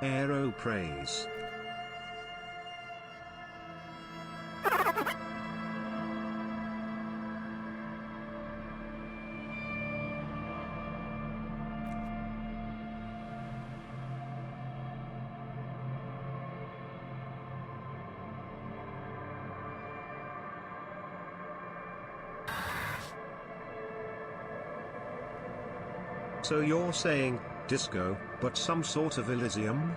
Aero praise. So you're saying, disco, but some sort of Elysium?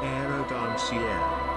Aerodancier.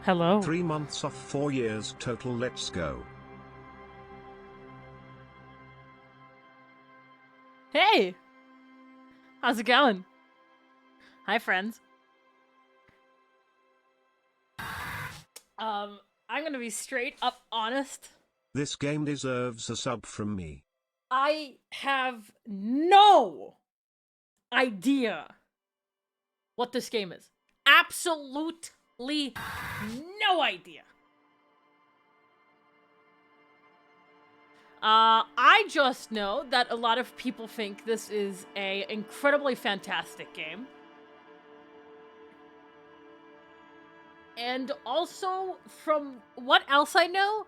Hello. 3 months off 4 years total, let's go. Hey! How's it going? Hi, friends. I'm gonna be straight up honest. This game deserves a sub from me. I have no idea what this game is. Absolutely no idea. I just know that a lot of people think this is a incredibly fantastic game. And also, from what else I know,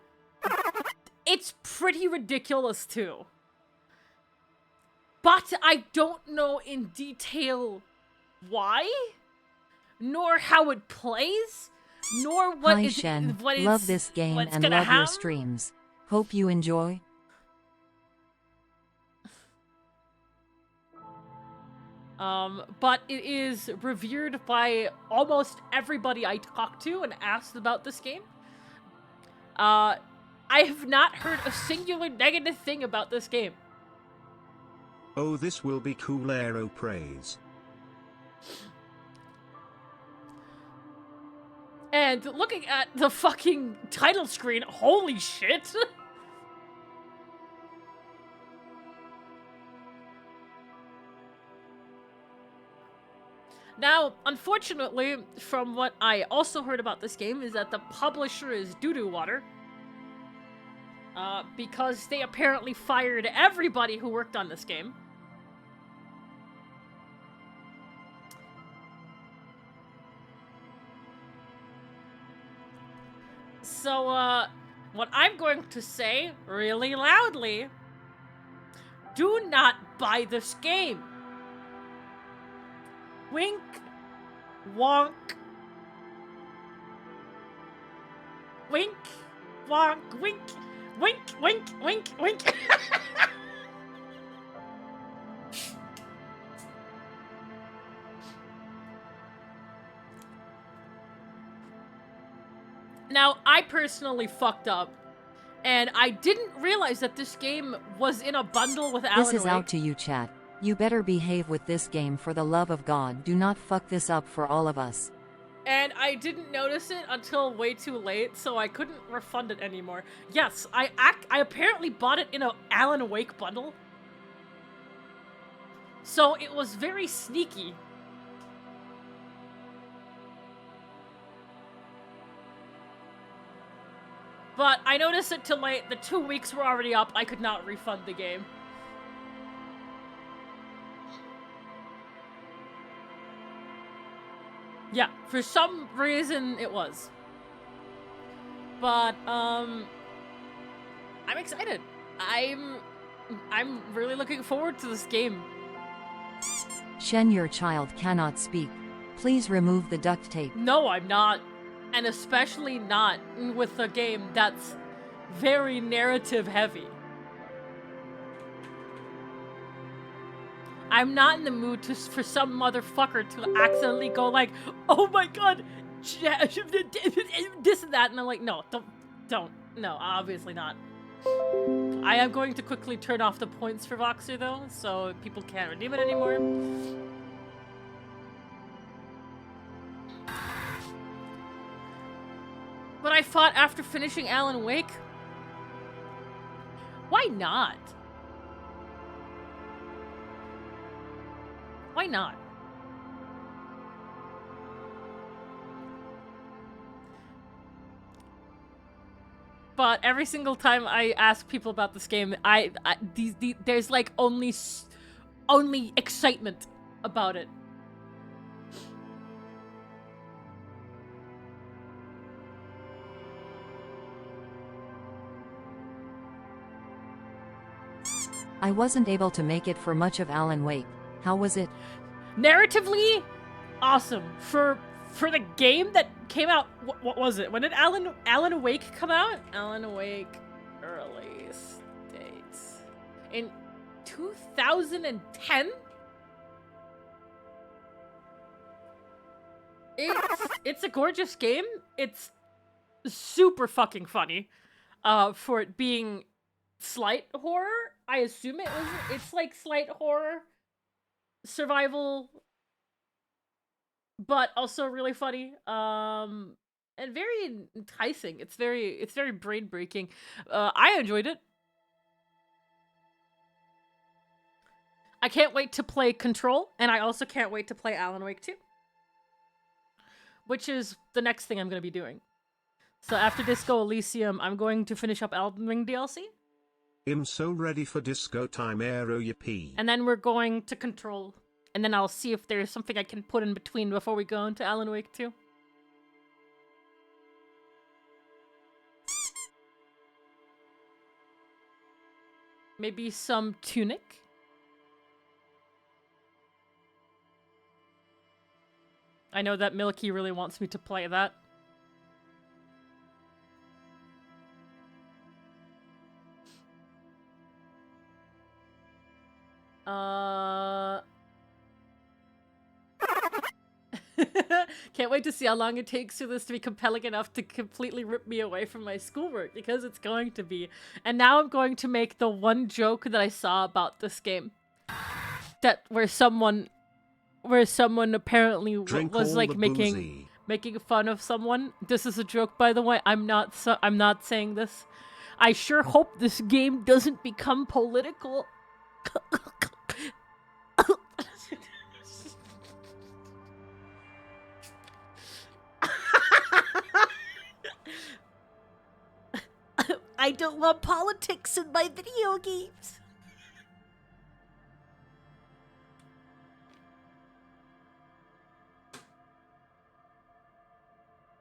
it's pretty ridiculous too. But I don't know in detail why, nor how it plays, nor what Hi is Shen, what is love this game what's and gonna love your happen. streams. Hope you enjoy. But it is revered by almost everybody I talk to and asked about this game. I have not heard a singular negative thing about this game. Oh, this will be cool, Aero praise. And looking at the fucking title screen, holy shit! Now, unfortunately, from what I also heard about this game, is that the publisher is doo-doo water. Because they apparently fired everybody who worked on this game. So, what I'm going to say really loudly, do not buy this game. Wink, wonk. Wink, wonk, wink. Wink, wink, wink, wink. Now, I personally fucked up, and I didn't realize that this game was in a bundle with Alan This is Wake. out to you, chat. You better behave with this game, for the love of God. Do not fuck this up for all of us. And I didn't notice it until way too late, so I couldn't refund it anymore. Yes, I apparently bought it in a Alan Wake bundle. So it was very sneaky. But I noticed it till the 2 weeks were already up. I could not refund the game. Yeah, for some reason it was. But I'm excited. I'm really looking forward to this game. Shen, your child cannot speak. Please remove the duct tape. No, I'm not. And especially not with a game that's very narrative heavy. I'm not in the mood for some motherfucker to accidentally go like, oh my god, this and that, and I'm like, no, don't, no, obviously not. I am going to quickly turn off the points for Voxer though, so people can't redeem it anymore. But I thought after finishing Alan Wake, why not? Why not? But every single time I ask people about this game, there's like only excitement about it. I wasn't able to make it for much of Alan Wake. How was it? Narratively, awesome. For the game that came out, what was it? When did Alan Wake come out? Alan Wake release dates in 2010. It's a gorgeous game. It's super fucking funny. For it being slight horror, I assume it's like slight horror, survival, but also really funny, and very enticing. It's very brain breaking. I enjoyed it. I can't wait to play Control, and I also can't wait to play Alan Wake 2, which is the next thing I'm going to be doing. So after Disco Elysium, I'm going to finish up Elden Ring DLC. I'm so ready for disco time, aero yippee. And then we're going to Control. And then I'll see if there's something I can put in between before we go into Alan Wake 2. Maybe some Tunic? I know that Milky really wants me to play that. Can't wait to see how long it takes for this to be compelling enough to completely rip me away from my schoolwork, because it's going to be. And now I'm going to make the one joke that I saw about this game. Where someone apparently was like making fun of someone. This is a joke, by the way. I'm not saying this. I sure hope this game doesn't become political. I don't want politics in my video games.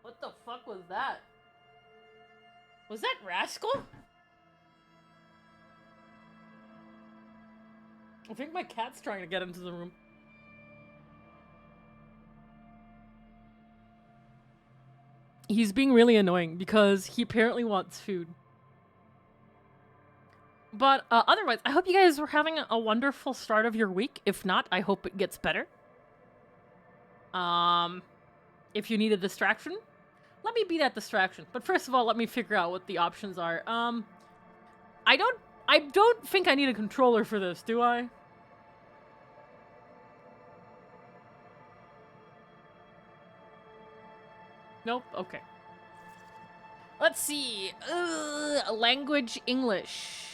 What the fuck was that? Was that Rascal? I think my cat's trying to get into the room. He's being really annoying because he apparently wants food. But otherwise, I hope you guys were having a wonderful start of your week. If not, I hope it gets better. If you need a distraction, let me be that distraction. But first of all, let me figure out what the options are. I don't think I need a controller for this, do I? Nope. Okay. Let's see. Language English.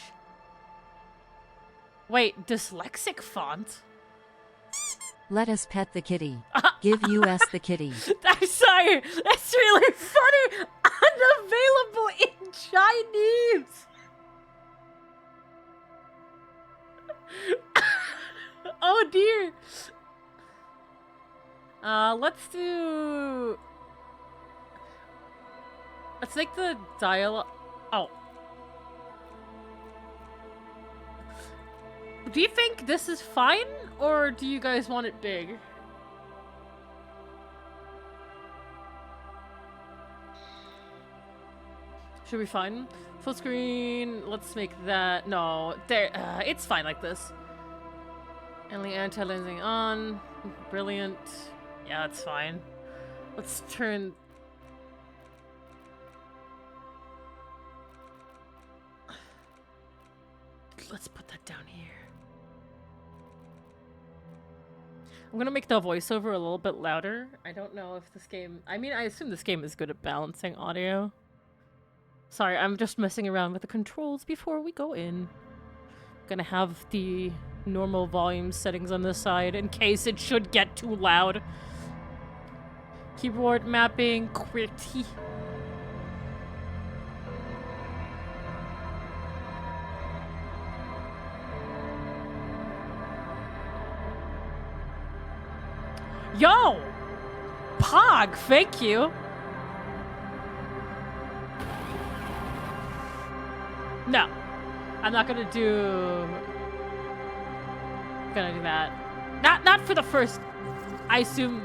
Wait, dyslexic font? Let us pet the kitty. Give us the kitty. I'm sorry. That's really funny. Unavailable in Chinese. Oh dear. Let's make the dialogue. Oh. Do you think this is fine, or do you guys want it big? Should be fine. Full screen. Let's make that. No, there. It's fine like this. Only anti-aliasing on. Brilliant. Yeah, it's fine. Let's turn. Let's put that down here. I'm gonna make the voiceover a little bit louder. I don't know if this game... I mean, I assume this game is good at balancing audio. Sorry, I'm just messing around with the controls before we go in. Gonna have the normal volume settings on this side in case it should get too loud. Keyboard mapping, QWERTY. Yo! Pog, thank you. No. I'm not gonna do that. Not for the first. I assume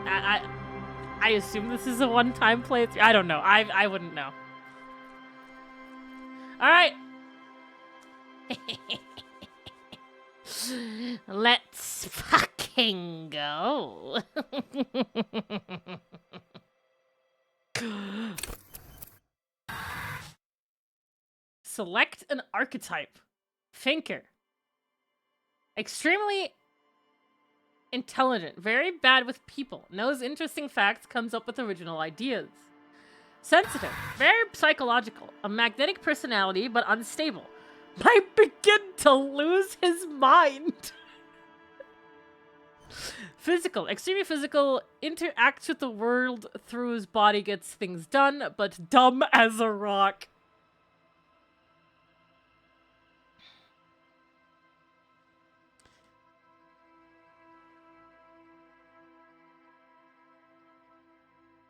I assume this is a one-time playthrough. I don't know. I wouldn't know. Alright. Let's fucking go. Select an archetype. Thinker. Extremely intelligent. Very bad with people. Knows interesting facts. Comes up with original ideas. Sensitive. Very psychological. A magnetic personality, but unstable. Might begin to lose his mind. Physical. Extremely physical. Interacts with the world through his body. Gets things done, but dumb as a rock.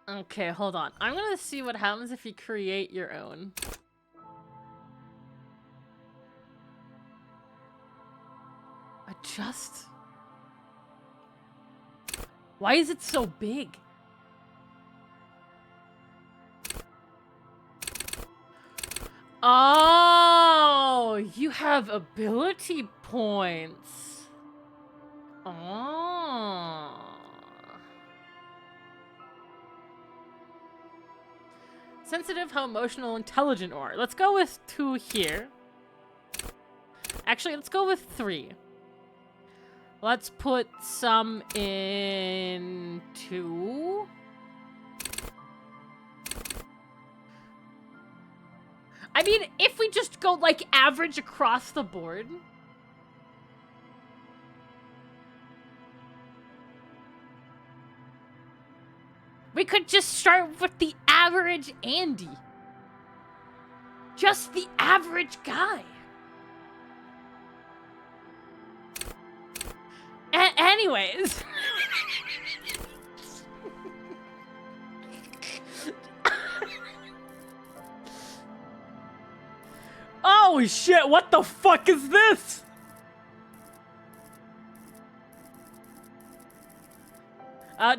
Okay, hold on. I'm gonna see what happens if you create your own. Adjust. Why is it so big? Oh, you have ability points. Oh. Sensitive, how emotional, intelligent are. Let's go with 2 here. Actually, let's go with 3. Let's put some in 2. I mean, if we just go, like, average across the board. We could just start with the average Andy. Just the average guy. Anyways. Oh shit, what the fuck is this?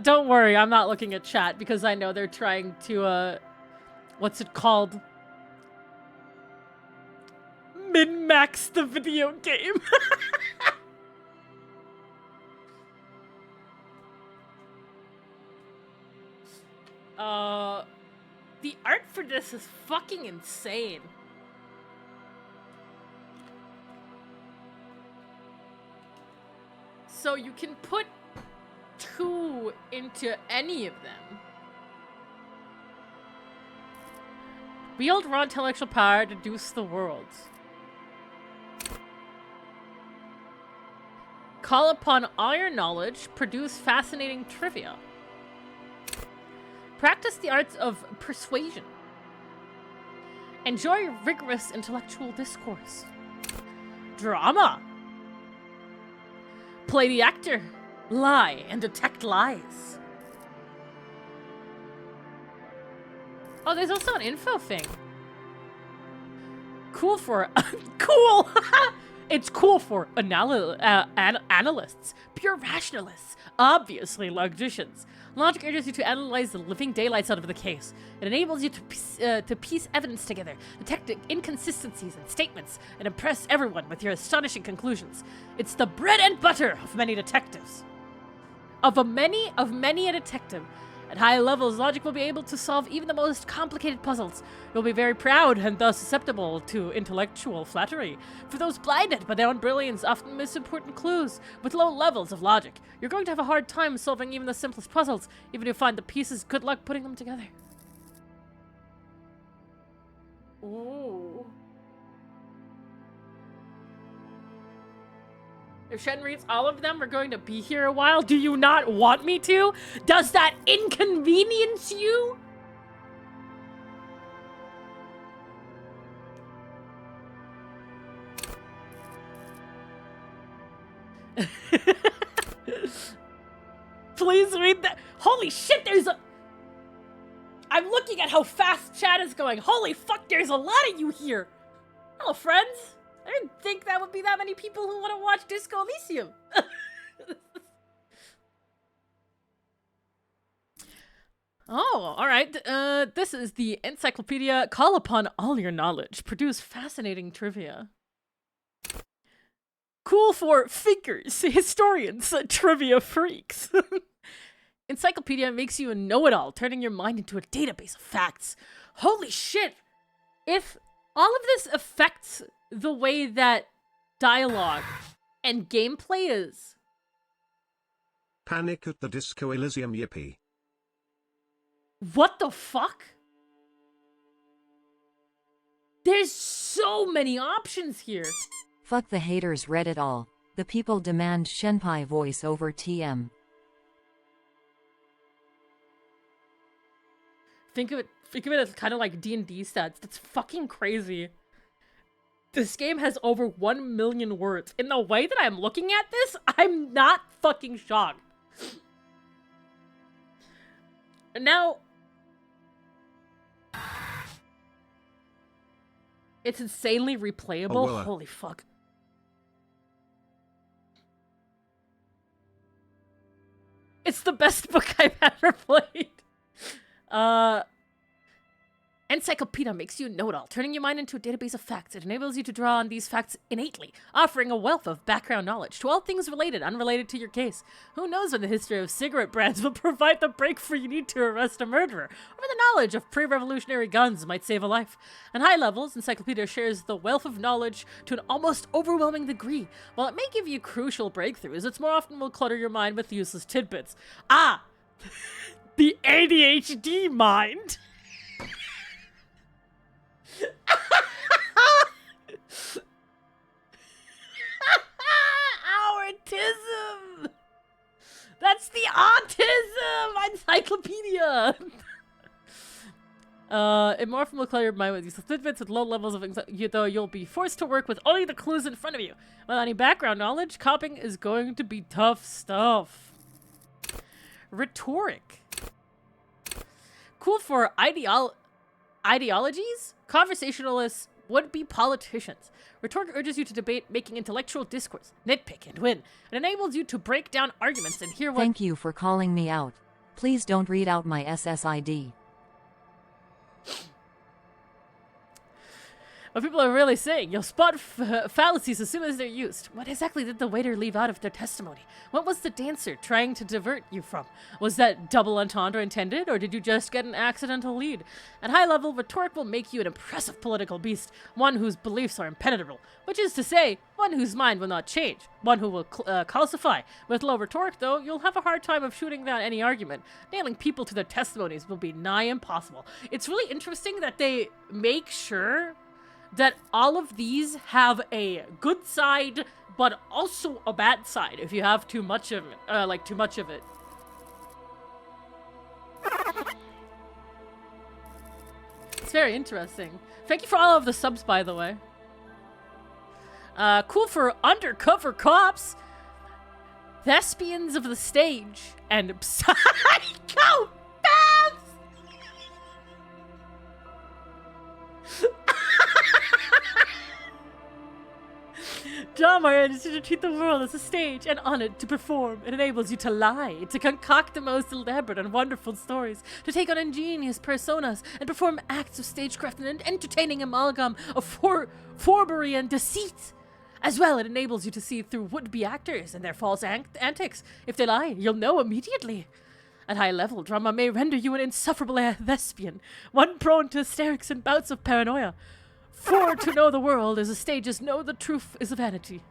Don't worry, I'm not looking at chat because I know they're trying to, what's it called? min-max the video game. The art for this is fucking insane. So you can put 2 into any of them. Wield raw intellectual power to deduce the worlds. Call upon all your knowledge, produce fascinating trivia. Practice the arts of persuasion. Enjoy rigorous intellectual discourse. Drama. Play the actor. Lie and detect lies. Oh, there's also an info thing. Cool for... cool! It's cool for analysts, pure rationalists, obviously logicians. Logic urges you to analyze the living daylights out of the case. It enables you to piece evidence together, detect inconsistencies in statements, and impress everyone with your astonishing conclusions. It's the bread and butter of many detectives. Of many a detective. At high levels, logic will be able to solve even the most complicated puzzles. You'll be very proud and thus susceptible to intellectual flattery. For those blinded by their own brilliance, often miss important clues. With low levels of logic, you're going to have a hard time solving even the simplest puzzles. Even if you find the pieces, good luck putting them together. Ooh. If Shen reads all of them, we're going to be here a while. Do you not want me to? Does that inconvenience you? Please read that. Holy shit, there's a... I'm looking at how fast chat is going. Holy fuck, there's a lot of you here. Hello, friends. I didn't think that would be that many people who want to watch Disco Elysium. Oh, alright. This is the encyclopedia. Call upon all your knowledge. Produce fascinating trivia. Cool for figures, historians, trivia freaks. Encyclopedia makes you a know-it-all, turning your mind into a database of facts. Holy shit! If all of this affects the way that dialogue and gameplay is. Panic at the Disco Elysium, yippee. What the fuck? There's so many options here. Fuck the haters, read it all. The people demand Shenpai voice over TM. Think of it as kind of like D&D stats. That's fucking crazy. This game has over 1 million words. In the way that I'm looking at this, I'm not fucking shocked. Now, it's insanely replayable. Oh, well, holy fuck. It's the best book I've ever played. Encyclopedia makes you know-it-all, turning your mind into a database of facts. It enables you to draw on these facts innately, offering a wealth of background knowledge to all things related, unrelated to your case. Who knows when the history of cigarette brands will provide the breakthrough you need to arrest a murderer, or the knowledge of pre-revolutionary guns might save a life. At high levels, Encyclopedia shares the wealth of knowledge to an almost overwhelming degree. While it may give you crucial breakthroughs, it more often will clutter your mind with useless tidbits. Ah! The ADHD mind! Autism! That's the autism encyclopedia! It more often will clear your mind with useless tidbits with low levels of anxiety, though you'll be forced to work with only the clues in front of you. Without any background knowledge, copying is going to be tough stuff. Rhetoric. Cool for ideologies, conversationalists, would-be politicians. Rhetoric urges you to debate, making intellectual discourse, nitpick, and win. It enables you to break down arguments and hear what— Thank you for calling me out. Please don't read out my SSID. What people are really saying. You'll spot fallacies as soon as they're used. What exactly did the waiter leave out of their testimony? What was the dancer trying to divert you from? Was that double entendre intended, or did you just get an accidental lead? At high level, rhetoric will make you an impressive political beast, one whose beliefs are impenetrable, which is to say, one whose mind will not change, one who will calcify. With low rhetoric, though, you'll have a hard time of shooting down any argument. Nailing people to their testimonies will be nigh impossible. It's really interesting that they make sure that all of these have a good side, but also a bad side if you have too much of it, too much of it. It's very interesting. Thank you for all of the subs, by the way. Cool for undercover cops, thespians of the stage, and psychopaths! Drama is to treat the world as a stage and on it to perform. It enables you to lie, to concoct the most elaborate and wonderful stories, to take on ingenious personas and perform acts of stagecraft and an entertaining amalgam of forbery and deceit. As well, it enables you to see through would-be actors and their false antics. If they lie, you'll know immediately. At high level, drama may render you an insufferable thespian, one prone to hysterics and bouts of paranoia. For to know the world as a stage is know the truth is a vanity.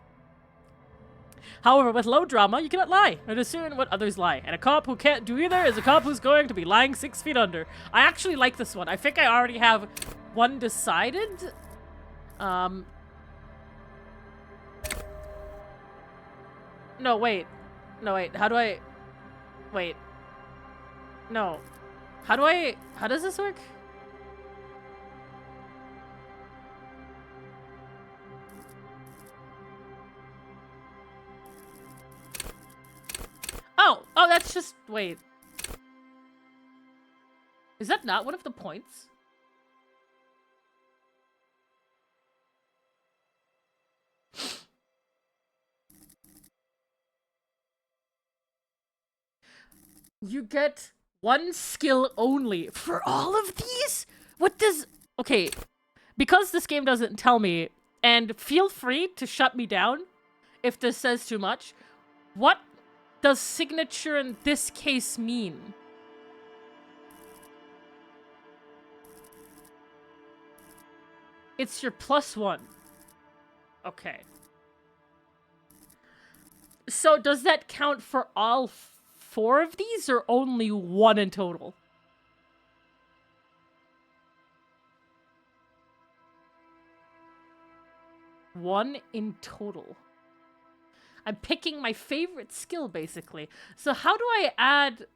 However, with low drama, you cannot lie or discern what others lie. And a cop who can't do either is a cop who's going to be lying 6 feet under. I actually like this one. I think I already have one decided. No, wait. No, wait. How do I... Wait. No. How does this work? Oh, that's just... Wait. Is that not one of the points? You get one skill only for all of these? What does... Okay, because this game doesn't tell me, and feel free to shut me down if this says too much, what does signature in this case mean? It's your +1. Okay. So does that count for all 4 of these, or only 1 in total? One in total. I'm picking my favorite skill, basically. So how do I add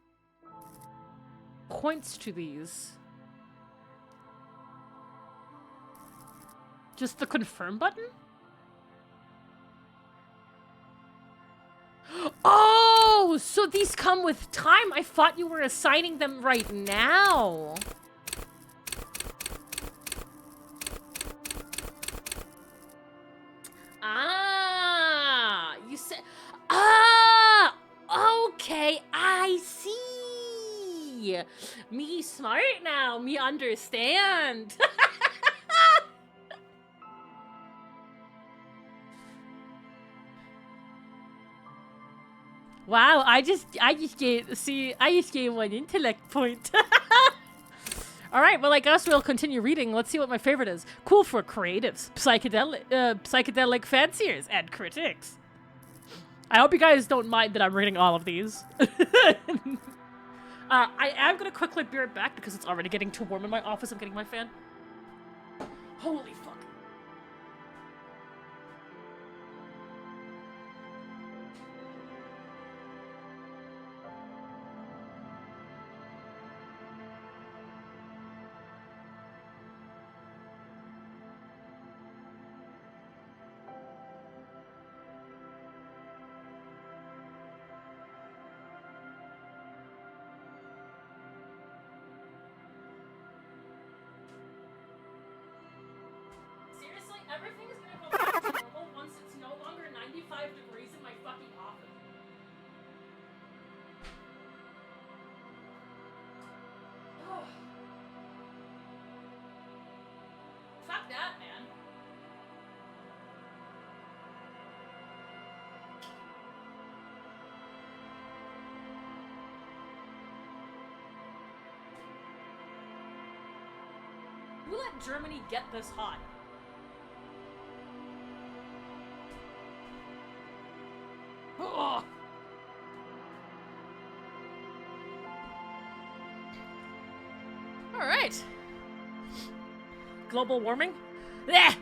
points to these? Just the confirm button? Oh, so these come with time? I thought you were assigning them right now. Ah, you said... Ah, okay, I see. Me smart now, me understand. Wow, I just gave 1 intellect point. Alright, well I guess we'll continue reading. Let's see what my favorite is. Cool for creatives, psychedelic fanciers, and critics. I hope you guys don't mind that I'm reading all of these. I am gonna quickly be right back because it's already getting too warm in my office. I'm getting my fan. Holy fuck. Everything is gonna go back to normal once it's no longer 95 degrees in my fucking office. Oh. Fuck that, man. Who let Germany get this hot? Ugh. Alright. Global warming? Blech!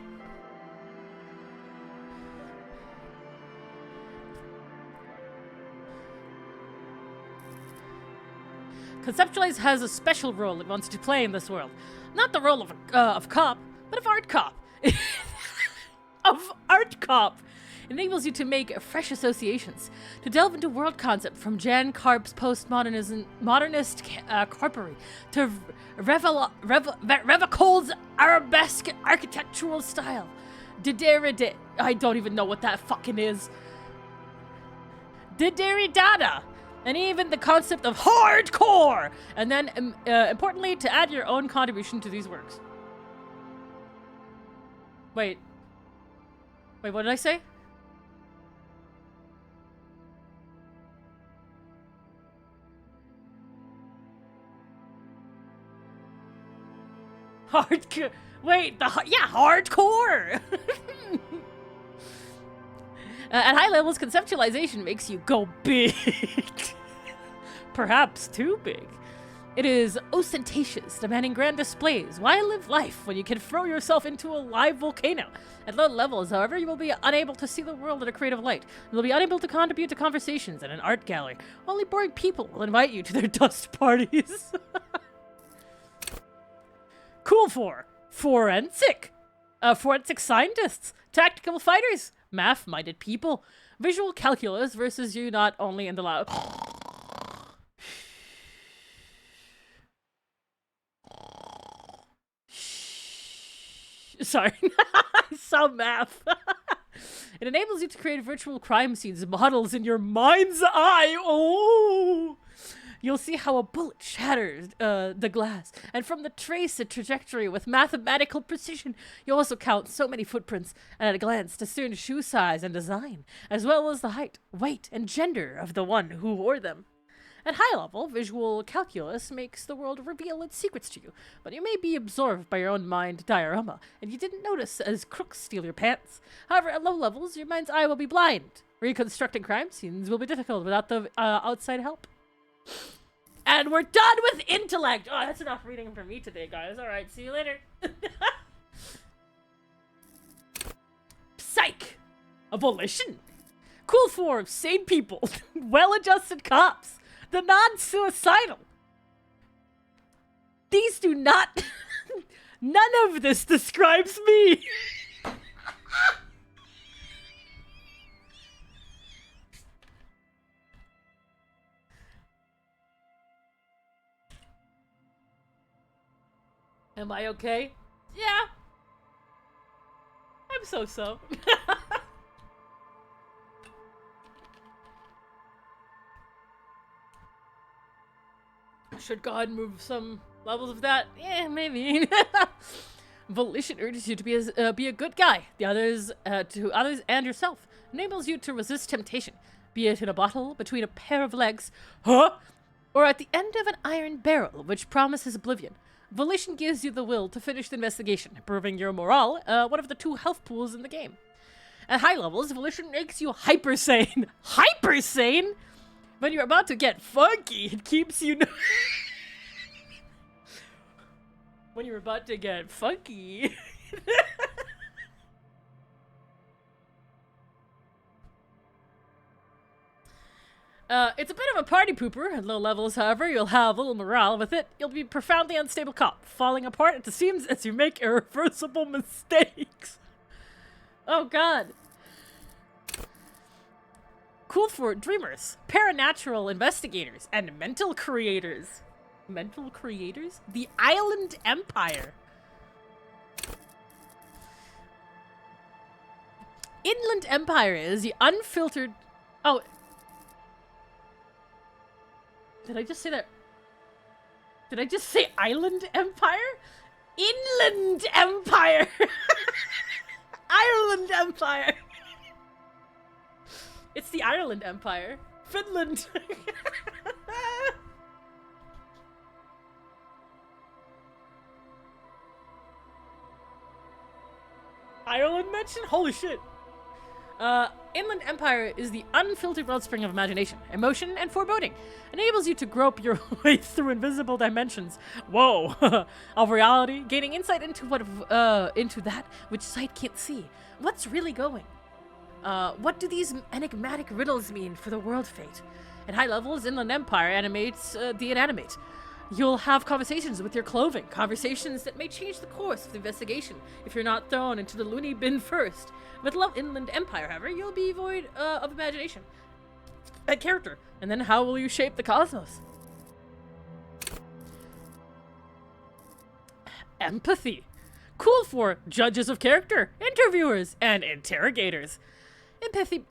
Conceptualize has a special role it wants to play in this world. Not the role of cop, but of art cop. Of art cop. It enables you to make fresh associations, to delve into world concept from Jan Karp's postmodernist corpory to Revacold's arabesque architectural style. Dideride, I don't even know what that fucking is. Dideridada. And even the concept of hardcore! And then, importantly, to add your own contribution to these works. Wait, what did I say? Hardcore. Wait, hardcore! At high levels, conceptualization makes you go big. Perhaps too big. It is ostentatious, demanding grand displays. Why live life when you can throw yourself into a live volcano? At low levels, however, you will be unable to see the world in a creative light. You will be unable to contribute to conversations in an art gallery. Only boring people will invite you to their dust parties. Cool for forensic. Forensic scientists, tactical fighters, math-minded people, visual calculus versus you not only in the lab. Sorry, I saw math. It enables you to create virtual crime scenes models in your mind's eye. Oh! You'll see how a bullet shatters the glass, and from the trace a trajectory with mathematical precision. You'll also count so many footprints, and at a glance discern shoe size and design, as well as the height, weight, and gender of the one who wore them. At high level, visual calculus makes the world reveal its secrets to you, but you may be absorbed by your own mind diorama, and you didn't notice as crooks steal your pants. However, at low levels, your mind's eye will be blind. Reconstructing crime scenes will be difficult without the outside help. And we're done with intellect! Oh, that's enough reading for me today, guys. Alright, see you later. Psych! A volition. Cool for sane people. Well-adjusted cops. The non-suicidal. These do not... None of this describes me. Am I okay? Yeah. I'm so-so. Should God move some levels of that? Yeah, maybe. Volition urges you to be a good guy. The others, to others and yourself. Enables you to resist temptation. Be it in a bottle, between a pair of legs, or at the end of an iron barrel, which promises oblivion. Volition gives you the will to finish the investigation, proving your morale, one of the two health pools in the game. At high levels, Volition makes you hyper-sane. Hyper-sane? When you're about to get funky, it keeps you... When you're about to get funky... It's a bit of a party pooper. At low levels, however, you'll have little morale with it. You'll be profoundly unstable cop, falling apart at the seams as you make irreversible mistakes. Oh god. Cool for dreamers, paranatural investigators, and mental creators. Mental creators? The Island Empire. Inland Empire is the unfiltered... Oh... Did I just say that? Did I just say Island Empire? Inland Empire! Ireland Empire! It's the Ireland Empire. Finland! Ireland mention? Holy shit. Inland Empire is the unfiltered wellspring of imagination, emotion, and foreboding. Enables you to grope your way through invisible dimensions. Whoa! Of reality, gaining insight into into that which sight can't see. What's really going? What do these enigmatic riddles mean for the world fate? At high levels, Inland Empire animates the inanimate. You'll have conversations with your clothing, conversations that may change the course of the investigation if you're not thrown into the loony bin first. With Inland Empire, however, you'll be void of imagination and character. And then how will you shape the cosmos? Empathy. Cool for judges of character, interviewers, and interrogators.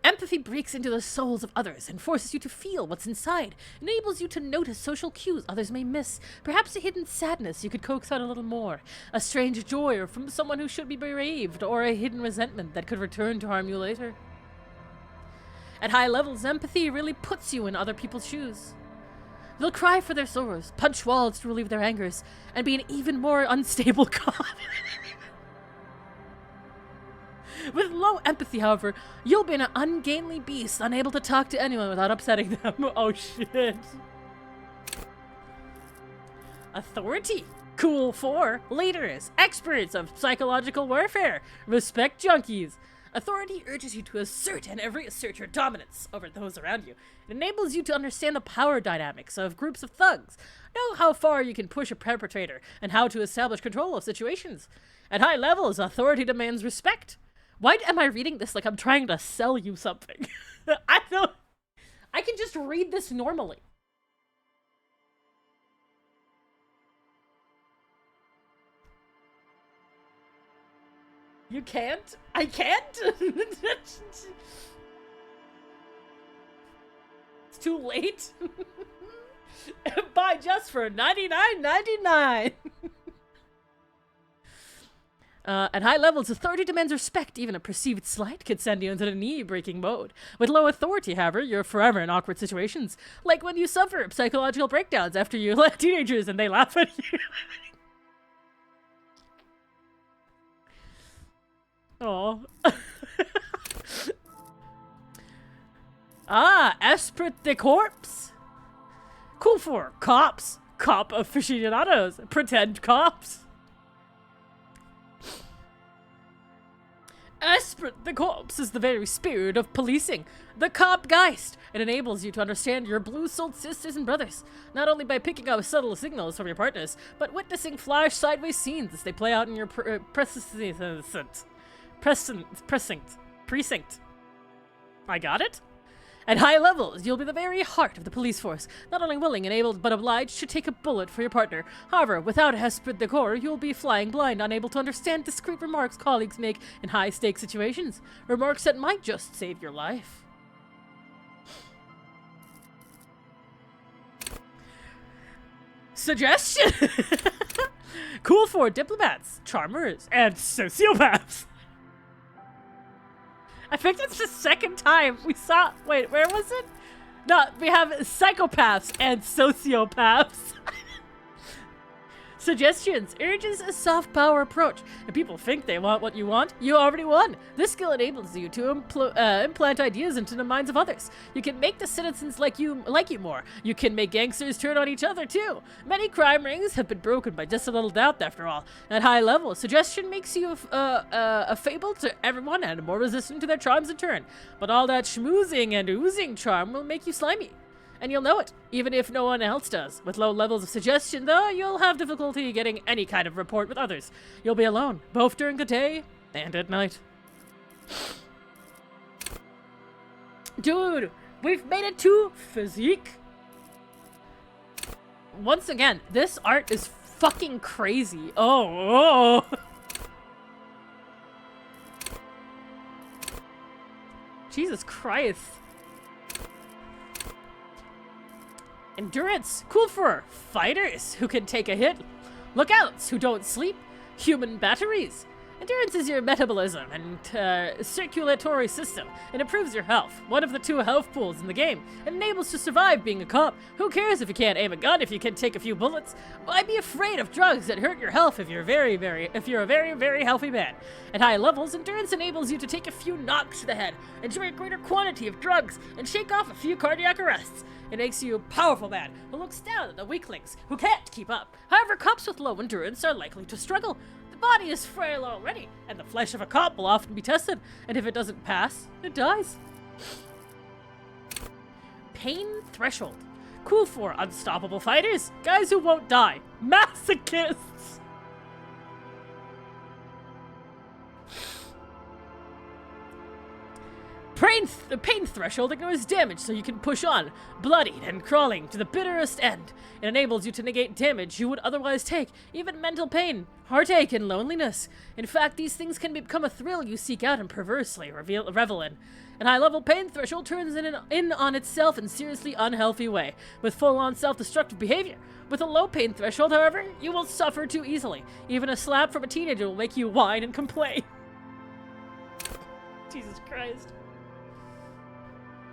Empathy breaks into the souls of others and forces you to feel what's inside, enables you to notice social cues others may miss, perhaps a hidden sadness you could coax out a little more, a strange joy from someone who should be bereaved, or a hidden resentment that could return to harm you later. At high levels, empathy really puts you in other people's shoes. They'll cry for their sorrows, punch walls to relieve their angers, and be an even more unstable god. With low empathy, however, you'll be an ungainly beast, unable to talk to anyone without upsetting them. Oh shit. Authority. Cool for leaders, experts of psychological warfare, respect junkies. Authority urges you to assert and reassert your dominance over those around you. It enables you to understand the power dynamics of groups of thugs, know how far you can push a perpetrator, and how to establish control of situations. At high levels, authority demands respect. Why am I reading this like I'm trying to sell you something? I can just read this normally. You can't? I can't? It's too late. Buy just for $99.99. At high levels, authority demands respect. Even a perceived slight could send you into the knee-breaking mode. With low authority, however, you're forever in awkward situations. Like when you suffer psychological breakdowns after you let teenagers and they laugh at you. Oh. Esprit de Corps. Cool for cops. Cop aficionados. Pretend cops. Esprit de Corps is the very spirit of policing, the cop geist. It enables you to understand your blue-souled sisters and brothers, not only by picking up subtle signals from your partners, but witnessing flash sideways scenes as they play out in your precinct. I got it? At high levels, you'll be the very heart of the police force, not only willing and able, but obliged to take a bullet for your partner. However, without esprit de corps, you'll be flying blind, unable to understand discreet remarks colleagues make in high-stakes situations. Remarks that might just save your life. Suggestion! Cool for diplomats, charmers, and sociopaths. I think that's the second time we saw. Wait, where was it? No, we have psychopaths and sociopaths. Suggestions urges a soft power approach. If people think they want what you want, you already won. This skill enables you to implant ideas into the minds of others. You can make the citizens like you more. You can make gangsters turn on each other too. Many crime rings have been broken by just a little doubt, after all. At high level, suggestion makes you a fable to everyone and more resistant to their charms in turn. But all that schmoozing and oozing charm will make you slimy. And you'll know it, even if no one else does. With low levels of suggestion, though, you'll have difficulty getting any kind of rapport with others. You'll be alone, both during the day and at night. Dude, we've made it to physique. Once again, this art is fucking crazy. Oh. Jesus Christ. Endurance, cool for fighters who can take a hit, lookouts who don't sleep, human batteries, Endurance is your metabolism and circulatory system. It improves your health, one of the 2 health pools in the game, and enables to survive being a cop. Who cares if you can't aim a gun, if you can take a few bullets? Why be afraid of drugs that hurt your health if you're a very, very healthy man? At high levels, endurance enables you to take a few knocks to the head, enjoy a greater quantity of drugs, and shake off a few cardiac arrests. It makes you a powerful man who looks down at the weaklings who can't keep up. However, cops with low endurance are likely to struggle. The body is frail already, and the flesh of a cop will often be tested, and if it doesn't pass, it dies. Pain threshold. Cool for unstoppable fighters, guys who won't die, masochists. The pain threshold ignores damage so you can push on, bloodied and crawling to the bitterest end. It enables you to negate damage you would otherwise take, even mental pain, heartache, and loneliness. In fact, these things can become a thrill you seek out and perversely revel in. An high-level pain threshold turns in on itself in seriously unhealthy way, with full-on self-destructive behavior. With a low pain threshold, however, you will suffer too easily. Even a slap from a teenager will make you whine and complain. Jesus Christ.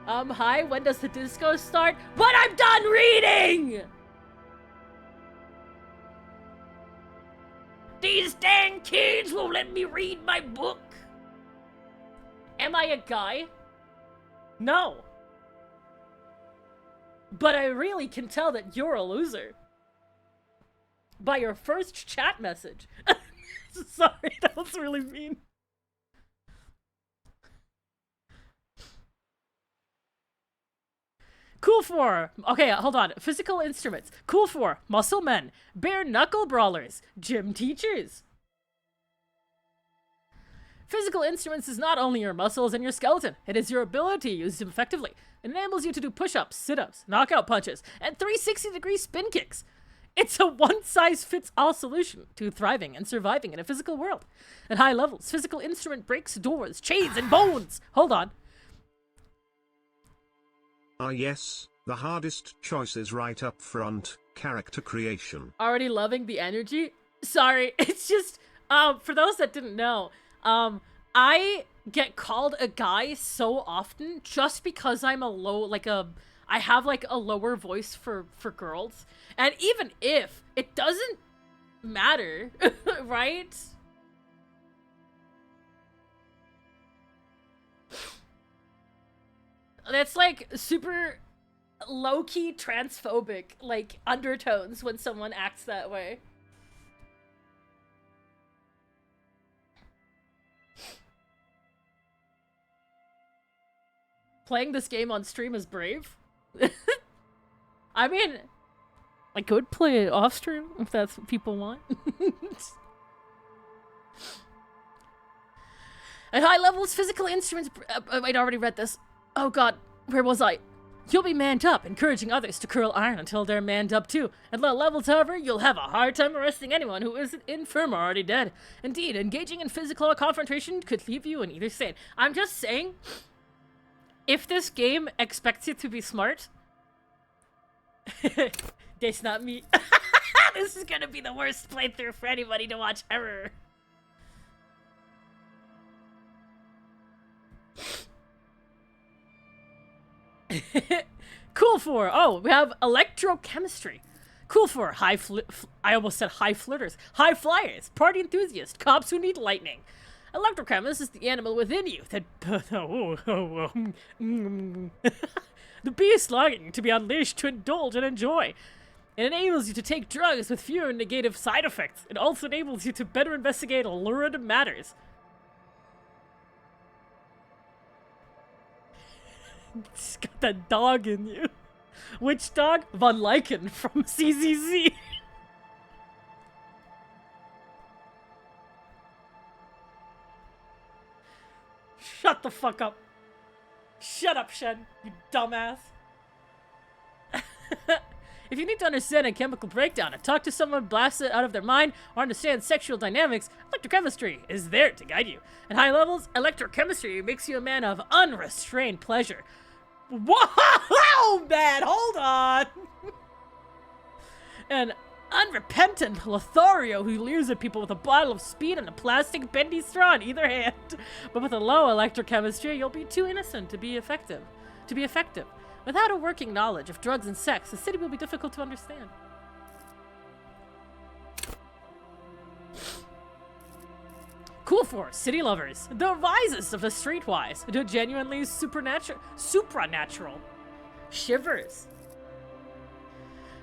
Hi, when does the disco start? When I'm done reading! These dang kids won't let me read my book. Am I a guy? No. But I really can tell that you're a loser. By your first chat message. Sorry, that was really mean. Cool for, okay, hold on. Physical instruments. Cool for muscle men, bare knuckle brawlers, gym teachers. Physical instruments is not only your muscles and your skeleton, it is your ability to use them effectively. It enables you to do push-ups, sit-ups, knockout punches, and 360-degree spin kicks. It's a one-size-fits-all solution to thriving and surviving in a physical world. At high levels, physical instrument breaks doors, chains, and bones. Hold on. Yes, the hardest choice is right up front, character creation. Already loving the energy? Sorry, it's just, for those that didn't know, I get called a guy so often just because I'm I have like a lower voice for girls. And even if, it doesn't matter, right? That's like super low-key transphobic, like, undertones when someone acts that way. Playing this game on stream is brave. I mean, I could play it off stream if that's what people want. At high levels, physical instruments... I'd already read this. Oh god, where was I? You'll be manned up, encouraging others to curl iron until they're manned up too. At low levels, however, you'll have a hard time arresting anyone who isn't infirm or already dead. Indeed, engaging in physical confrontation could leave you in either state. I'm just saying, if this game expects you to be smart... That's not me. This is gonna be the worst playthrough for anybody to watch ever. Cool for, oh, we have electrochemistry. Cool for I almost said high flirters, high flyers, party enthusiasts, cops who need lightning. Electrochemist is the animal within you that the beast longing to be unleashed to indulge and enjoy. It enables you to take drugs with fewer negative side effects. It also enables you to better investigate lurid matters. It's got that dog in you. Which dog? Von Lycan from CZZ. Shut the fuck up. Shut up, Shen, you dumbass. If you need to understand a chemical breakdown and talk to someone blasted out of their mind or understand sexual dynamics, electrochemistry is there to guide you. At high levels, electrochemistry makes you a man of unrestrained pleasure. Whoa, man, hold on. And Unrepentant Lothario who leers at people with a bottle of speed and a plastic bendy straw in either hand. But with a low electrochemistry, you'll be too innocent to be effective. Without a working knowledge of drugs and sex, the city will be difficult to understand. Cool for city lovers, the wisest of the streetwise, the genuinely supranatural. Shivers.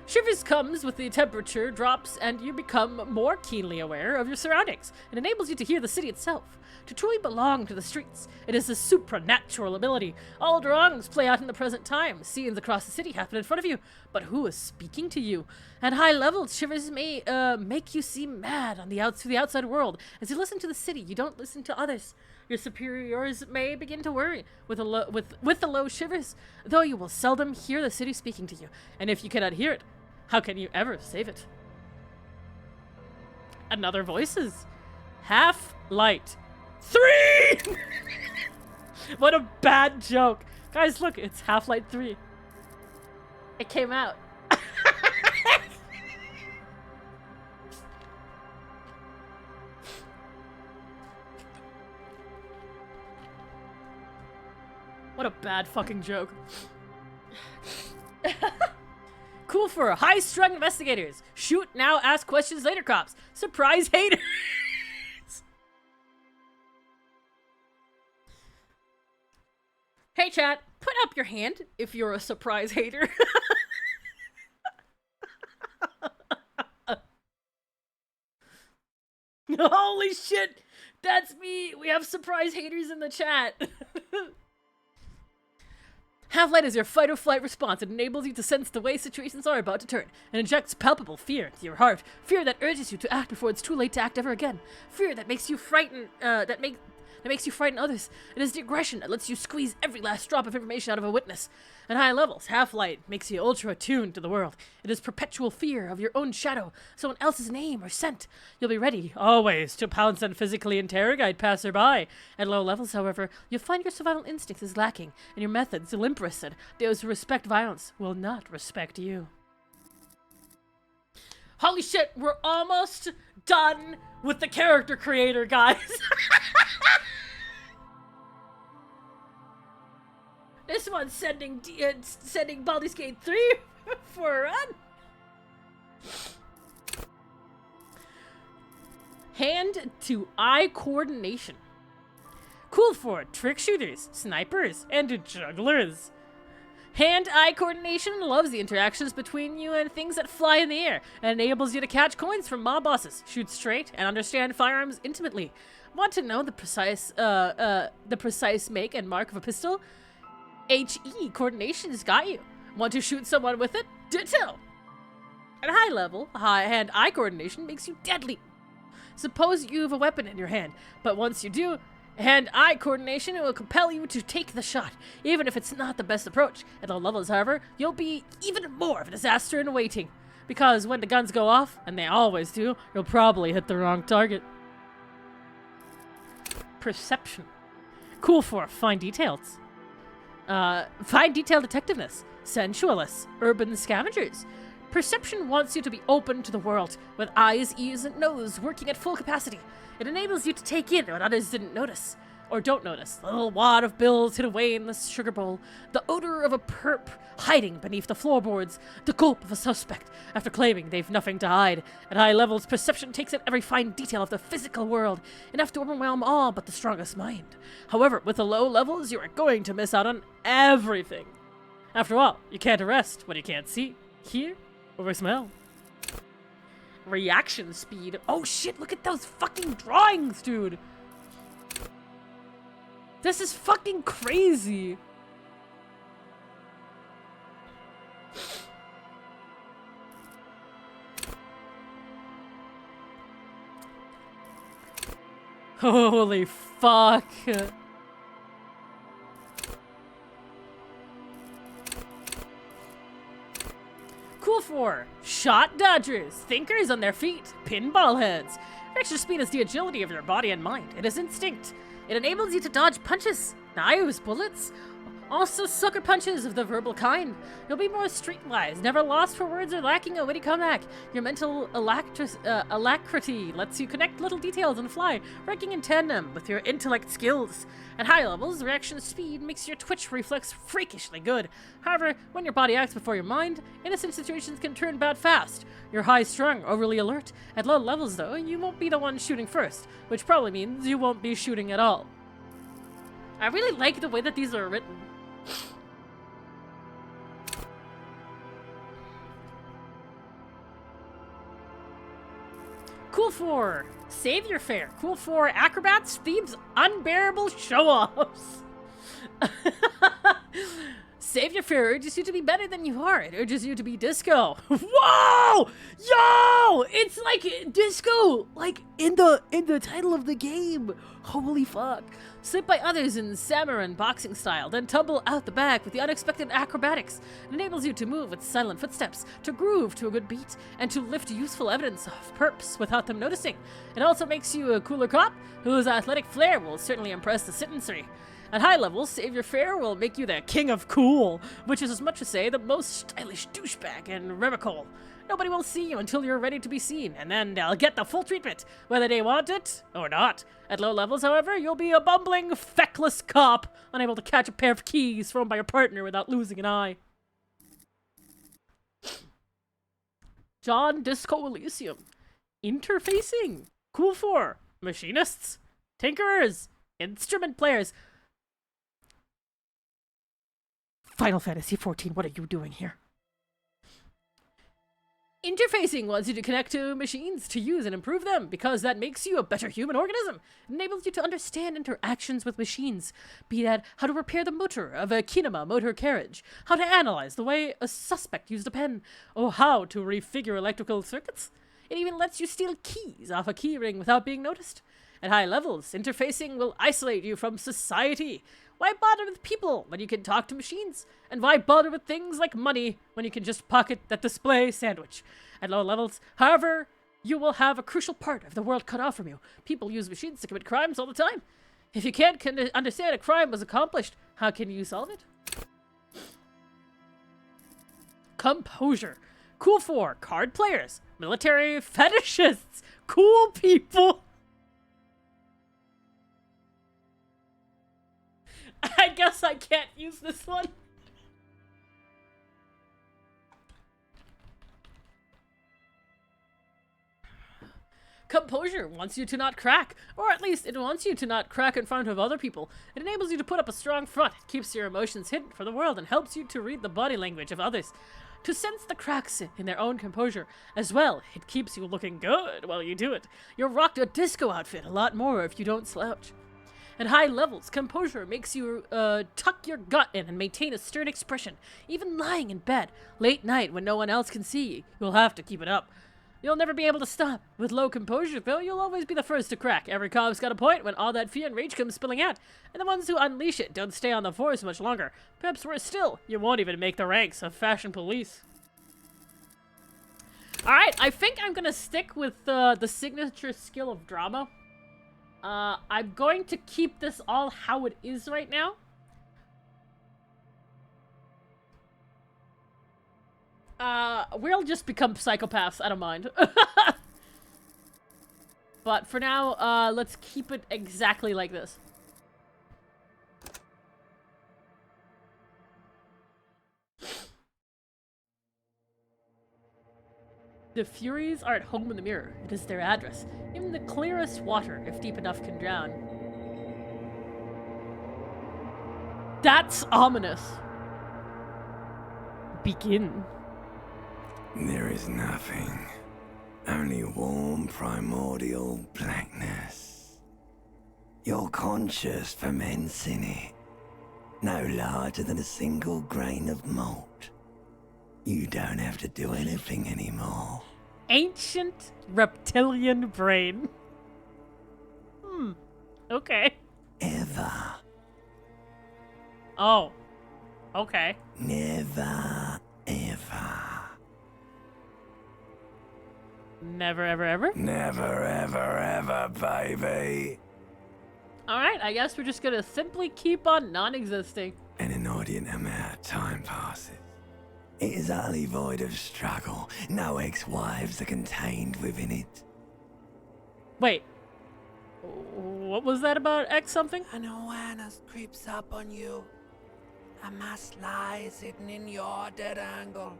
Shivers comes with the temperature drops and you become more keenly aware of your surroundings. It enables you to hear the city itself, to truly belong to the streets. It is a supernatural ability. All wrongs play out in the present time. Scenes across the city happen in front of you, but who is speaking to you? At high levels, shivers may make you seem mad on the to the outside world. As you listen to the city, you don't listen to others. Your superiors may begin to worry with the low shivers, though you will seldom hear the city speaking to you. And if you cannot hear it, how can you ever save it? Another voices. Half-Light 3! What a bad joke. Guys, look, it's Half-Light 3. It came out. What a bad fucking joke. Cool for high-strung investigators. Shoot now, ask questions later, cops. Surprise haters. Hey, chat, put up your hand if you're a surprise hater. Holy shit, that's me. We have surprise haters in the chat. Half-Light is your fight-or-flight response. It enables you to sense the way situations are about to turn, and injects palpable fear into your heart. Fear that urges you to act before it's too late to act ever again. Fear that makes you frighten. That makes you frighten others. It is the aggression that lets you squeeze every last drop of information out of a witness. At high levels, Half-Light makes you ultra-attuned to the world. It is perpetual fear of your own shadow, someone else's name or scent. You'll be ready, always, to pounce and physically interrogate passerby. At low levels, however, you'll find your survival instincts is lacking, and your methods limp-wristed. Those who respect violence will not respect you. Holy shit, we're almost done with the character creator, guys. This one's sending Baldur's Gate 3 for a run. Hand-to-eye coordination. Cool for trick shooters, snipers, and jugglers. Hand-eye coordination loves the interactions between you and things that fly in the air, and enables you to catch coins from mob bosses, shoot straight, and understand firearms intimately. Want to know the precise make and mark of a pistol? HE coordination's got you. Want to shoot someone with it? Ditto. At high level, hand-eye coordination makes you deadly. Suppose you have a weapon in your hand, but once you do, hand-eye coordination will compel you to take the shot, even if it's not the best approach. At low levels, however, you'll be even more of a disaster in waiting, because when the guns go off, and they always do, you'll probably hit the wrong target. Perception. Cool for fine details. Fine detail detectiveness, sensualists, urban scavengers. Perception wants you to be open to the world, with eyes, ears, and nose working at full capacity. It enables you to take in what others didn't notice, or don't notice. The little wad of bills hid away in the sugar bowl, the odor of a perp hiding beneath the floorboards, the gulp of a suspect after claiming they've nothing to hide. At high levels, perception takes in every fine detail of the physical world, enough to overwhelm all but the strongest mind. However, with the low levels, you are going to miss out on everything. After all, you can't arrest what you can't see, hear, or smell. Reaction speed. Oh shit, look at those fucking drawings, dude. This is fucking crazy. Holy fuck. Cool for shot dodgers, thinkers on their feet, pinball heads. Extra speed is the agility of your body and mind. It is instinct. It enables you to dodge punches, knives, bullets, Also, sucker punches of the verbal kind. You'll be more streetwise, never lost for words or lacking a witty comeback. Your mental alacrity lets you connect little details on the fly, working in tandem with your intellect skills. At high levels, reaction speed makes your twitch reflex freakishly good. However, when your body acts before your mind, innocent situations can turn bad fast. You're high-strung, overly alert. At low levels, though, you won't be the one shooting first, which probably means you won't be shooting at all. I really like the way that these are written. Cool 4, Savior Fair. Cool 4, Acrobats, Thieves, Unbearable Show-Offs. Savior Fair urges you to be better than you are. It urges you to be disco. Whoa! Yo! It's like disco! Like in the title of the game. Holy fuck. Slip by others in samurai boxing style, then tumble out the back with the unexpected acrobatics. It enables you to move with silent footsteps, to groove to a good beat, and to lift useful evidence of perps without them noticing. It also makes you a cooler cop, whose athletic flair will certainly impress the sentencery. At high levels, Savior Fair will make you the king of cool, which is as much as say the most stylish douchebag in Remicole. Nobody will see you until you're ready to be seen, and then they'll get the full treatment, whether they want it or not. At low levels, however, you'll be a bumbling, feckless cop, unable to catch a pair of keys thrown by your partner without losing an eye. John Disco Elysium. Interfacing. Cool 4. Machinists. Tinkerers. Instrument players. Final Fantasy XIV, what are you doing here? Interfacing wants you to connect to machines to use and improve them, because that makes you a better human organism. It enables you to understand interactions with machines, be that how to repair the motor of a kinema motor carriage, how to analyze the way a suspect used a pen, or how to refigure electrical circuits. It even lets you steal keys off a keyring without being noticed. At high levels, interfacing will isolate you from society. Why bother with people when you can talk to machines? And why bother with things like money when you can just pocket that display sandwich? At low levels, however, you will have a crucial part of the world cut off from you. People use machines to commit crimes all the time. If you can't understand a crime was accomplished, how can you solve it? Composure. Cool 4, card players, military fetishists, cool people. I guess I can't use this one. Composure wants you to not crack, or at least it wants you to not crack in front of other people. It enables you to put up a strong front, keeps your emotions hidden from the world, and helps you to read the body language of others, to sense the cracks in their own composure. As well, it keeps you looking good while you do it. You'll rock a disco outfit a lot more if you don't slouch. At high levels, composure makes you tuck your gut in and maintain a stern expression. Even lying in bed, late night when no one else can see you, you'll have to keep it up. You'll never be able to stop. With low composure, though, you'll always be the first to crack. Every cop's got a point when all that fear and rage comes spilling out, and the ones who unleash it don't stay on the force much longer. Perhaps worse still, you won't even make the ranks of fashion police. Alright, I think I'm gonna stick with the signature skill of drama. I'm going to keep this all how it is right now. We'll just become psychopaths, I don't mind. But for now, let's keep it exactly like this. The Furies are at home in the mirror. It is their address. Even the clearest water, if deep enough, can drown. That's ominous. Begin. There is nothing. Only warm primordial blackness. Your conscious ferments in it. No larger than a single grain of malt. You don't have to do anything anymore. Ancient reptilian brain. Okay. Ever. Oh. Okay. Never, ever. Never, ever, ever? Never, ever, ever, baby. Alright, I guess we're just gonna simply keep on non-existing. And in order inordinate amount of time passes. It is utterly void of struggle. No ex-wives are contained within it. Wait. What was that about X something? An awareness creeps up on you. A mass lies hidden in your dead angle,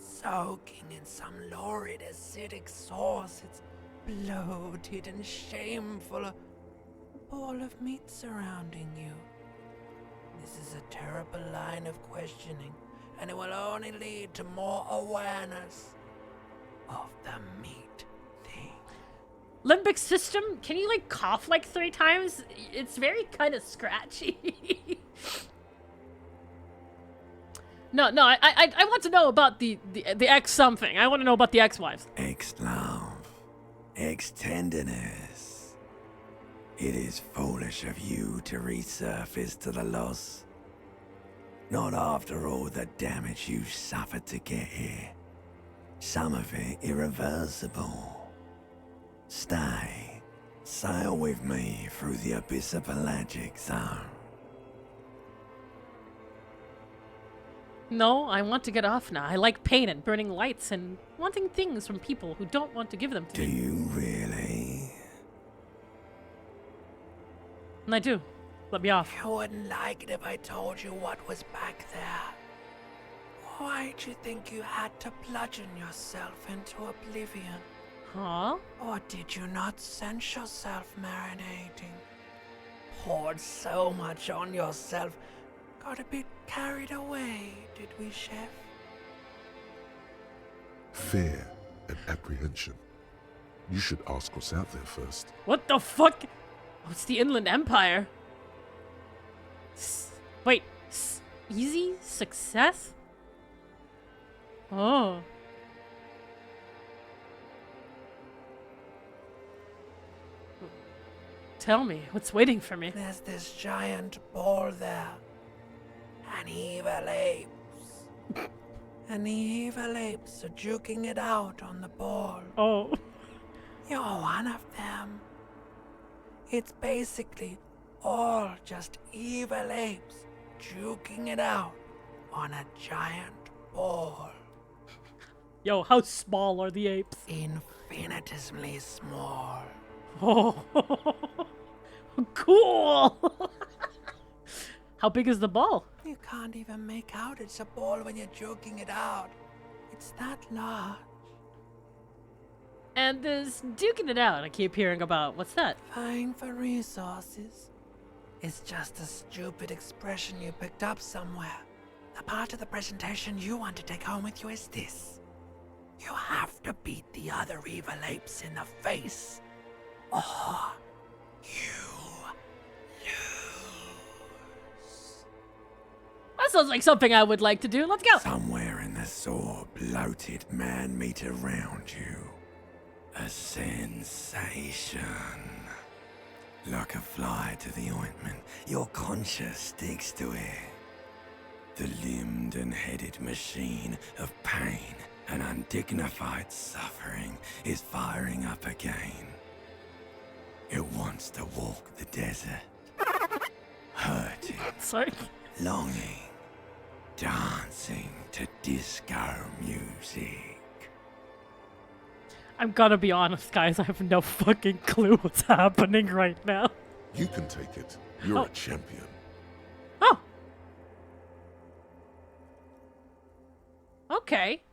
soaking in some lurid acidic sauce. It's bloated and shameful, a ball of meat surrounding you. This is a terrible line of questioning, and it will only lead to more awareness of the meat thing. Limbic system? Can you like cough like 3 times? It's very kind of scratchy. No, I want to know about the ex something. I want to know about the ex-wives. Ex-love, ex-tenderness. It is foolish of you to resurface to the loss. Not after all the damage you suffered to get here. Some of it irreversible. Stay. Sail with me through the abyss of pelagic zone. No, I want to get off now. I like pain and burning lights and wanting things from people who don't want to give them to Do me. you really? And I do. Let me off. You wouldn't like it if I told you what was back there. Why'd you think you had to bludgeon yourself into oblivion? Huh? Or did you not sense yourself marinating? Poured so much on yourself, got a bit carried away, did we, Chef? Fear and apprehension. You should ask what's out there first. What the fuck? Oh, it's the Inland Empire. Wait, easy success? Oh. Tell me, what's waiting for me? There's this giant ball there. And evil apes. And the evil apes are juking it out on the ball. Oh. You're one of them. It's basically all just evil apes juking it out on a giant ball. Yo, how small are the apes? Infinitesimally small. Oh. Cool. How big is the ball? You can't even make out it's a ball when you're joking it out. It's that large. And this duking it out I keep hearing about. What's that? Vying for resources. It's just a stupid expression you picked up somewhere. The part of the presentation you want to take home with you is this. You have to beat the other evil apes in the face, or you lose. That sounds like something I would like to do. Let's go. Somewhere in the sore, bloated man-meat around you. A sensation. Like a fly to the ointment, your conscience sticks to it. The limbed and headed machine of pain and undignified suffering is firing up again. It wants to walk the desert. Hurting, Sorry. longing, dancing to disco music. I'm gonna be honest, guys. I have no fucking clue what's happening right now. You can take it. You're Oh. a champion. Oh. Okay.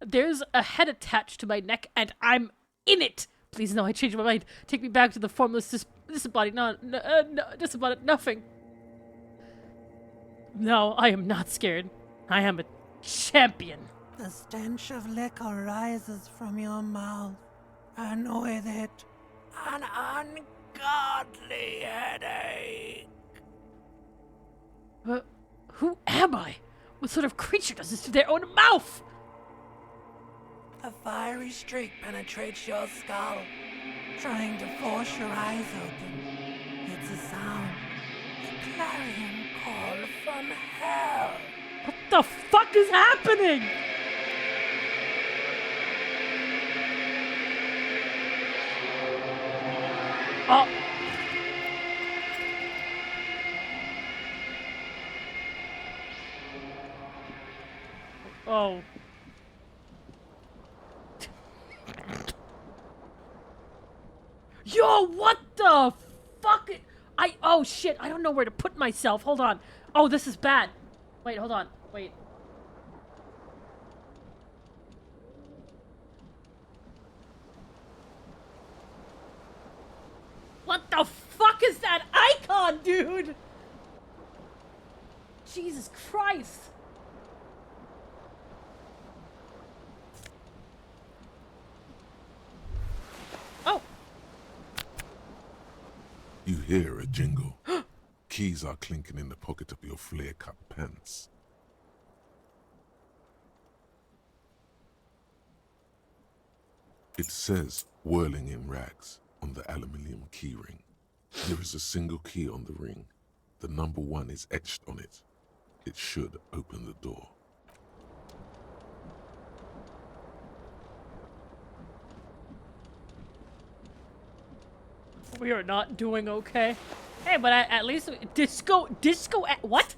There's a head attached to my neck, and I'm in it. Please, no, I changed my mind. Take me back to the formless disembodied, disembodied nothing. No, I am not scared. I am a champion. The stench of liquor rises from your mouth, and with it, an ungodly headache. Who am I? What sort of creature does this to their own mouth? A fiery streak penetrates your skull, trying to force your eyes open. It's a sound, a clarion call from hell. What the fuck is happening? Oh. Oh. Yo, what the fuck? Oh shit, I don't know where to put myself. Hold on. Oh, this is bad. Wait, hold on. Wait. What the fuck is that icon, dude? Jesus Christ. Oh. You hear a jingle. Keys are clinking in the pocket of your flare-cut pants. It says, whirling in rags, on the aluminium keyring. There is a single key on the ring. The number 1 is etched on it. It should open the door. We are not doing okay. Hey, but at least disco what?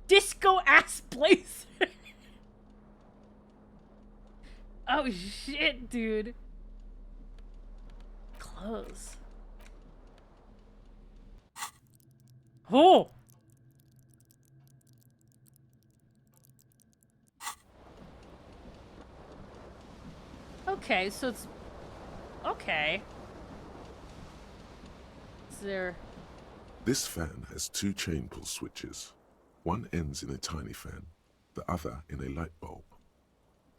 Disco ass place. Oh shit, dude. Close. Oh. Okay, so it's okay. Is there? This fan has 2 chain pull switches. One ends in a tiny fan, the other in a light bulb.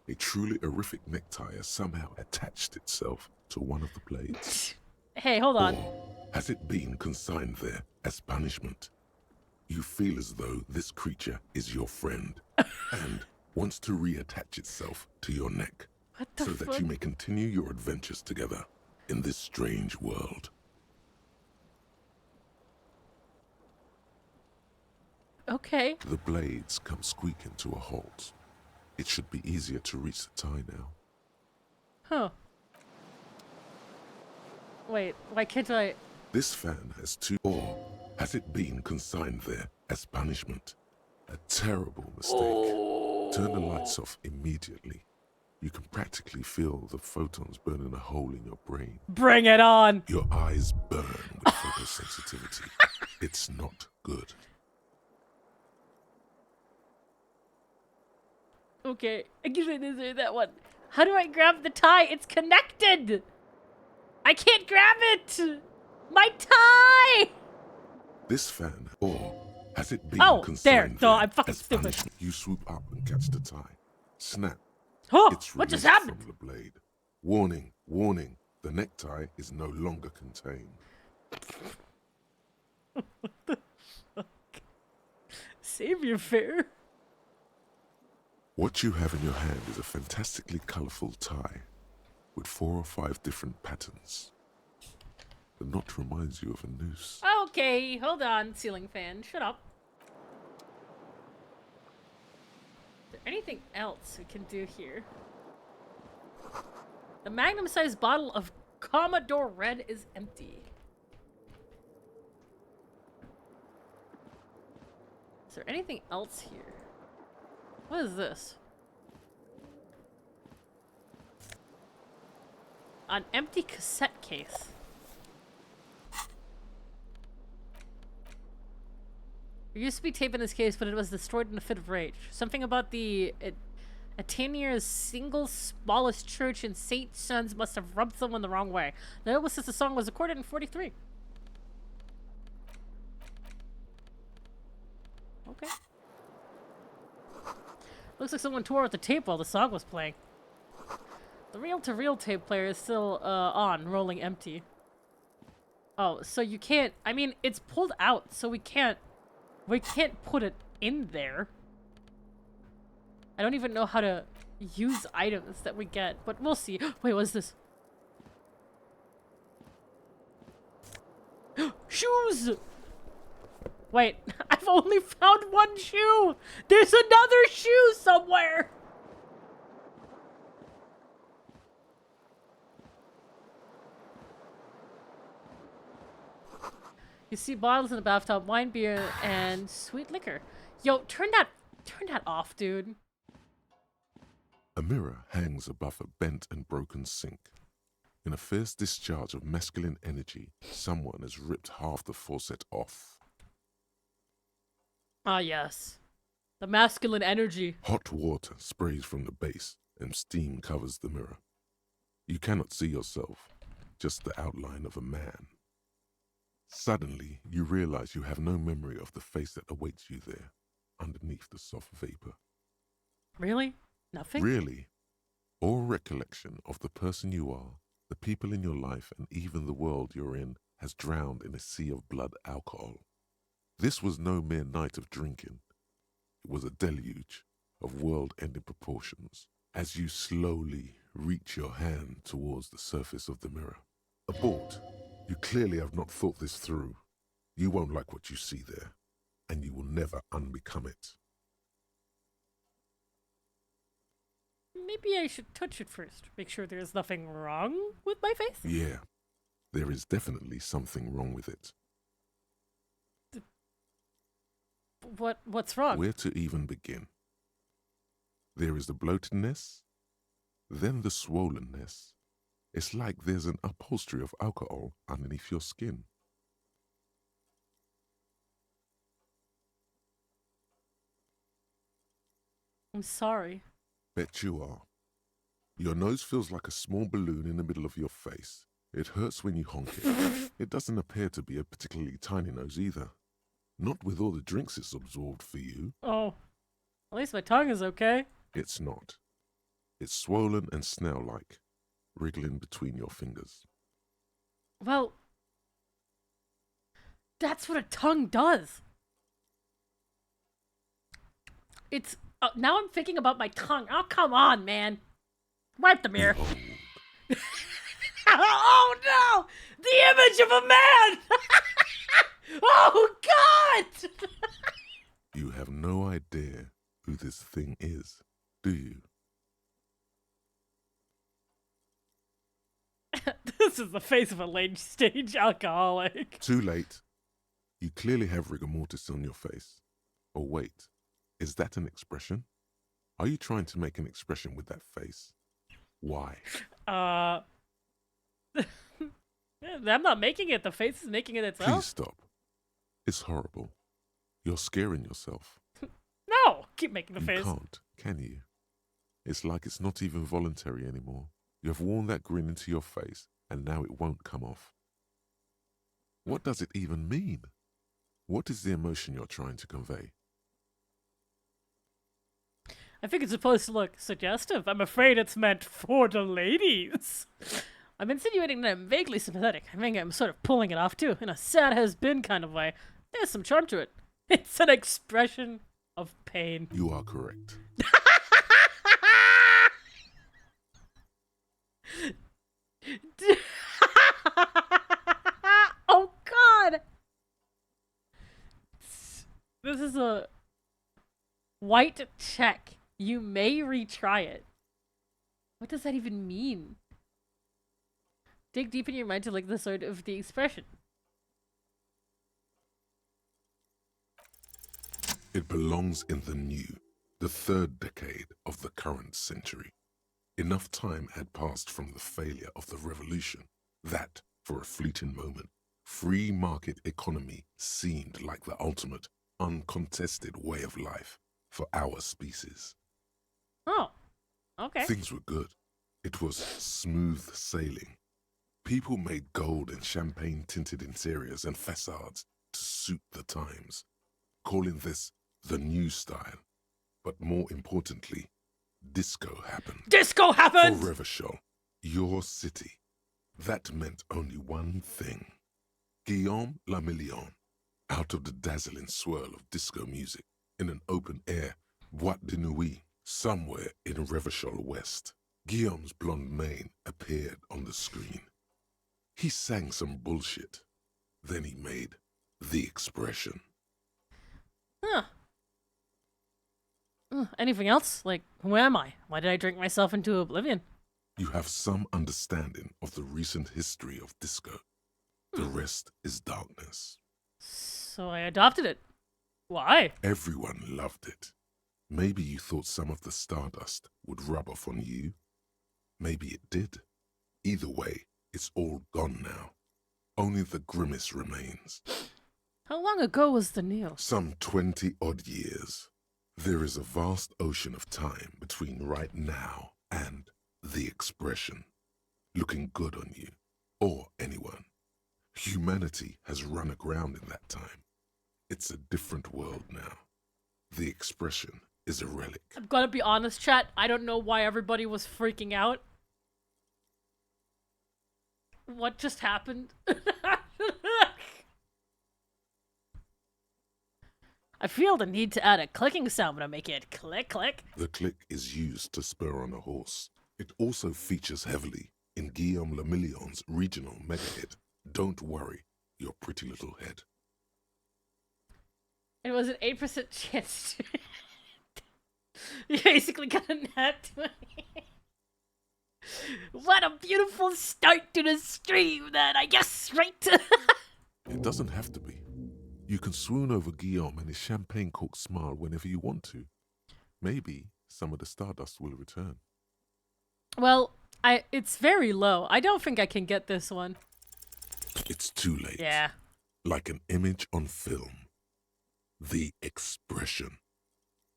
A truly horrific necktie has somehow attached itself to one of the blades. Hey, hold on. Or has it been consigned there as punishment? You feel as though this creature is your friend and wants to reattach itself to your neck What the so fuck? that you may continue your adventures together in this strange world. Okay. The blades come squeaking to a halt. It should be easier to reach the tie now. Huh. Wait, why can't I? This fan has 2, or has it been consigned there as punishment? A terrible mistake. Turn the lights off immediately. You can practically feel the photons burning a hole in your brain. Bring it on. Your eyes burn with photosensitivity. It's not good. Okay, I guess I deserve that one. How do I grab the tie? It's connected! I can't grab it! My tie! This fan, or has it been Oh, consigned there. No, I'm fucking as stupid. punishment? You swoop up and catch the tie. Snap. Oh, It's what just released happened? from the blade. Warning, warning. The necktie is no longer contained. Savior fair. What you have in your hand is a fantastically colorful tie with 4 or 5 different patterns. The knot reminds you of a noose. Okay, hold on, ceiling fan. Shut up. Is there anything else we can do here? The magnum-sized bottle of Commodore Red is empty. Is there anything else here? What is this? An empty cassette case. There used to be tape in this case, but it was destroyed in a fit of rage. Something about the Atenier's single smallest church in St. Sons must have rubbed someone the wrong way. The notice says the song was recorded in 43. Okay. Looks like someone tore out the tape while the song was playing. The reel-to-reel tape player is still on, rolling empty. Oh, so you can't... I mean, it's pulled out, so we can't put it in there. I don't even know how to use items that we get, but we'll see. Wait, what's this? Shoes! Wait, I've only found 1 shoe! There's another shoe somewhere! You see bottles in the bathtub, wine, beer, and sweet liquor. Yo, turn that Turn that off, dude. A mirror hangs above a bent and broken sink. In a fierce discharge of masculine energy, someone has ripped half the faucet off. Ah, yes. The masculine energy. Hot water sprays from the base, and steam covers the mirror. You cannot see yourself, just the outline of a man. Suddenly, you realize you have no memory of the face that awaits you there, underneath the soft vapor. Really? Nothing? Really, all recollection of the person you are, the people in your life, and even the world you're in has drowned in a sea of blood alcohol. This was no mere night of drinking. It was a deluge of world-ending proportions as you slowly reach your hand towards the surface of the mirror. Abort. You clearly have not thought this through. You won't like what you see there, and you will never unbecome it. Maybe I should touch it first. Make sure there's nothing wrong with my face? Yeah, there is definitely something wrong with it. What's wrong? Where to even begin? There is the bloatedness, then the swollenness. It's like there's an upholstery of alcohol underneath your skin. I'm sorry. Bet you are. Your nose feels like a small balloon in the middle of your face. It hurts when you honk it. It doesn't appear to be a particularly tiny nose either. Not with all the drinks it's absorbed for you. Oh. At least my tongue is okay. It's not. It's swollen and snail-like, wriggling between your fingers. Well, that's what a tongue does. It's... now I'm thinking about my tongue. Oh, come on, man. Wipe the mirror. Behold. Oh, no! The image of a man! Oh, God! You have no idea who this thing is, do you? This is the face of a late-stage alcoholic. Too late. You clearly have rigor mortis on your face. Or wait, is that an expression? Are you trying to make an expression with that face? Why? I'm not making it. The face is making it Please itself. stop. It's horrible. You're scaring yourself. No! Keep making the You face. can't, can you? It's like it's not even voluntary anymore. You have worn that grin into your face, and now it won't come off. What does it even mean? What is the emotion you're trying to convey? I think it's supposed to look suggestive. I'm afraid it's meant for the ladies. I'm insinuating that I'm vaguely sympathetic. I think I'm sort of pulling it off too, in a sad has-been kind of way. There's some charm to it. It's an expression of pain. You are correct. Oh, God! This is a white check. You may retry it. What does that even mean? Dig deep in your mind to look at the sort of the expression. It belongs in the new, the third decade of the current century. Enough time had passed from the failure of the revolution that, for a fleeting moment, free market economy seemed like the ultimate, uncontested way of life for our species. Oh, okay. Things were good. It was smooth sailing. People made gold and champagne-tinted interiors and facades to suit the times, calling this the new style. But more importantly, disco happened. Disco happened! For Revachol, your city. That meant only one thing. Guillaume la Million, out of the dazzling swirl of disco music, in an open-air boîte de nuit, somewhere in Revachol West. Guillaume's blonde mane appeared on the screen. He sang some bullshit. Then he made the expression. Huh. Anything else? Like, who am I? Why did I drink myself into oblivion? You have some understanding of the recent history of disco. The rest is darkness. So I adopted it. Why? Everyone loved it. Maybe you thought some of the stardust would rub off on you. Maybe it did. Either way, it's all gone now. Only the grimace remains. How long ago was the news? Some 20-odd years. There is a vast ocean of time between right now and the expression. Looking good on you, or anyone. Humanity has run aground in that time. It's a different world now. The expression is a relic. I'm gonna be honest, chat. I don't know why everybody was freaking out. What just happened? I feel the need to add a clicking sound when I make it click, click. The click is used to spur on a horse. It also features heavily in Guillaume Lemillion's regional mega hit, Don't Worry, Your Pretty Little Head. It was an 8% chance to... You basically got a nat 20. What a beautiful start to the stream, then, I guess, right? It doesn't have to be. You can swoon over Guillaume and his champagne-corked smile whenever you want to. Maybe some of the stardust will return. Well, it's very low. I don't think I can get this one. It's too late. Yeah. Like an image on film. The expression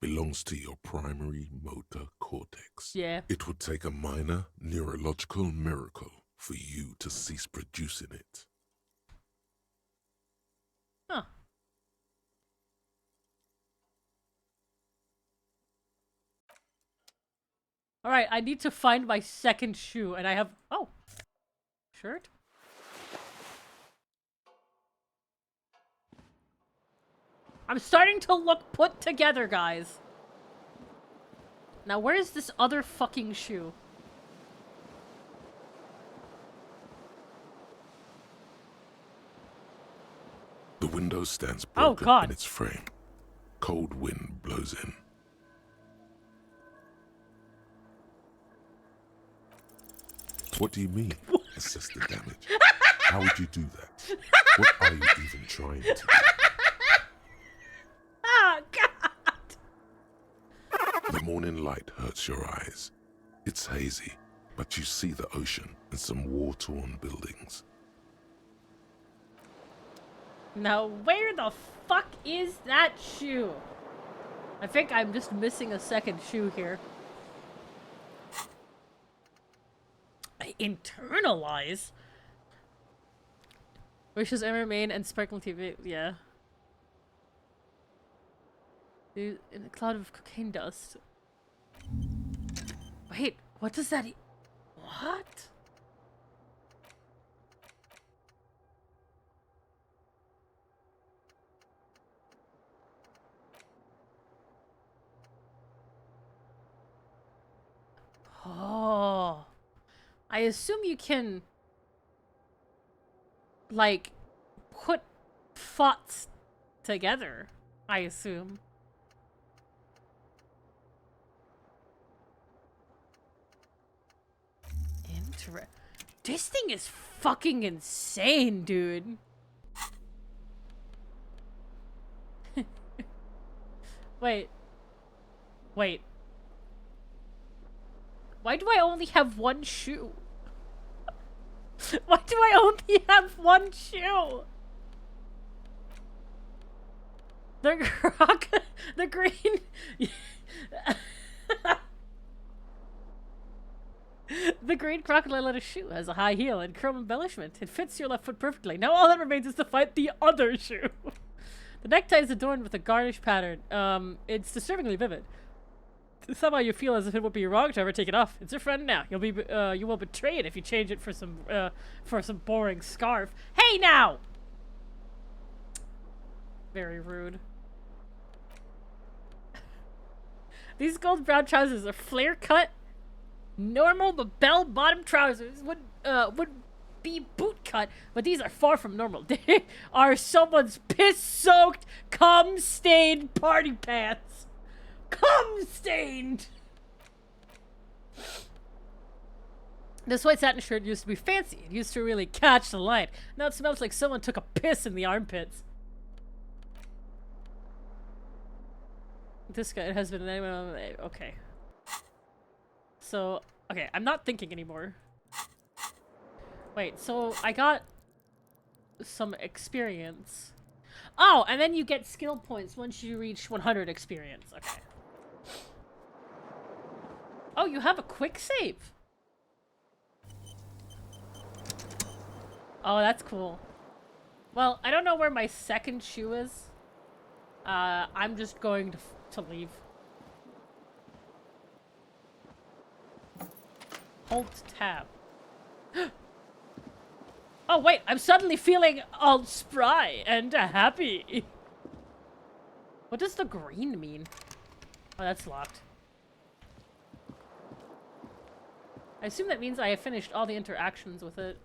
belongs to your primary motor cortex. Yeah. It would take a minor neurological miracle for you to cease producing it. Huh. Alright, I need to find my second shoe, and I have... Oh! Shirt? I'm starting to look put together, guys. Now, where is this other fucking shoe? The window stands Oh, broken God. in its frame. Cold wind blows in. What do you mean, assess the damage? How would you do that? What are you even trying to do? Oh, God! The morning light hurts your eyes. It's hazy, but you see the ocean and some war-torn buildings. Now, where the fuck is that shoe? I think I'm just missing a second shoe here. Internalize? Wishes and remain and sparkling TV, yeah. Dude, in a cloud of cocaine dust. Wait, what does that what? Oh. I assume you can, like, put thoughts together, I assume. This thing is fucking insane, dude. Wait. Wait. Why do I only have one shoe? Why do I only have one shoe? The green... The green crocodile leather shoe has a high heel and chrome embellishment. It fits your left foot perfectly. Now all that remains is to find the other shoe. The necktie is adorned with a garnish pattern. It's disturbingly vivid. Somehow you feel as if it would be wrong to ever take it off. It's your friend now. You will betray it if you change it for some boring scarf. Hey now! Very rude. These gold brown trousers are flare cut. Normal but bell-bottom trousers would be boot cut, but these are far from normal. They are someone's piss-soaked, cum-stained party pants. Cum-stained! This white satin shirt used to be fancy. It used to really catch the light. Now it smells like someone took a piss in the armpits. This guy has been okay. So, okay, I'm not thinking anymore. Wait, so I got some experience. Oh, and then you get skill points once you reach 100 experience. Okay. Oh, you have a quick save. Oh, that's cool. Well, I don't know where my second shoe is. I'm just going to leave. Hold tab. Oh wait, I'm suddenly feeling all spry and happy. What does the green mean? Oh, that's locked. I assume that means I have finished all the interactions with it.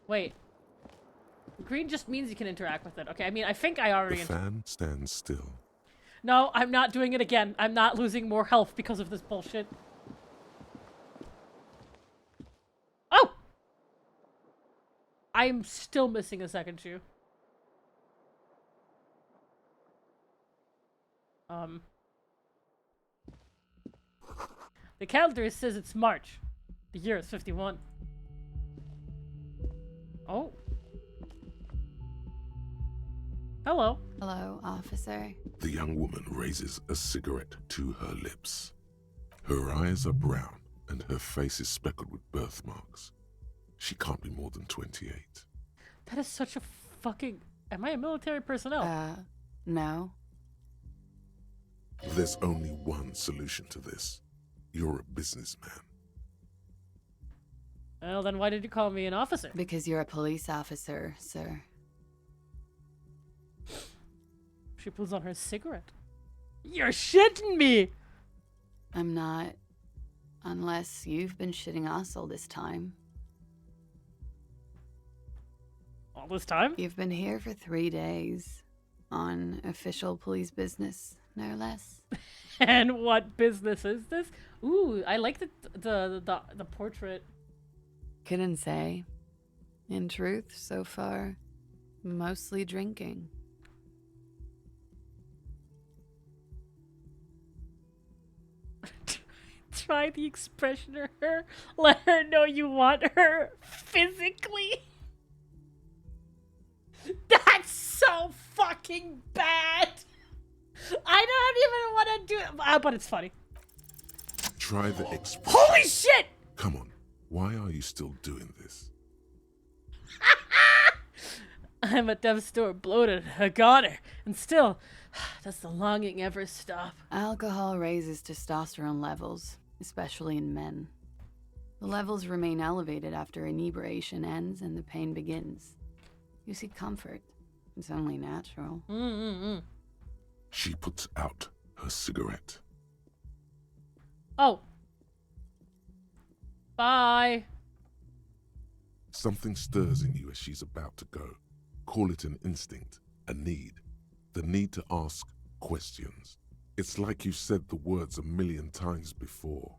Wait. Green just means you can interact with it. Okay, I mean, I think I already... The fan stands still. No, I'm not doing it again. I'm not losing more health because of this bullshit. Oh! I'm still missing a second shoe. The calendar says it's March. The year is 51. Oh. Hello. Hello, officer. The young woman raises a cigarette to her lips. Her eyes are brown and her face is speckled with birthmarks. She can't be more than 28. That is such a fucking... Am I a military personnel? No. There's only one solution to this. You're a businessman. Well, then why did you call me an officer? Because you're a police officer, sir. She pulls on her cigarette. You're shitting me! I'm not. Unless you've been shitting us all this time. All this time? You've been here for 3 days. On official police business, no less. And what business is this? Ooh, I like the portrait. Couldn't say. In truth, so far, mostly drinking. Try the expression of her. Let her know you want her physically. That's so fucking bad. I don't even want to do it, but it's funny. Try the expression. Holy shit! Come on, why are you still doing this? I'm at dev store, bloated, a goner, and still, does the longing ever stop? Alcohol raises testosterone levels, especially in men. The levels remain elevated after inebriation ends and the pain begins. You seek comfort. It's only natural. She puts out her cigarette. Oh. Bye. Something stirs in you as she's about to go. Call it an instinct, a need. The need to ask questions. It's like you've said the words 1,000,000 times before.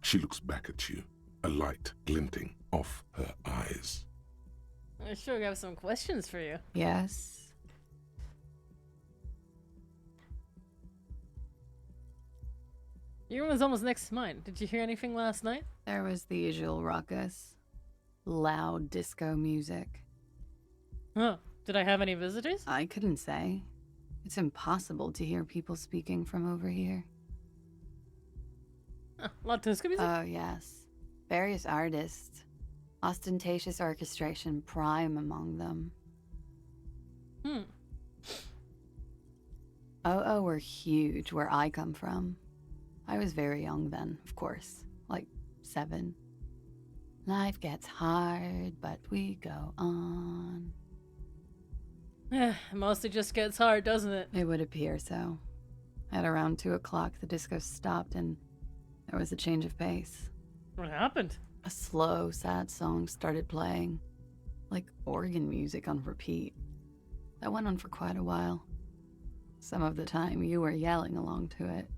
She looks back at you, a light glinting off her eyes. I sure have some questions for you. Yes. Your room was almost next to mine. Did you hear anything last night? There was the usual ruckus. Loud disco music. Huh. Did I have any visitors? I couldn't say. It's impossible to hear people speaking from over here. A lot of disco music? Oh, yes. Various artists. Ostentatious orchestration prime among them. Oh, were huge where I come from. I was very young then, of course. Like 7. Life gets hard, but we go on. It mostly just gets hard, doesn't it? It would appear so. At around 2 o'clock, the disco stopped and there was a change of pace. What happened? A slow, sad song started playing, like organ music on repeat. That went on for quite a while. Some of the time, you were yelling along to it.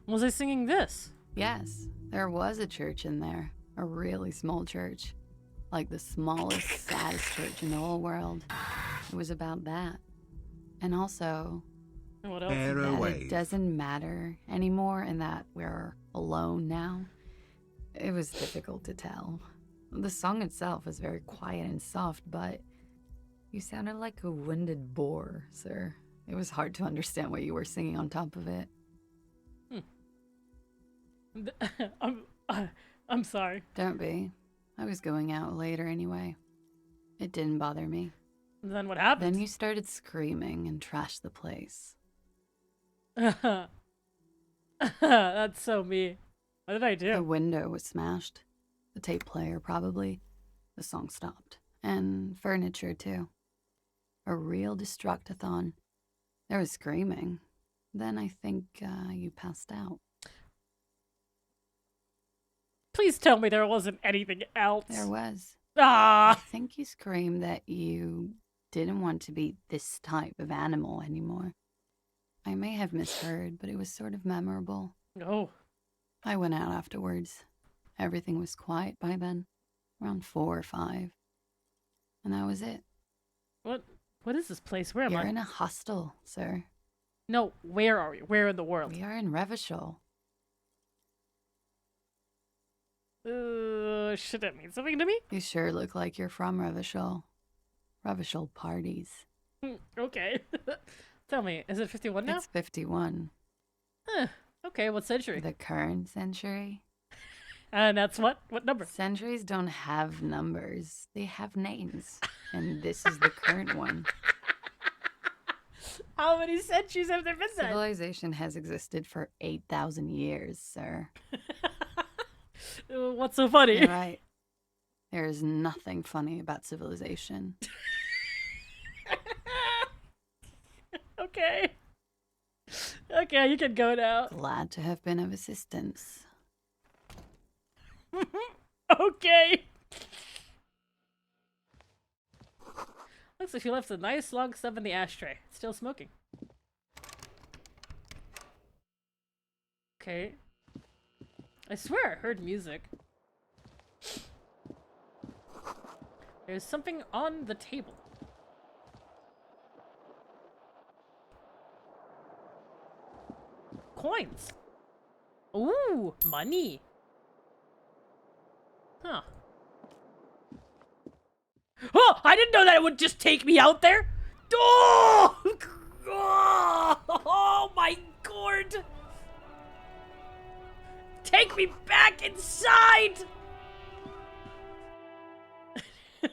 Was I singing this? Yes, there was a church in there, a really small church. like the smallest, saddest church in the whole world. It was about that. And also, And what else? Air that away. it doesn't matter anymore and that we're alone now. It was difficult to tell. The song itself was very quiet and soft, but you sounded like a winded boar, sir. It was hard to understand what you were singing on top of it. I'm sorry. Don't be. I was going out later anyway. It didn't bother me. Then what happened? Then you started screaming and trashed the place. That's so me. What did I The do? window was smashed. The tape player, probably. The song stopped. And furniture, too. A real destructathon. There was screaming. Then I think you passed out. Please tell me there wasn't anything else. There was. I Ah! think you screamed that you didn't want to be this type of animal anymore. I may have misheard, but it was sort of memorable. No. I went out afterwards. Everything was quiet by then, around 4 or 5. And that was it. What is this place? Where am You're I? in a hostel, sir. No, where are we? Where in the world? We are in Revachol. Should that mean something to me? You sure look like you're from Revachol. Revachol parties. Okay. Tell me, is it 51 now? It's 51. Huh. Okay, what century? The current century. And that's what? What number? Centuries don't have numbers. They have names. And this is the current one. How many centuries have there been then? Civilization has existed for 8,000 years, sir. What's so funny? You're right. There is nothing funny about civilization. Okay. Okay, you can go now. Glad to have been of assistance. Okay. Looks like she left a nice long stub in the ashtray. It's still smoking. Okay. I swear I heard music. There's something on the table. Coins. Ooh, money. Huh. Oh, I didn't know that it would just take me out there. Oh, oh my god. Take me back inside.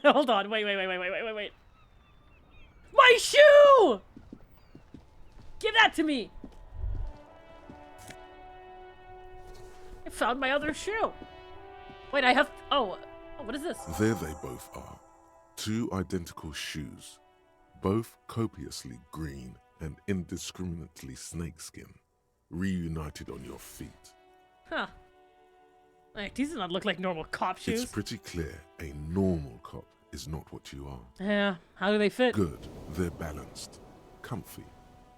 Hold on. Wait. My shoe! Give that to me. I found my other shoe. Wait, I have... Oh, what is this? There they both are. 2 identical shoes, both copiously green and indiscriminately snakeskin, reunited on your feet. Huh. Like, these do not look like normal cop shoes. It's pretty clear a normal cop is not what you are. Yeah, how do they fit? Good, they're balanced, comfy.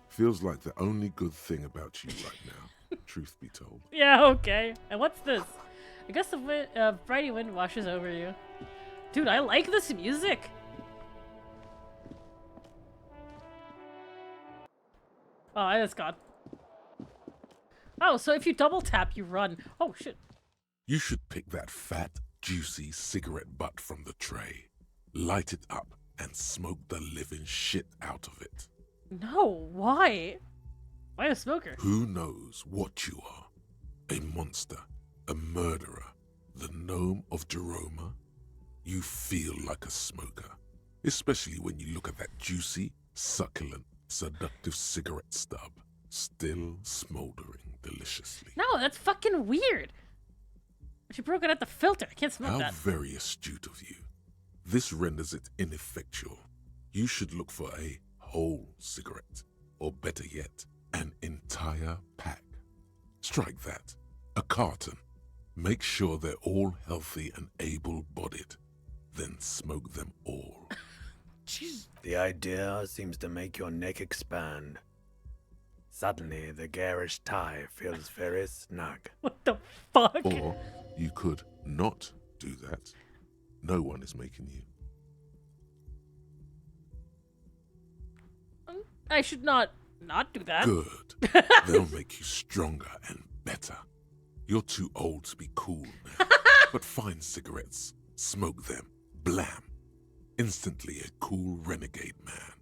Feels like the only good thing about you right now, truth be told. Yeah, okay. And what's this? I guess the brighty wind washes over you. Dude, I like this music. Oh, it's gone. Oh, so if you double tap, you run. Oh, shit. You should pick that fat, juicy cigarette butt from the tray, light it up, and smoke the living shit out of it. No, why? Why a smoker? Who knows what you are? A monster, a murderer, the gnome of Jeroma? You feel like a smoker, especially when you look at that juicy, succulent, seductive cigarette stub, still smoldering deliciously. No, that's fucking weird. She broke it at the filter. I can't smoke How that. very astute of you. This renders it ineffectual. You should look for a whole cigarette, or better yet, an entire pack. Strike that. A carton. Make sure they're all healthy and able-bodied. Then smoke them all. Jeez. The idea seems to make your neck expand. Suddenly, the garish tie feels very snug. What the fuck? Or you could not do that. No one is making you. I should not do that. Good. They'll make you stronger and better. You're too old to be cool now. But find cigarettes, smoke them, blam. Instantly a cool renegade man.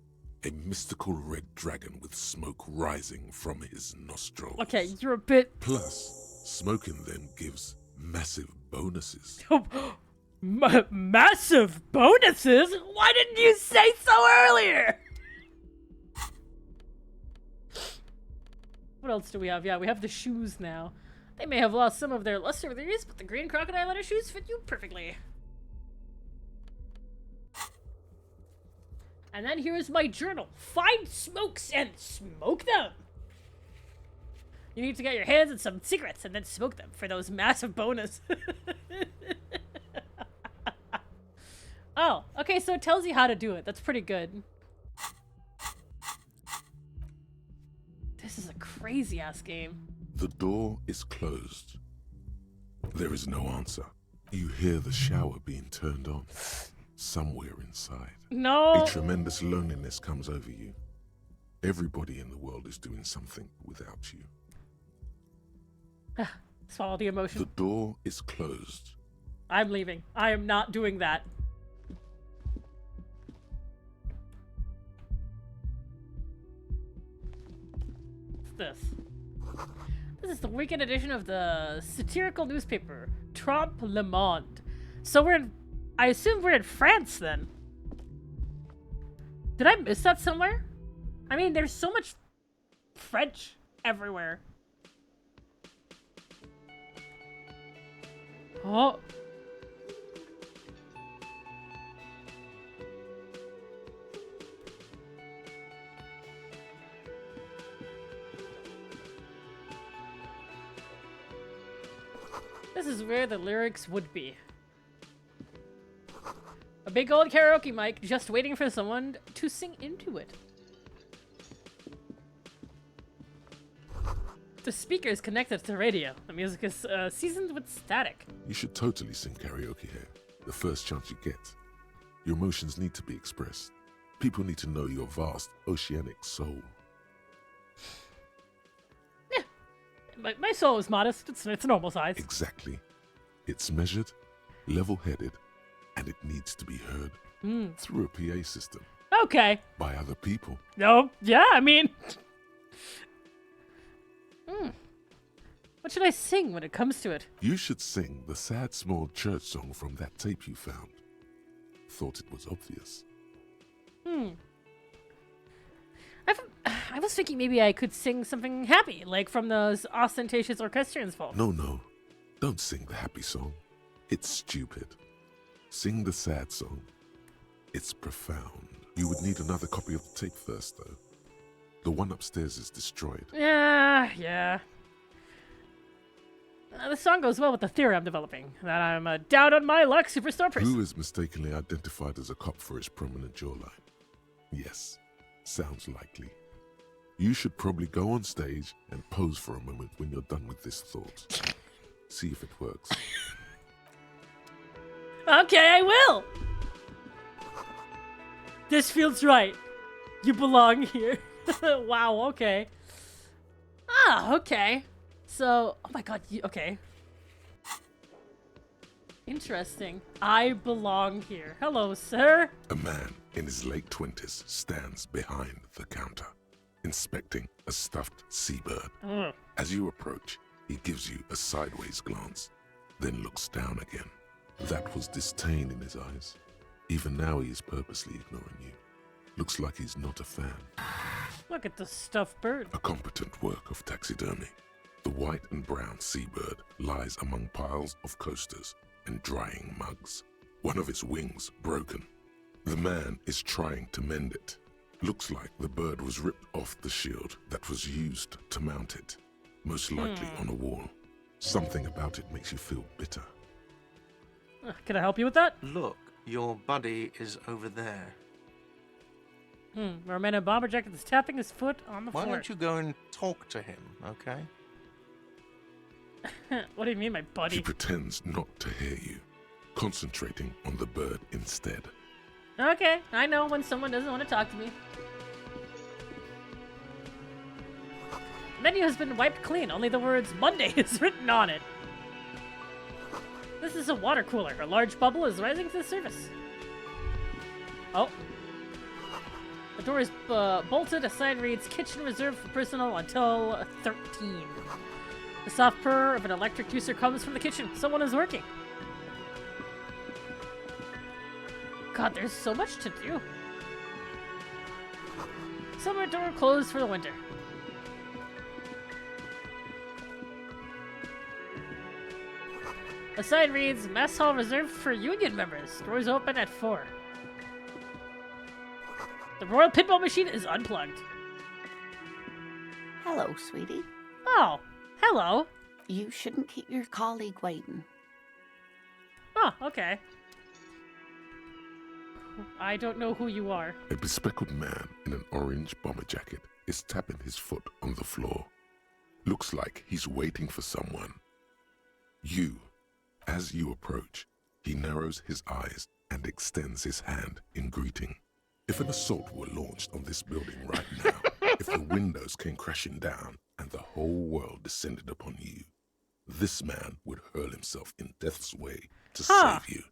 A mystical red dragon with smoke rising from his nostrils. Okay, you're a bit... Plus, smoking them gives massive bonuses. Massive bonuses? Why didn't you say so earlier? What else do we have? Yeah, we have the shoes now. They may have lost some of their luster over the years, but the green crocodile leather shoes fit you perfectly. And then here's my journal. Find smokes and smoke them. You need to get your hands on some cigarettes and then smoke them for those massive bonus. Oh, okay, so it tells you how to do it. That's pretty good. This is a crazy-ass game. The door is closed. There is no answer. You hear the shower being turned on. Somewhere inside. No. A tremendous loneliness comes over you. Everybody in the world is doing something without you. Swallow the emotion. The door is closed. I'm leaving. I am not doing that. What's this? This is the weekend edition of the satirical newspaper, Trompe Le Monde. So I assume we're in France then. Did I miss that somewhere? I mean, there's so much French everywhere. Oh. This is where the lyrics would be. A big old karaoke mic just waiting for someone to sing into it. The speaker is connected to the radio. The music is seasoned with static. You should totally sing karaoke here. The first chance you get. Your emotions need to be expressed. People need to know your vast, oceanic soul. Yeah. My soul is modest. It's normal size. Exactly. It's measured, level-headed, and it needs to be heard through a PA system. Okay. By other people. No, yeah, I mean... What should I sing when it comes to it? You should sing the sad small church song from that tape you found. Thought it was obvious. I was thinking maybe I could sing something happy, like from those ostentatious orchestrions folk. No. Don't sing the happy song. It's stupid. Sing the sad song. It's profound. You would need another copy of the tape first, though. The one upstairs is destroyed. Yeah. The song goes well with the theory I'm developing, that I'm a down on my luck superstar person. Who is mistakenly identified as a cop for his prominent jawline? Yes, sounds likely. You should probably go on stage and pose for a moment when you're done with this thought. See if it works. Okay, I will! This feels right. You belong here. Wow, okay. Okay. So, oh my god, okay. Interesting. I belong here. Hello, sir. A man in his late 20s stands behind the counter, inspecting a stuffed seabird. As you approach, he gives you a sideways glance, then looks down again. That was disdain in his eyes. Even now he is purposely ignoring you. Looks like he's not a fan. Look at the stuffed bird. A competent work of taxidermy. The white and brown seabird lies among piles of coasters and drying mugs. One of its wings broken. The man is trying to mend it. Looks like the bird was ripped off the shield that was used to mount it. Most likely on a wall. Something about it makes you feel bitter. Can I help you with that? Look, your buddy is over there. Where a man in a bomber jacket is tapping his foot on the Why floor. don't you go and talk to him, okay? What do you mean, my He buddy? pretends not to hear you. concentrating on the bird instead. Okay, I know when someone doesn't want to talk to me. The menu has been wiped clean, only the words Monday is written on it. This is a water cooler. A large bubble is rising to the surface. Oh. The door is bolted. A sign reads, kitchen reserved for personal until 13. The soft purr of an electric juicer comes from the kitchen. Someone is working. God, there's so much to do. Summer door closed for the winter. The sign reads, mess hall reserved for union members. Doors open at 4. The royal pinball machine is unplugged. Hello, sweetie. Oh, hello. You shouldn't keep your colleague waiting. Oh, okay. I don't know who you are. A bespectacled man in an orange bomber jacket is tapping his foot on the floor. Looks like he's waiting for someone. As you approach, he narrows his eyes and extends his hand in greeting. If an assault were launched on this building right now, if the windows came crashing down and the whole world descended upon you, this man would hurl himself in death's way to save you.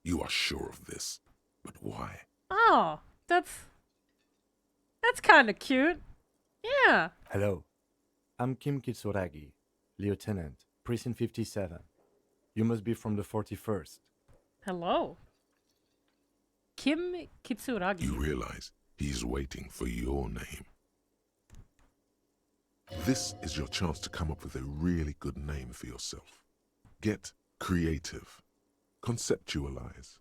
You are sure of this, but why? Oh, that's kind of cute. Yeah. Hello, I'm Kim Kitsuragi, Lieutenant, Precinct 57. You must be from the 41st. Hello. Kim Kitsuragi. You realize he's waiting for your name. This is your chance to come up with a really good name for yourself. Get creative. Conceptualize.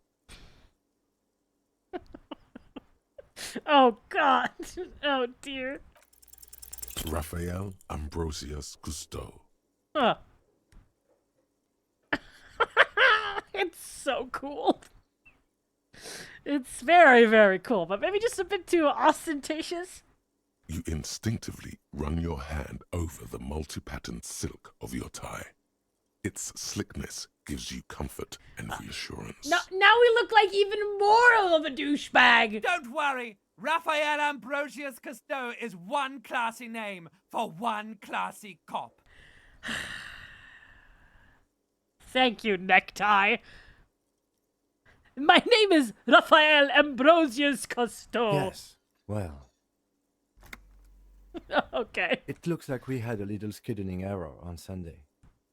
Oh, God. Oh, dear. Raphael Ambrosius Cousteau. Huh. It's so cool. It's very, very cool, but maybe just a bit too ostentatious. You instinctively run your hand over the multi-patterned silk of your tie. Its slickness gives you comfort and reassurance. Now we look like even more of a douchebag. Don't worry. Raphael Ambrosius Cousteau is one classy name for one classy cop. Thank you, necktie. My name is Raphael Ambrosius Cousteau. Yes, well. Okay. It looks like we had a little scheduling error on Sunday.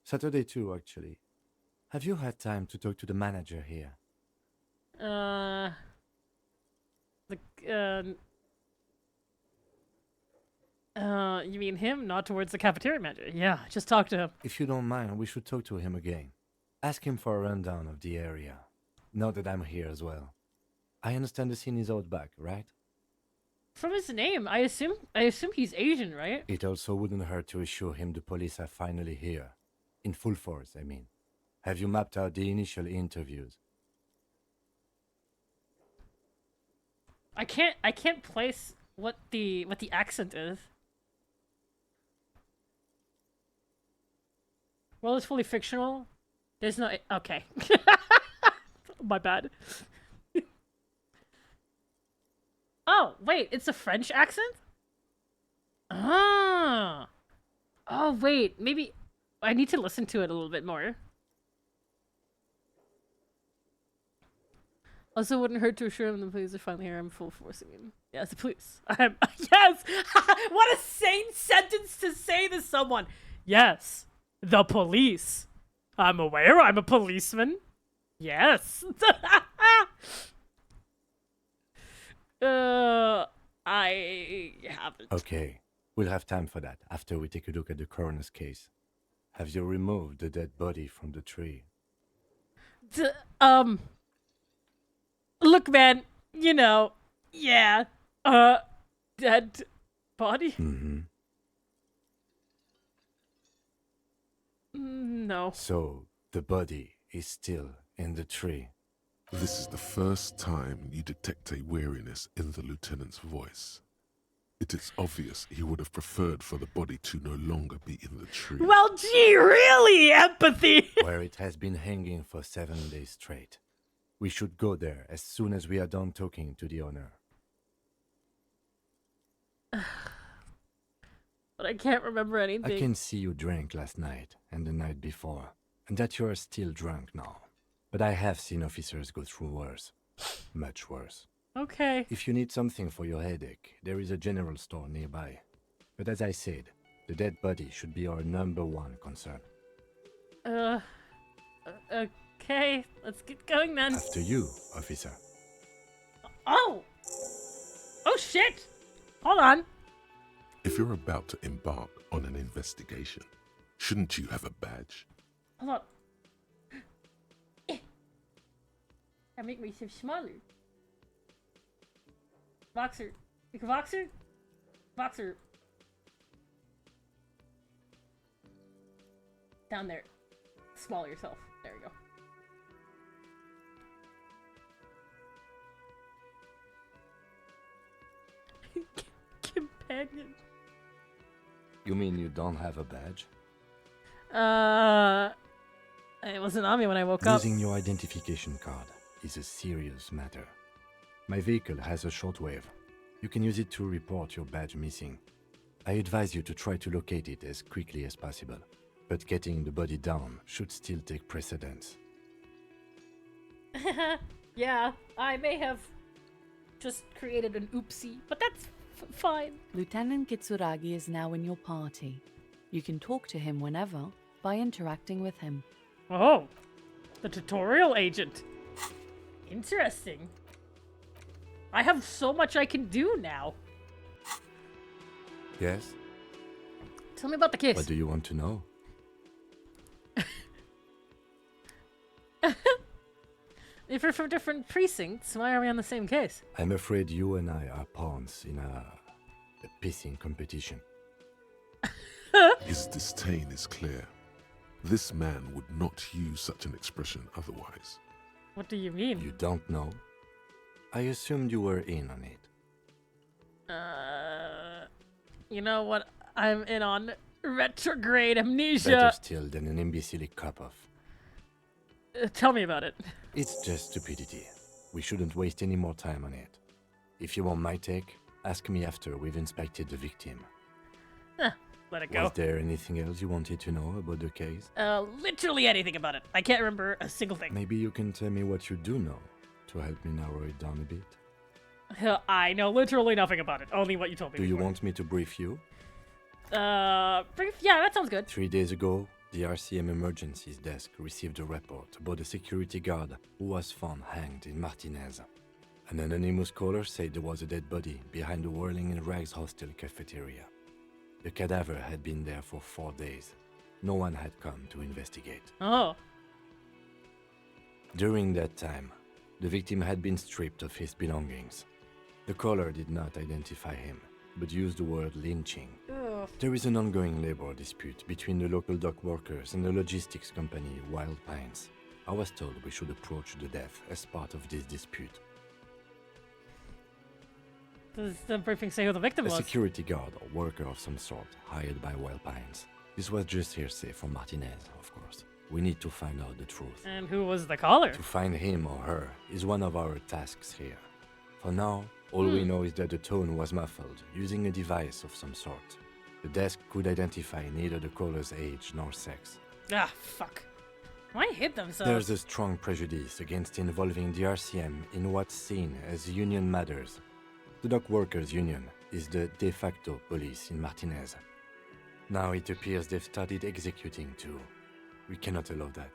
Saturday too, actually. Have you had time to talk to the manager here? You mean him? Not towards the cafeteria manager. Yeah, just talk to him. If you don't mind, we should talk to him again. Ask him for a rundown of the area. Now that I'm here as well. I understand the scene is out back, right? From his name, I assume he's Asian, right? It also wouldn't hurt to assure him the police are finally here. In full force, I mean. Have you mapped out the initial interviews? I can't place what the accent is. Well, it's fully fictional. There's no okay. My bad. Oh, wait, it's a French accent? Ah. Oh, wait, maybe I need to listen to it a little bit more. Also, wouldn't hurt to assure them the police are finally here. I'm full force. I mean, yes, the police. Yes! What a sane sentence to say to someone. Yes, the police. I'm aware I'm a policeman. Yes. I haven't. Okay, we'll have time for that after we take a look at the coroner's case. Have you removed the dead body from the tree? Look, man, you know, yeah, dead body? Mm-hmm. No. So, the body is still in the tree. This is the first time you detect a weariness in the lieutenant's voice. It is obvious he would have preferred for the body to no longer be in the tree. Well, gee, really? Empathy! Where it has been hanging for 7 days straight. We should go there as soon as we are done talking to the owner. But I can't remember anything. I can see you drank last night and the night before, and that you are still drunk now. But I have seen officers go through worse. Much worse. Okay. If you need something for your headache, there is a general store nearby. But as I said, the dead body should be our #1 concern. Okay. Let's get going then. After you, officer. Oh! Oh, shit! Hold on. If you're about to embark on an investigation, shouldn't you have a badge? Hold on. That make myself smaller. Boxer. Boxer? Boxer. Down there. Swallow yourself. There you go. Companion. You mean you don't have a badge? It wasn't on me when I woke up. Losing your identification card is a serious matter. My vehicle has a shortwave. You can use it to report your badge missing. I advise you to try to locate it as quickly as possible, but getting the body down should still take precedence. Yeah, I may have just created an oopsie, but that's fine. Lieutenant Kitsuragi is now in your party. You can talk to him whenever by interacting with him. Oh, the tutorial agent. Interesting. I have so much I can do now. Yes? Tell me about the case. What do you want to know? If we're from different precincts, why are we on the same case? I'm afraid you and I are pawns in a pissing competition. His disdain is clear. This man would not use such an expression otherwise. What do you mean? You don't know? I assumed you were in on it. You know what I'm in on? Retrograde amnesia. Better still than an imbecilic cop-off. Tell me about it. It's just stupidity. We shouldn't waste any more time on it. If you want my take, ask me after we've inspected the victim. Let it go. Was there anything else you wanted to know about the case? Literally anything about it. I can't remember a single thing. Maybe you can tell me what you do know to help me narrow it down a bit. I know literally nothing about it. Only what you told me Do you before. want me to brief you? Brief? Yeah, that sounds good. 3 days ago, the RCM Emergencies Desk received a report about a security guard who was found hanged in Martinez. An anonymous caller said there was a dead body behind the Whirling in Rags hostel cafeteria. The cadaver had been there for 4 days. No one had come to investigate. Oh. During that time, the victim had been stripped of his belongings. The caller did not identify him, but used the word lynching. Ugh. There is an ongoing labor dispute between the local dock workers and the logistics company Wild Pines. I was told we should approach the death as part of this dispute. Does the briefing say who the victim A was? security guard or worker of some sort, hired by Wild Pines. This was just hearsay from Martinez, of course. We need to find out the truth. And who was the caller? To find him or her is one of our tasks here. For now, all we know is that the tone was muffled, using a device of some sort. The desk could identify neither the caller's age nor sex. Ah, fuck. Why hit themselves? There's a strong prejudice against involving the RCM in what's seen as union matters. The dock workers' union is the de facto police in Martinez. Now it appears they've started executing too. We cannot allow that.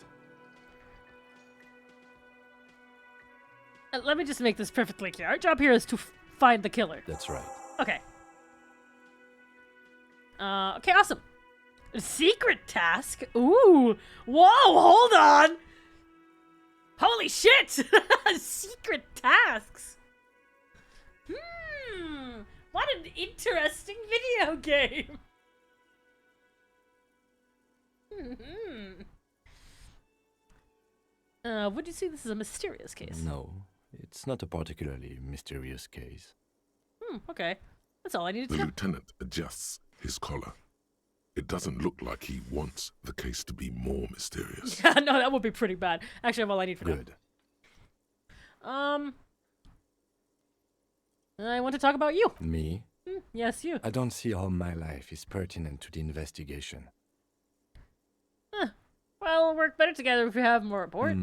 Let me just make this perfectly clear. Our job here is to find the killer. That's right. Okay. Okay, awesome. A secret task? Ooh. Whoa, hold on. Holy shit. Secret tasks. What an interesting video game. Would you say this is a mysterious case? No, it's not a particularly mysterious case. Okay. That's all I needed to The know. lieutenant adjusts his collar. It doesn't look like he wants the case to be more mysterious. Yeah, no, that would be pretty bad. Actually, I have all I need for Good. now. I want to talk about you. Me? Yes, you. I don't see how my life is pertinent to the investigation. Well, we'll work better together if we have more report.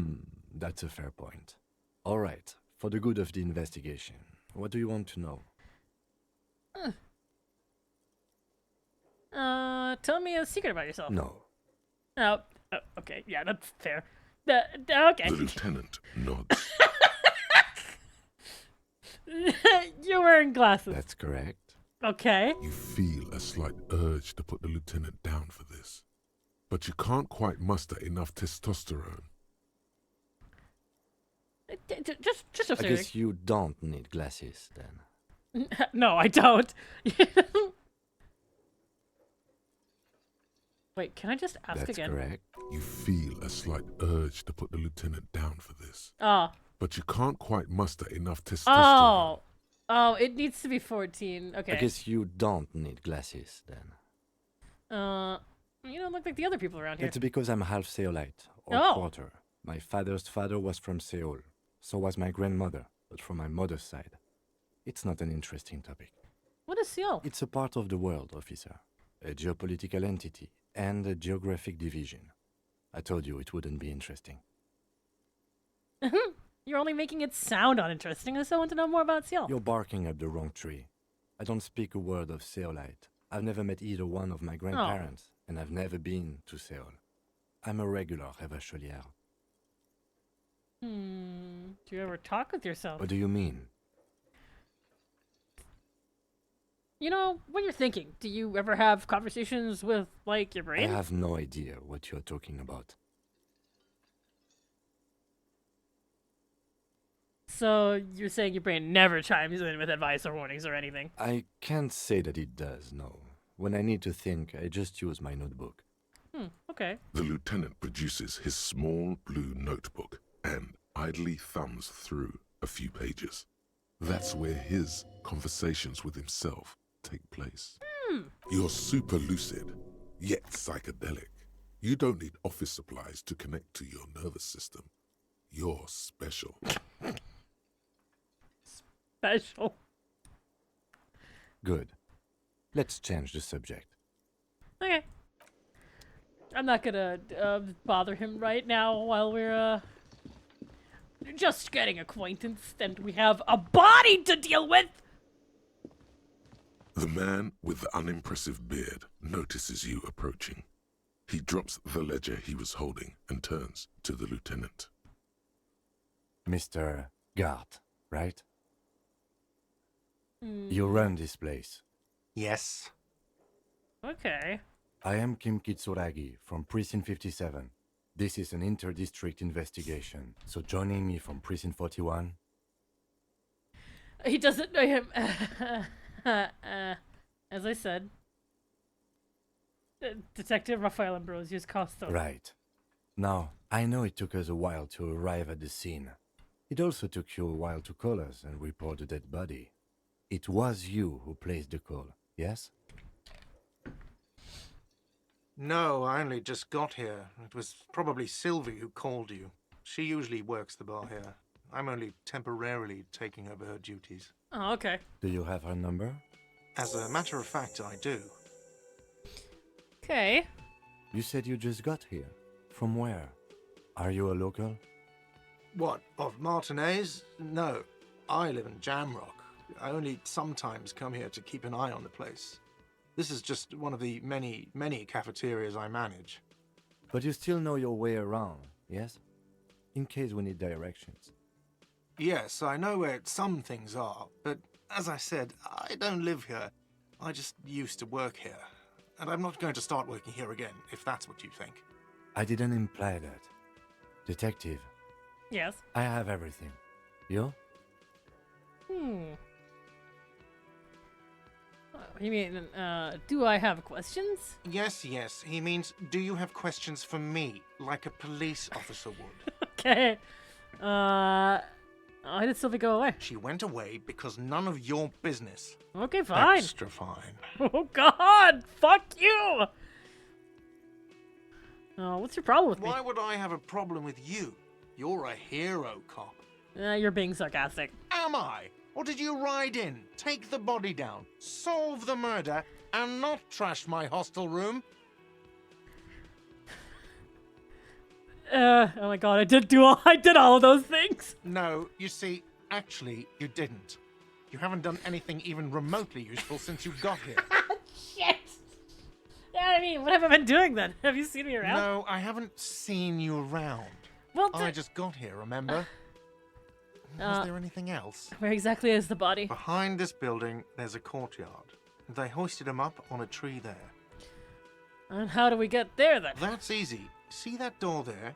That's a fair point. All right, for the good of the investigation, what do you want to know? Tell me a secret about yourself. No. Oh, okay. Yeah, that's fair. Okay. The lieutenant nods. You're wearing glasses. That's correct. Okay. You feel a slight urge to put the lieutenant down for this, but you can't quite muster enough testosterone. Just a I second. guess you don't need glasses, then. No, I don't. Wait, can I just ask That's again? correct. You feel a slight urge to put the lieutenant down for this, Oh. but you can't quite muster enough testosterone. Oh, it needs to be 14. Okay. I guess you don't need glasses, then. You don't look like the other people around here. It's because I'm half Seolite, or Oh. quarter. My father's father was from Seoul. So was my grandmother, but from my mother's side. It's not an interesting topic. What is Seoul? It's a part of the world, officer. A geopolitical entity and a geographic division. I told you it wouldn't be interesting. You're only making it sound uninteresting. I still want to know more about Seoul. You're barking up the wrong tree. I don't speak a word of Seolite. I've never met either one of my grandparents, and I've never been to Seoul. I'm a regular Revacholière. Do you ever talk with yourself? What do you mean? You know, when you're thinking, do you ever have conversations with, like, your I brain? have no idea what you're talking about. So you're saying your brain never chimes in with advice or warnings or anything? I can't say that it does, no. When I need to think, I just use my notebook. Okay. The lieutenant produces his small blue notebook and idly thumbs through a few pages. That's where his conversations with himself take place. You're super lucid, yet psychedelic. You don't need office supplies to connect to your nervous system. You're special. Special. Good. Let's change the subject. Okay. I'm not gonna bother him right now while we're just getting acquainted, and we have a body to deal with. The man with the unimpressive beard notices you approaching. He drops the ledger he was holding and turns to the lieutenant. Mr. Gart, right? You run this place. Yes. Okay. I am Kim Kitsuragi from Precinct 57. This is an inter-district investigation, so joining me from Precinct 41... He doesn't know him. As I said, Detective Raphael Ambrosius Costa. Right. Now, I know it took us a while to arrive at the scene. It also took you a while to call us and report the dead body. It was you who placed the call, yes? No, I only just got here. It was probably Sylvie who called you. She usually works the bar here. I'm only temporarily taking over her duties. Oh, okay. Do you have her number? As a matter of fact, I do. Okay. You said you just got here. From where? Are you a local? What, of Martinez? No, I live in Jamrock. I only sometimes come here to keep an eye on the place. This is just one of the many, many cafeterias I manage. But you still know your way around, yes? In case we need directions. Yes, I know where some things are, but as I said, I don't live here. I just used to work here. And I'm not going to start working here again, if that's what you think. I didn't imply that. Detective, Yes. I have everything. You? You mean, do I have questions? Yes, yes. He means, do you have questions for me, like a police officer would? Okay. Why did Sylvie go away? She went away because none of your business. Okay, fine. Extra fine. Oh god! Fuck you! Oh, what's your problem with me? Why would I have a problem with you? You're a hero cop. You're being sarcastic. Am I? Or did you ride in, take the body down, solve the murder, and not trash my hostel room? Oh my god, I did all of those things. No, you see, actually, you didn't. You haven't done anything even remotely useful since you got here. Shit! Yeah, I mean, what have I been doing then? Have you seen me around? No, I haven't seen you around. Well, I just got here, remember? Was there anything else? Where exactly is the body? Behind this building, there's a courtyard. They hoisted him up on a tree there. And how do we get there then? That's easy. See that door there?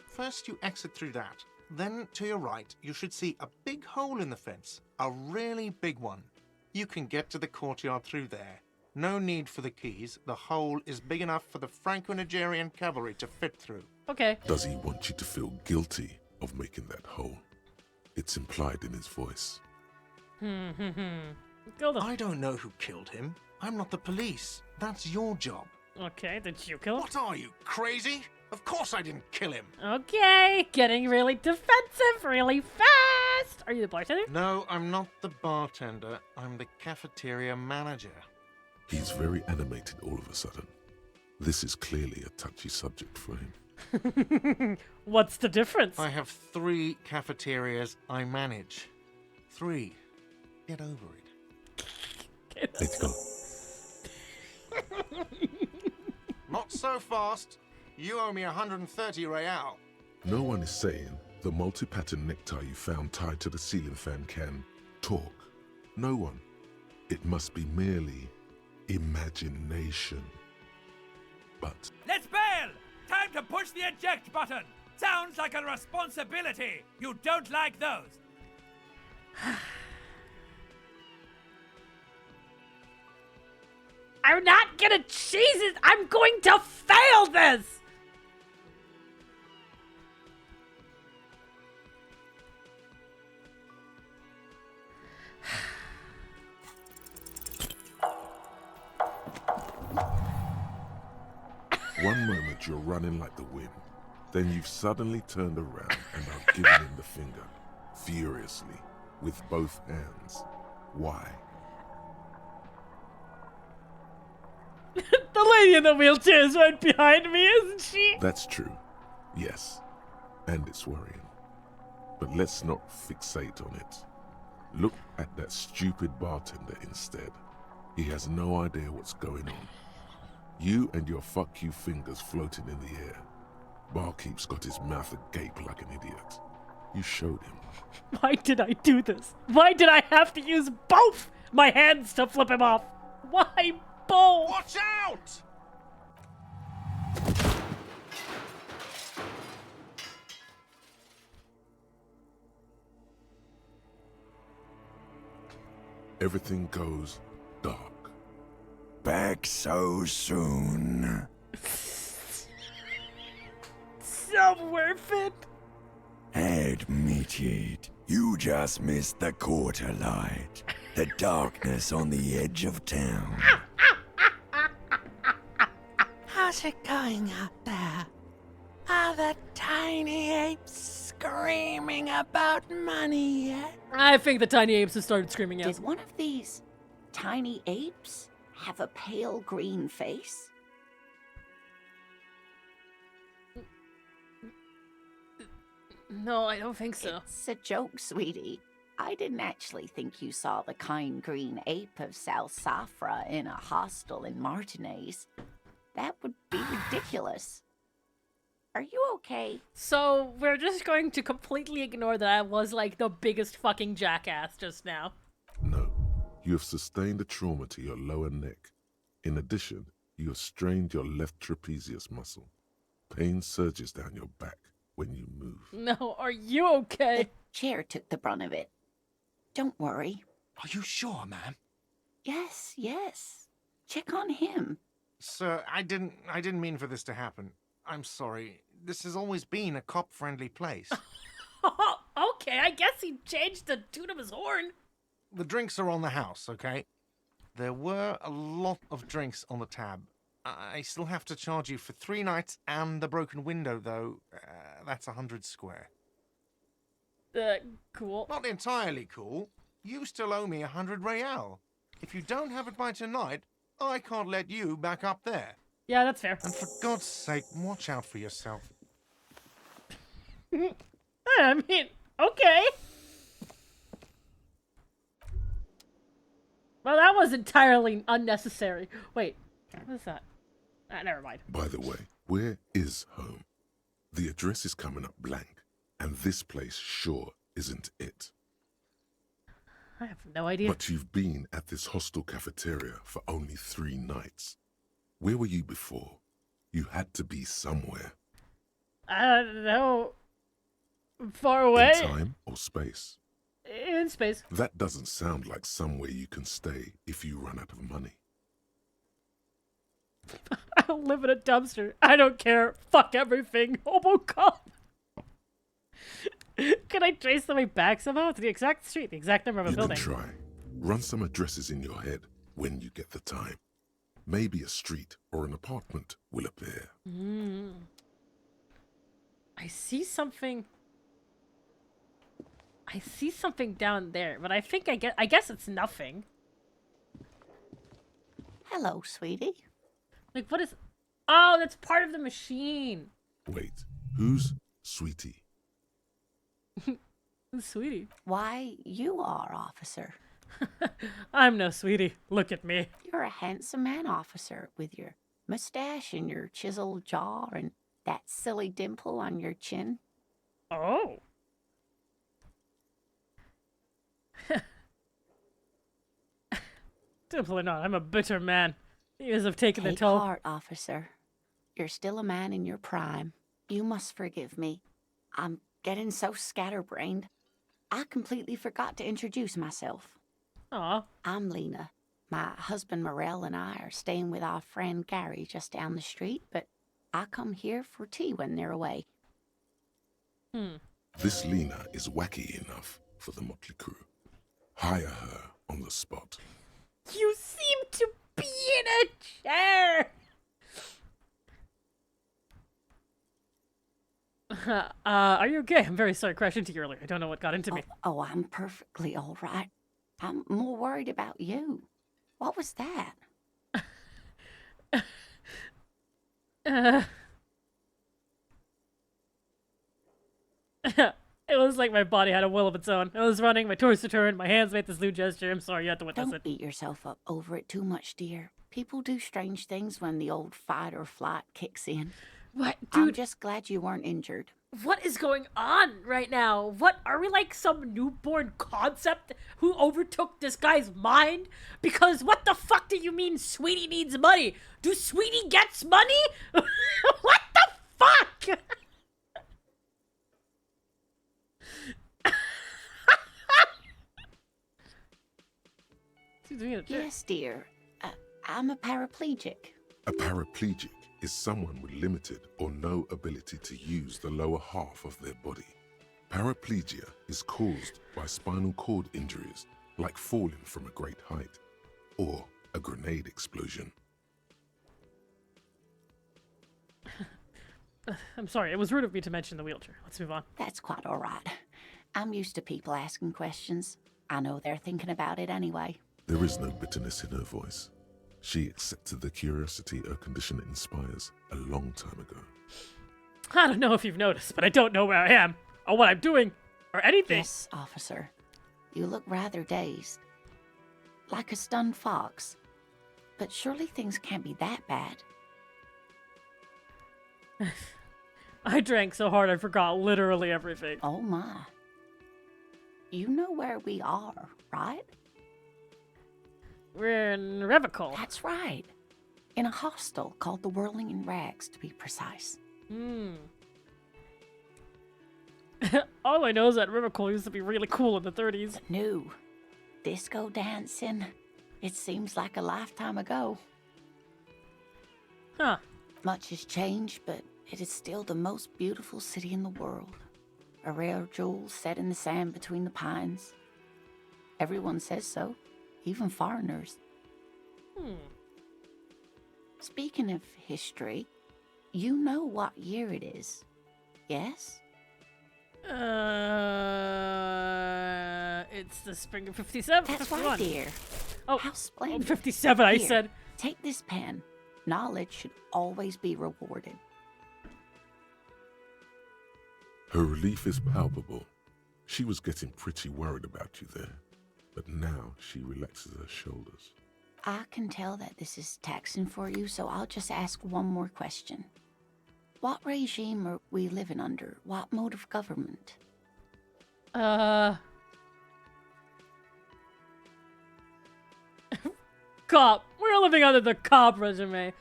First you exit through that. Then to your right, you should see a big hole in the fence. A really big one. You can get to the courtyard through there. No need for the keys. The hole is big enough for the Franco-Nigerian cavalry to fit through. Okay. Does he want you to feel guilty of making that hole? It's implied in his voice. Killed him. I don't know who killed him. I'm not the police. That's your job. Okay, did you kill him? What are you, crazy? Of course I didn't kill him. Okay, getting really defensive really fast. Are you the bartender? No, I'm not the bartender. I'm the cafeteria manager. He's very animated all of a sudden. This is clearly a touchy subject for him. What's the difference? I have 3 cafeterias I manage. 3. Get over it. Let's go. Not so fast. You owe me 130 real. No one is saying the multi-pattern necktie you found tied to the ceiling fan can talk. No one. It must be merely imagination. But let's bail! Time to push the eject button! Sounds like a responsibility! You don't like those! I'm not gonna cheese it! I'm going to fail this! one moment you're running like the wind, then you've suddenly turned around and are giving him the finger, furiously, with both hands. Why? The lady in the wheelchair is right behind me, isn't she? That's true. Yes. And it's worrying. But let's not fixate on it. Look at that stupid bartender instead. He has no idea what's going on. You and your fuck you fingers floating in the air. Barkeep's got his mouth agape like an idiot. You showed him. Why did I do this? Why did I have to use both my hands to flip him off? Why both? Watch out! Everything goes dark. Back so soon. So worth it. Admit it. You just missed the quarter light. The darkness on the edge of town. How's it going out there? Are the tiny apes screaming about money yet? I think the tiny apes have started screaming Did yes. one of these tiny apes have a pale green face? No, I don't think so. It's a joke, sweetie. I didn't actually think you saw the kind green ape of South Safra in a hostel in Martinez. That would be ridiculous. Are you okay? So we're just going to completely ignore that I was like the biggest fucking jackass just now. No, you have sustained a trauma to your lower neck. In addition, you have strained your left trapezius muscle. Pain surges down your back when you move. No, are you okay? The chair took the brunt of it. Don't worry. Are you sure, ma'am? Yes, yes. Check on him. Sir, I didn't mean for this to happen. I'm sorry. This has always been a cop-friendly place. Okay, I guess he changed the tune of his horn. The drinks are on the house, okay? There were a lot of drinks on the tab. I still have to charge you for 3 nights and the broken window, though. That's 100 square. Cool. Not entirely cool. You still owe me 100 real. If you don't have it by tonight, I can't let you back up there. Yeah, that's fair. And for God's sake, watch out for yourself. I mean, okay. Well, that was entirely unnecessary. Wait, what is that? Never mind. By the way, where is home? The address is coming up blank, and this place sure isn't it. I have no idea. But you've been at this hostel cafeteria for only 3 nights. Where were you before? You had to be somewhere. I don't know. Far away? In time or space? In space. That doesn't sound like somewhere you can stay if you run out of money. I don't live in a dumpster. I don't care. Fuck everything. Hobocop. Can I trace the way back somehow to the exact street, the exact number of a building? You can try. Run some addresses in your head when you get the time. Maybe a street or an apartment will appear. I see something. I see something down there, but I think I guess it's nothing. Hello, sweetie. Like, what is... Oh, that's part of the machine. Wait, who's Sweetie? Sweetie. Why, you are, officer. I'm no sweetie. Look at me. You're a handsome man, officer, with your mustache and your chiseled jaw and that silly dimple on your chin. Oh. Dimple or not, I'm a bitter man. Years have taken the Take toll. heart, officer. You're still a man in your prime. You must forgive me. I'm getting so scatterbrained. I completely forgot to introduce myself. Aw. I'm Lena. My husband Morel and I are staying with our friend Gary just down the street, but I come here for tea when they're away. This Lena is wacky enough for the motley crew. Hire her on the spot. You seem to be in a chair. Are you okay? I'm very sorry, crashed into you earlier. I don't know what got into me. Oh, I'm perfectly all right. I'm more worried about you. What was that? It was like my body had a will of its own. I was running, my torso turned, my hands made this new gesture. I'm sorry you had to witness Don't it. beat yourself up over it too much, dear. People do strange things when the old fight or flight kicks in. What, dude? I'm just glad you weren't injured. What is going on right now? What, are we like some newborn concept who overtook this guy's mind? Because what the fuck do you mean Sweetie needs money? Do Sweetie gets money? What the fuck? Yes, dear. I'm a paraplegic. A paraplegic is someone with limited or no ability to use the lower half of their body. Paraplegia is caused by spinal cord injuries, like falling from a great height, or a grenade explosion. I'm sorry, it was rude of me to mention the wheelchair. Let's move on. That's quite all right. I'm used to people asking questions. I know they're thinking about it anyway. There is no bitterness in her voice. She accepted the curiosity her condition inspires a long time ago. I don't know if you've noticed, but I don't know where I am, or what I'm doing, or anything. Yes, officer. You look rather dazed. Like a stunned fox. But surely things can't be that bad. I drank so hard I forgot literally everything. Oh my. You know where we are, right? We're in Revocol. That's right. In a hostel called the Whirling in Rags, to be precise. All I know is that Revocol used to be really cool in the 30s. But new. Disco dancing. It seems like a lifetime ago. Huh. Much has changed, but it is still the most beautiful city in the world. a rare jewel set in the sand between the pines. Everyone says so, even foreigners. Speaking of history, you know what year it is, yes? It's the spring of 57. That's 51. right, dear. Oh, how splendid. 57, I Here, said. Take this pen. Knowledge should always be rewarded. Her relief is palpable. She was getting pretty worried about you there, but now she relaxes her shoulders. I can tell that this is taxing for you, so I'll just ask one more question. What regime are we living under? What mode of government? Cop. We're living under the cop regime.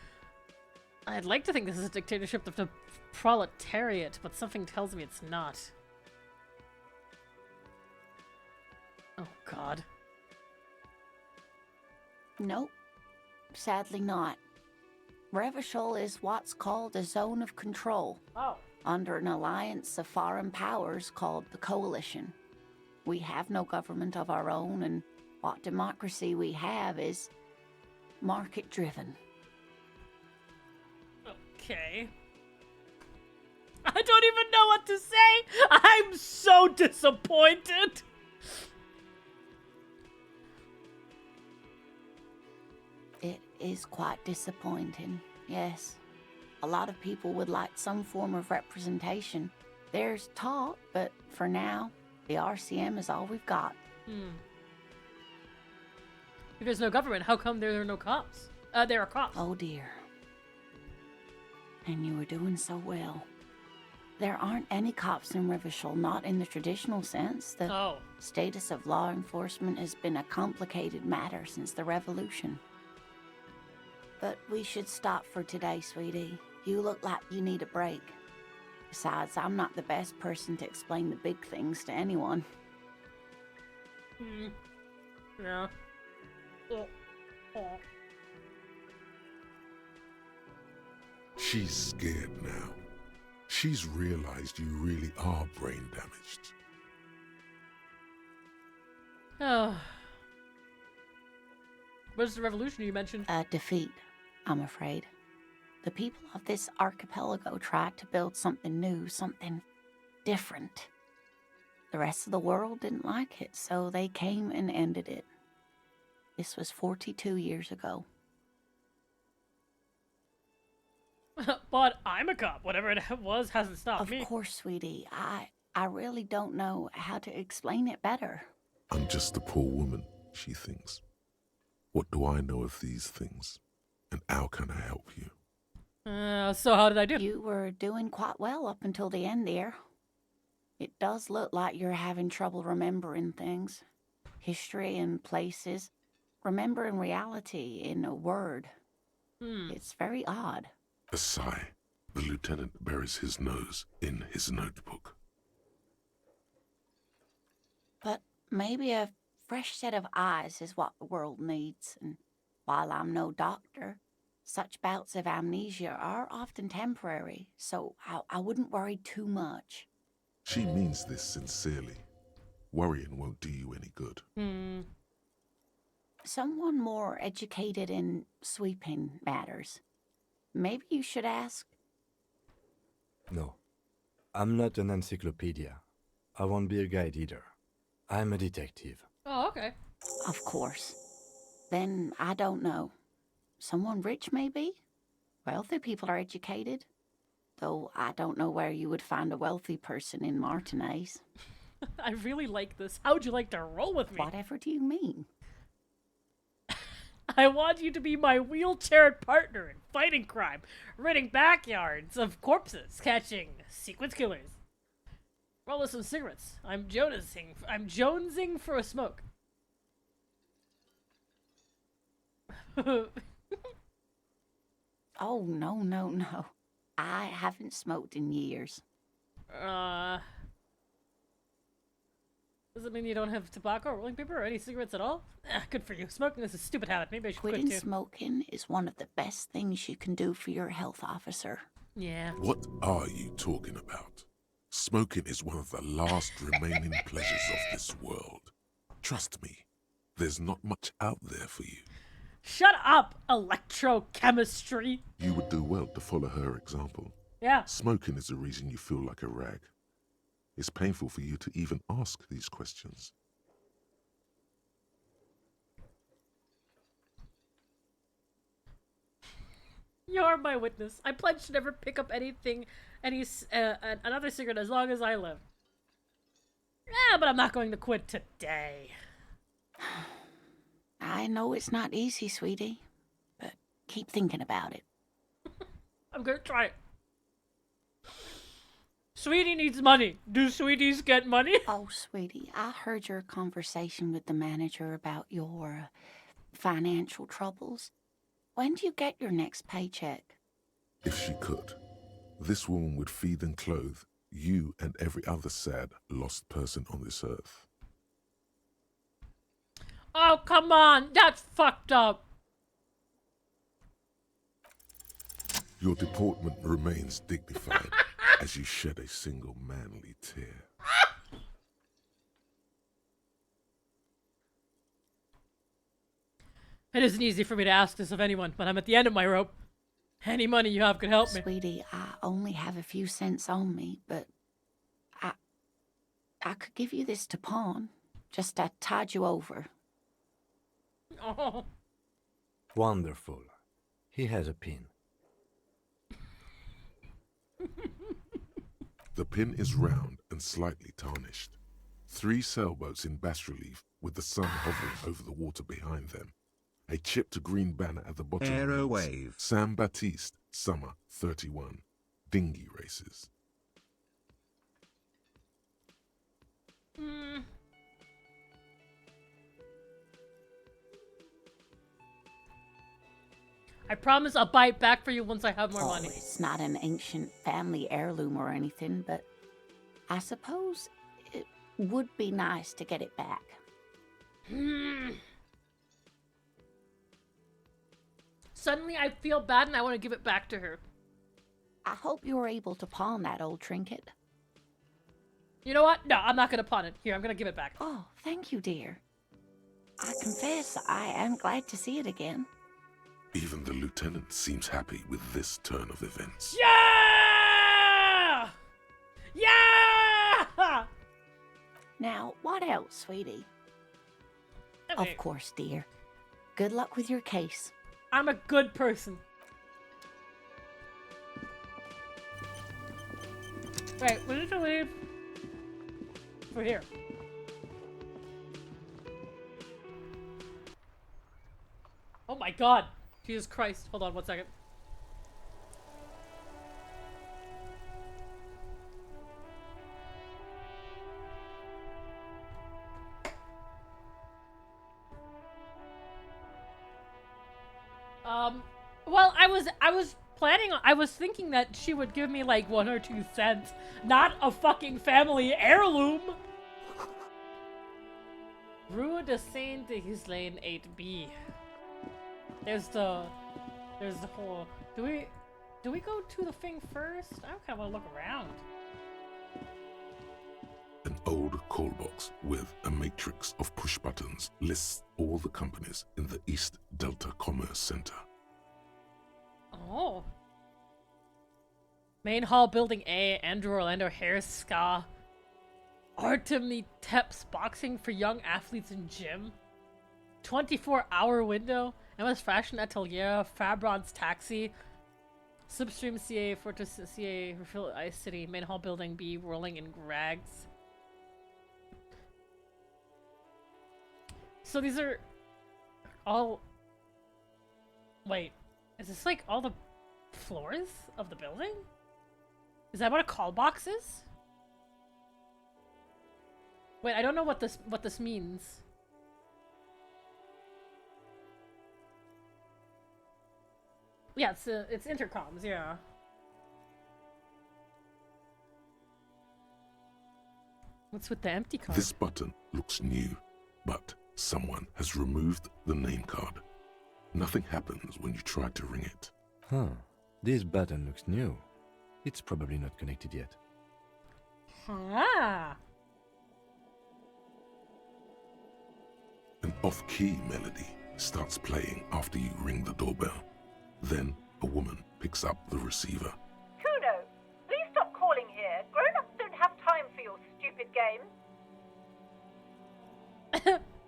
I'd like to think this is a dictatorship of the proletariat, but something tells me it's not. Oh, God. Nope. Sadly not. Revachol is what's called a zone of control. Oh. Under an alliance of foreign powers called the Coalition. We have no government of our own, and what democracy we have is market-driven. Okay. I don't even know what to say! I'm so disappointed! It is quite disappointing, yes. A lot of people would like some form of representation. There's talk, but for now, the RCM is all we've got. If there's no government, how come there are no cops? There are cops. Oh dear. And you were doing so well. There aren't any cops in Revachol, not in the traditional sense. The status of law enforcement has been a complicated matter since the revolution. But we should stop for today, sweetie. You look like you need a break. Besides, I'm not the best person to explain the big things to anyone. Yeah. She's scared now. She's realized you really are brain damaged. Oh. What's the revolution you mentioned? A defeat, I'm afraid. The people of this archipelago tried to build something new, something different. The rest of the world didn't like it, so they came and ended it. This was 42 years ago. But I'm a cop. Whatever it was hasn't stopped me. Of course, sweetie. I really don't know how to explain it better. I'm just a poor woman, she thinks. What do I know of these things? And how can I help you? So how did I do? You were doing quite well up until the end there. It does look like you're having trouble remembering things. History and places. Remembering reality in a word. It's very odd. A sigh. The lieutenant buries his nose in his notebook. But maybe a fresh set of eyes is what the world needs. And while I'm no doctor, such bouts of amnesia are often temporary, so I wouldn't worry too much. She means this sincerely. Worrying won't do you any good. Someone more educated in sweeping matters. Maybe you should ask. No. I'm not an encyclopedia. I won't be a guide either. I'm a detective. Oh, okay. Of course. Then I don't know. Someone rich, maybe? Wealthy people are educated. Though I don't know where you would find a wealthy person in Martinez. I really like this. How'd you like to roll with me? Whatever do you mean? I want you to be my wheelchaired partner in fighting crime, raiding backyards of corpses, catching sequence killers. Roll us some cigarettes. I'm jonesing for a smoke. Oh, no. I haven't smoked in years. Does it mean you don't have tobacco, rolling paper, or any cigarettes at all? Good for you. Smoking is a stupid habit. Maybe I should quit Quitting too. smoking is one of the best things you can do for your health, officer. Yeah. What are you talking about? Smoking is one of the last remaining pleasures of this world. Trust me, there's not much out there for you. Shut up, electrochemistry. You would do well to follow her example. Yeah. Smoking is the reason you feel like a rag. It's painful for you to even ask these questions. You're my witness. I pledge to never pick up anything, another cigarette as long as I live. Yeah, but I'm not going to quit today. I know it's not easy, sweetie, but keep thinking about it. I'm gonna try it. Sweetie needs money. Do sweeties get money? Oh, sweetie, I heard your conversation with the manager about your financial troubles. When do you get your next paycheck? If she could, this woman would feed and clothe you and every other sad, lost person on this earth. Oh, come on. That's fucked up. Your deportment remains dignified as you shed a single manly tear. It isn't easy for me to ask this of anyone, but I'm at the end of my rope. Any money you have could help me. Sweetie, I only have a few cents on me, but I could give you this to pawn. Just to tide you over. Oh. Wonderful. He has a pin. The pin is round and slightly tarnished. 3 sailboats in bas-relief with the sun hovering over the water behind them. A chipped green banner at the bottom. Aero reads, wave. San Baptiste, summer 31. Dinghy races. I promise I'll buy it back for you once I have more money. It's not an ancient family heirloom or anything, but I suppose it would be nice to get it back. Suddenly I feel bad and I want to give it back to her. I hope you were able to pawn that old trinket. You know what? No, I'm not going to pawn it. Here, I'm going to give it back. Oh, thank you, dear. I confess I am glad to see it again. Even the lieutenant seems happy with this turn of events. Yeah! Yeah! Now, what else, sweetie? Of course, dear. Good luck with your case. I'm a good person. Wait, we need to leave for here. Oh my god. Jesus Christ. Hold on 1 second. Well, I was thinking that she would give me like 1 or 2 cents, not a fucking family heirloom. Rue de Saint-Ghislain 8B. There's the whole. Do we go to the thing first? I kind of want to look around. An old call box with a matrix of push buttons lists all the companies in the East Delta Commerce Center. Oh. Main Hall Building A, Andrew Orlando Harris Ska. Artemy Tep's Boxing for Young Athletes in Gym. 24-hour window. MS Fashion Atelier. Fabron's Taxi. Slipstream CA, Fortress CA, Refill Ice City. Main Hall Building B, Whirling in Grags. So these are all... Wait, is this like all the floors of the building? Is that what a call box is? Wait, I don't know what this means. Yeah, it's intercoms, yeah. What's with the empty card? This button looks new, but someone has removed the name card. Nothing happens when you try to ring it. Huh. This button looks new. It's probably not connected yet. Ah. An off-key melody starts playing after you ring the doorbell. Then a woman picks up the receiver. Kuno, please stop calling here. Grown-ups don't have time for your stupid games.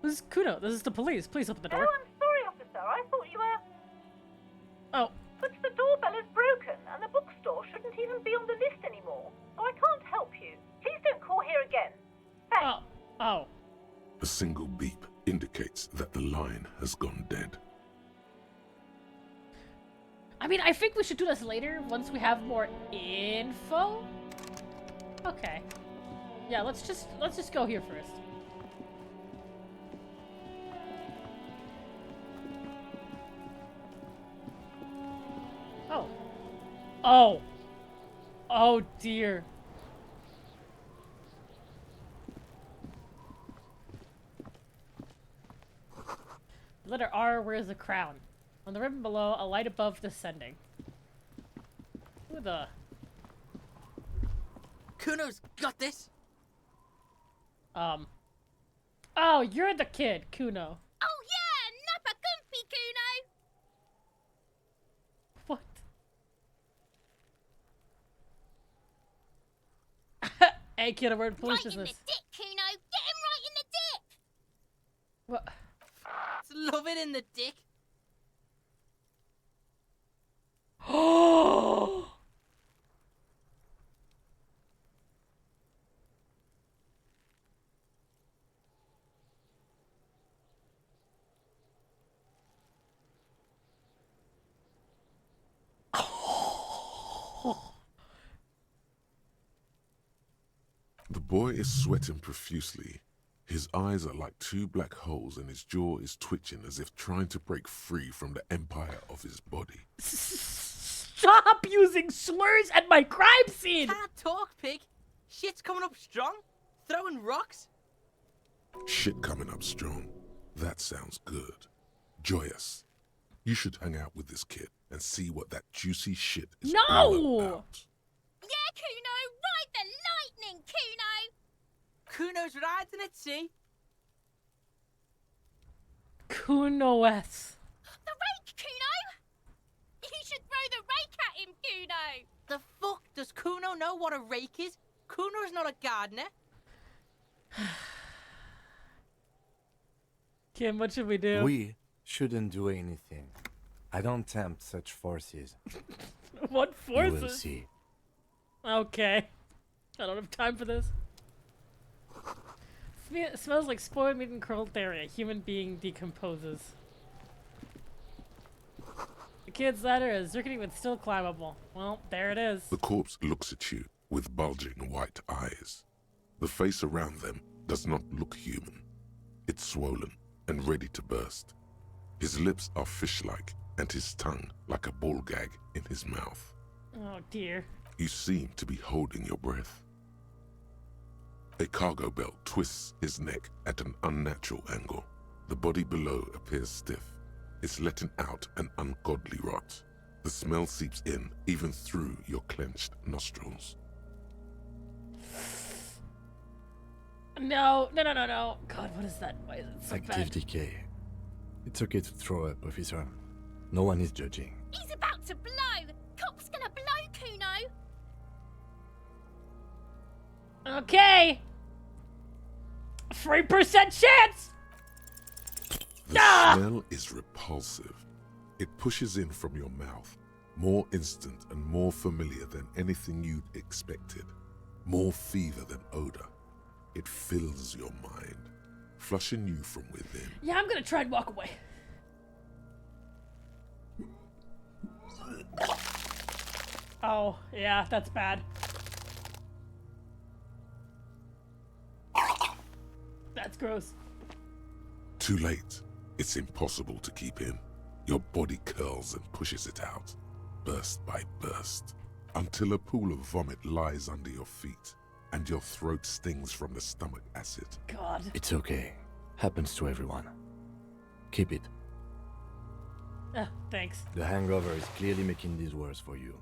This is Kuno. This is the police. Please open the door. Oh, I'm sorry, officer. I thought you were... Oh. But the doorbell is broken, and the bookstore shouldn't even be on the list anymore. So I can't help you. Please don't call here again. Thanks. Oh. A single beep indicates that the line has gone dead. I mean, I think we should do this later once we have more info. Okay. Yeah, let's just go here first. Oh. Oh. Oh dear. Letter R wears a crown. On the ribbon below, a light above descending. Who the... Kuno's got this! Oh, you're the kid, Kuno. Oh yeah! Nappa Gumpy, Kuno! What? Hey, kid, we're in police Right in the business. dick, Kuno! Get him right in the dick! What? It's love it in the dick. Oh! The boy is sweating profusely. His eyes are like two black holes and his jaw is twitching as if trying to break free from the empire of his body. Stop using slurs at my crime scene! Can't talk, pig. Shit's coming up strong. Throwing rocks. Shit coming up strong. That sounds good. Joyous. You should hang out with this kid and see what that juicy shit is all about. Yeah, Kuno! Ride the lightning, Kuno! Kuno's riding it, see? Kuno-S. The rake, Kuno! You should throw the rake at him, Kuno! The fuck? Does Kuno know what a rake is? Kuno's not a gardener. Kim, what should we do? We shouldn't do anything. I don't tempt such forces. What forces? You will see. Okay. I don't have time for this. Smells like spoiled meat and curled dairy. A human being decomposes. The kid's ladder is rickety but still climbable. Well, there it is. The corpse looks at you with bulging white eyes. The face around them does not look human. It's swollen and ready to burst. His lips are fish-like and his tongue like a ball gag in his mouth. Oh dear. You seem to be holding your breath. A cargo belt twists his neck at an unnatural angle. The body below appears stiff. It's letting out an ungodly rot. The smell seeps in even through your clenched nostrils. No. God, what is that? Why is it so Active bad? decay. It's okay to throw up, officer. No one is judging. He's about to blow! Cop's gonna blow, Kuno! Okay. 3% chance! The smell is repulsive. It pushes in from your mouth, more instant and more familiar than anything you'd expected. More fever than odor. It fills your mind, flushing you from within. Yeah, I'm gonna try and walk away. Oh, yeah, that's bad. That's gross. Too late. It's impossible to keep in. Your body curls and pushes it out, burst by burst, until a pool of vomit lies under your feet, and your throat stings from the stomach acid. God. It's okay. Happens to everyone. Keep it. Thanks. The hangover is clearly making this worse for you.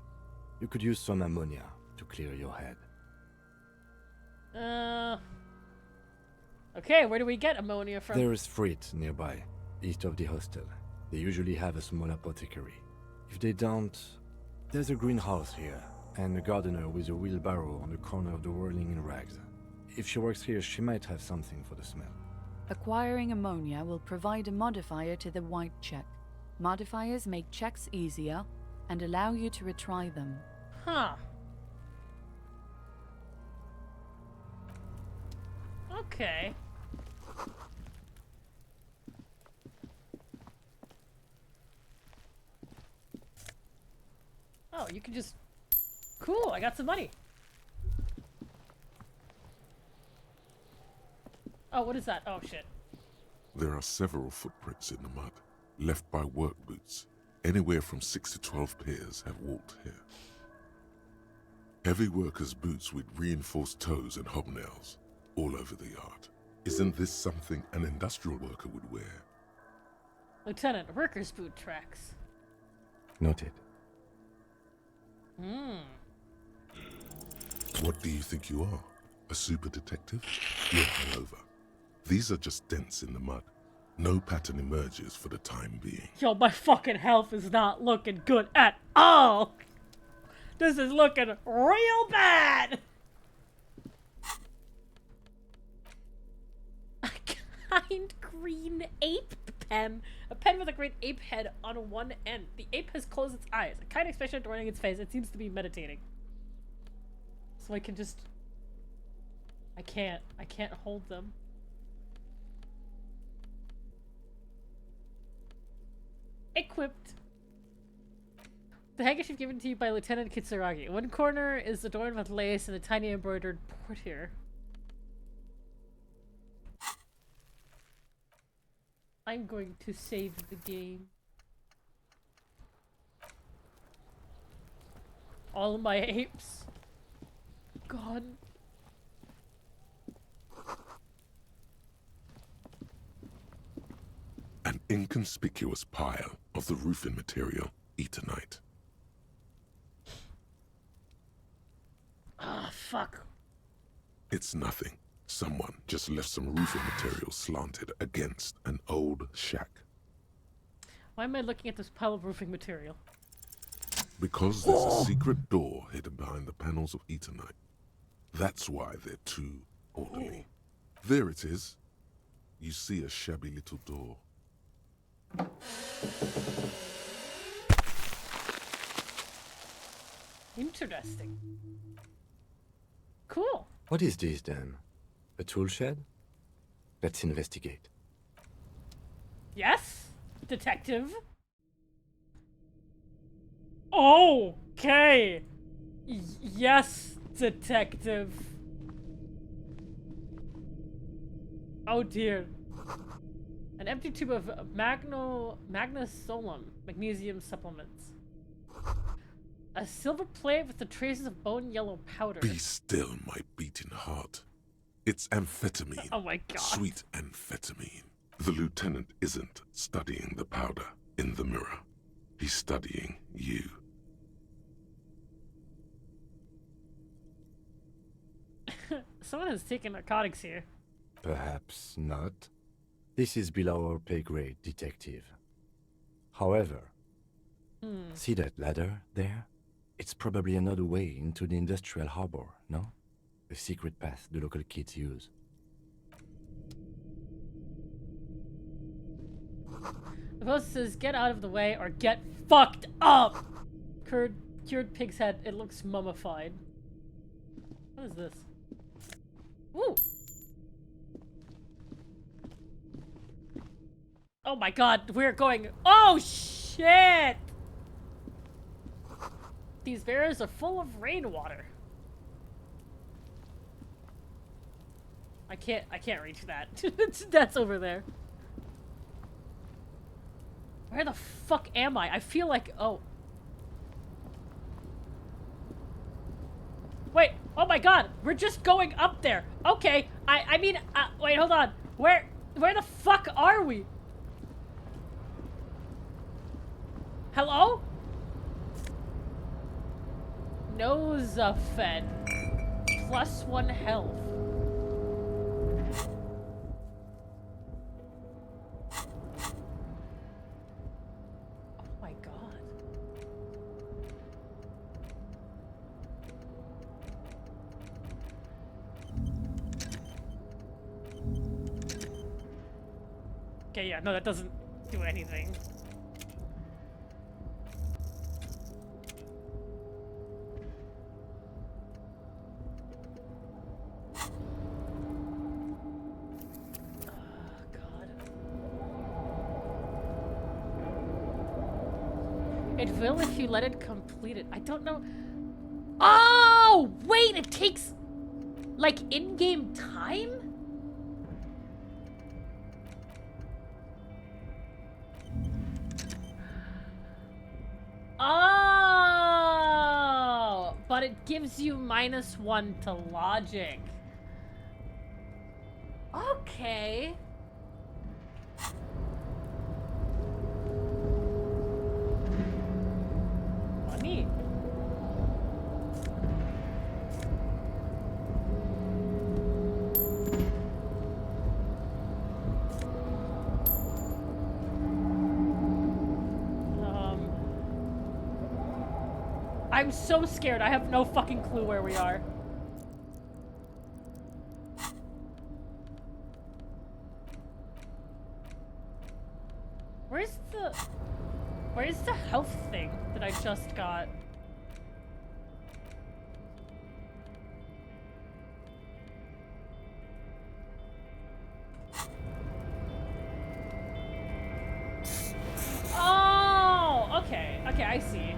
You could use some ammonia to clear your head. Okay, where do we get ammonia from? There is freight nearby, east of the hostel. They usually have a small apothecary. If they don't, there's a greenhouse here, and a gardener with a wheelbarrow on the corner of the whirling in rags. If she works here, she might have something for the smell. Acquiring ammonia will provide a modifier to the white check. Modifiers make checks easier and allow you to retry them. Huh. Okay. Oh, you can just... Cool, I got some money. Oh, what is that? Oh, shit. There are several footprints in the mud, left by work boots. Anywhere from 6 to 12 pairs have walked here. Heavy workers' boots with reinforced toes and hobnails, all over the yard. Isn't this something an industrial worker would wear? Lieutenant, workers' boot tracks. Noted. What do you think you are? A super detective? You're hungover. These are just dents in the mud. No pattern emerges for the time being. Yo, my fucking health is not looking good at all. This is looking real bad. A kind green ape pen. A pen with a great ape head on one end. The ape has closed its eyes. A kind expression adorning its face. It seems to be meditating. So I can just... I can't hold them. Equipped. The handkerchief given to you by Lieutenant Kitsuragi. One corner is adorned with lace and a tiny embroidered portiere. I'm going to save the game. All of my apes gone. An inconspicuous pile of the roofing material, Eternite. Ah, fuck. It's nothing. Someone just left some roofing material slanted against an old shack. Why am I looking at this pile of roofing material? Because there's a secret door hidden behind the panels of Eternite. That's why they're too orderly. There it is. You see a shabby little door. Interesting. Cool. What is this then? A tool shed? Let's investigate. Yes, detective. Okay. Yes, detective. Oh dear. An empty tube of magnesolum, magnesium supplements. A silver plate with the traces of bone yellow powder. Be still, my beating heart. It's amphetamine. Oh my god. Sweet amphetamine. The lieutenant isn't studying the powder in the mirror. He's studying you. Someone has taken narcotics here. Perhaps not. This is below our pay grade, detective. However, see that ladder there? It's probably another way into the industrial harbor, no? A secret path the local kids use. The post says, get out of the way or get fucked up! Cured pig's head, it looks mummified. What is this? Ooh! Oh my god, we're going- Oh shit! These barrels are full of rainwater. I can't reach that. That's over there. Where the fuck am I? I feel like, oh. Wait, oh my god, we're just going up there. Okay, I mean, wait, hold on. Where the fuck are we? Hello? Nosafed. +1 health. Okay, yeah, no, that doesn't do anything. It will if you let it complete it. I don't know. Oh, wait, it takes like in-game time? Oh, but it gives you -1 to logic. Okay. Neat. I'm so scared. I have no fucking clue where we are. Where's the health thing that I just got? Oh, okay. Okay, I see.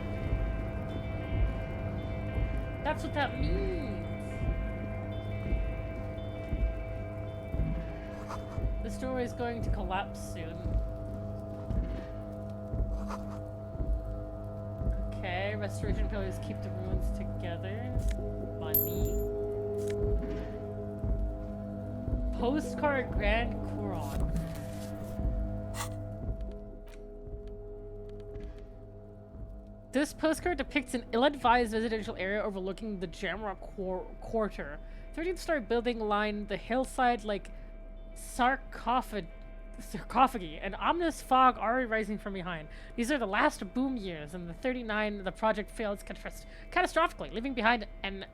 That's what that means. This doorway is going to collapse soon. Okay, restoration pillars keep the ruins together. Money. Postcard Grand Couron. This postcard depicts an ill-advised residential area overlooking the Jamrock Quarter. 13th-story building line the hillside like sarcophagi, an ominous fog already rising from behind. These are the last boom years, and the 39 the project failed catastrophically, leaving behind an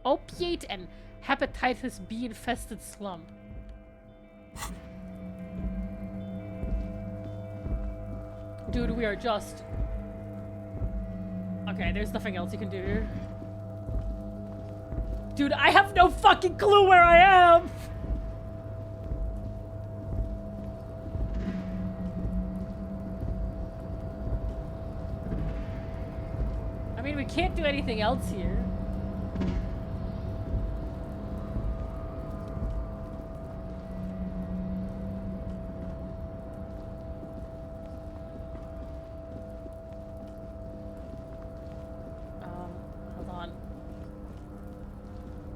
opiate and hepatitis B infested slum. Dude, we are just... Okay, there's nothing else you can do here. Dude, I have no fucking clue where I am! I mean, we can't do anything else here. Hold on.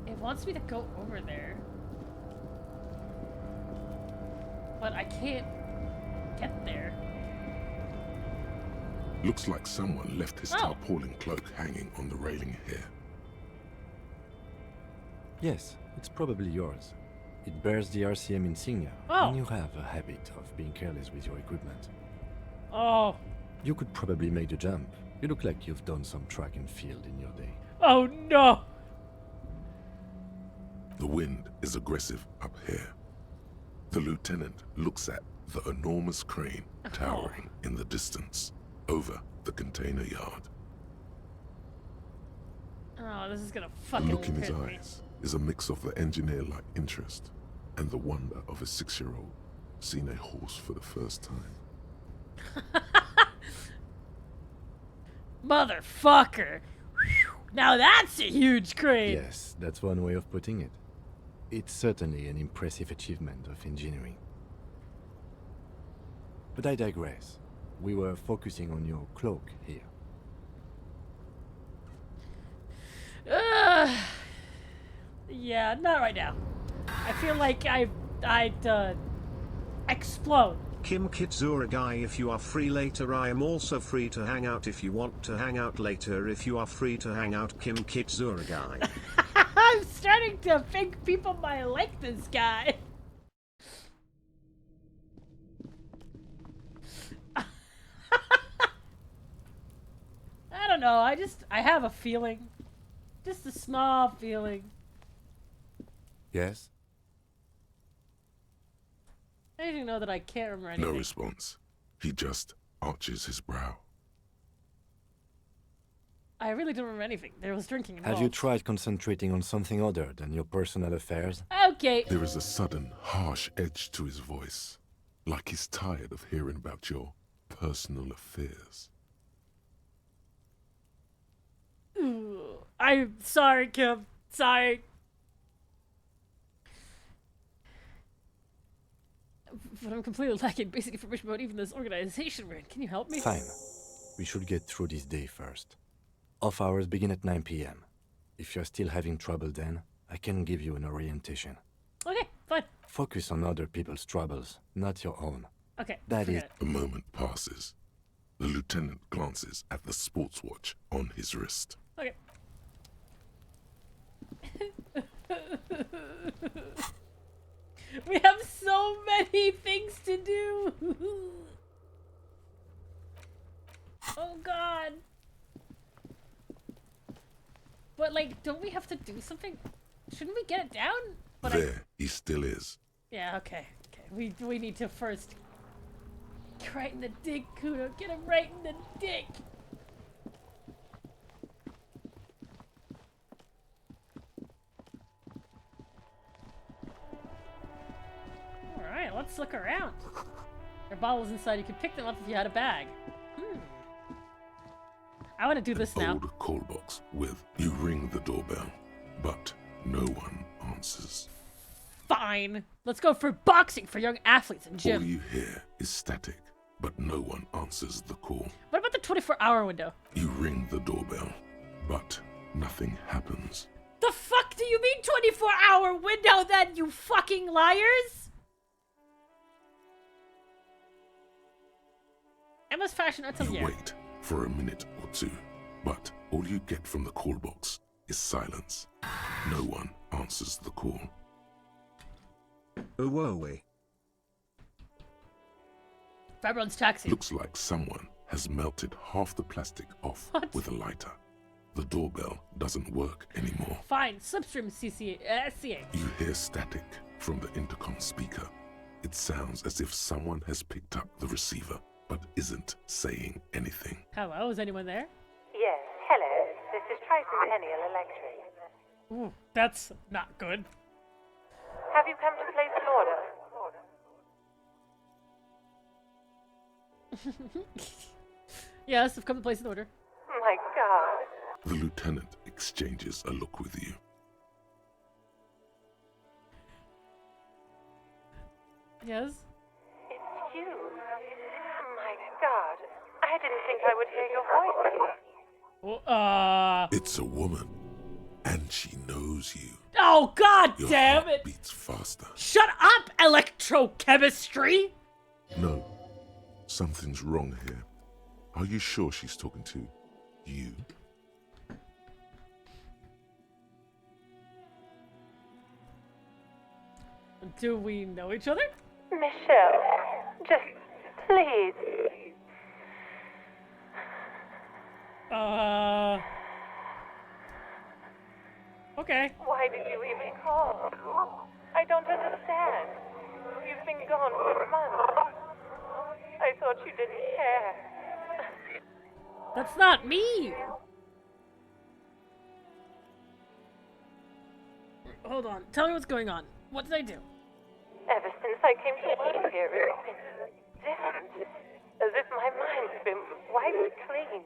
It wants me to go over there. But I can't get there. Looks like someone left his tarpaulin cloak hanging on the railing here. Yes, it's probably yours. It bears the RCM insignia, and you have a habit of being careless with your equipment. Oh. You could probably make the jump. You look like you've done some track and field in your day. Oh no! The wind is aggressive up here. The lieutenant looks at the enormous crane towering in the distance over the container yard. Oh, this is gonna The fucking look in his hit me. eyes is a mix of the engineer-like interest and the wonder of a 6-year-old seeing a horse for the first time. Motherfucker! Now that's a huge crane! Yes, that's one way of putting it. It's certainly an impressive achievement of engineering. But I digress. We were focusing on your cloak here. Yeah, not right now. I feel like I'd explode. Kim Kitsura guy, if you are free later I am also free to hang out if you want to hang out later if you are free to hang out Kim Kitsura guy. I'm starting to think people might like this guy. I don't know, I have a feeling. Just a small feeling. Yes? I didn't know that I can't remember No anything. response. He just arches his brow. I really don't remember anything. There was drinking involved. Have you tried concentrating on something other than your personal affairs? Okay. There is a sudden, harsh edge to his voice, like he's tired of hearing about your personal affairs. Ooh, I'm sorry, Kim. Sorry. But I'm completely lacking basic information about even this organization we're in. Can you help me? Fine. We should get through this day first. Off hours begin at 9 p.m. If you're still having trouble then, I can give you an orientation. Okay, fine. Focus on other people's troubles, not your own. Okay, That is... A moment passes. The lieutenant glances at the sports watch on his wrist. Okay. We have so many things to do. Oh god. But like, don't we have to do something? Shouldn't we get it down? But There he still is. Yeah, okay. Okay. We need to first get right in the dick, Kudo. Get him right in the dick. Alright, let's look around. There are bottles inside. You could pick them up if you had a bag. I want to do this now. Old call box with you ring the doorbell, but no one answers. Fine. Let's go for boxing for young athletes in All gym. you hear is static, but no one answers the call. What about the 24-hour window? You ring the doorbell, but nothing happens. The fuck do you mean 24-hour window then, you fucking liars? Emma's fashion atelier. You wait for a minute or two, but all you get from the call box is silence. No one answers the call. Oh, whoa, we. Fabron's taxi. Looks like someone has melted half the plastic off with a lighter. The doorbell doesn't work anymore. Fine. Slipstream CA. You hear static from the intercom speaker. It sounds as if someone has picked up the receiver, but isn't saying anything. Hello, is anyone there? Yes, hello. This is Tricentennial Electric. Ooh, that's not good. Have you come to place an order? Yes, I've come to place an order. My God. The lieutenant exchanges a look with you. Yes? It's you. My God. I didn't think I would hear your voice. Well, It's a woman, and she knows you. Oh, God Your damn heart it! beats faster. Shut up, electrochemistry! No, something's wrong here. Are you sure she's talking to you? Do we know each other? Michelle, just please. Okay. Why did you even call? I don't understand. You've been gone for months. I thought you didn't care. That's not me! Hold on. Tell me what's going on. What did I do? Ever since I came to work here, it's been different. As if my mind's been wiped clean.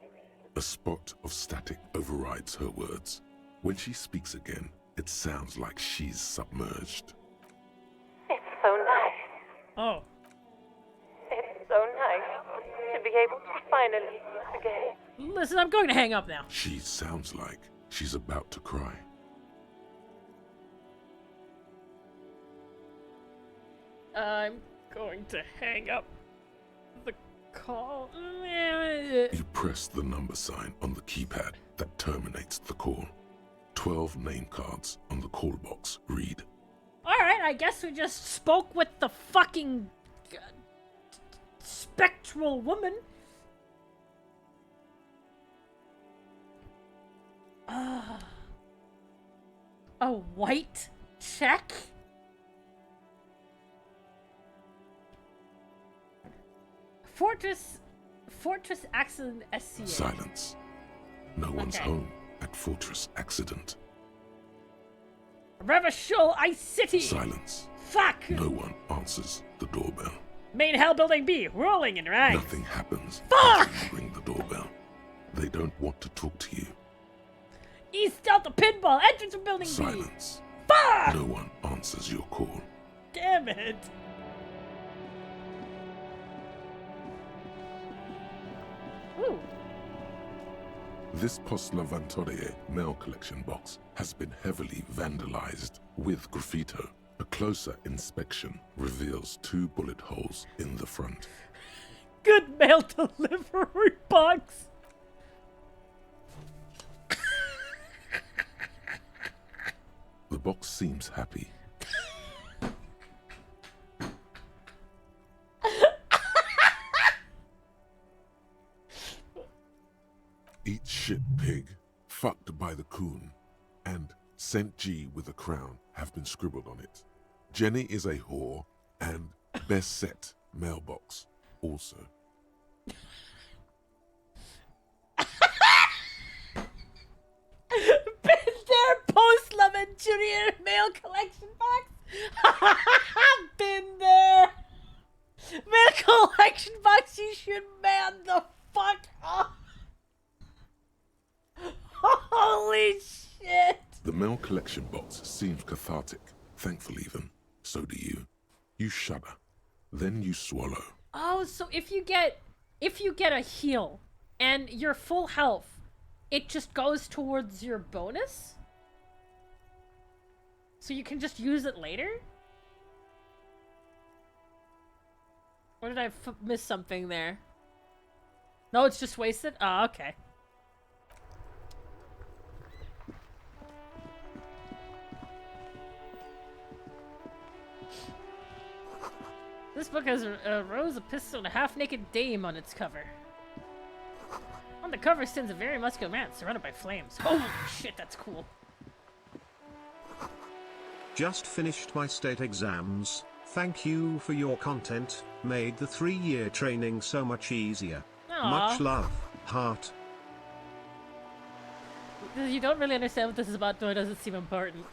A spot of static overrides her words. When she speaks again, it sounds like she's submerged. It's so nice. Oh. It's so nice to be able to finally forget. Listen, I'm going to hang up now. She sounds like she's about to cry. I'm going to hang up the call. You press the number sign on the keypad that terminates the call. 12 name cards on the call box read. Alright, I guess we just spoke with the fucking spectral woman. A white check? Fortress Accident SCA. Silence. No one's Okay. home at Fortress Accident. Revachol Ice City. Silence. Fuck. No one answers the doorbell. Main Hell Building B, rolling in rags. Nothing happens Fuck! until you ring the doorbell. They don't want to talk to you. East Delta Pinball, entrance of Building Silence. B. Fuck! No one answers your call. Damn it. Ooh. This Post Lavantorie mail collection box has been heavily vandalized with graffito. A closer inspection reveals 2 bullet holes in the front. Good mail delivery box. The box seems happy. Eat shit, pig, fucked by the coon, and St. G with a crown have been scribbled on it. Jenny is a whore, and best set mailbox also. Been there, Post Lemon Junior mail collection box. Been there. Mail collection box, you should man the fuck up. Holy shit. The mail collection box seems cathartic, thankful even. So do you. You shudder. Then you swallow. Oh, so if you get a heal and you're full health, it just goes towards your bonus? So you can just use it later? Or did I miss something there? No, it's just wasted? Oh, okay. This book has a rose, a pistol, and a half-naked dame on its cover. On the cover stands a very muscular man surrounded by flames. Holy shit, that's cool. Just finished my state exams. Thank you for your content. Made the 3-year training so much easier. Aww. Much love, heart. You don't really understand what this is about, though it doesn't seem important.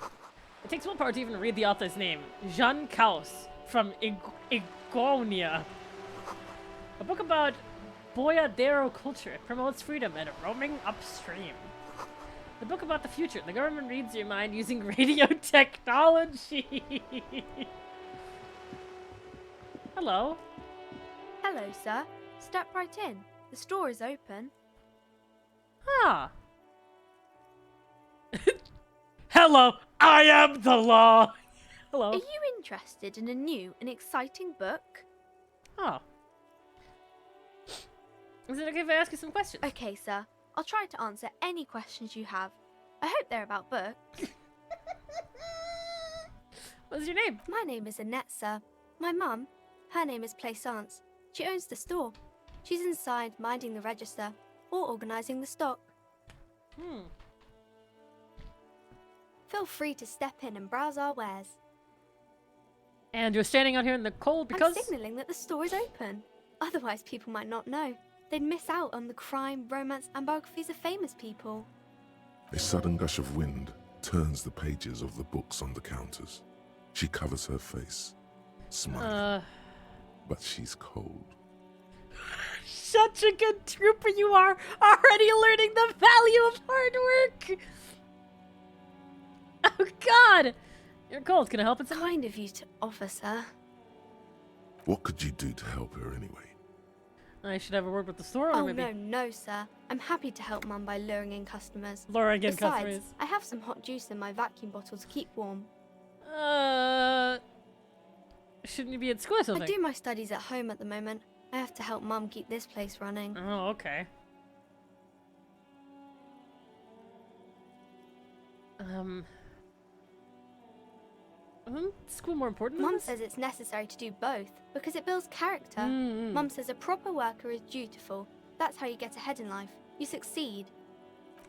It takes willpower to even read the author's name. Jean Kaus from Igonia. A book about Boyadero culture. It promotes freedom and roaming upstream. The book about the future. The government reads your mind using radio technology. Hello. Hello, sir. Step right in. The store is open. Ah. Hello, I am the law. Hello. Are you interested in a new and exciting book? Oh. Is it okay if I ask you some questions? Okay, sir. I'll try to answer any questions you have. I hope they're about books. What's your name? My name is Annette, sir. My mum, her name is Plaisance. She owns the store. She's inside minding the register or organising the stock. Feel free to step in and browse our wares. And you're standing out here in the cold because... I'm signalling that the store is open. Otherwise, people might not know. They'd miss out on the crime, romance, and biographies of famous people. A sudden gush of wind turns the pages of the books on the counters. She covers her face, smiling. But she's cold. Such a good trooper you are, already learning the value of hard work. Oh God, you're cold. Can I help in some way? Kind of you to offer, sir. What could you do to help her anyway? I should have a word with the store owner, maybe. No, sir. I'm happy to help Mum by luring in customers. Luring in Besides, customers. I have some hot juice in my vacuum bottle to keep warm. Shouldn't you be at school or something? I do my studies at home at the moment. I have to help Mum keep this place running. Oh, okay. Isn't school more important than Mum this? says it's necessary to do both because it builds character. Mum says a proper worker is dutiful. That's how you get ahead in life. You succeed.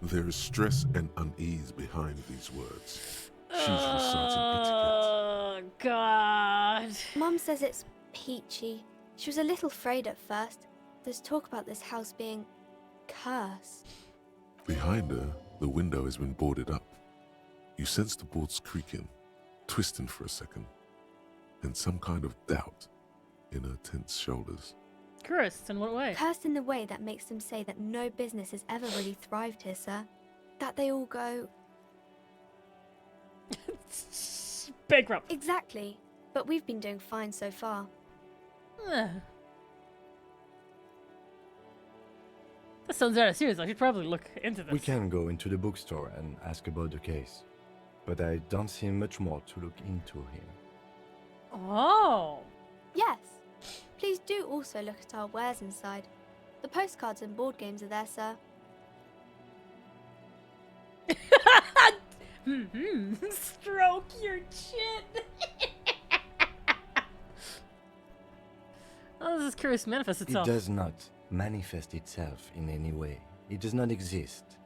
There is stress and unease behind these words. She's reciting etiquette. Oh, God. Mum says it's peachy. She was a little afraid at first, There's talk about this house being cursed. Behind her, the window has been boarded up. You sense the boards creaking, twisting for a second, and some kind of doubt in her tense shoulders. Cursed? In what way? Cursed in the way that makes them say that no business has ever really thrived here, sir. That they all go... bankrupt. Exactly. But we've been doing fine so far. That sounds rather serious. I should probably look into this. We can go into the bookstore and ask about the case. But I don't see much more to look into here. Oh! Yes. Please do also look at our wares inside. The postcards and board games are there, sir. Stroke your chin. How does this curse manifest itself? It does not manifest itself in any way. It does not exist.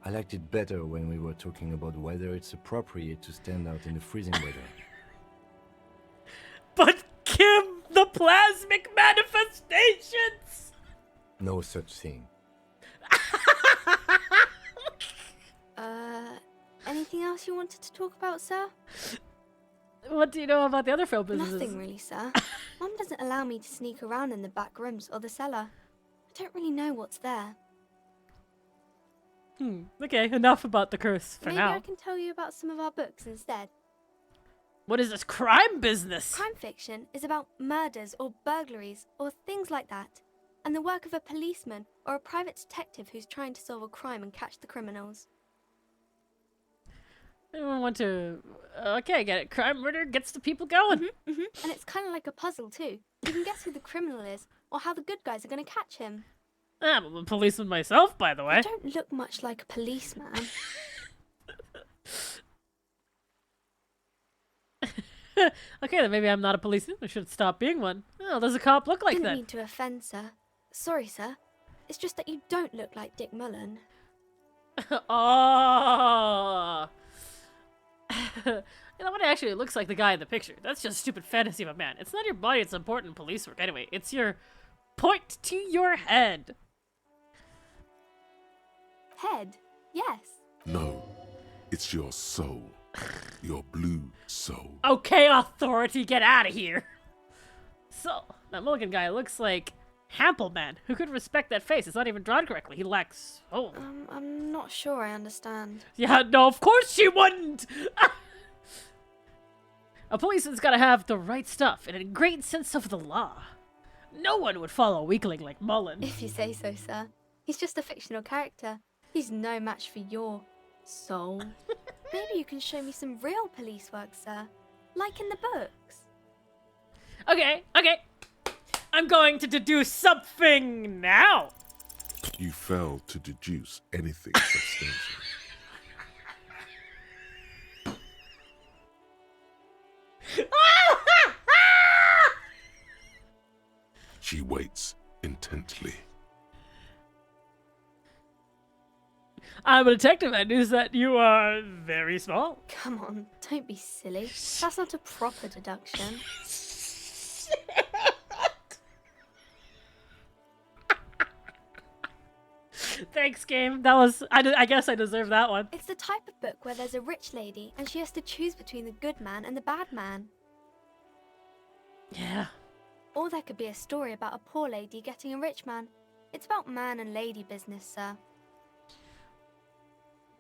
I liked it better when we were talking about whether it's appropriate to stand out in the freezing weather. But Kim, the plasmic manifestations! No such thing. Anything else you wanted to talk about, sir? What do you know about the other film businesses? Nothing really, sir. Mum doesn't allow me to sneak around in the back rooms or the cellar. I don't really know what's there. Okay, enough about the curse for Maybe now. I can tell you about some of our books instead. What is this crime business? Crime fiction is about murders or burglaries or things like that, and the work of a policeman or a private detective who's trying to solve a crime and catch the criminals. Anyone want to... Okay, get it. Crime murder gets the people going. And it's kind of like a puzzle too. You can guess who the criminal is or how the good guys are going to catch him. I'm a policeman myself, by the way. I don't look much like a policeman. Okay, then maybe I'm not a policeman. I should stop being one. Oh, does a cop look like Didn't that? mean to offend, sir. Sorry, sir. It's just that you don't look like Dick Mullen. Oh. You know what? Actually, it looks like the guy in the picture. That's just stupid fantasy of a man. It's not your body. It's important in police work. Anyway, it's your point to your head. Head? Yes. No, it's your soul. Your blue soul. Okay, authority, get out of here. So, that Mulligan guy looks like Hampelman. Who could respect that face? It's not even drawn correctly. He lacks soul. I'm not sure I understand. Yeah, no, of course she wouldn't! A policeman's gotta have the right stuff and a great sense of the law. No one would follow a weakling like Mullen. If you say so, sir. He's just a fictional character. He's no match for your soul. Maybe you can show me some real police work, sir. Like in the books. Okay. I'm going to deduce something now. You failed to deduce anything substantial. She waits intently. I'm a detective. I notice that you are very small. Come on, don't be silly. That's not a proper deduction. Thanks, game. That was... I guess I deserve that one. It's the type of book where there's a rich lady and she has to choose between the good man and the bad man. Yeah. Or there could be a story about a poor lady getting a rich man. It's about man and lady business, sir.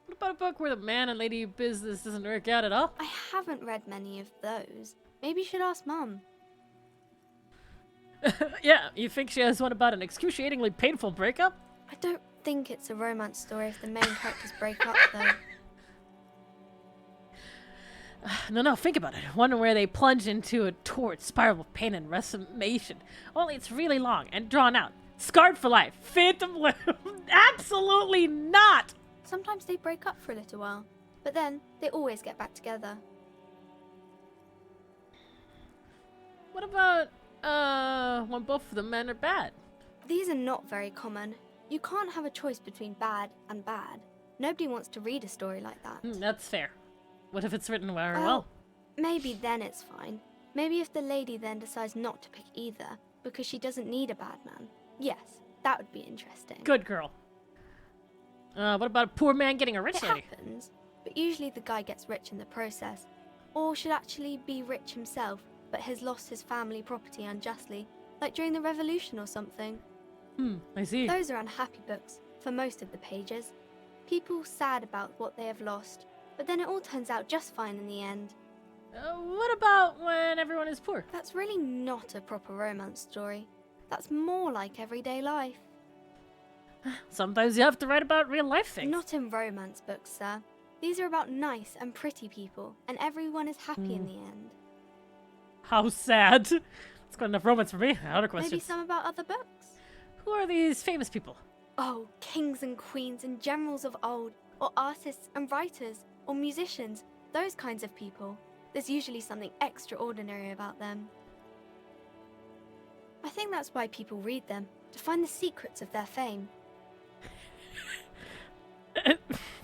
What about a book where the man and lady business doesn't work out at all? I haven't read many of those. Maybe you should ask Mum. Yeah, you think she has one about an excruciatingly painful breakup? I don't think it's a romance story if the main characters break up, though. No, think about it. One where they plunge into a torrid spiral of pain and resignation. Only it's really long and drawn out. Scarred for life. Phantom Limb. Absolutely not! Sometimes they break up for a little while, but then they always get back together. What about, when both of the men are bad? These are not very common. You can't have a choice between bad and bad. Nobody wants to read a story like that. That's fair. What if it's written very well? Maybe then it's fine. Maybe if the lady then decides not to pick either, because she doesn't need a bad man. Yes, that would be interesting. Good girl. What about a poor man getting a rich It lady? happens, but usually the guy gets rich in the process. Or should actually be rich himself, but has lost his family property unjustly, like during the revolution or something. I see. Those are unhappy books, for most of the pages. People sad about what they have lost, but then it all turns out just fine in the end. What about when everyone is poor? That's really not a proper romance story. That's more like everyday life. Sometimes you have to write about real life things. Not in romance books, sir. These are about nice and pretty people, and everyone is happy in the end. How sad. It's got enough romance for me. Other questions. Maybe some about other books. Who are these famous people? Oh, kings and queens and generals of old, or artists and writers, or musicians, those kinds of people. There's usually something extraordinary about them. I think that's why people read them, to find the secrets of their fame.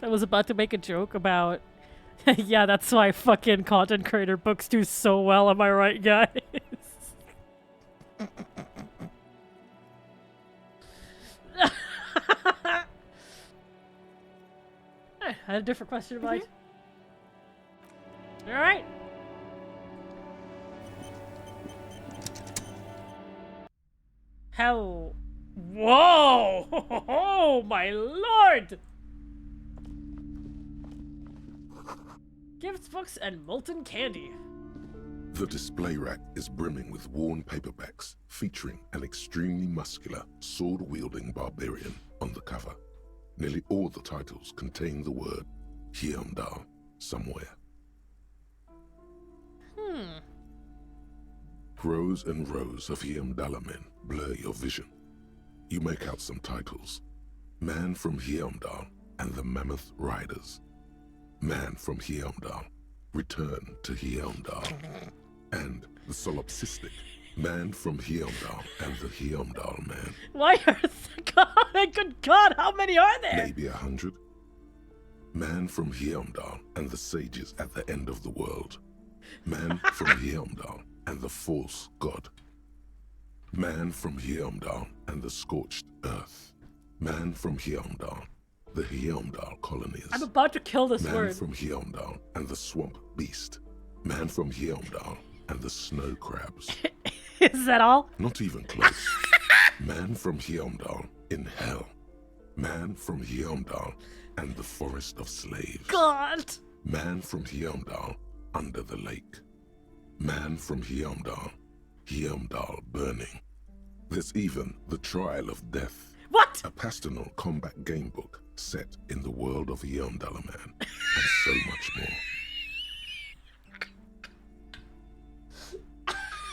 I was about to make a joke about... yeah, that's why fucking content creator books do so well, am I right, guys? I had a different question in mind. Alright. Hell. Whoa! Oh my lord! Gifts, books, and molten candy. The display rack is brimming with worn paperbacks featuring an extremely muscular, sword-wielding barbarian on the cover. Nearly all the titles contain the word Hyundai somewhere. Rows and rows of Hyundai men blur your vision. You make out some titles. Man from Hyundai and the Mammoth Riders. Man from Hyundai, Return to Hyundai. And the solipsistic Man from Hyundai and the Hyundai Man. Why are God, good God, how many are there? Maybe 100. Man from Hyundai and the sages at the end of the world. Man from Hyundai and the false god. Man from Hyundai and the scorched earth. Man from Hyundai, the Hyundai colonies. I'm about to kill this Man word. from Hyundai and the swamp beast. Man from Hyundai and the snow crabs. Is that all? Not even close. Man from Hyundai in hell. Man from Hyundai and the forest of slaves. God! Man from Hyundai under the lake. Man from Hyundai, Hyundai burning. There's even the Trial of Death. What? A pastoral combat game book set in the world of Hyundai Man, and so much more.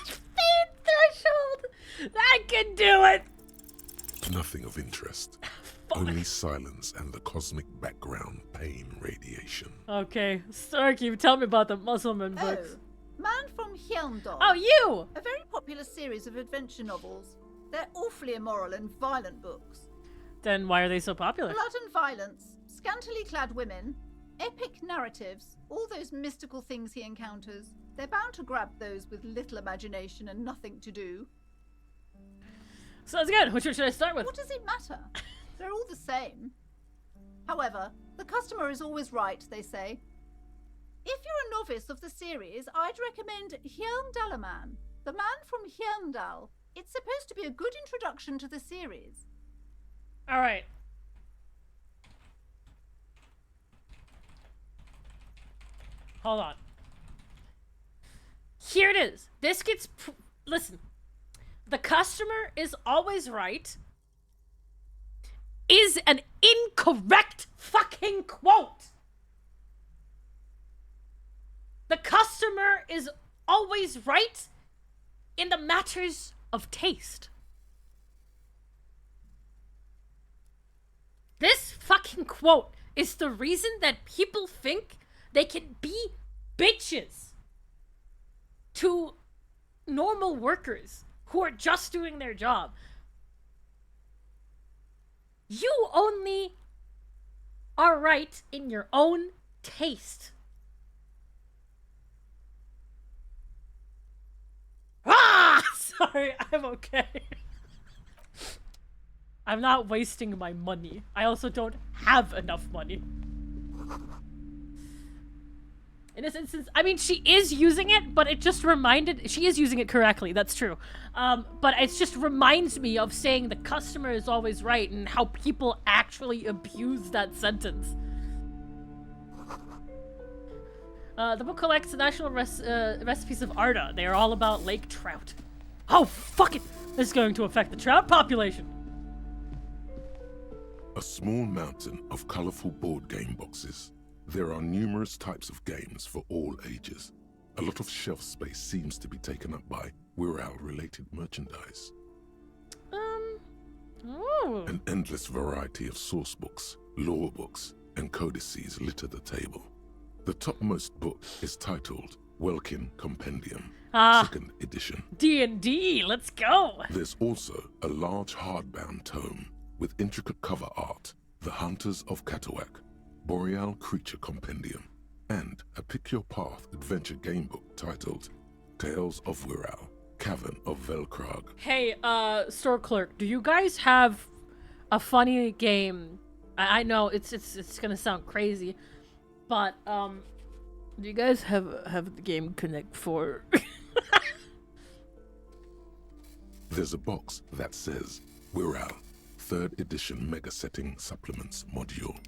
Speed threshold! I can do it! Nothing of interest. Only silence and the cosmic background pain radiation. Okay, Starkey, tell me about the Musselman books. Oh, Man from Hyundai. Oh, you! A very popular series of adventure novels. They're awfully immoral and violent books. Then why are they so popular? Blood and violence, scantily clad women, epic narratives, all those mystical things he encounters. They're bound to grab those with little imagination and nothing to do. Sounds good. Which one should I start with? What does it matter? They're all the same. However, the customer is always right, they say. If you're a novice of the series, I'd recommend Hyundai Man, the Man from Hyundai. It's supposed to be a good introduction to the series. All right. Hold on. Here it is. This gets... Listen. The customer is always right is an incorrect fucking quote. The customer is always right in the matters of taste. This fucking quote is the reason that people think they can be bitches to normal workers who are just doing their job. You only are right in your own taste. Ah! Sorry, I'm okay. I'm not wasting my money. I also don't have enough money. In this instance, I mean, she is using it, but it just reminded... She is using it correctly, that's true. But it just reminds me of saying the customer is always right and how people actually abuse that sentence. The book collects the national recipes of Arda. They are all about lake trout. Oh, fuck it! This is going to affect the trout population. A small mountain of colorful board game boxes. There are numerous types of games for all ages. A lot of shelf space seems to be taken up by Wirral-related merchandise. Ooh. An endless variety of source books, lore books, and codices litter the table. The topmost book is titled Welkin Compendium, 2nd edition. D&D, let's go! There's also a large hardbound tome with intricate cover art, The Hunters of Katawak, Boreal Creature Compendium, and a Pick Your Path adventure game book titled Tales of Wirral, Cavern of Velkrag. Hey, store clerk, do you guys have a funny game? I know it's gonna sound crazy, but do you guys have the game Connect 4? There's a box that says Wirral, 3rd edition Mega Setting Supplements Module.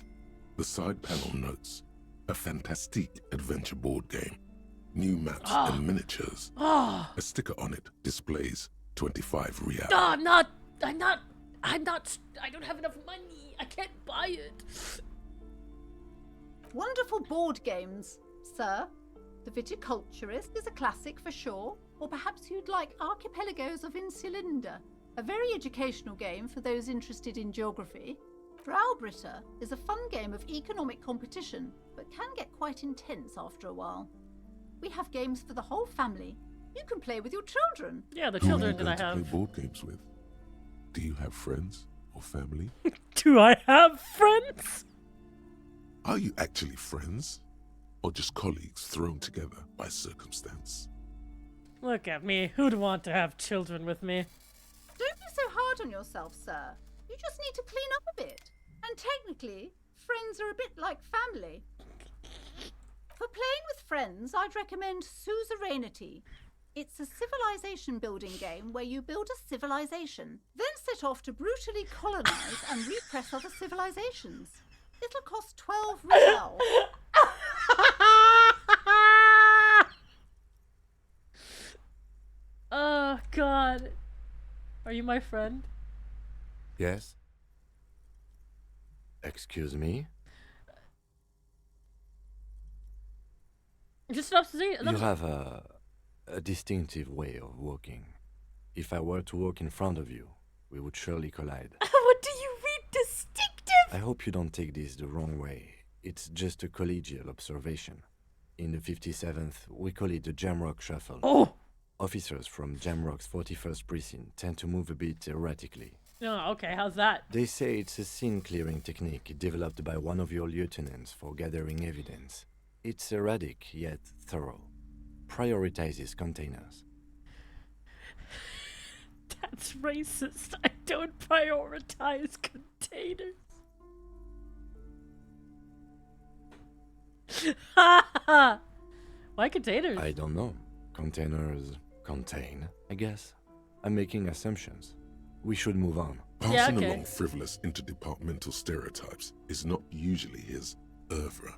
The side panel notes, a fantastique adventure board game, new maps and miniatures. A sticker on it displays 25 real. I'm not, I don't have enough money. I can't buy it. Wonderful board games, sir. The Viticulturist is a classic for sure, or perhaps you'd like Archipelagos of Insulinda, a very educational game for those interested in geography. Browbritter is a fun game of economic competition, but can get quite intense after a while. We have games for the whole family. You can play with your children. Yeah, the Who children are you that I going to have. play board games with? Do you have friends or family? Do I have friends? Are you actually friends? Or just colleagues thrown together by circumstance? Look at me. Who'd want to have children with me? Don't be so hard on yourself, sir. You just need to clean up a bit. And technically, friends are a bit like family. For playing with friends, I'd recommend Suzerainty. It's a civilization building game where you build a civilization, then set off to brutally colonize and repress other civilizations. It'll cost 12 real. Oh, God. Are you my friend? Yes? Excuse me? Just stop saying. You have a distinctive way of walking. If I were to walk in front of you, we would surely collide. What do you mean distinctive? I hope you don't take this the wrong way. It's just a collegial observation. In the 57th, we call it the Jamrock Shuffle. Oh! Officers from Jamrock's 41st Precinct tend to move a bit erratically. Oh, okay, how's that? They say it's a scene-clearing technique developed by one of your lieutenants for gathering evidence. It's erratic, yet thorough. Prioritizes containers. That's racist. I don't prioritize containers. Why containers? I don't know. Containers contain, I guess. I'm making assumptions. We should move on. Passing along frivolous interdepartmental stereotypes is not usually his oeuvre.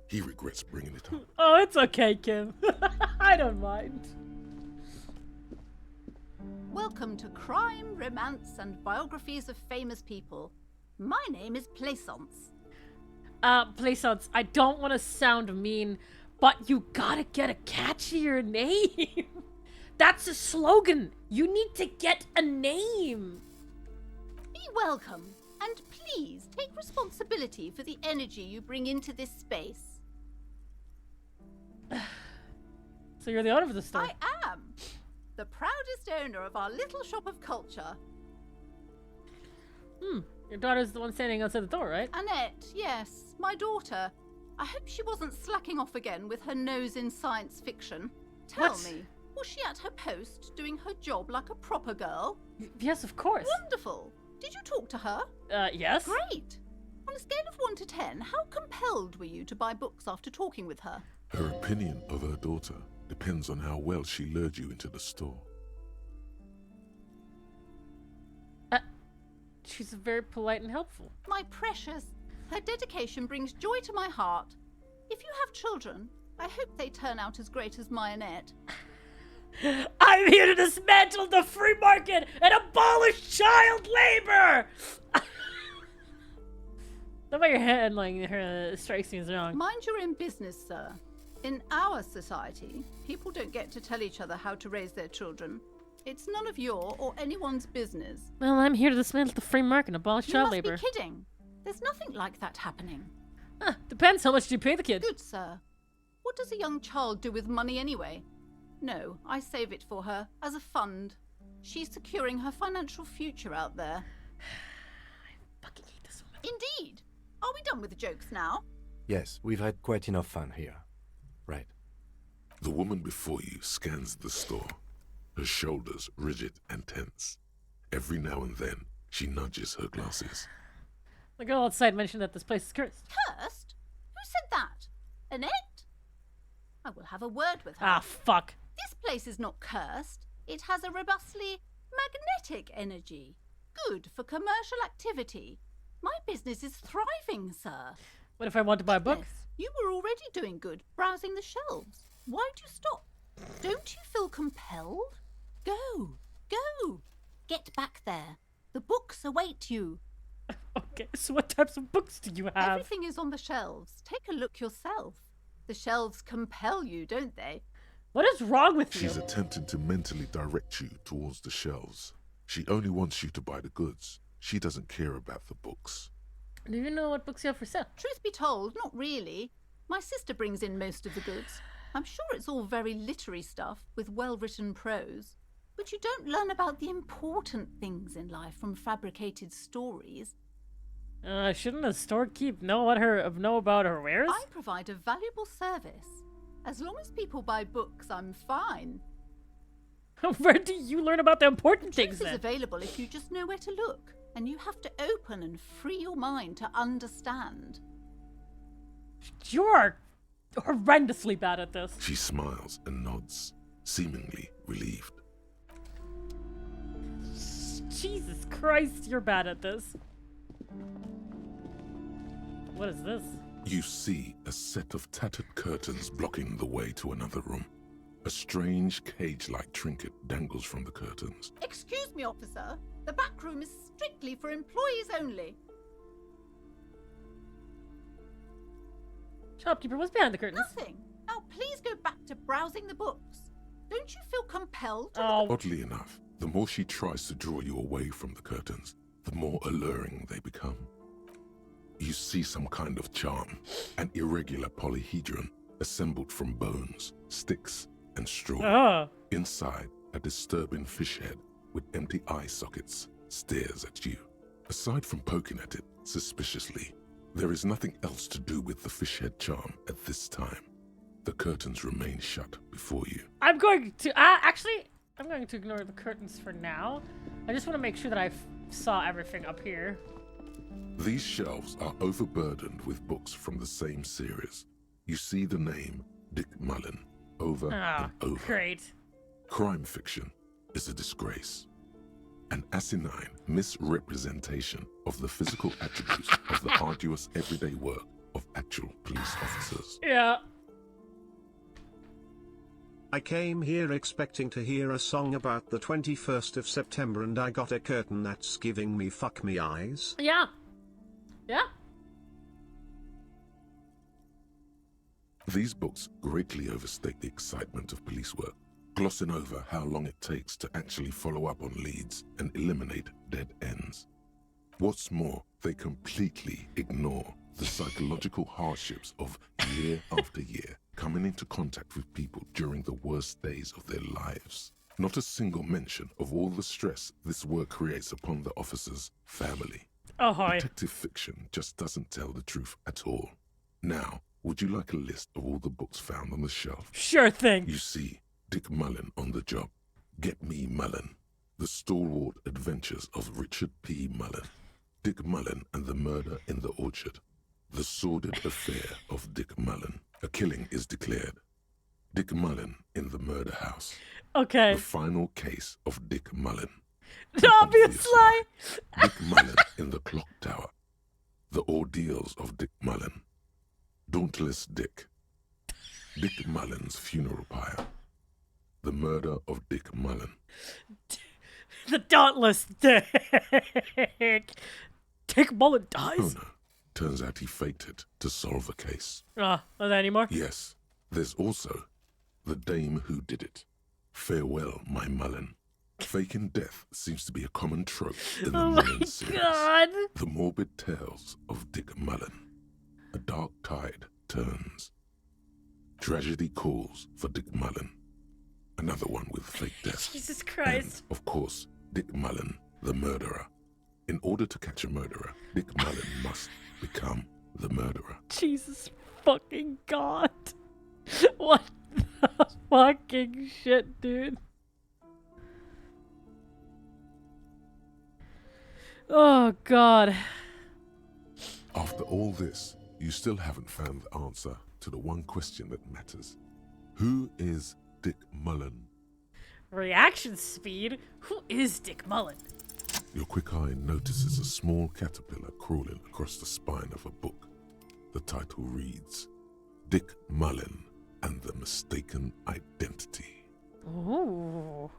He regrets bringing it up. Oh, it's okay, Kim. I don't mind. Welcome to Crime, Romance, and Biographies of Famous People. My name is Plaisance. Plaisance, I don't want to sound mean, but you gotta get a catchier name. That's a slogan. You need to get a name. Be welcome, and please take responsibility for the energy you bring into this space. So you're the owner of the store? I am. The proudest owner of our little shop of culture. Your daughter's the one standing outside the door, right? Annette, yes, my daughter. I hope she wasn't slacking off again with her nose in science fiction. Tell me, was she at her post doing her job like a proper girl? Yes, of course. Wonderful. Did you talk to her? Yes. Great. On a scale of 1 to 10, how compelled were you to buy books after talking with her? Her opinion of her daughter depends on how well she lured you into the store. She's very polite and helpful. My precious, her dedication brings joy to my heart. If you have children, I hope they turn out as great as Mayonette. I'm here to dismantle the free market and abolish child labor! The way your headline strikes me as wrong. Mind your own business, sir. In our society, people don't get to tell each other how to raise their children. It's none of your or anyone's business. Well, I'm here to dismantle the free market and abolish child labor. You must be kidding. There's nothing like that happening. Depends how much you pay the kid. Good, sir. What does a young child do with money anyway? No, I save it for her as a fund. She's securing her financial future out there. I fucking hate this woman. Indeed. Are we done with the jokes now? Yes, we've had quite enough fun here. Right. The woman before you scans the store, her shoulders rigid and tense. Every now and then, she nudges her glasses. The girl outside mentioned that this place is cursed. Cursed? Who said that? Annette? I will have a word with her. Ah, fuck. This place is not cursed. It has a robustly magnetic energy. Good for commercial activity. My business is thriving, sir. What if I want to buy books? You were already doing good, browsing the shelves. Why'd you stop? Don't you feel compelled? Go, go. Get back there. The books await you. Okay, so what types of books do you have? Everything is on the shelves. Take a look yourself. The shelves compel you, don't they? What is wrong with you? She's attempting to mentally direct you towards the shelves. She only wants you to buy the goods. She doesn't care about the books. Do you know what books you have for sale? Truth be told, not really. My sister brings in most of the goods. I'm sure it's all very literary stuff with well-written prose. But you don't learn about the important things in life from fabricated stories. Shouldn't a storekeep know about her wares? I provide a valuable service. As long as people buy books, I'm fine. Where do you learn about the important things Truth then? is available if you just know where to look. And you have to open and free your mind to understand. You're horrendously bad at this. She smiles and nods, seemingly relieved. Jesus Christ, you're bad at this. What is this? You see a set of tattered curtains blocking the way to another room. A strange cage-like trinket dangles from the curtains. Excuse me, officer. The back room is strictly for employees only. Shopkeeper, what's behind the curtains? Nothing. Now please go back to browsing the books. Don't you feel compelled to Oddly enough, the more she tries to draw you away from the curtains, the more alluring they become. You see some kind of charm, an irregular polyhedron assembled from bones, sticks, and straw. Inside, a disturbing fish head with empty eye sockets stares at you. Aside from poking at it suspiciously, there is nothing else to do with the fish head charm at this time. The curtains remain shut before you. I'm going to I'm going to ignore the curtains for now. I just want to make sure that I saw everything up here. These shelves are overburdened with books from the same series. You see the name Dick Mullen over and over. Great. Crime fiction is a disgrace. An asinine misrepresentation of the physical attributes of the arduous everyday work of actual police officers. Yeah. I came here expecting to hear a song about the 21st of September and I got a curtain that's giving me fuck me eyes. Yeah. Yeah. These books greatly overstate the excitement of police work, glossing over how long it takes to actually follow up on leads and eliminate dead ends. What's more, they completely ignore the psychological hardships of year after year coming into contact with people during the worst days of their lives. Not a single mention of all the stress this work creates upon the officer's family. Oh, hi. Detective fiction just doesn't tell the truth at all. Now, would you like a list of all the books found on the shelf? Sure thing. You see Dick Mullen on the job. Get me Mullen. The Stalwart Adventures of Richard P. Mullen. Dick Mullen and the Murder in the Orchard. The Sordid Affair of Dick Mullen. A killing is declared. Dick Mullen in the murder house. Okay. The final case of Dick Mullen. Obviously. Dick Mullen in the clock tower. The ordeals of Dick Mullen. Dauntless Dick. Dick Mullen's funeral pyre. The murder of Dick Mullen. The dauntless Dick. Dick Mullen dies? Oh no. Turns out he faked it to solve the case. Are there any more? Yes. There's also the dame who did it. Farewell, my Mullen. Faking death seems to be a common trope in the Mullen series. God. The morbid tales of Dick Mullen. A dark tide turns. Tragedy calls for Dick Mullen. Another one with fake death. Jesus Christ. And, of course, Dick Mullen, the murderer. In order to catch a murderer, Dick Mullen must become the murderer. Jesus fucking God. What the fucking shit, dude? Oh, God. After all this, you still haven't found the answer to the one question that matters. Who is Dick Mullen? Reaction speed? Who is Dick Mullen? Your quick eye notices a small caterpillar crawling across the spine of a book. The title reads, Dick Mullen and the Mistaken Identity. Ooh.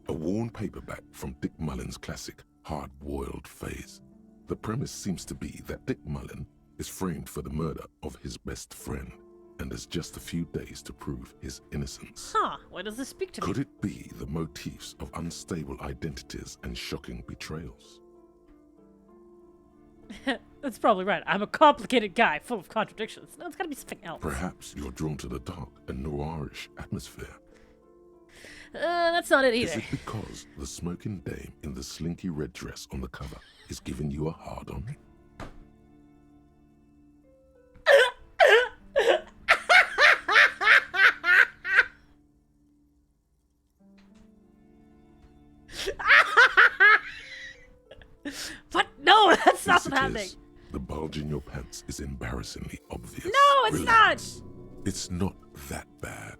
A worn paperback from Dick Mullen's classic Hard-Boiled Phase. The premise seems to be that Dick Mullen is framed for the murder of his best friend and has just a few days to prove his innocence. Huh, why does this speak to me? Could it be the motifs of unstable identities and shocking betrayals? That's probably right. I'm a complicated guy full of contradictions. No, it's gotta be something else. Perhaps you're drawn to the dark and noirish atmosphere. That's not it either. Is it because the smoking dame in the slinky red dress on the cover is giving you a hard-on? What? No, that's not Yes, it happening. is. The bulge in your pants is embarrassingly obvious. No, it's Relax. It's not that bad.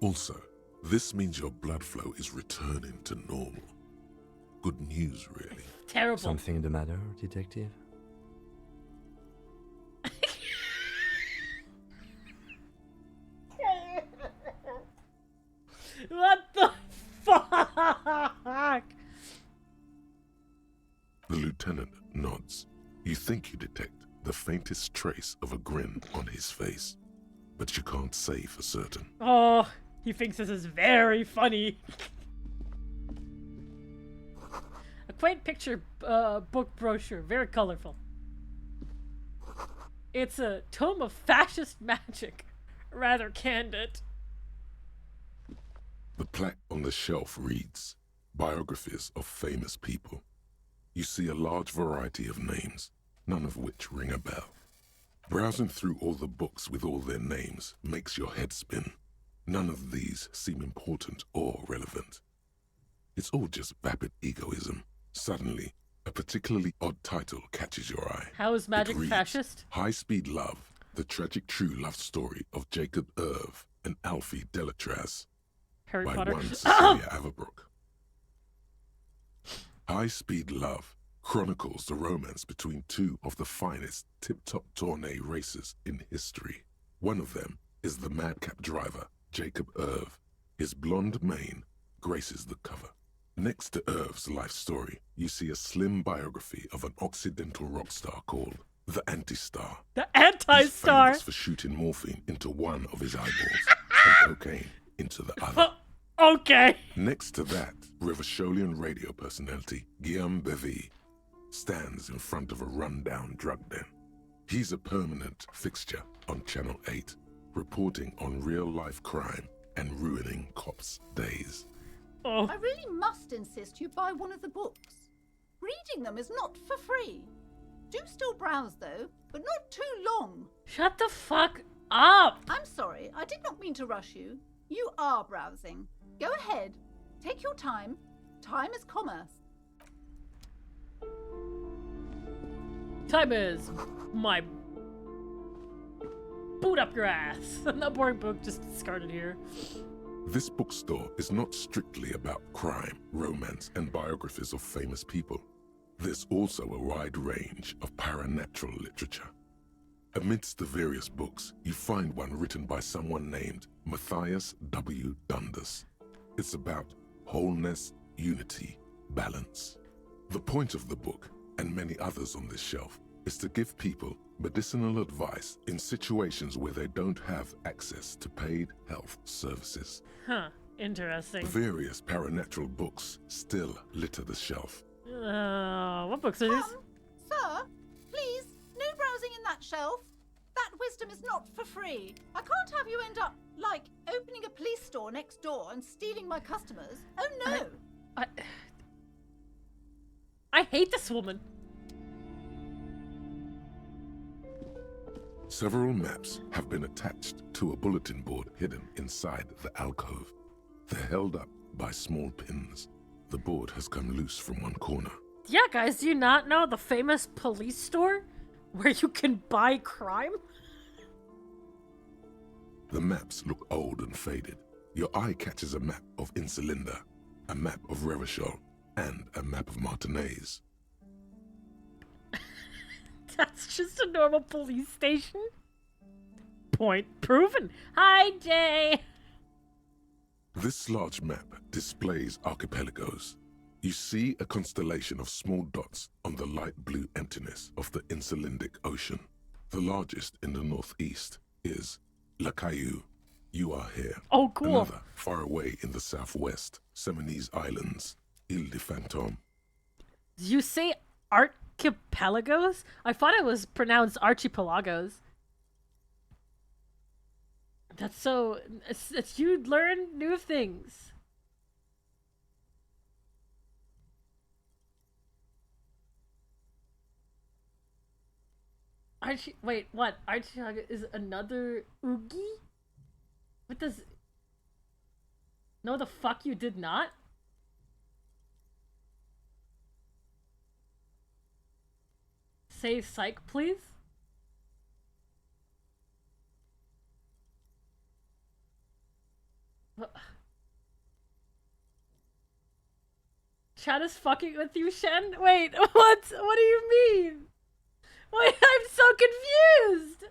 Also, this means your blood flow is returning to normal. Good news, really. Terrible. Something the matter, detective? What the fuck? The lieutenant nods. You think you detect the faintest trace of a grin on his face, but you can't say for certain. Oh, he thinks this is very funny. A quaint picture book brochure, very colorful. It's a tome of fascist magic, rather candid. The plaque on the shelf reads, Biographies of Famous People. You see a large variety of names, none of which ring a bell. Browsing through all the books with all their names makes your head spin. None of these seem important or relevant. It's all just vapid egoism. Suddenly, a particularly odd title catches your eye. How is magic It reads, fascist? High-Speed Love, the tragic true love story of Jacob Irv and Alfie Delatraz. Harry by Potter. one Cecilia Averbrook. High-Speed Love chronicles the romance between two of the finest tip-top tourney racers in history. One of them is the madcap driver, Jacob Irv. His blonde mane graces the cover. Next to Irv's life story, you see a slim biography of an Occidental rock star called the Anti-Star. The Anti-Star! He's famous for shooting morphine into one of his eyeballs and cocaine into the other. Okay. Next to that, Revacholian radio personality Guillaume Bevy stands in front of a rundown drug den. He's a permanent fixture on Channel 8, reporting on real-life crime and ruining cops' days. Oh. I really must insist you buy one of the books. Reading them is not for free. Do still browse, though, but not too long. Shut the fuck up! I'm sorry, I did not mean to rush you. You are browsing. Go ahead, take your time, Time is commerce. Time is my boot up your ass. That boring book just discarded here. This bookstore is not strictly about crime, romance, and biographies of famous people. There's also a wide range of paranatural literature. Amidst the various books, you find one written by someone named Matthias W. Dundas. It's about wholeness, unity, balance. The point of the book, and many others on this shelf, is to give people medicinal advice in situations where they don't have access to paid health services. Huh, interesting. Various paranatural books still litter the shelf. What books are these? Sir, please, no browsing in that shelf. That wisdom is not for free. I can't have you end up, like, opening a police store next door and stealing my customers. Oh no! I hate this woman. Several maps have been attached to a bulletin board hidden inside the alcove. They're held up by small pins. The board has come loose from one corner. Yeah, guys, do you not know the famous police store where you can buy crime? The maps look old and faded. Your eye catches a map of Insulinda, a map of Revachol, and a map of Martinez. That's just a normal police station? Point proven. Hi, Jay! This large map displays archipelagos. You see a constellation of small dots on the light blue emptiness of the Insulindic Ocean. The largest in the northeast is La Caillou. You are here. Oh, cool. Another, far away in the southwest, Seminese Islands, Ile de Fantôme. You say archipelagos? I thought it was pronounced archipelagos. That's so... It's you learn new things. Wait, what? Archipelago is another Oogie? What does... No, the fuck you did not? Say psych, please? Chat is fucking with you, Shen? Wait, what? What do you mean? Wait, I'm so confused!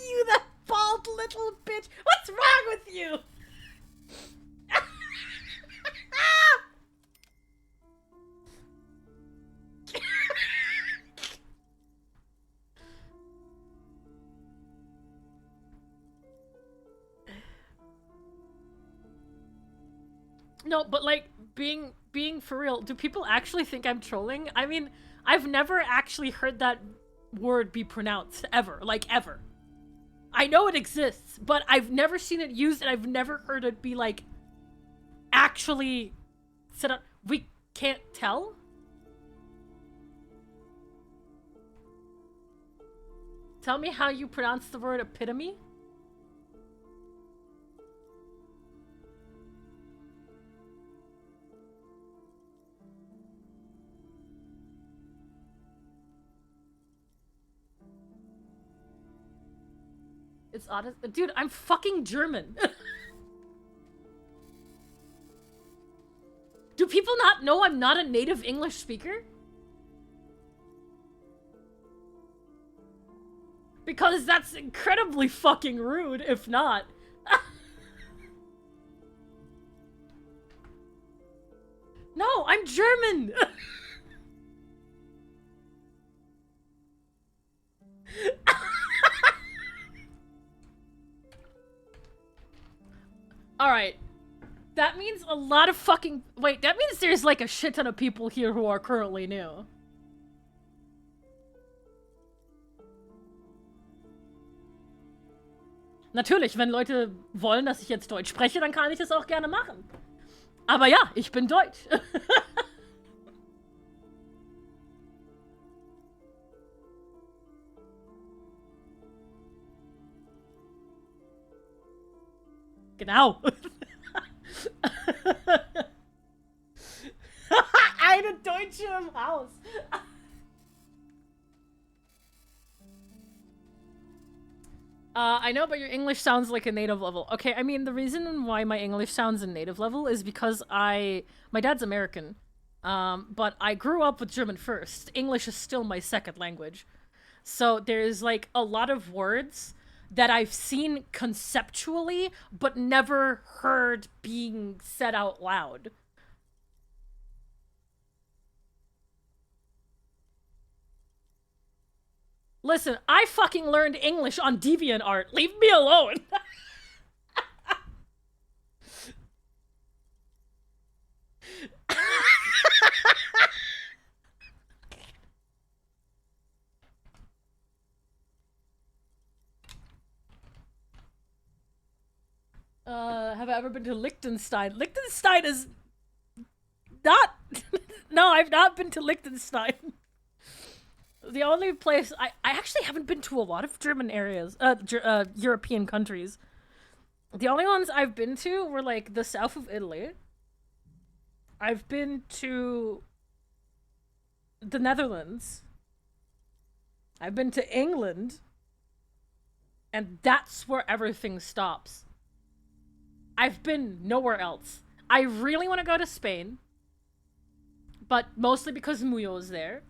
You the bald little bitch! What's wrong with you? No, but like, being for real, do people actually think I'm trolling? I mean, I've never actually heard that word be pronounced, ever. Like, ever. I know it exists, but I've never seen it used, and I've never heard it be, like, actually said up. We can't tell? Tell me how you pronounce the word epitome? It's honest. Dude, I'm fucking German. Do people not know I'm not a native English speaker? Because that's incredibly fucking rude, if not. No, I'm German! Alright. That means a lot of fucking... Wait, that means there's like a shit ton of people here who are currently new. Natürlich, wenn Leute wollen, dass ich jetzt Deutsch spreche, dann kann ich das auch gerne machen. Aber ja, ich bin Deutsch. Genau. Eine Deutsche im Haus. I know, but your English sounds like a native level. Okay, I mean, the reason why my English sounds a native level is because my dad's American, but I grew up with German first. English is still my second language. So there's, like, a lot of words that I've seen conceptually, but never heard being said out loud. Listen, I fucking learned English on DeviantArt. Leave me alone. Have I ever been to Liechtenstein? Liechtenstein is not... No, I've not been to Liechtenstein. The only place... I actually haven't been to a lot of German areas, European countries. The only ones I've been to were, like, the south of Italy. I've been to the Netherlands. I've been to England. And that's where everything stops. I've been nowhere else. I really want to go to Spain. But mostly because Muyo is there.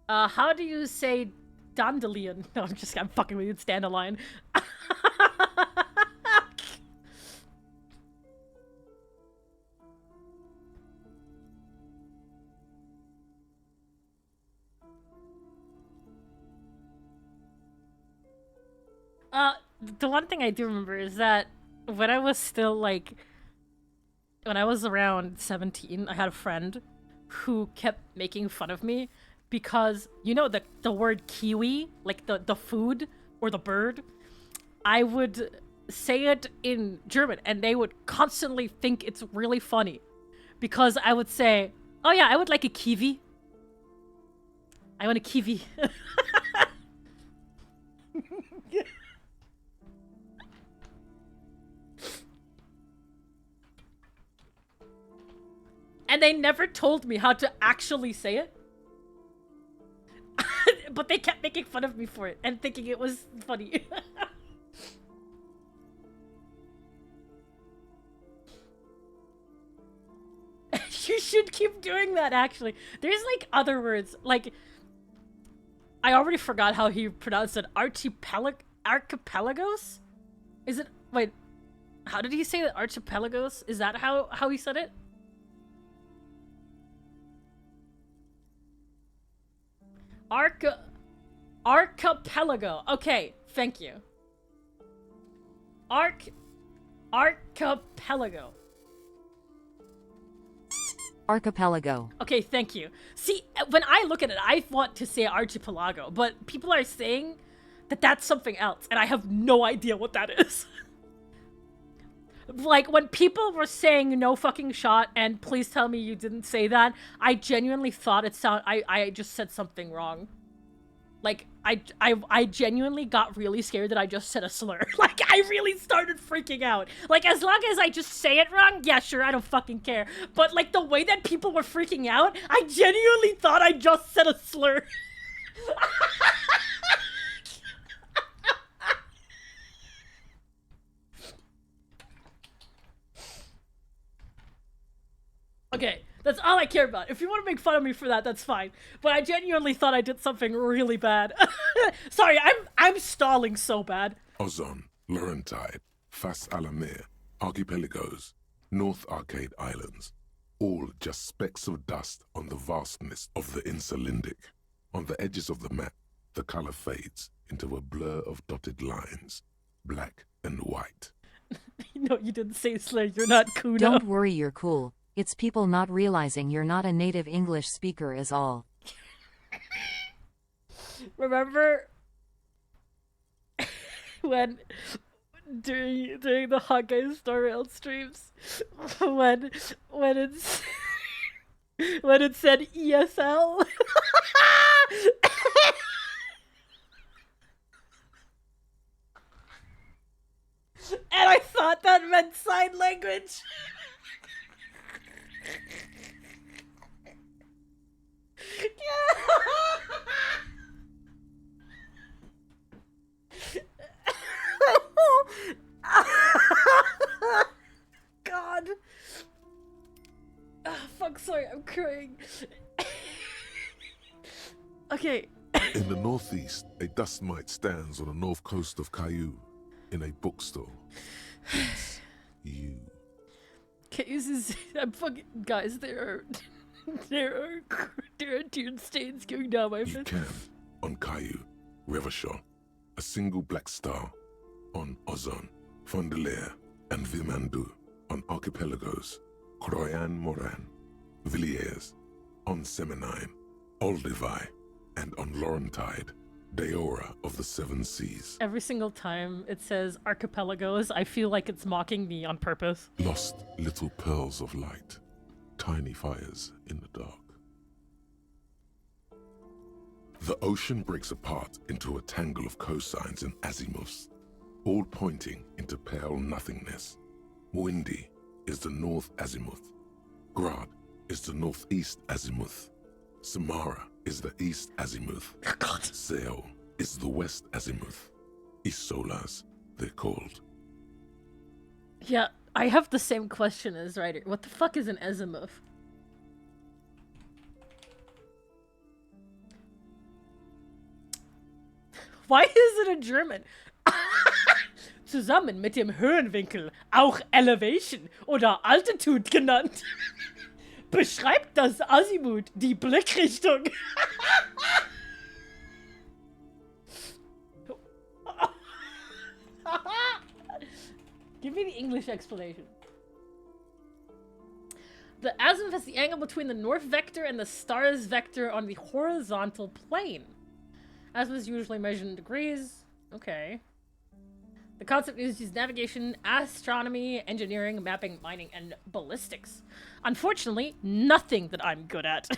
How do you say dandelion? No, I'm fucking with you, it's dandelion. The one thing I do remember is that when I was still, like, when I was around 17, I had a friend who kept making fun of me because, you know, the word kiwi, like the food or the bird, I would say it in German and they would constantly think it's really funny because I would say, oh yeah, I would like a kiwi. I want a kiwi. And they never told me how to actually say it. But they kept making fun of me for it and thinking it was funny. You should keep doing that, actually. There's, like, other words. Like, I already forgot how he pronounced it. Archipelagos? Is it... Wait. How did he say that? Archipelagos? Is that how he said it? Archipelago. Okay, thank you. Archipelago. Archipelago. Okay, thank you. See, when I look at it, I want to say archipelago, but people are saying that that's something else, and I have no idea what that is. Like, when people were saying no fucking shot and please tell me you didn't say that, I genuinely thought it I just said something wrong. Like, I genuinely got really scared that I just said a slur. Like, I really started freaking out. Like, as long as I just say it wrong, yeah, sure, I don't fucking care. But, like, the way that people were freaking out, I genuinely thought I just said a slur. Okay, that's all I care about. If you want to make fun of me for that, that's fine. But I genuinely thought I did something really bad. Sorry, I'm stalling so bad. Ozon, Laurentide, Fas Alamir, Archipelagos, North Arcade Islands, all just specks of dust on the vastness of the Insulindic. On the edges of the map, the color fades into a blur of dotted lines, black and white. No, you didn't say slur, you're not Kuno. Don't worry, you're cool. It's people not realizing you're not a native English speaker is all. Remember when during the Hawkeye Star Rail streams when it's when it said ESL? And I thought that meant sign language. God. Fuck, sorry, I'm crying. Okay. In the northeast, a dust mite stands on the north coast of Caillou in a bookstore. It's you. Cases, I'm fucking guys. There are tear stains going down my face. You can on Caillou, Revachol, a single black star on Ozon, Fondelier, and Vimandu on archipelagos, Croyan Moran, Villiers, on Seminine, Olduvai, and on Laurentide, Deora of the Seven Seas. Every single time it says archipelagos, I feel like it's mocking me on purpose. Lost little pearls of light, tiny fires in the dark. The ocean breaks apart into a tangle of cosines and azimuths, all pointing into pale nothingness. Windy is the north azimuth. Grad is the northeast azimuth. Samara is the east azimuth. Seo is the west azimuth. Isolas, they're called. Yeah, I have the same question as Ryder. What the fuck is an azimuth? Why is it in German? Zusammen mit dem Höhenwinkel, auch Elevation oder Altitude genannt, beschreibt das Azimuth die Blickrichtung. Give me the English explanation. The azimuth is the angle between the north vector and the star's vector on the horizontal plane. Azimuth is usually measured in degrees. Okay. The concept uses navigation, astronomy, engineering, mapping, mining, and ballistics. Unfortunately, nothing that I'm good at.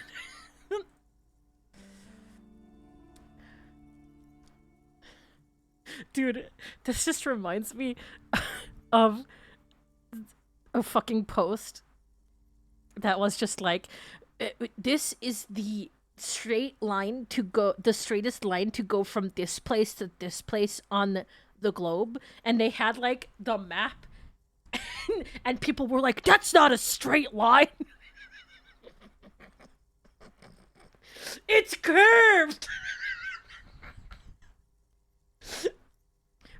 Dude, this just reminds me of a fucking post that was just like, this is the straight line to go, the straightest line to go from this place to this place on the globe, and they had like the map and people were like, that's not a straight line. It's curved.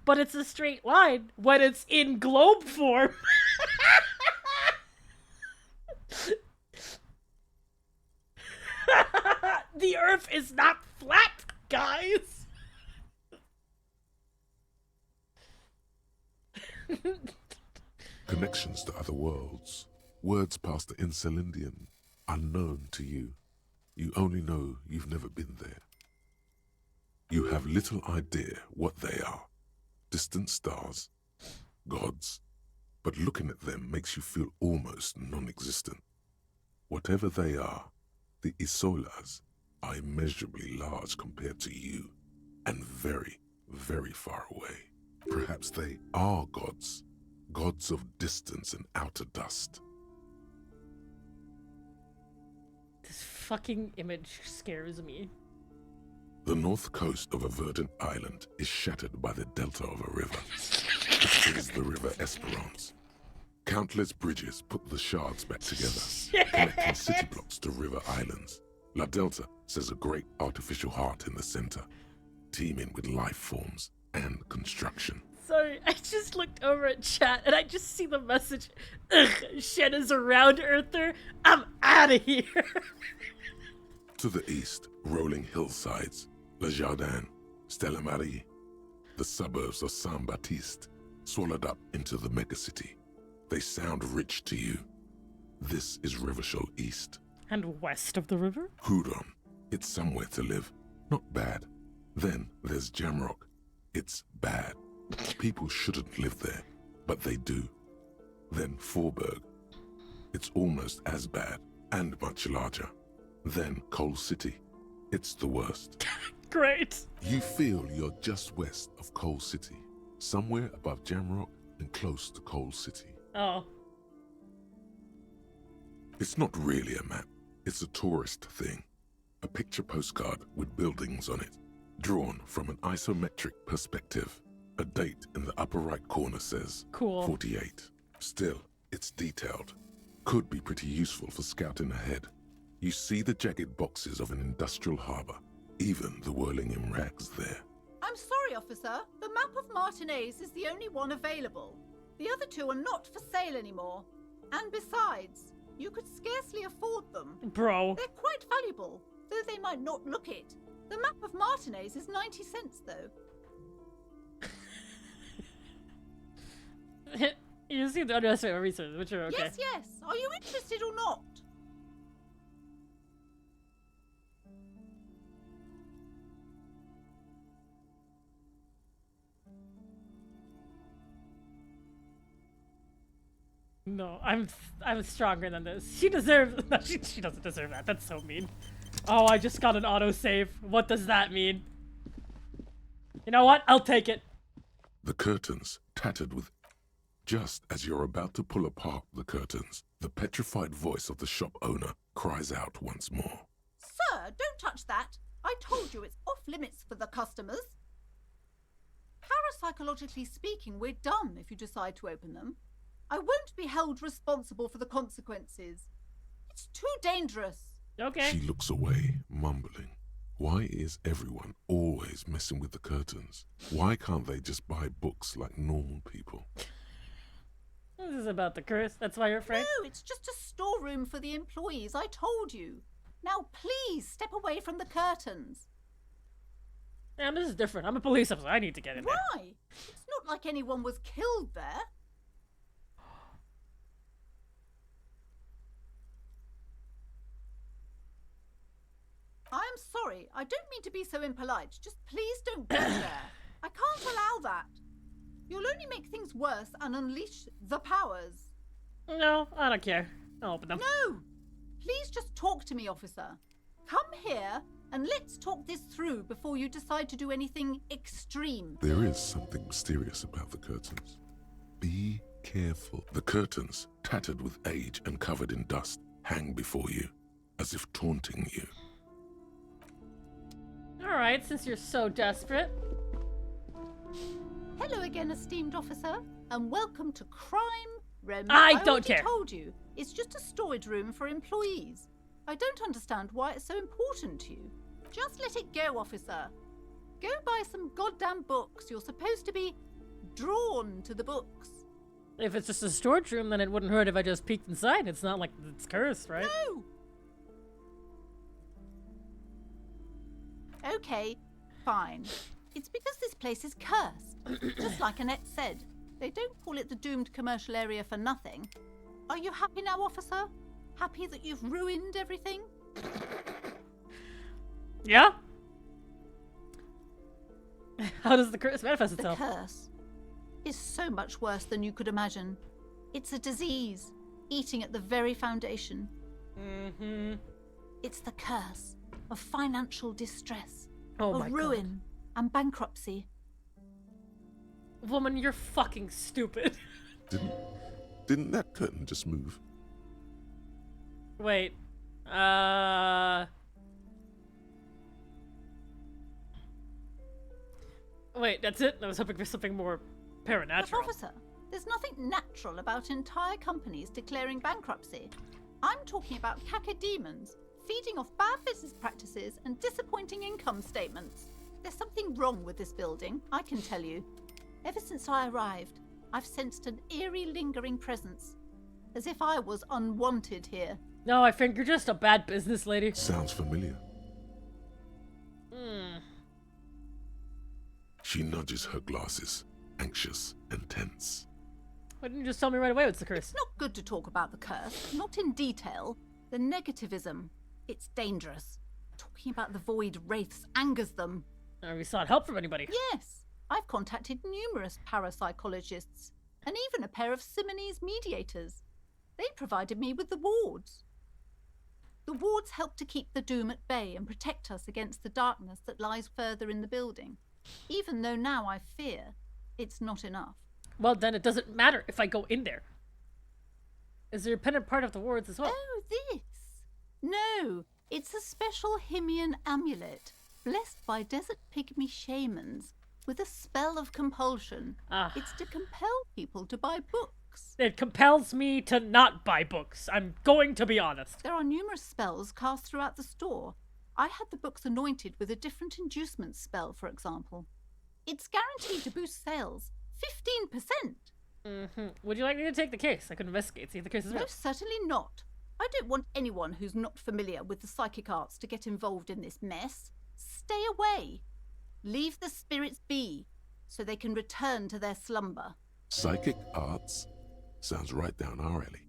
But it's a straight line when it's in globe form. The Earth is not flat, guys. Connections to other worlds, words past the Insulindian, unknown to you. You only know you've never been there. You have little idea what they are. Distant stars, gods, but looking at them makes you feel almost non-existent. Whatever they are, the Isolas are immeasurably large compared to you, and very, very far away. Perhaps they are gods, gods of distance and outer dust. This fucking image scares me. The north coast of a verdant island is shattered by the delta of a river. This is the River Esperance. Countless bridges put the shards back together, connecting city blocks to river islands. La Delta says a great artificial heart in the center, teeming with life forms and construction. Sorry, I just looked over at chat and I just see the message, ugh, Shen is a round earther, I'm out of here. To the east, rolling hillsides, Le Jardin, Stella Marie, the suburbs of Saint-Baptiste, swallowed up into the megacity. They sound rich to you. This is Revachol East. And west of the river? Hudon, it's somewhere to live. Not bad. Then there's Jamrock. It's bad. People shouldn't live there, but they do. Then Forberg. It's almost as bad, and much larger. Then Coal City. It's the worst. Great. You feel you're just west of Coal City, somewhere above Jamrock and close to Coal City. Oh. It's not really a map. It's a tourist thing. A picture postcard with buildings on it, drawn from an isometric perspective. A date in the upper right corner says Cool. 48. Still, it's detailed. Could be pretty useful for scouting ahead. You see the jagged boxes of an industrial harbor, even the whirling in rags there. I'm sorry, officer. The map of Martinez is the only one available. The other two are not for sale anymore. And besides, you could scarcely afford them. Bro. They're quite valuable, though they might not look it. The map of Martinez is 90 cents, though. You seem to underestimate my research, which are okay. Yes, yes. Are you interested or not? No, I'm stronger than this. She deserves. No, she doesn't deserve that. That's so mean. Oh, I just got an autosave. What does that mean? You know what? I'll take it. The curtains, tattered with... Just as you're about to pull apart the curtains, the petrified voice of the shop owner cries out once more. Sir, don't touch that. I told you it's off limits for the customers. Parapsychologically speaking, we're done if you decide to open them. I won't be held responsible for the consequences. It's too dangerous. Okay. She looks away, mumbling. Why is everyone always messing with the curtains? Why can't they just buy books like normal people? This is about the curse. That's why you're afraid? No, it's just a storeroom for the employees. I told you. Now please step away from the curtains. Damn, this is different. I'm a police officer. I need to get in there. Why? It's not like anyone was killed there. I am sorry. I don't mean to be so impolite. Just please don't go there. I can't allow that. You'll only make things worse and unleash the powers. No, I don't care. I'll open them. No! Please just talk to me, officer. Come here and let's talk this through before you decide to do anything extreme. There is something mysterious about the curtains. Be careful. The curtains, tattered with age and covered in dust, hang before you, as if taunting you. Alright, since you're so desperate. Hello again, esteemed officer, and welcome to Crime Rem. I don't already care. Told you, it's just a storage room for employees. I don't understand why it's so important to you. Just let it go, officer. Go buy some goddamn books. You're supposed to be drawn to the books. If it's just a storage room, then it wouldn't hurt if I just peeked inside. It's not like it's cursed, right? No! Okay, fine. It's because this place is cursed. Just like Annette said, they don't call it the doomed commercial area for nothing. Are you happy now, officer? Happy that you've ruined everything? Yeah? How does the curse manifest itself? The curse is so much worse than you could imagine. It's a disease, eating at the very foundation. Mm-hmm. It's the curse of financial distress, Oh of my ruin and bankruptcy. Woman, you're fucking stupid. Didn't that curtain just move? Wait. Wait, that's it? I was hoping for something more But paranatural. officer, there's nothing natural about entire companies declaring bankruptcy. I'm talking about cacodemons feeding off bad business practices and disappointing income statements. There's something wrong with this building, I can tell you. Ever since I arrived, I've sensed an eerie lingering presence, as if I was unwanted here. No, I think you're just a bad business lady. Sounds familiar. Hmm. She nudges her glasses, anxious and tense. Why didn't you just tell me right away what's the curse? It's not good to talk about the curse, not in detail. The negativism, it's dangerous. Talking about the void wraiths angers them. Have you sought help from anybody? Yes, I've contacted numerous parapsychologists, and even a pair of Simonese mediators. They provided me with the wards. The wards help to keep the doom at bay and protect us against the darkness that lies further in the building, even though now I fear it's not enough. Well, then it doesn't matter if I go in there. Is there a pendant part of the wards as well? Oh, this? No, it's a special Himian amulet, blessed by desert pygmy shamans, with a spell of compulsion. It's to compel people to buy books. It compels me to not buy books. I'm going to be honest. There are numerous spells cast throughout the store. I had the books anointed with a different inducement spell, for example. It's guaranteed to boost sales 15%. Would you like me to take the case? I could investigate, see if the case is real. Most certainly not. I don't want anyone who's not familiar with the psychic arts to get involved in this mess. Stay away. Leave the spirits be, so they can return to their slumber. Psychic arts? Sounds right down our alley.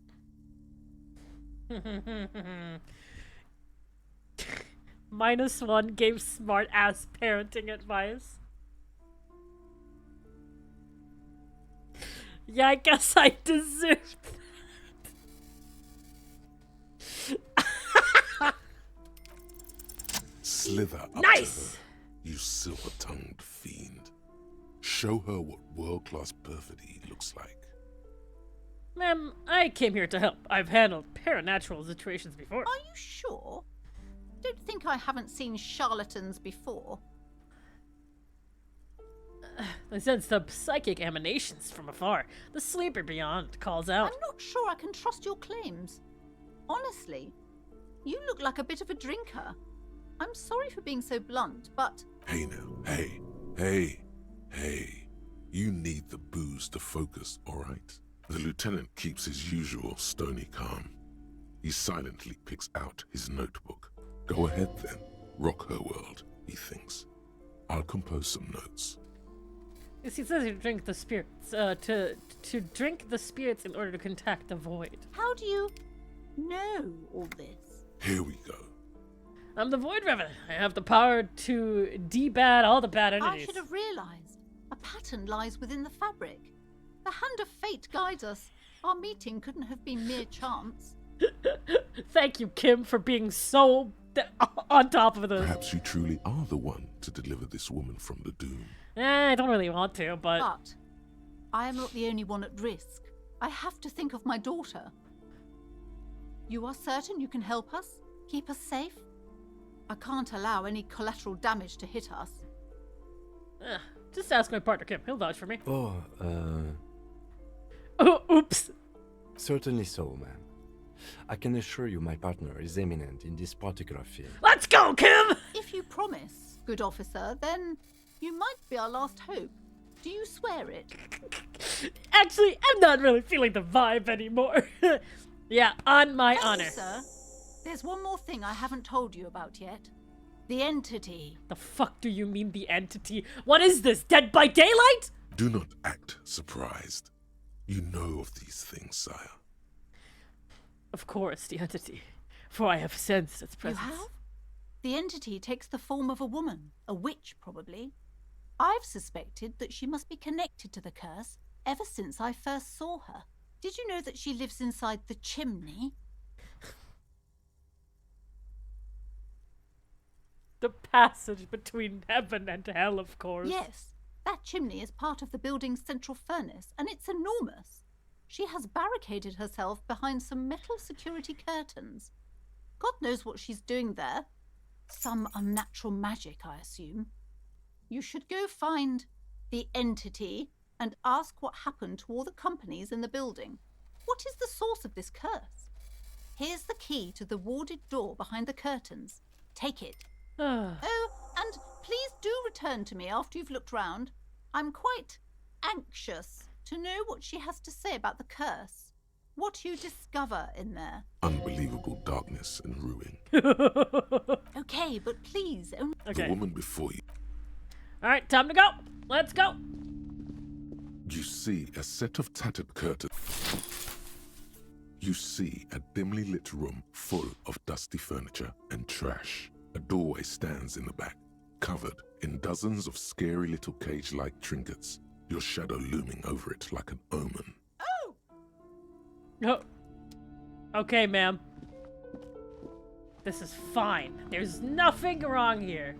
-1 gave smart-ass parenting advice. Yeah, I guess I deserved that. Slither up Nice! to her, you silver-tongued fiend. Show her what world-class perfidy looks like. Ma'am, I came here to help. I've handled paranatural situations before. Are you sure? Don't think I haven't seen charlatans before. I sense the psychic emanations from afar. The sleeper beyond calls out. I'm not sure I can trust your claims. Honestly, you look like a bit of a drinker. I'm sorry for being so blunt, but... Hey now, hey. You need the booze to focus, alright? The lieutenant keeps his usual stony calm. He silently picks out his notebook. Go ahead then, rock her world, he thinks. I'll compose some notes. He says to drink the spirits, to drink the spirits in order to contact the void. How do you know all this? Here we go. I'm the Void Revenant. I have the power to debad all the bad entities. I should have realized. A pattern lies within the fabric. The hand of fate guides us. Our meeting couldn't have been mere chance. Thank you, Kim, for being so on top of this. Perhaps you truly are the one to deliver this woman from the doom. I don't really want to, but... But I am not the only one at risk. I have to think of my daughter. You are certain you can help us? Keep us safe? I can't allow any collateral damage to hit us. Just ask my partner, Kim. He'll vouch for me. Oh, Oh, oops. Certainly so, ma'am. I can assure you my partner is eminent in this particular field. Let's go, Kim! If you promise, good officer, then you might be our last hope. Do you swear it? Actually, I'm not really feeling the vibe anymore. Yeah, on my honor. Sir, there's one more thing I haven't told you about yet. The entity. The fuck do you mean, the entity? What is this, Dead by Daylight? Do not act surprised. You know of these things, sire. Of course, the entity. For I have sensed its presence. You have? The entity takes the form of a woman. A witch, probably. I've suspected that she must be connected to the curse ever since I first saw her. Did you know that she lives inside the chimney? The passage between heaven and hell, of course. Yes. That chimney is part of the building's central furnace, and it's enormous. She has barricaded herself behind some metal security curtains. God knows what she's doing there. Some unnatural magic, I assume. You should go find the entity and ask what happened to all the companies in the building. What is the source of this curse? Here's the key to the warded door behind the curtains. Take it. Oh, and please do return to me after you've looked round. I'm quite anxious to know what she has to say about the curse. What you discover in there. Unbelievable darkness and ruin. Okay, but please... The woman before you. Alright, time to go. Let's go. You see a set of tattered curtains. You see a dimly lit room full of dusty furniture and trash. A doorway stands in the back, covered in dozens of scary little cage-like trinkets, your shadow looming over it like an omen. Oh. Okay, ma'am. This is fine. There's nothing wrong here.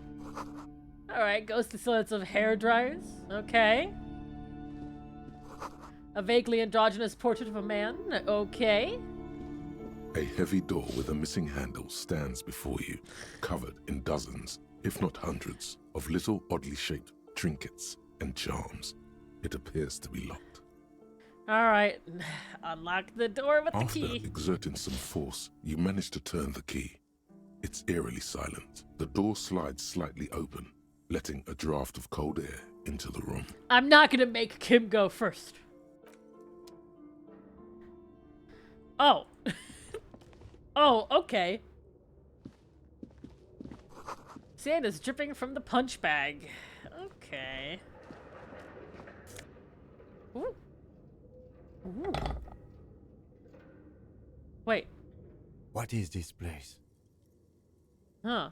Alright, goes to silhouettes of hair dryers. Okay. A vaguely androgynous portrait of a man? Okay. A heavy door with a missing handle stands before you, covered in dozens, if not hundreds, of little oddly shaped trinkets and charms. It appears to be locked. Alright. Unlock the door with After the key. exerting some force, you manage to turn the key. It's eerily silent. The door slides slightly open, letting a draft of cold air into the room. I'm not gonna make Kim go first. Oh. Oh, okay. Sand is dripping from the punch bag. Okay. Ooh. Ooh. Wait. What is this place? Huh.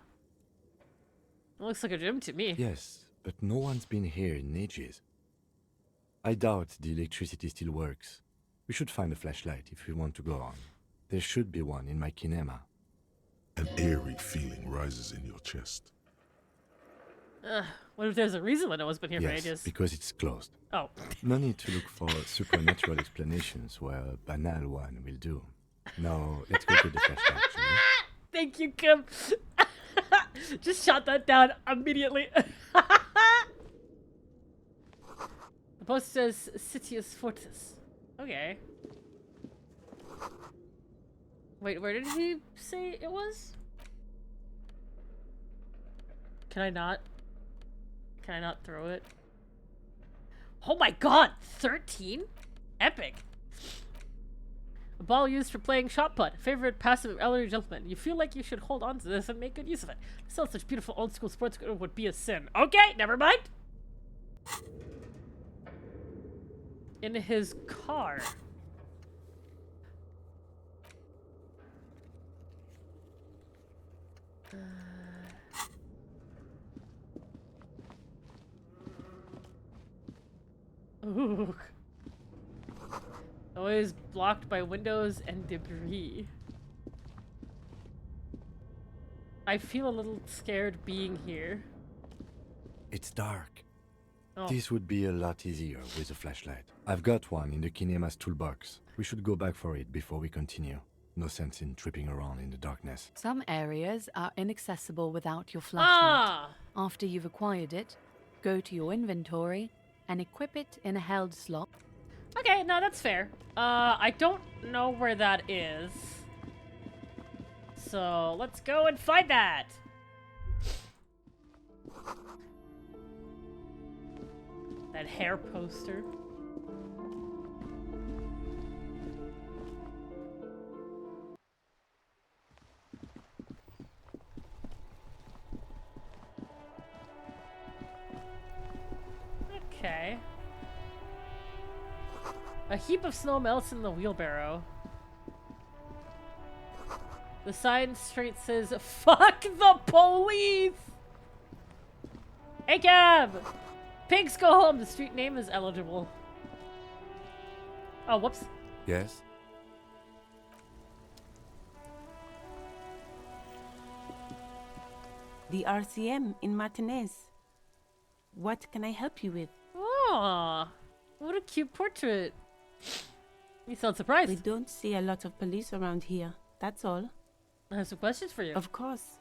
It looks like a gym to me. Yes, but no one's been here in ages. I doubt the electricity still works. We should find a flashlight if we want to go on. There should be one in my kinema. An eerie feeling rises in your chest. What if there's a reason that no one's been here for Yes, ages? because it's closed. Oh. No need to look for supernatural explanations where a banal one will do. Now, let's go to the flashlight, shall we? Thank you, Kim. Just shot that down immediately. The post says Citius Fortis. Okay. Wait, where did he say it was? Can I not throw it? Oh my god! 13? Epic! A ball used for playing shot put. Favorite passive of elderly gentlemen. You feel like you should hold on to this and make good use of it. To sell such beautiful old school sports equipment would be a sin. Okay, never mind. In his car. Ooh. Always blocked by windows and debris. I feel a little scared being here. It's dark. Oh. This would be a lot easier with a flashlight. I've got one in the kinema's toolbox. We should go back for it before we continue. No sense in tripping around in the darkness. Some areas are inaccessible without your flashlight. Ah! After you've acquired it, go to your inventory and equip it in a held slot. Okay, no, that's fair. I don't know where that is. So, let's go and find that! That hair poster. Okay. A heap of snow melts in the wheelbarrow. The sign straight says, "Fuck the police!" Hey, cab! Pigs go home. The street name is eligible. Oh, whoops. Yes? The RCM in Martinez. What can I help you with? Oh, what a cute portrait. You sound surprised. We don't see a lot of police around here. That's all. I have some questions for you. Of course.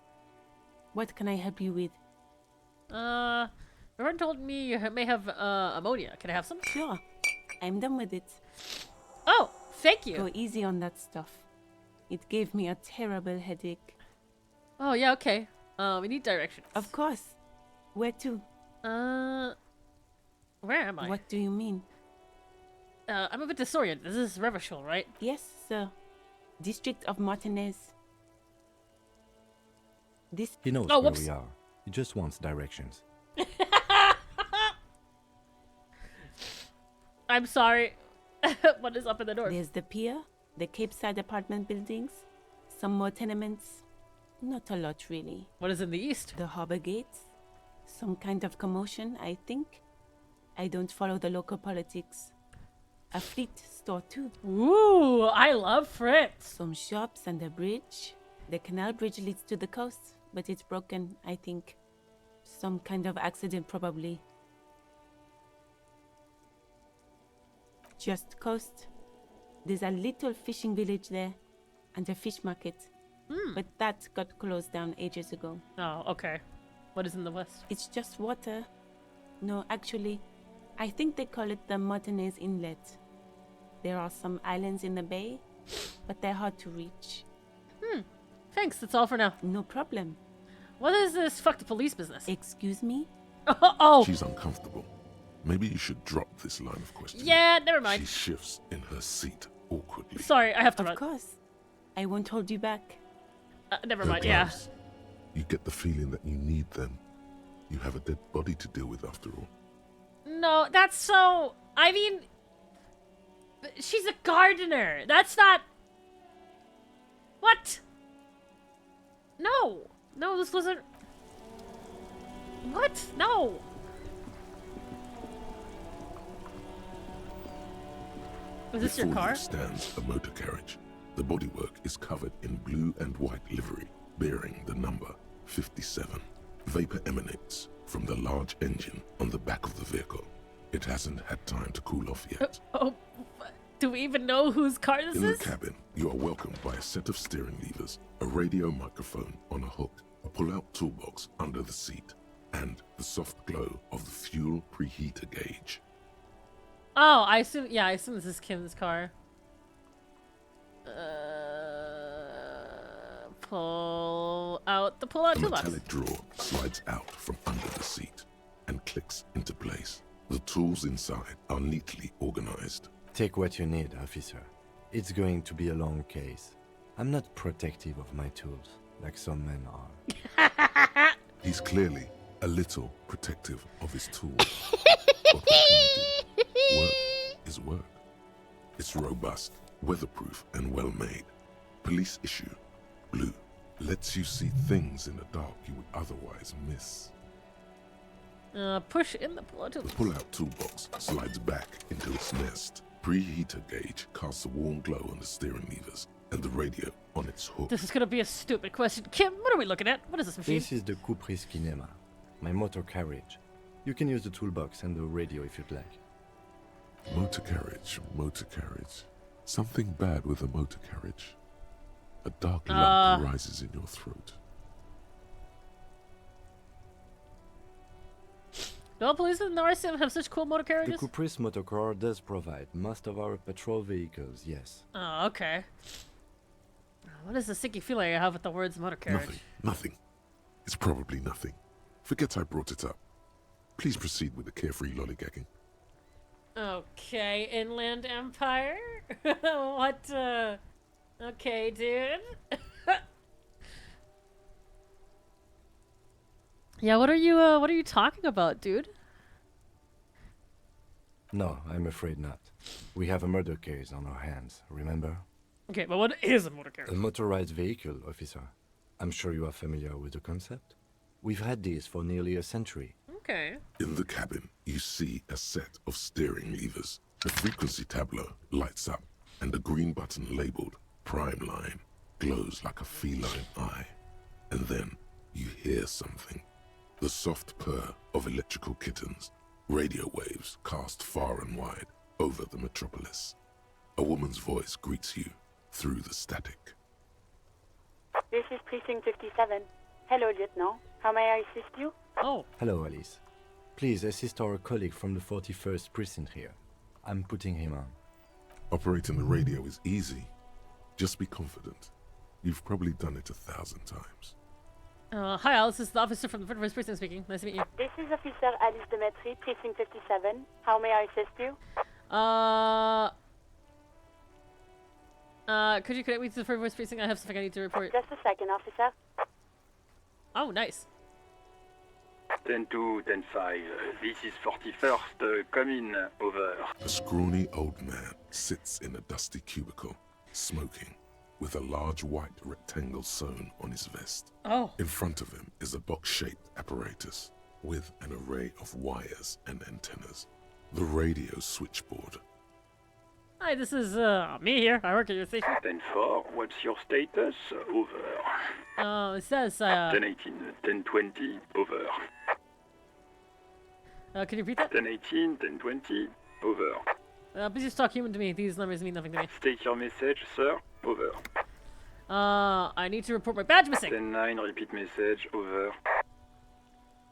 What can I help you with? Everyone told me you may have ammonia. Can I have some? Sure. I'm done with it. Oh, thank you. Go easy on that stuff. It gave me a terrible headache. Oh, yeah, okay. We need directions. Of course. Where to? Where am I? What do you mean? I'm a bit disoriented. This is Revachol, right? Yes, sir. District of Martinez. This. He knows where we are. He just wants directions. I'm sorry. What is up in the north? There's the pier, the Capeside apartment buildings, some more tenements. Not a lot, really. What is in the east? The harbor gates. Some kind of commotion, I think. I don't follow the local politics. A fleet store, too. Ooh, I love Fritz. Some shops and a bridge. The canal bridge leads to the coast, but it's broken, I think. Some kind of accident, probably. just coast. There's a little fishing village there and a fish market. But that got closed down ages ago. Oh, okay. What is in the west? It's just water. No, actually, I think they call it the Martinez Inlet. There are some islands in the bay, but they're hard to reach. Thanks, that's all for now. No problem. What is this fuck the police business? Excuse me? Oh! She's uncomfortable. Maybe you should drop this line of questioning. Yeah, never mind. She shifts in her seat awkwardly. Sorry, I have to Of run. course. I won't hold you back. Never Her mind, yeah. gloves. You get the feeling that you need them. You have a dead body to deal with after all. No, that's so... I mean... She's a gardener. That's not... What? No. No, this wasn't... What? No. Is this your Before car? you stands a motor carriage. The bodywork is covered in blue and white livery, bearing the number 57. Vapor emanates from the large engine on the back of the vehicle. It hasn't had time to cool off yet. Do we even know whose car this In is? the cabin, you are welcomed by a set of steering levers, a radio microphone on a hook, a pull-out toolbox under the seat, and the soft glow of the fuel preheater gauge. Oh, I assume this is Kim's car. Pull out the pull-out A toolbox. metallic drawer slides out from under the seat and clicks into place. The tools inside are neatly organized. Take what you need, officer. It's going to be a long case. I'm not protective of my tools, like some men are. He's clearly a little protective of his tools. But what can you do? Work is work. It's robust, weatherproof, and well-made. Police issue, blue, lets you see things in the dark you would otherwise miss. Push in the pull-out The toolbox. pull-out toolbox slides back into its nest. Preheater gauge casts a warm glow on the steering levers and the radio on its hook. This is gonna be a stupid question. Kim, what are we looking at? What is this machine? This is the Caprice Kinema, my motor carriage. You can use the toolbox and the radio if you'd like. Motor carriage, motor carriage. Something bad with a motor carriage. A dark lump rises in your throat. Do all police in the Elysium have such cool motor The carriages? Caprice motorcar does provide most of our patrol vehicles, yes. Oh, okay. What is the sticky feeling I have with the words motor carriage? Nothing. It's probably nothing. Forget I brought it up. Please proceed with the carefree lollygagging. Okay, Inland Empire? What, Okay, dude. Yeah, what are you talking about, dude? No, I'm afraid not. We have a murder case on our hands, remember? Okay, but what is a motor carriage? A motorized vehicle, officer. I'm sure you are familiar with the concept. We've had these for nearly a century. Okay. In the cabin, you see a set of steering levers. The frequency tableau lights up, and the green button labeled Prime Line glows like a feline eye. And then you hear something. The soft purr of electrical kittens. Radio waves cast far and wide over the metropolis. A woman's voice greets you through the static. This is Precinct 57. Hello, Lieutenant. How may I assist you? Oh. Hello, Alice. Please assist our colleague from the 41st precinct here. I'm putting him on. Operating the radio is easy. Just be confident. You've probably done it 1,000 times. Hi, Alice. This is the officer from the 41st Precinct speaking. Nice to meet you. This is Officer Alice Demetri, Precinct 57. How may I assist you? Could you connect me to the 41st Precinct? I have something I need to report. Just a second, officer. Oh, nice. 10-2, 10-5. This is 41st. Come in. Over. A scrawny old man sits in a dusty cubicle, smoking, with a large white rectangle sewn on his vest. Oh. In front of him is a box-shaped apparatus with an array of wires and antennas. The radio switchboard. Hi, this is me here. I work at your station. 10-4, what's your status? Over. It says 10-18, 10-20, over. Can you repeat that? 10-18, 10-20, over. Please talk human to me. These numbers mean nothing to me. State your message, sir. Over. I need to report my badge missing. 10-9, repeat message. Over.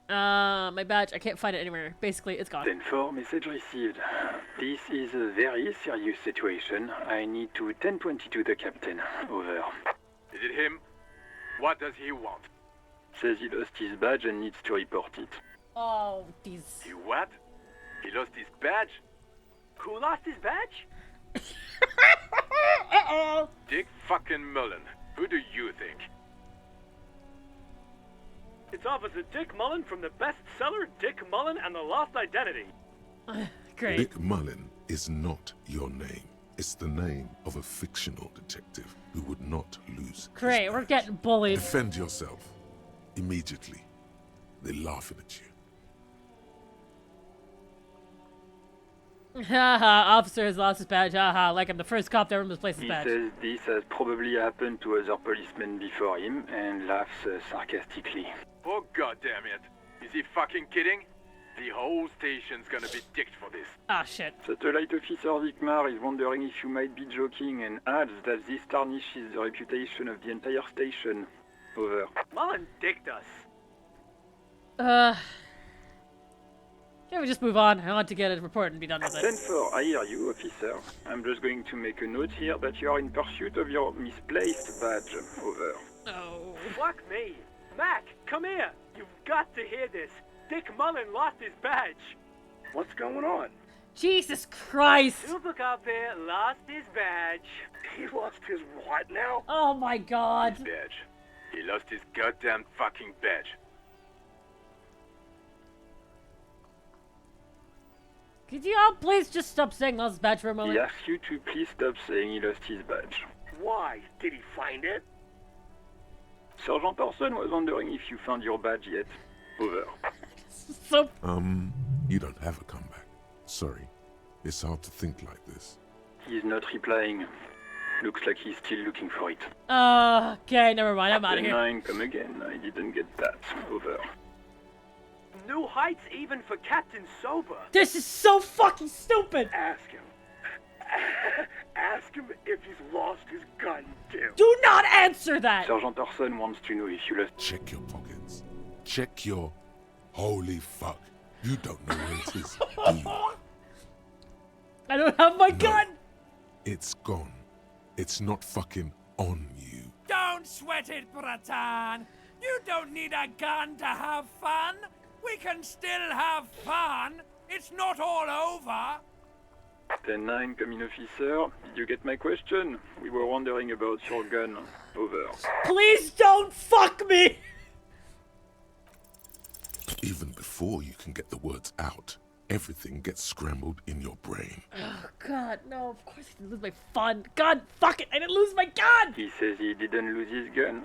My badge, I can't find it anywhere. Basically, it's gone. 10-4, message received. This is a very serious situation. I need to 1022 the captain. Over. Is it him? What does he want? Says he lost his badge and needs to report it. Oh, these. He what? He lost his badge? Who lost his badge? Uh-oh. Dick fucking Mullen. Who do you think? It's Officer Dick Mullen from the bestseller Dick Mullen and the Lost Identity. Great. Dick Mullen is not your name. It's the name of a fictional detective who would not lose. Great, we're getting bullied. Defend yourself. Immediately. They're laughing at you. Haha, officer has lost his badge. Haha, like I'm the first cop to ever misplace his He badge. says this has probably happened to other policemen before him and laughs sarcastically. Oh goddamn it. Is he fucking kidding? The whole station's gonna be dicked for this. Ah, shit. Satellite Officer Vikmar is wondering if you might be joking and adds that this tarnishes the reputation of the entire station. Over. Mullen dicked us. Can we just move on? I want to get a report and be done with it. 10-4, I hear you, officer. I'm just going to make a note here that you are in pursuit of your misplaced badge. Over. Oh. Fuck me. Mac, come here. You've got to hear this. Dick Mullen lost his badge. What's going on? Jesus Christ! Super cop here lost his badge. He lost his what now? Oh my god. His badge. He lost his goddamn fucking badge. Could you all please just stop saying lost his badge for a He moment? asks you to please stop saying he lost his badge. Why? Did he find it? Sergeant Orson was wondering if you found your badge yet. Over. So... You don't have a comeback. Sorry. It's hard to think like this. He's not replying. Looks like he's still looking for it. Okay, never mind. I'm out of here. 10-9, come again. I didn't get that. Over. New heights even for Captain Sober. This is so fucking stupid! Ask him. Ask him if he's lost his gun, too. Do not answer that! Sergeant Orson wants to know if you lost... Check your pockets. Check your... Holy fuck. You don't know where it is, do you? I don't have my gun! It's gone. It's not fucking on you. Don't sweat it, Bratan. You don't need a gun to have fun. We can still have fun. It's not all over. 10-9, come in, officer. Did you get my question? We were wondering about your gun. Over. Please don't fuck me! Even before you can get the words out, everything gets scrambled in your brain. Oh god, no, of course I didn't lose my fun. God, fuck it, I didn't lose my gun! He says he didn't lose his gun.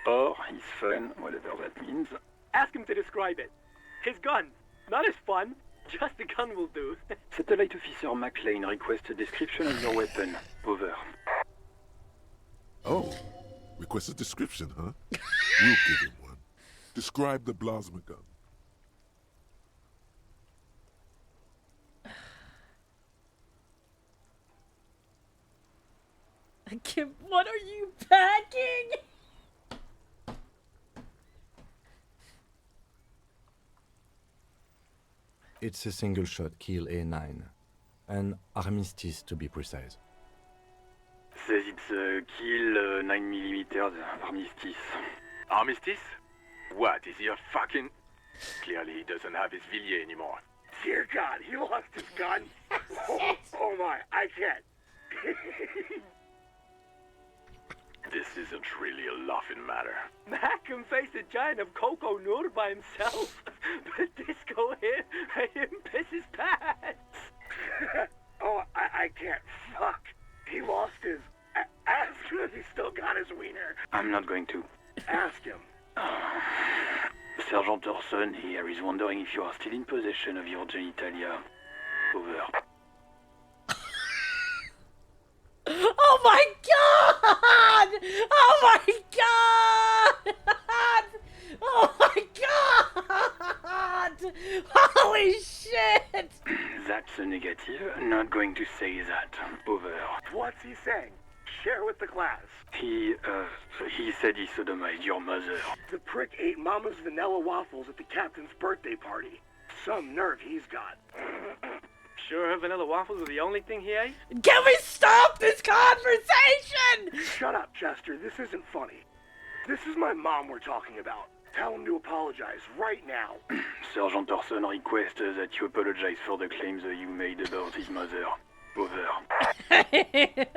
Or his fun, whatever that means. Ask him to describe it. His gun. Not his fun. Just the gun will do. Satellite Officer McLean requests a description of your weapon. Over. Oh, request a description, huh? We'll give him one. Describe the plasma gun. Kim, what are you packing? It's a single shot kill A9. An armistice to be precise. Says it's a kill 9mm armistice. Armistice? What, is he a fucking... Clearly he doesn't have his Villiers anymore. Dear God, he lost his gun? Oh my, I can't. This isn't really a laughing matter. Mac can face a giant of Coco Nur by himself. But Disco here made him piss his pants. Oh, I can't. Fuck. He lost his... Ask him if he's still got his wiener. I'm not going to. Ask him. Sergeant Orson here is wondering if you are still in possession of your genitalia. Over. Oh my god! Oh my god! Oh my god! Holy shit! That's That's a negative. Not going to say that. Over. What's he saying? Share with the class. He said he sodomized your mother. The prick ate Mama's vanilla waffles at the captain's birthday party. Some nerve he's got. Sure her vanilla waffles were the only thing he ate? Can we stop this conversation? Shut up, Chester. This isn't funny. This is my mom we're talking about. Tell him to apologize right now. Sergeant Orson requests that you apologize for the claims that you made about his mother. Over. Hey,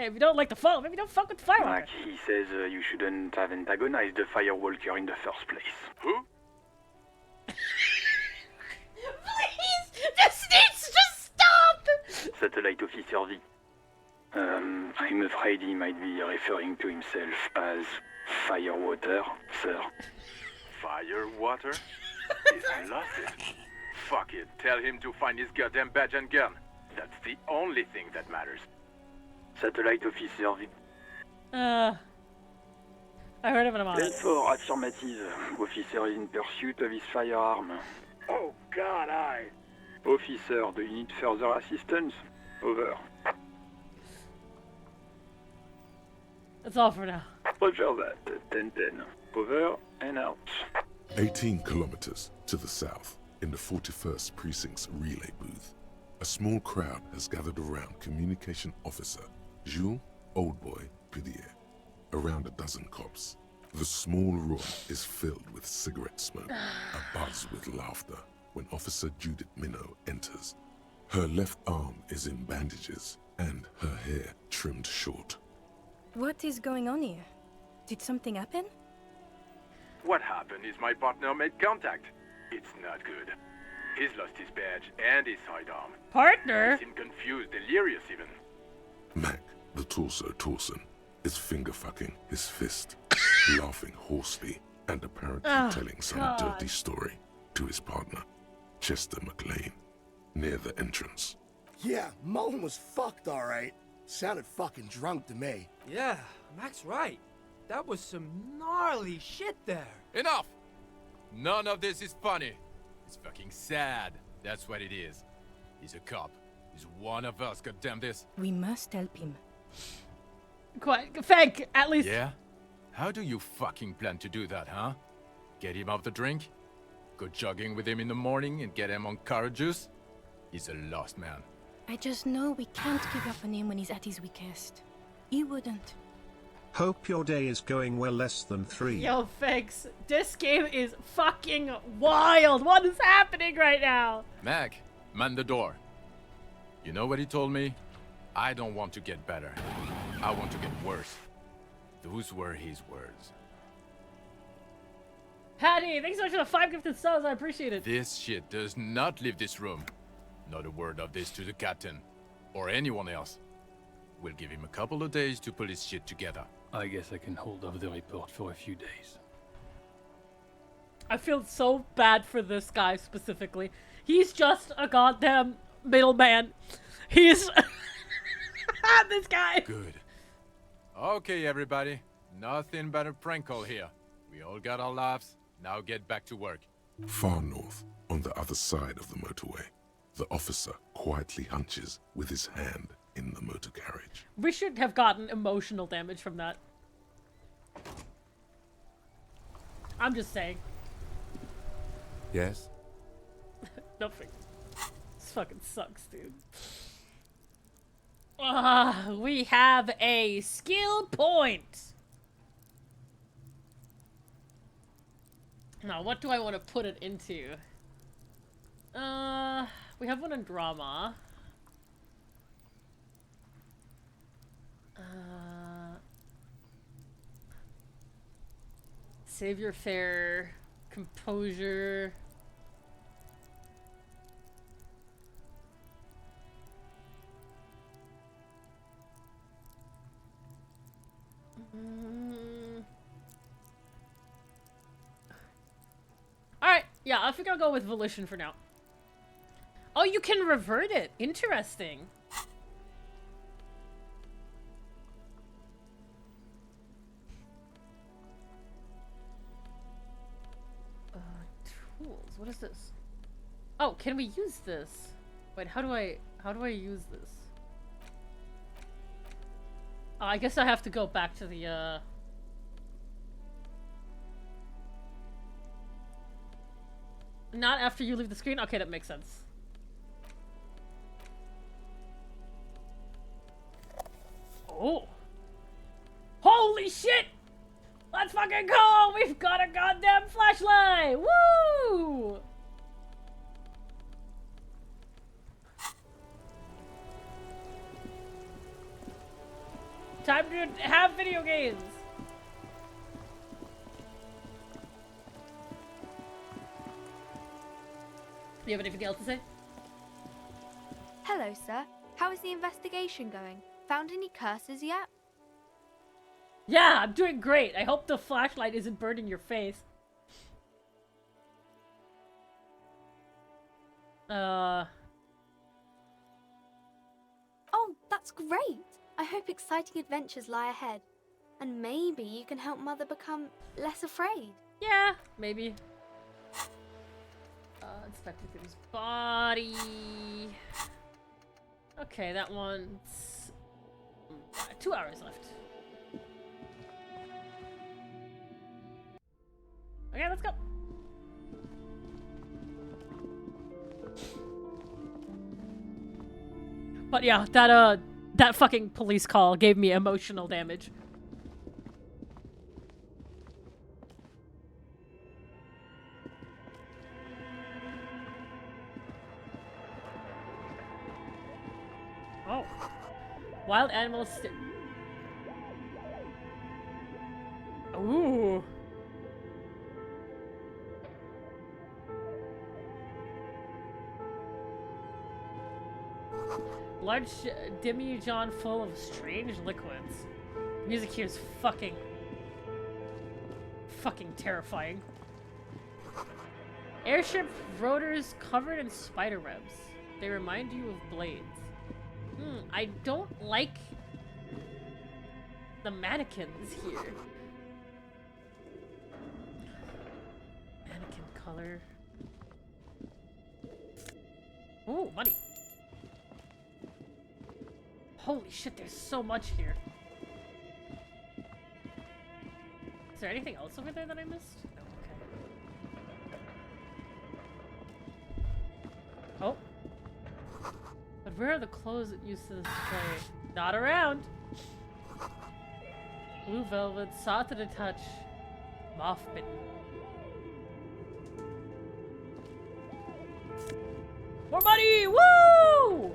if you don't like the phone, maybe don't fuck with the firewalker. He says you shouldn't have antagonized the firewalker in the first place. Who? Please! This needs to stop! Satellite Officer V. I'm afraid he might be referring to himself as Firewater, sir. Firewater? He's lost it. Fuck it. Tell him to find his goddamn badge and gun. That's the only thing that matters. Satellite Officer V. I heard of him on it. For affirmative. Officer is in pursuit of his firearm. Oh, God, Officer, do you need further assistance? Over. That's all for now. Roger that. 10-10. Over and out. 18 kilometers to the south, in the 41st Precinct's relay booth, a small crowd has gathered around Communication Officer Jules Oldboy Pidier. Around a dozen cops. The small room is filled with cigarette smoke, abuzz with laughter, when Officer Judith Minot enters. Her left arm is in bandages, and her hair trimmed short. What is going on here? Did something happen? What happened is my partner made contact. It's not good. He's lost his badge and his sidearm. Partner? He seemed confused, delirious even. Mac, the torso Torson, is finger-fucking his fist, laughing hoarsely and apparently telling some dirty story to his partner, Chester McLean, near the entrance. Yeah, Mullen was fucked, alright. Sounded fucking drunk to me. Yeah, Mac's right. That was some gnarly shit there. Enough! None of this is funny. It's fucking sad. That's what it is. He's a cop. He's one of us, goddamn this. We must help him. Quite, thank, at least. Yeah? How do you fucking plan to do that, huh? Get him off the drink? Go jogging with him in the morning and get him on carrot juice? He's a lost man. I just know we can't give up on him when he's at his weakest. He wouldn't. Hope your day is going well. Less than 3. Yo, thanks. This game is fucking wild. What is happening right now? Mac, man the door. You know what he told me? I don't want to get better. I want to get worse. Those were his words. Hattie, thanks so much for the 5 gifted subs. I appreciate it. This shit does not leave this room. Not a word of this to the captain. Or anyone else. We'll give him a couple of days to pull his shit together. I guess I can hold off the report for a few days. I feel so bad for this guy specifically. He's just a goddamn middleman. He's... this guy. Good. Okay, everybody. Nothing but a prank call here. We all got our laughs. Now get back to work. Far north, on the other side of the motorway, the officer quietly hunches with his hand in the motor carriage. We should have gotten emotional damage from that. I'm just saying. Yes? Nothing. This fucking sucks, dude. We have a skill point. Now, what do I want to put it into? We have one in drama. Savior fair, composure. Alright, yeah, I think I'll go with volition for now. Oh, you can revert it. Interesting. Tools. What is this? Oh, can we use this? Wait, how do I use this? Oh, I guess I have to go back to the not after you leave the screen? Okay, that makes sense. Oh. Holy shit! Let's fucking go! We've got a goddamn flashlight! Woo! Time to have video games! Do you have anything else to say? Hello, sir. How is the investigation going? Found any curses yet? Yeah, I'm doing great. I hope the flashlight isn't burning your face. Oh, that's great. I hope exciting adventures lie ahead. And maybe you can help Mother become less afraid. Yeah, maybe. Inspector Grimm's body. Okay, that one's 2 hours left. Okay, let's go. But yeah, that fucking police call gave me emotional damage. Oh. Wild animals. Ooh. Large demijohn full of strange liquids. Music here is fucking terrifying. Airship rotors covered in spider webs. They remind you of blades. I don't like the mannequins here. Mannequin color. Ooh, money. Holy shit, there's so much here. Is there anything else over there that I missed? No, okay. Oh. But where are the clothes that used to display? Not around! Blue velvet, soft to the touch, moth bitten. More money! Woo!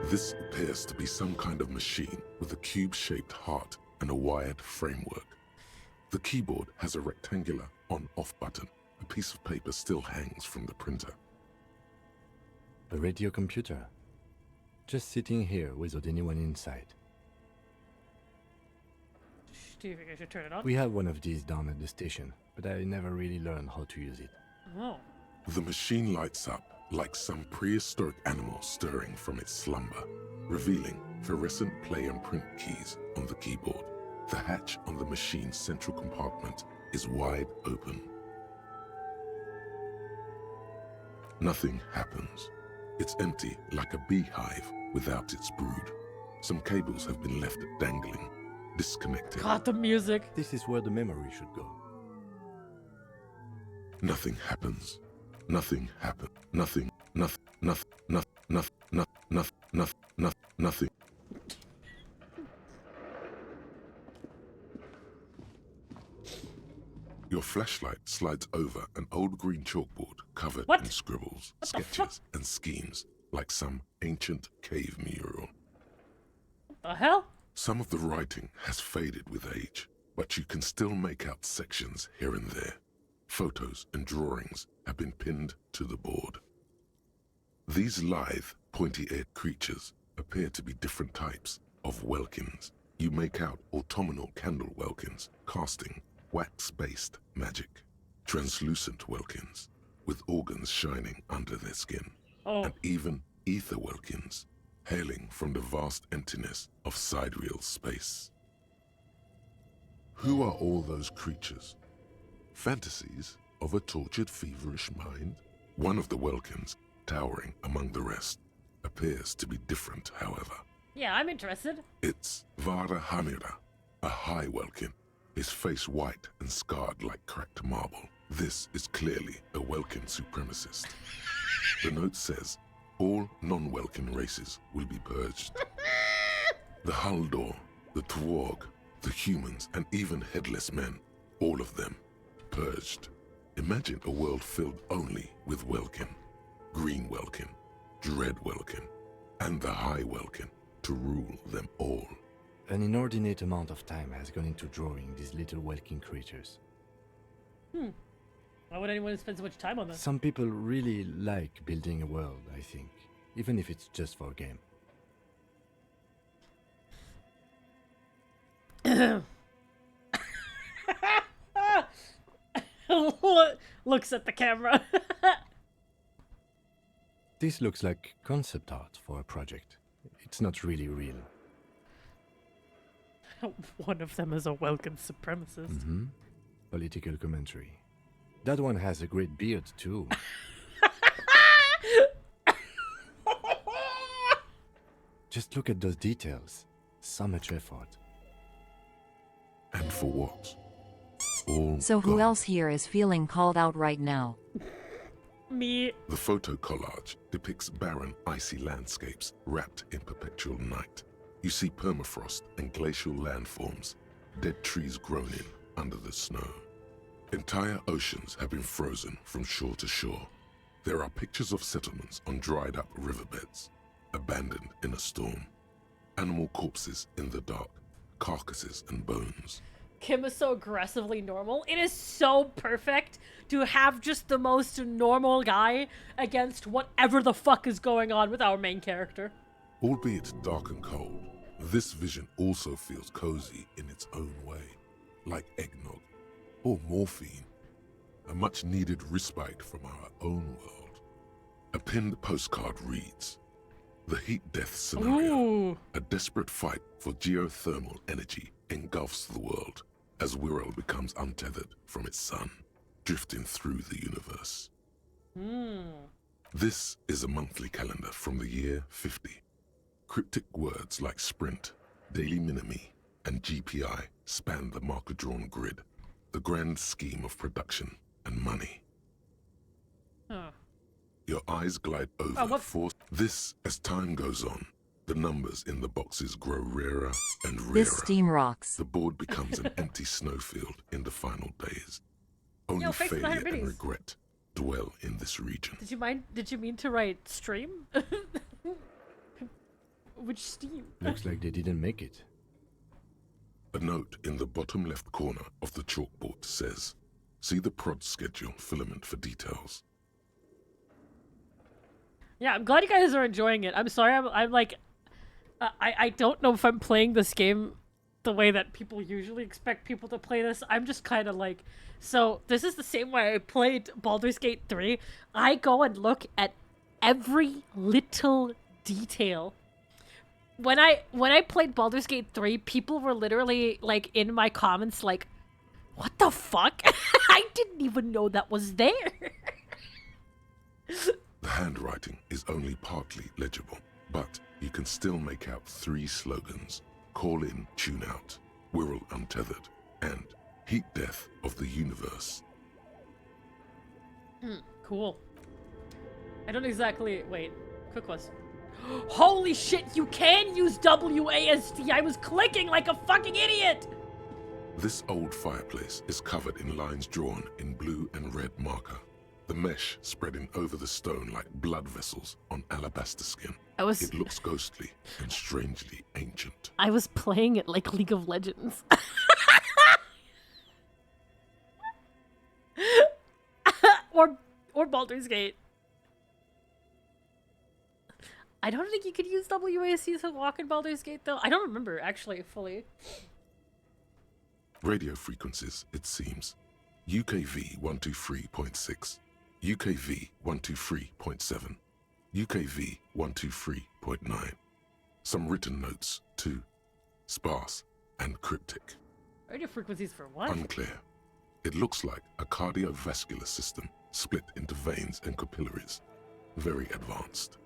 This appears to be some kind of machine with a cube-shaped heart and a wired framework. The keyboard has a rectangular on-off button. A piece of paper still hangs from the printer. A radio computer. Just sitting here without anyone inside. Do you think I should turn it on? We have one of these down at the station, but I never really learned how to use it. Oh. The machine lights up like some prehistoric animal stirring from its slumber, revealing fluorescent play and print keys on the keyboard. The hatch on the machine's central compartment is wide open. Nothing happens. It's empty like a beehive without its brood. Some cables have been left dangling, disconnected. God, the music. This is where the memory should go. Nothing happens. Nothing happens. Nothing. Nothing. Nothing. Nothing. Nothing. Nothing. Nothing. Your flashlight slides over an old green chalkboard covered in scribbles, sketches, and schemes like some ancient cave mural. The hell? Some of the writing has faded with age, but you can still make out sections here and there. Photos and drawings have been pinned to the board. These lithe, pointy-eared creatures appear to be different types of welkins. You make out autumnal candle welkins, casting wax-based magic. Translucent welkins, with organs shining under their skin. And even ether welkins, hailing from the vast emptiness of sidereal space. Who are all those creatures? Fantasies of a tortured, feverish mind? One of the Welkins, towering among the rest, appears to be different, however. Yeah, I'm interested. It's Vara Hamira, a high Welkin, his face white and scarred like cracked marble. This is clearly a Welkin supremacist. The note says, all non-Welkin races will be purged. The Haldor, the Twarg, the humans, and even headless men, all of them, purged. Imagine a world filled only with Welkin, Green Welkin, Dread Welkin, and the High Welkin to rule them all. An inordinate amount of time has gone into drawing these little Welkin creatures. Why would anyone spend so much time on this? Some people really like building a world, I think, even if it's just for a game. Looks at the camera. This looks like concept art for a project. It's not really real. One of them is a Welkin supremacist. Political commentary. That one has a great beard, too. Just look at those details. So much effort. And for what? All So who gone. else here is feeling called out right now? Me. The photo collage depicts barren, icy landscapes wrapped in perpetual night. You see permafrost and glacial landforms, dead trees grown in under the snow. Entire oceans have been frozen from shore to shore. There are pictures of settlements on dried up riverbeds, abandoned in a storm. Animal corpses in the dark, carcasses and bones. Kim is so aggressively normal. It is so perfect to have just the most normal guy against whatever the fuck is going on with our main character. Albeit dark and cold, this vision also feels cozy in its own way, like eggnog or morphine, a much-needed respite from our own world. A pinned postcard reads, "The heat death scenario, Ooh. a desperate fight for geothermal energy engulfs the world as Wirral becomes untethered from its sun, drifting through the universe." This is a monthly calendar from the year 50. Cryptic words like sprint, daily minimi, and GPI span the marker-drawn grid, the grand scheme of production and money. Your eyes glide over this as time goes on. The numbers in the boxes grow rarer and rarer. This steam rocks. The board becomes an empty snowfield in the final days. Only Yo, thanks for the failure 100 and biddies. regret dwell in this region. Did you mean to write stream? Which Steam? Looks like they didn't make it. A note in the bottom left corner of the chalkboard says, "See the prod schedule filament for details." Yeah, I'm glad you guys are enjoying it. I'm sorry, I'm like, I don't know if I'm playing this game the way that people usually expect people to play this. I'm just kind of like, so this is the same way I played Baldur's Gate 3. I go and look at every little detail. When I played Baldur's Gate 3, people were literally like in my comments like, "What the fuck?" I didn't even know that was there. The handwriting is only partly legible, but you can still make out 3 slogans: "Call in, tune out," "Wirral untethered," and "Heat death of the universe." Cool. I don't exactly... Wait. Quick question. Holy shit, you can use WASD! I was clicking like a fucking idiot! This old fireplace is covered in lines drawn in blue and red marker, the mesh spreading over the stone like blood vessels on alabaster skin. It looks ghostly and strangely ancient. I was playing it like League of Legends. or Baldur's Gate. I don't think you could use WASD to walk in Baldur's Gate, though. I don't remember, actually, fully. Radio frequencies, it seems. UKV 123.6, UKV 123.7, UKV 123.9. Some written notes, too. Sparse and cryptic. Radio frequencies for what? Unclear. It looks like a cardiovascular system split into veins and capillaries. Very advanced.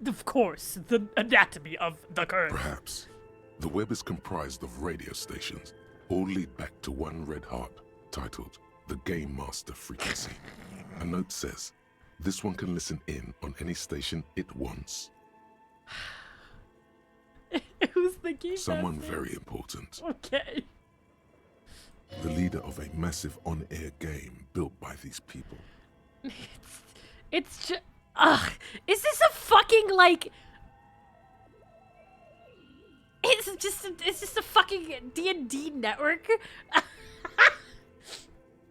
Of course, the anatomy of the current. Perhaps. The web is comprised of radio stations, all lead back to one red heart, titled the Game Master Frequency. A note says, this one can listen in on any station it wants. Who's the Game Someone Master? very important. Okay. The leader of a massive on-air game built by these people. It's just... Ugh. Is this a fucking, like... It's just a fucking D&D network?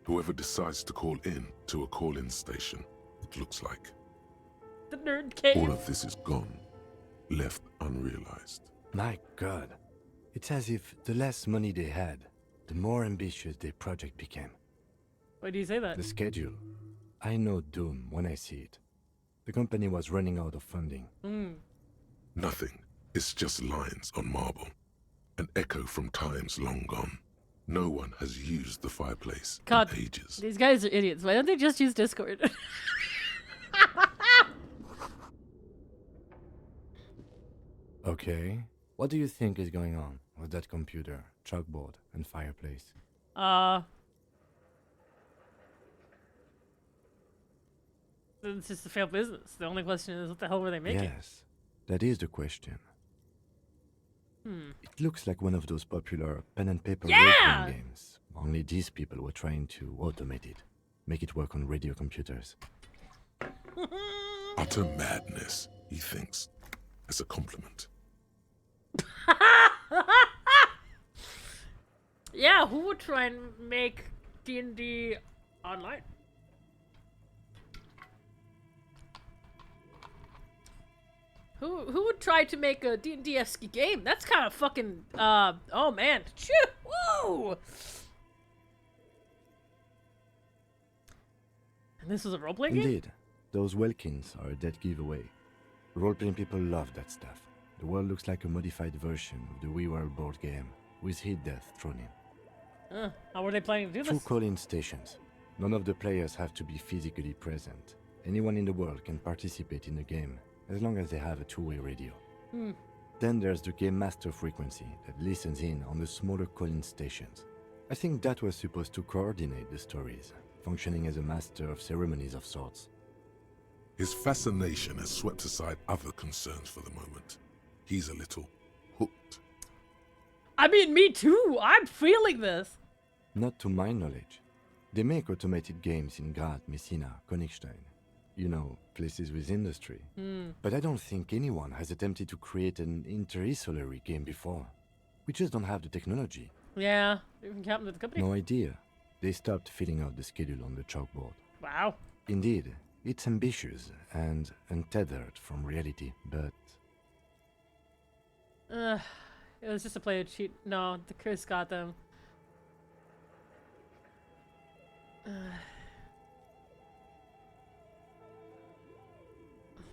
Whoever decides to call in to a call-in station, it looks like. The nerd cave. All of this is gone, left unrealized. My God. It's as if the less money they had, the more ambitious their project became. Why do you say that? The schedule. I know doom when I see it. The company was running out of funding. Nothing. It's just lines on marble. An echo from times long gone. No one has used the fireplace God, in ages. these guys are idiots. Why don't they just use Discord? Okay. What do you think is going on with that computer, chalkboard, and fireplace? It's just a failed business. The only question is, what the hell were they making? Yes, that is the question. It looks like one of those popular pen and paper role-playing games. Only these people were trying to automate it, make it work on radio computers. Utter madness, he thinks, as a compliment. Yeah, who would try and make D&D online? Who would try to make a D&D-esque game? That's kind of fucking, oh man. Woo! And this was a role-playing game? Indeed. Those Welkins are a dead giveaway. Role-playing people love that stuff. The world looks like a modified version of the WeWorld board game, with hit death thrown in. How were they planning to do Through this? call-in stations. None of the players have to be physically present. Anyone in the world can participate in the game, as long as they have a two-way radio. Then there's the Game Master Frequency that listens in on the smaller call-in stations. I think that was supposed to coordinate the stories, functioning as a master of ceremonies of sorts. His fascination has swept aside other concerns for the moment. He's a little hooked. I mean, me too. I'm feeling this. Not to my knowledge. They make automated games in Graz, Messina, Königstein. You know, places with industry. But I don't think anyone has attempted to create an inter-isolary game before. We just don't have the technology. Yeah, it happened to the company. No idea. They stopped filling out the schedule on the chalkboard. Wow. Indeed, it's ambitious and untethered from reality, but... It was just a player cheat. No, the curse got them.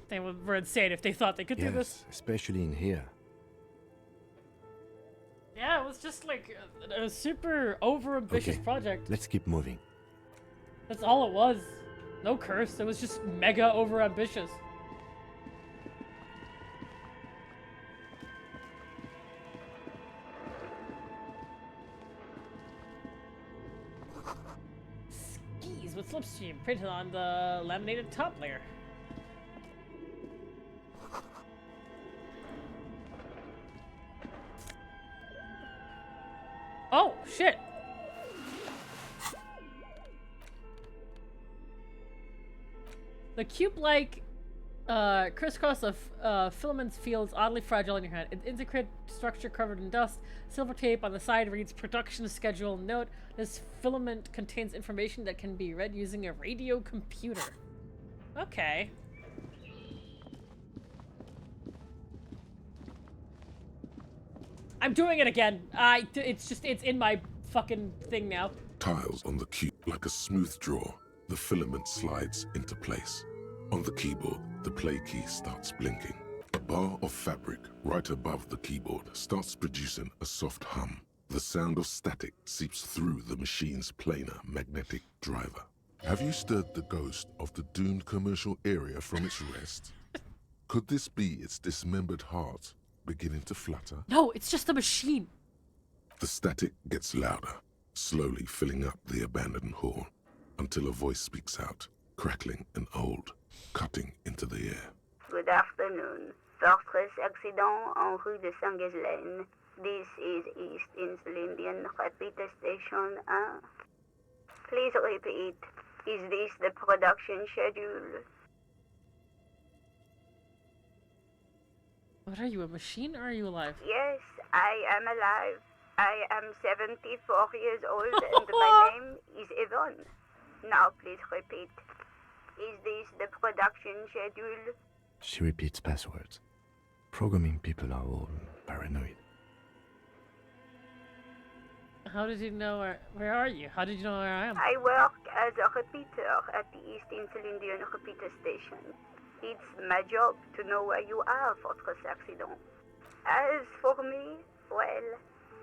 They were insane if they thought they could do this. Yes, especially in here. Yeah, it was just like a super over-ambitious Okay, project. let's keep moving. That's all it was. No curse. It was just mega over-ambitious. Skis with slipstream printed on the laminated top layer. Oh, shit. The cube-like crisscross of filaments feels oddly fragile in your hand. An intricate structure covered in dust. Silver tape on the side reads production schedule. Note, this filament contains information that can be read using a radio computer. Okay. I'm doing it again. It's in my fucking thing now. Tiles on the cube like a smooth draw. The filament slides into place. On the keyboard, the play key starts blinking. bar of fabric right above the keyboard starts producing a soft hum. The sound of static seeps through the machine's planar magnetic driver. Have you stirred the ghost of the doomed commercial area from its rest? Could this be its dismembered heart beginning to flutter? No, it's just a machine. The static gets louder, slowly filling up the abandoned hall, until a voice speaks out, crackling and old, cutting into the air. Good afternoon. Fortress accident en rue de Saint-Ghislaine. This is East Insulindian Repeater Station 1. Please repeat. Is this the production schedule? What are you, a machine or are you alive? Yes, I am alive. I am 74 years old and my name is Yvonne. Now please repeat. Is this the production schedule? She repeats passwords. Programming people are all paranoid. How did you know where are you? How did you know where I am? I work as a repeater at the East Insulindian Repeater Station. It's my job to know where you are, Fortress Accident. As for me, well,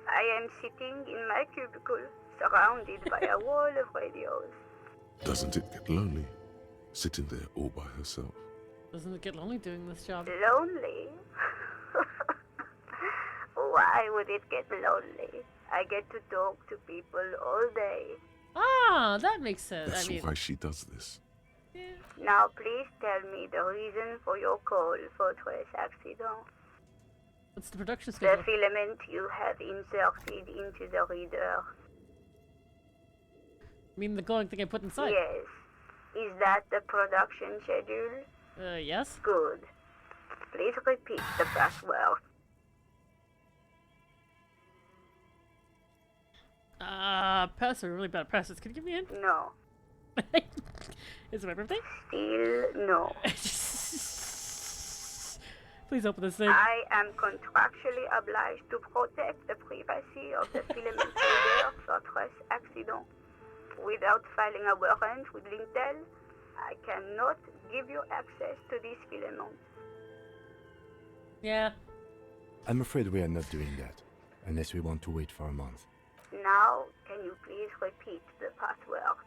I am sitting in my cubicle, surrounded by a wall of radios. Doesn't it get lonely, sitting there all by herself? Doesn't it get lonely doing this job? Lonely? Why would it get lonely? I get to talk to people all day. Ah, that makes sense. That's I mean, why she does this. Now please tell me the reason for your call, Fortress Accident. what's the production schedule? The filament you have inserted into the reader. You mean the glowing thing I put inside? Yes. Is that the production schedule? Yes. Good. Please repeat the password. Password, really bad passwords. Can you give me a hint? No. Is it my birthday? Still no. Please open this thing. I am contractually obliged to protect the privacy of the filament reader Fortress Accident. Without filing a warrant with Lintel, I cannot give you access to this filament. Yeah. I'm afraid we are not doing that, unless we want to wait for a month. Now, can you please repeat the password?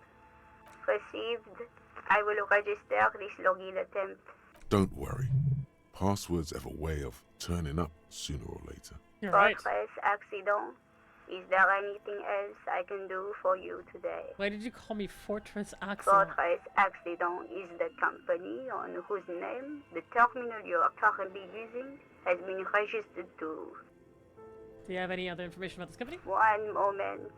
Received. I will register this login attempt. Don't worry. Passwords have a way of turning up sooner or later. You're right. Fortress Accident. Is there anything else I can do for you today? Why did you call me Fortress Accident? Fortress Accident is the company on whose name the terminal you are currently using has been registered to. Do you have any other information about this company? One moment.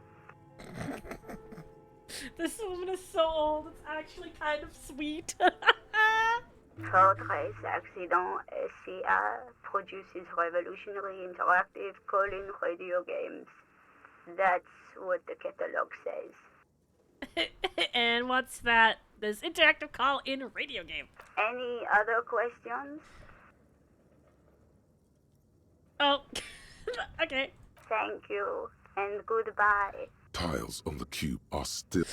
This woman is so old, it's actually kind of sweet. Fortress Accident SCA produces revolutionary interactive call-in radio games. That's what the catalog says. And what's that? This interactive call-in radio game. Any other questions? Oh, okay. Thank you, and goodbye. Tiles on the cube are still...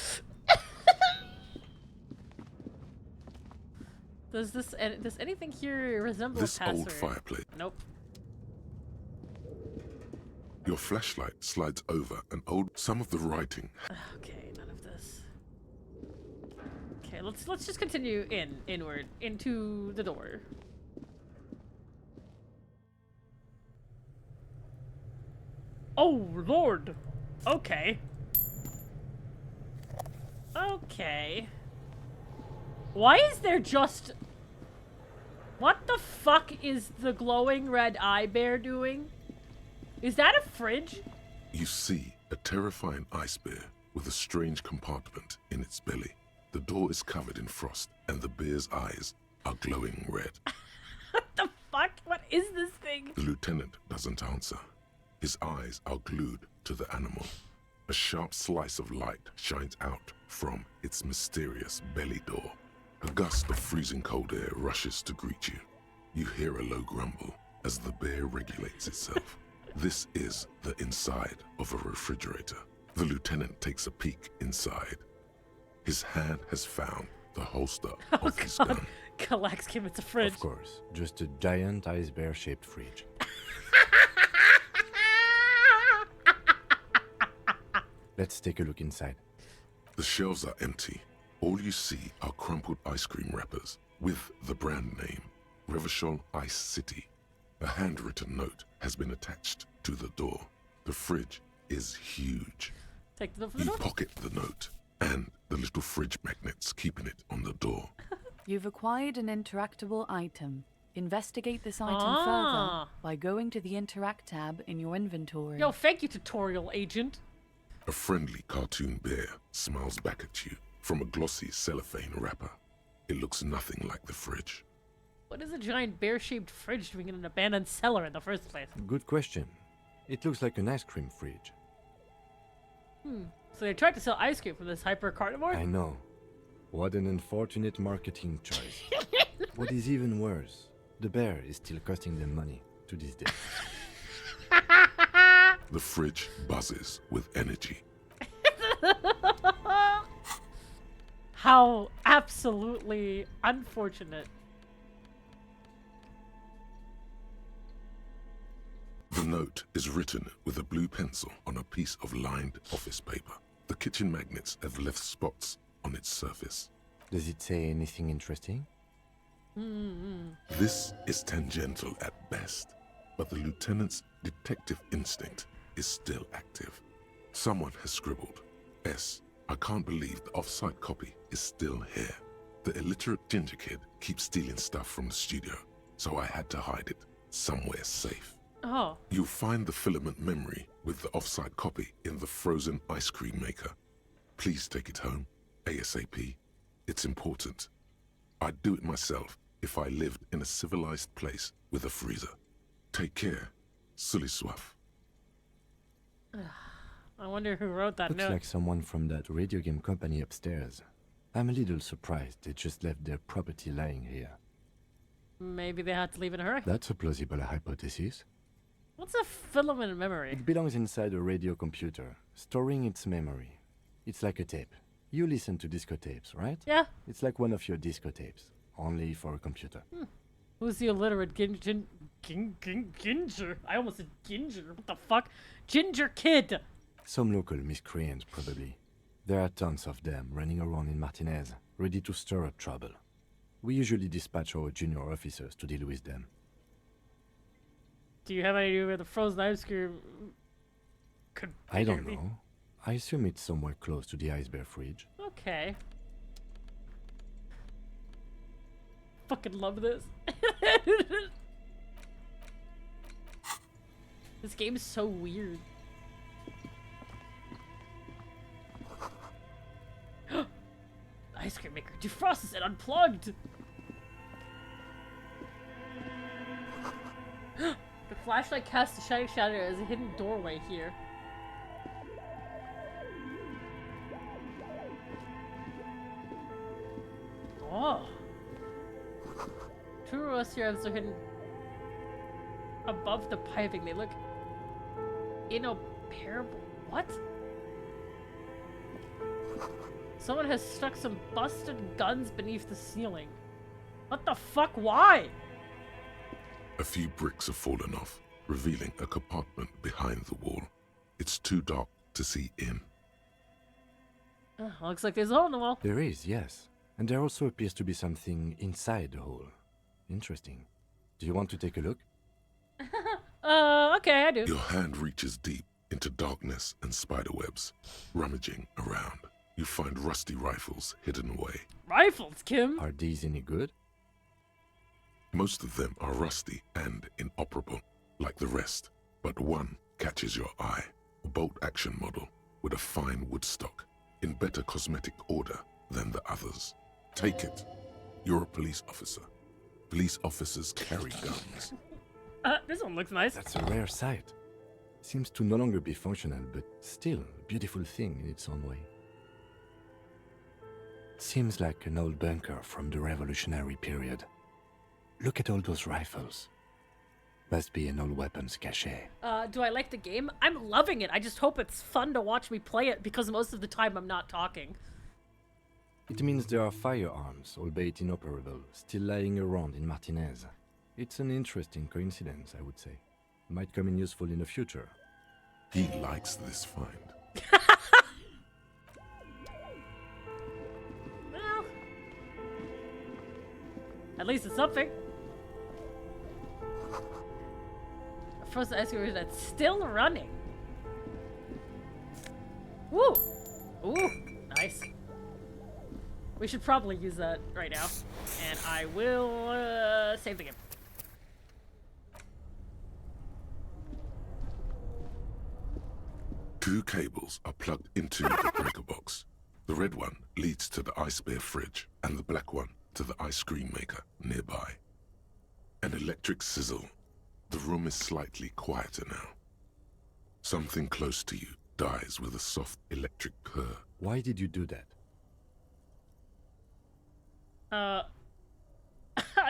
Does anything here resemble This a password? old fireplace. Nope. Your flashlight slides over an old... Some of the writing... Okay, none of this. Okay, let's just continue inward into the door. Oh Lord. Okay. Okay. Why is there just... What the fuck is the glowing red eye bear doing? Is that a fridge? You see a terrifying ice bear with a strange compartment in its belly. The door is covered in frost, and the bear's eyes are glowing red. What the fuck? What is this thing? The lieutenant doesn't answer. His eyes are glued to the animal. A sharp slice of light shines out from its mysterious belly door. A gust of freezing cold air rushes to greet you. You hear a low grumble as the bear regulates itself. This is the inside of a refrigerator. The lieutenant takes a peek inside. His hand has found the holster of his gun. Kallax came with a fridge. Of course, just a giant ice bear-shaped fridge. Let's take a look inside. The shelves are empty. All you see are crumpled ice cream wrappers with the brand name, Revachol Ice City. A handwritten note has been attached to the door. The fridge is huge. Take the You pocket the note and the little fridge magnets keeping it on the door. You've acquired an interactable item. Investigate this item Ah. further by going to the Interact tab in your inventory. Yo, thank you, tutorial agent. A friendly cartoon bear smiles back at you from a glossy cellophane wrapper. It looks nothing like the fridge. What is a giant bear-shaped fridge doing in an abandoned cellar in the first place? Good question. It looks like an ice cream fridge. So they tried to sell ice cream from this hyper carnivore? I know. What an unfortunate marketing choice. What is even worse, the bear is still costing them money to this day. The fridge buzzes with energy. How absolutely unfortunate. The note is written with a blue pencil on a piece of lined office paper. The kitchen magnets have left spots on its surface. Does it say anything interesting? This is tangential at best, but the lieutenant's detective instinct is still active. Someone has scribbled, S. I can't believe the off-site copy is still here. The illiterate ginger kid keeps stealing stuff from the studio, so I had to hide it somewhere safe. Oh. You'll find the filament memory with the off-site copy in the frozen ice cream maker. Please take it home, ASAP. It's important. I'd do it myself if I lived in a civilized place with a freezer. Take care, Sully Soif. I wonder who wrote that Looks note. like someone from that radio game company upstairs. I'm a little surprised they just left their property lying here. Maybe they had to leave in a hurry. That's a plausible hypothesis. What's a filament memory? It belongs inside a radio computer, storing its memory. It's like a tape. You listen to disco tapes, right? Yeah. It's like one of your disco tapes, only for a computer. Who's the illiterate ginger? I almost said ginger. What the fuck? Ginger kid. Some local miscreants, probably. There are tons of them running around in Martinez, ready to stir up trouble. We usually dispatch our junior officers to deal with them. Do you have any idea where the frozen ice cream could I don't be? know. I assume it's somewhere close to the ice bear fridge. Okay. Fucking love this. This game is so weird. Ice cream maker defrosts it unplugged. The flashlight casts a shining shadow as a hidden doorway here. Oh. Two rows here are hidden above the piping. They look inoperable. What? Someone has stuck some busted guns beneath the ceiling. What the fuck? Why? A few bricks have fallen off, revealing a compartment behind the wall. It's too dark to see in. Looks like there's a hole in the wall. There is, yes. And there also appears to be something inside the hole. Interesting. Do you want to take a look? Okay, I do. Your hand reaches deep into darkness and spiderwebs. Rummaging around, you find rusty rifles hidden away. Rifles, Kim? Are these any good? Most of them are rusty and inoperable, like the rest, but one catches your eye. A bolt-action model with a fine wood stock, in better cosmetic order than the others. Take it. You're a police officer. Police officers carry guns. This one looks nice. That's a rare sight. Seems to no longer be functional, but still a beautiful thing in its own way. Seems like an old bunker from the revolutionary period. Look at all those rifles. Must be an old weapons cache. Do I like the game? I'm loving it. I just hope it's fun to watch me play it because most of the time I'm not talking. It means there are firearms, albeit inoperable, still lying around in Martinez. It's an interesting coincidence, I would say. Might come in useful in the future. He likes this find. Well, at least it's something. A frozen ice cream that's still running. Woo! Ooh, nice. We should probably use that right now. And I will save the game. Two cables are plugged into the breaker box. The red one leads to the ice bear fridge, and the black one to the ice cream maker nearby. An electric sizzle. The room is slightly quieter now. Something close to you dies with a soft electric purr. Why did you do that? I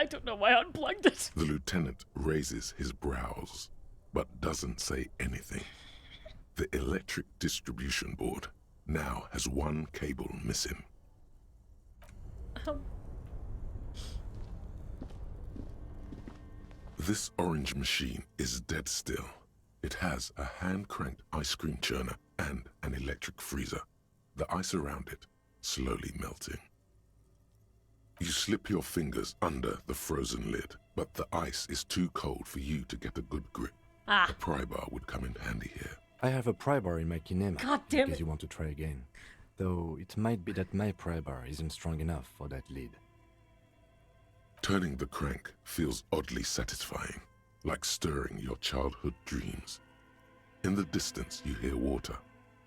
don't know why I unplugged it. The lieutenant raises his brows, but doesn't say anything. The electric distribution board now has one cable missing. This orange machine is dead still. It has a hand-cranked ice cream churner and an electric freezer. The ice around it slowly melting. You slip your fingers under the frozen lid, but the ice is too cold for you to get a good grip. A pry bar would come in handy here. I have a pry bar in my kinema, God damn in case it. you want to try again. Though it might be that my pry bar isn't strong enough for that lid. Turning the crank feels oddly satisfying, like stirring your childhood dreams. In the distance, you hear water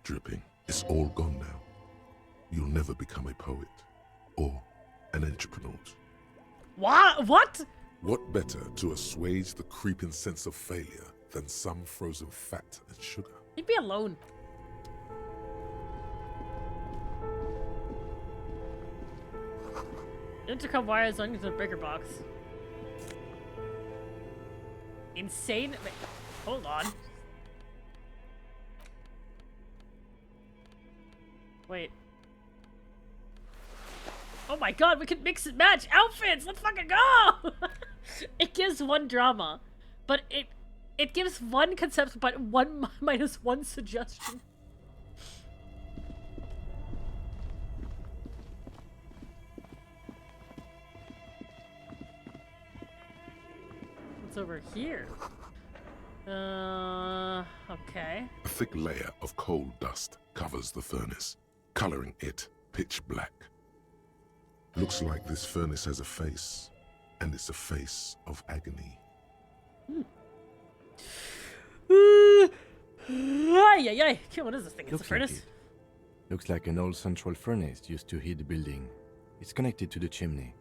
dripping. It's all gone now. You'll never become a poet or an entrepreneur. What? What better to assuage the creeping sense of failure than some frozen fat and sugar? Leave me alone. Intercom wires on into the breaker box. Insane. Wait, hold on. Wait. Oh my god, we can mix and match outfits! Let's fucking go! It gives one drama, but it gives one concept, but one minus one suggestion. What's over here? Okay. A thick layer of coal dust covers the furnace, coloring it pitch black. Looks like this furnace has a face, and it's a face of agony. Ay. Okay, what is this thing? It's a furnace? Like it. Looks like an old central furnace used to heat the building. It's connected to the chimney.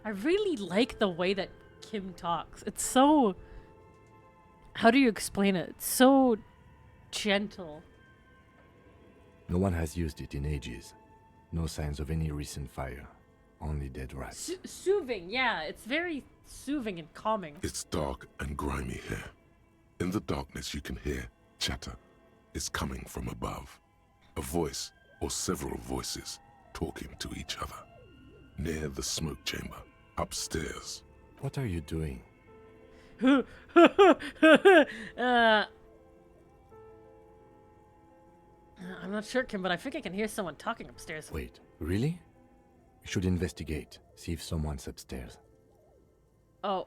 I really like the way that Kim talks. It's so... How do you explain it? It's so gentle. No one has used it in ages. No signs of any recent fire. Only dead rats. Soothing, yeah. It's very soothing and calming. It's dark and grimy here. In the darkness you can hear chatter. It's coming from above. A voice or several voices talking to each other. Near the smoke chamber, upstairs. What are you doing? I'm not sure, Kim, but I think I can hear someone talking upstairs. Wait, really? We should investigate. See if someone's upstairs. Oh.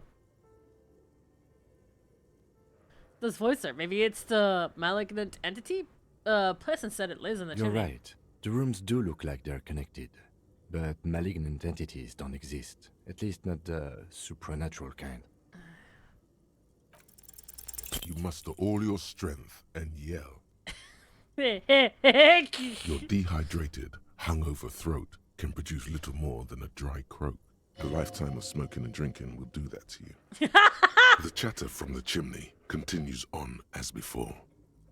This voicer, maybe it's the malignant entity? Person said it lives in the You're chimney. right. The rooms do look like they're connected. But malignant entities don't exist. At least not the supernatural kind. You muster all your strength and yell. Your dehydrated, hungover throat can produce little more than a dry croak. A lifetime of smoking and drinking will do that to you. The chatter from the chimney continues on as before.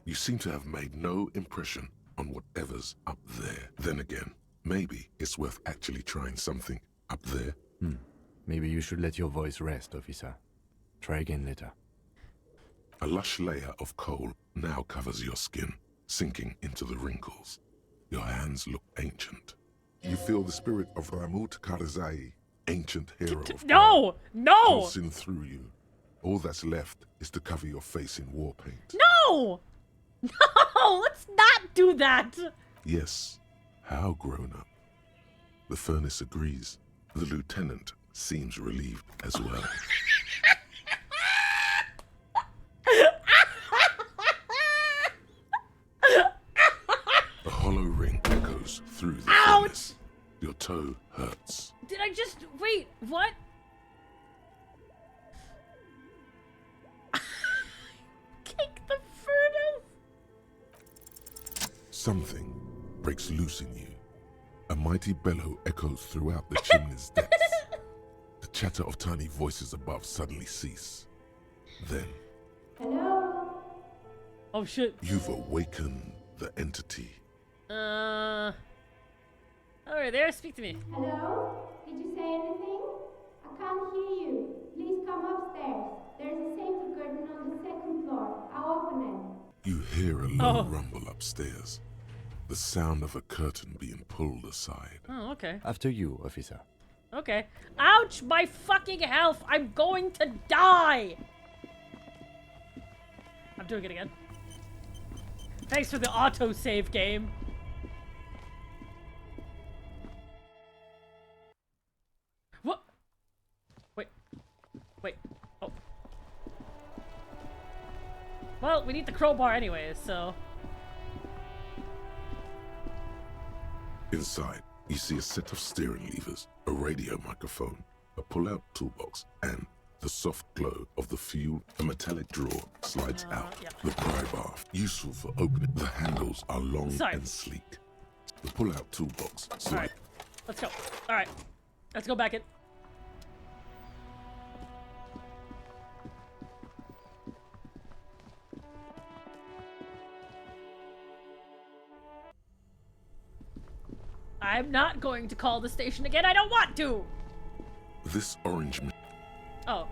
You seem to have made no impression on whatever's up there. Then again, maybe it's worth actually trying something up there. Maybe you should let your voice rest, officer. Try again later. A lush layer of coal now covers your skin, sinking into the wrinkles. Your hands look ancient. You feel the spirit of Ramut Karzai, ancient hero of No! No! pulsing through you. All that's left is to cover your face in war paint. No! No! Let's not do that! Yes, how grown up. The furnace agrees. The lieutenant seems relieved as well. The hollow ring echoes through the furnace. Your toe hurts. Did I just... Wait, what? Kick the furnace? Something breaks loose in you. A mighty bellow echoes throughout the chimney's depths. The chatter of tiny voices above suddenly cease. Then... Hello? Oh, shit. You've awakened the entity. Oh, right there, speak to me. Hello? Did you say anything? I can't hear you. Please come upstairs. There's a safety curtain on the second floor. I'll open it. You hear a low rumble upstairs. The sound of a curtain being pulled aside. Oh, okay. After you, officer. Okay. Ouch! My fucking health! I'm going to die! I'm doing it again. Thanks for the autosave game. What? Wait. Oh. Well, we need the crowbar anyways, so... Inside, you see a set of steering levers, a radio microphone, a pull-out toolbox, and the soft glow of the fuel. A metallic drawer slides out. The pry bar, useful for opening. The handles are long and sleek. The pull-out toolbox slides. Alright, let's go. Alright, let's go back in. I'm not going to call the station again. I don't want to. This orange. Oh.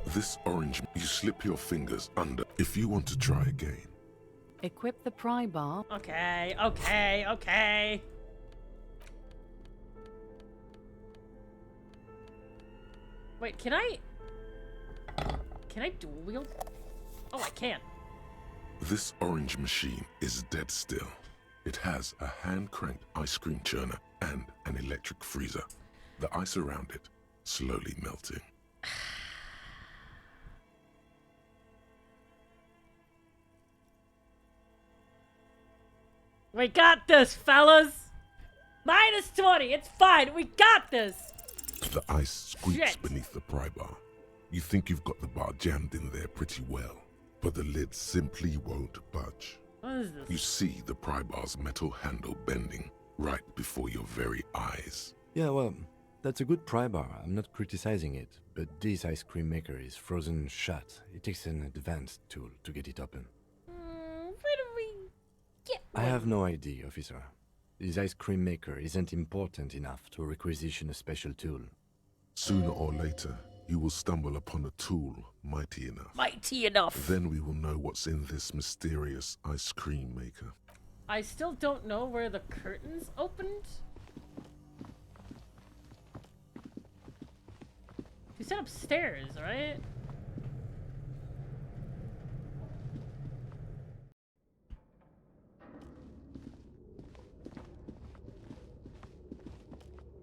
This orange. You slip your fingers under if you want to try again. Equip the pry bar. Okay. Wait, can I dual wield? Oh, I can. This orange machine is dead still. It has a hand-cranked ice cream churner and an electric freezer. The ice around it slowly melting. We got this, fellas! Minus 20, it's fine, we got this! The ice squeaks beneath the pry bar. You think you've got the bar jammed in there pretty well, but the lid simply won't budge. What is this? You see the pry bar's metal handle bending right before your very eyes. Yeah, well, that's a good pry bar. I'm not criticizing it, but this ice cream maker is frozen shut. It takes an advanced tool to get it open. Where do we get one? I have no idea, officer. This ice cream maker isn't important enough to requisition a special tool. Sooner or later, you will stumble upon a tool mighty enough. Mighty enough. Then we will know what's in this mysterious ice cream maker. I still don't know where the curtains opened. You said upstairs, right?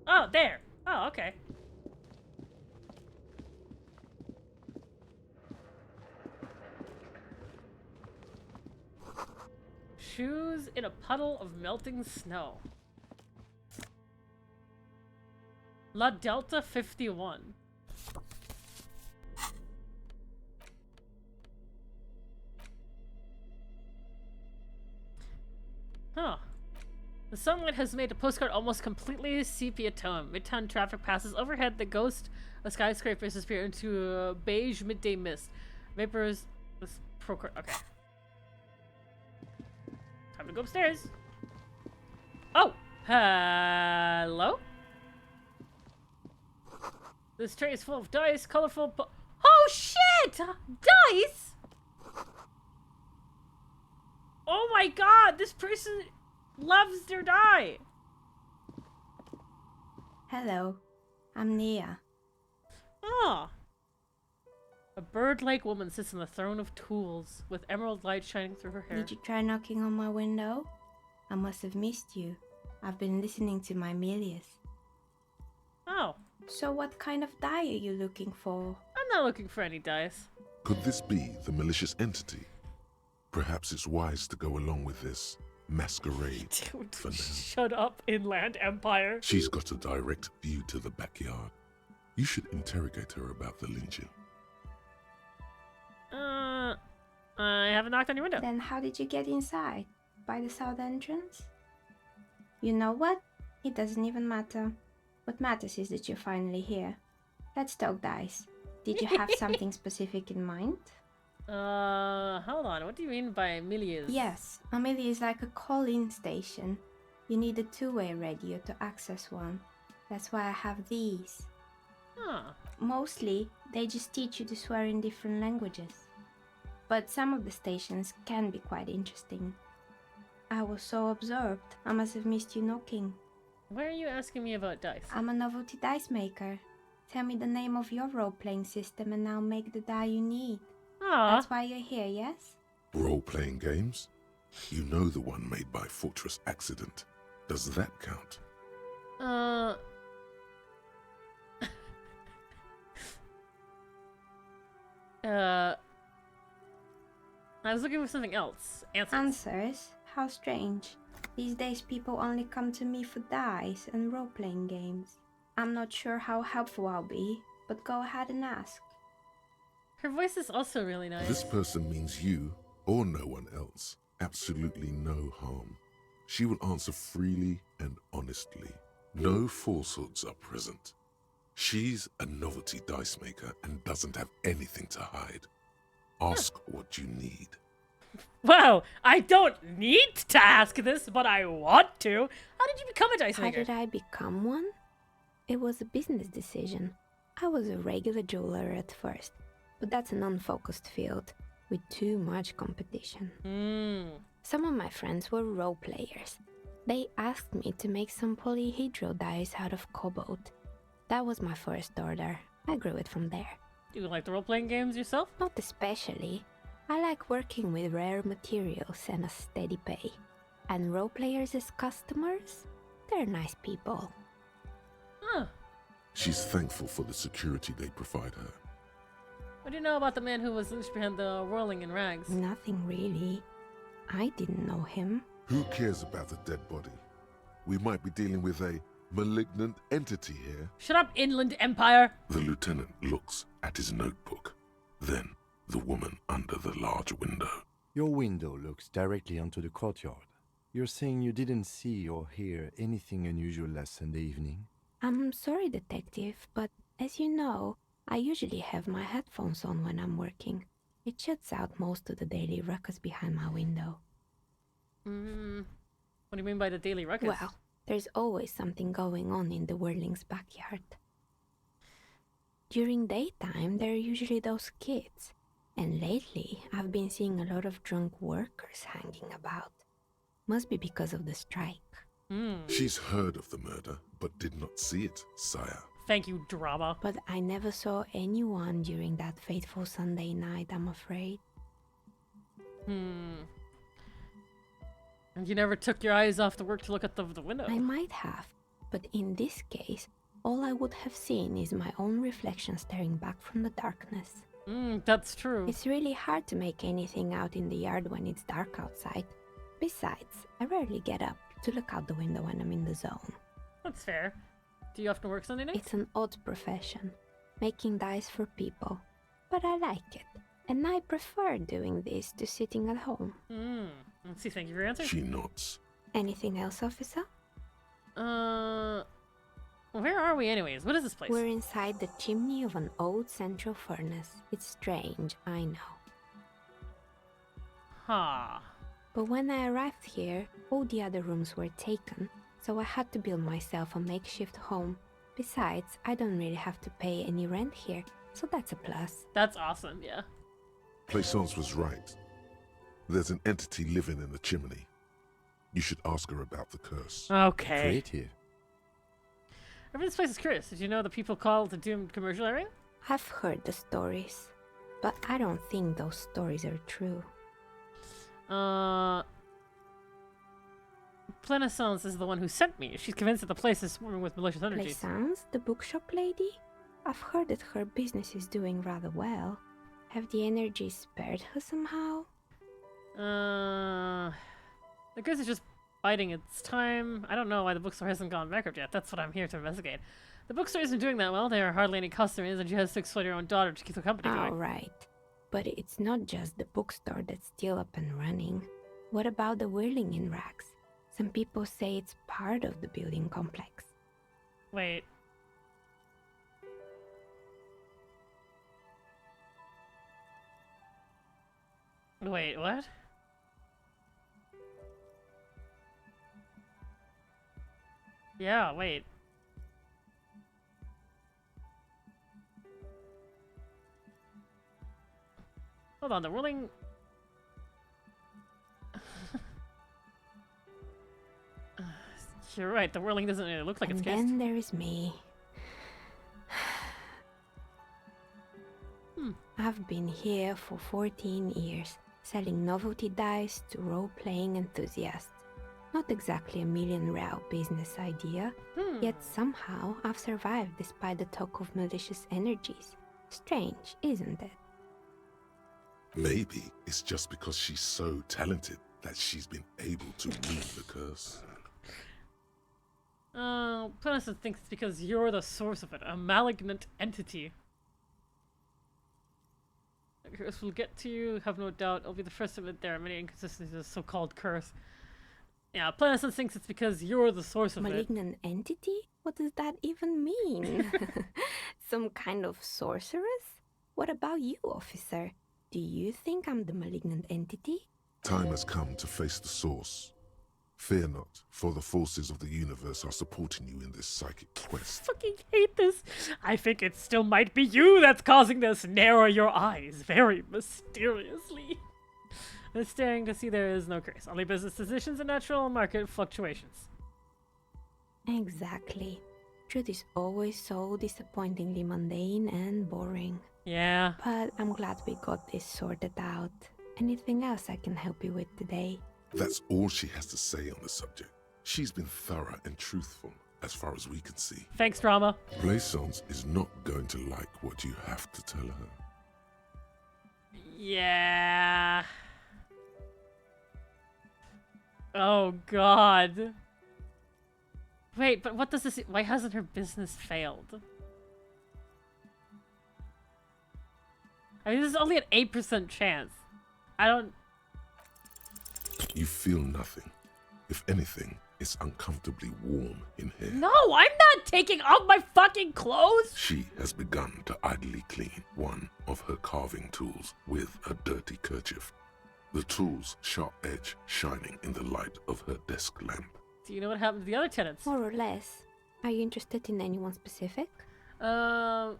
Oh, there. Oh, okay. Shoes in a puddle of melting snow. La Delta 51. Huh. The sunlight has made the postcard almost completely sepia tone. Midtown traffic passes overhead. The ghost of skyscrapers disappear into a beige midday mist. Vapors. Okay. Time to go upstairs. Oh! Hello? This tray is full of dice, colorful oh shit! Dice? Oh my god, this person loves their die. Hello, I'm Nia. Ah. A bird-like woman sits on the throne of tools, with emerald light shining through her hair. Did you try knocking on my window? I must have missed you. I've been listening to my Milius. Oh. So what kind of die are you looking for? I'm not looking for any dice. Could this be the malicious entity? Perhaps it's wise to go along with this masquerade Dude, for now. shut up, Inland Empire. She's got a direct view to the backyard. You should interrogate her about the lynching. I haven't knocked on your window. Then how did you get inside? By the south entrance? You know what? It doesn't even matter. What matters is that you're finally here. Let's talk dice. Did you have something specific in mind? Hold on. What do you mean by Milius? Yes, a Millie is like a call-in station. You need a two-way radio to access one. That's why I have these. Huh. Mostly, they just teach you to swear in different languages. But some of the stations can be quite interesting. I was so absorbed, I must have missed you knocking. Why are you asking me about dice? I'm a novelty dice maker. Tell me the name of your role-playing system and I'll make the die you need. That's why you're here, yes? Role-playing games? You know the one made by Fortress Accident. Does that count? I was looking for something else. Answers? How strange. These days people only come to me for dice and role-playing games. I'm not sure how helpful I'll be, but go ahead and ask. Her voice is also really nice. This person means you, or no one else, absolutely no harm. She will answer freely and honestly. No falsehoods are present. She's a novelty dice maker and doesn't have anything to hide. Ask what you need. Wow, I don't need to ask this, but I want to. How did you become a dice maker? How did I become one? It was a business decision. I was a regular jeweler at first, but that's an unfocused field with too much competition. Some of my friends were role players. They asked me to make some polyhedral dice out of cobalt. That was my first order. I grew it from there. Do you like the role-playing games yourself? Not especially. I like working with rare materials and a steady pay. And role players as customers? They're nice people. Huh. She's thankful for the security they provide her. What do you know about the man who was lynched behind the whirling in rags? Nothing really. I didn't know him. Who cares about the dead body? We might be dealing with a malignant entity here. Shut up, Inland Empire! The lieutenant looks at his notebook. Then, the woman under the large window. Your window looks directly onto the courtyard. You're saying you didn't see or hear anything unusual last Sunday evening? I'm sorry, detective, but as you know, I usually have my headphones on when I'm working. It shuts out most of the daily ruckus behind my window. What do you mean by the daily ruckus? Well, there's always something going on in the Whirling's backyard. During daytime, there are usually those kids. And lately, I've been seeing a lot of drunk workers hanging about. Must be because of the strike. She's heard of the murder, but did not see it, sire. Thank you, drama. But I never saw anyone during that fateful Sunday night, I'm afraid. And you never took your eyes off the work to look at the window? I might have, but in this case, all I would have seen is my own reflection staring back from the darkness. That's true. It's really hard to make anything out in the yard when it's dark outside. Besides, I rarely get up to look out the window when I'm in the zone. That's fair. Do you often work Sunday nights? It's an odd profession, making dice for people. But I like it, and I prefer doing this to sitting at home. Let's see, thank you for your answer. She nods. Anything else, officer? Where are we anyways? What is this place? We're inside the chimney of an old central furnace. It's strange, I know. Huh. But when I arrived here, all the other rooms were taken, so I had to build myself a makeshift home. Besides, I don't really have to pay any rent here, so that's a plus. That's awesome, yeah. Plaisance was right. There's an entity living in the chimney. You should ask her about the curse. Okay. Creative. This place is curious. Did you know the people call the doomed commercial area? I've heard the stories, but I don't think those stories are true. Plenaissance is the one who sent me. She's convinced that the place is swarming with malicious energies. Plenaissance, the bookshop lady? I've heard that her business is doing rather well. Have the energies spared her somehow? The goose is just biding its time. I don't know why the bookstore hasn't gone bankrupt yet. That's what I'm here to investigate. The bookstore isn't doing that well. There are hardly any customers, and she has to exploit her own daughter to keep the company going. Right. But it's not just the bookstore that's still up and running. What about the whirling in rags? Some people say it's part of the building complex. Wait. Wait, what? Yeah, wait. Hold on, the whirling... You're right, the whirling doesn't really look like it's cased. And then there is me. I've been here for 14 years, selling novelty dice to role-playing enthusiasts. Not exactly a million-real business idea, yet somehow I've survived despite the talk of malicious energies. Strange, isn't it? Maybe it's just because she's so talented that she's been able to move the curse. Plenaissance thinks it's because you're the source of it, a malignant entity. The curse will get to you, have no doubt. It'll be the first of it. There are many inconsistencies of the so-called curse. Yeah, Plenaissance thinks it's because you're the source of it. Malignant entity? What does that even mean? Some kind of sorceress? What about you, officer? Do you think I'm the malignant entity? Time has come to face the source. Fear not, for the forces of the universe are supporting you in this psychic quest. I fucking hate this. I think it still might be you that's causing this. Narrow your eyes very mysteriously. I'm staring to see there is no curse. Only business decisions and natural market fluctuations. Exactly. Truth is always so disappointingly mundane and boring. Yeah. But I'm glad we got this sorted out. Anything else I can help you with today? That's all she has to say on the subject. She's been thorough and truthful, as far as we can see. Thanks, drama. Plenaissance is not going to like what you have to tell her. Yeah. Oh, God. Wait, but what does this... Why hasn't her business failed? I mean, this is only an 8% chance. I don't... You feel nothing. If anything, it's uncomfortably warm in here. No, I'm not taking off my fucking clothes! She has begun to idly clean one of her carving tools with a dirty kerchief. The tool's sharp edge shining in the light of her desk lamp. Do you know what happened to the other tenants? More or less. Are you interested in anyone specific? There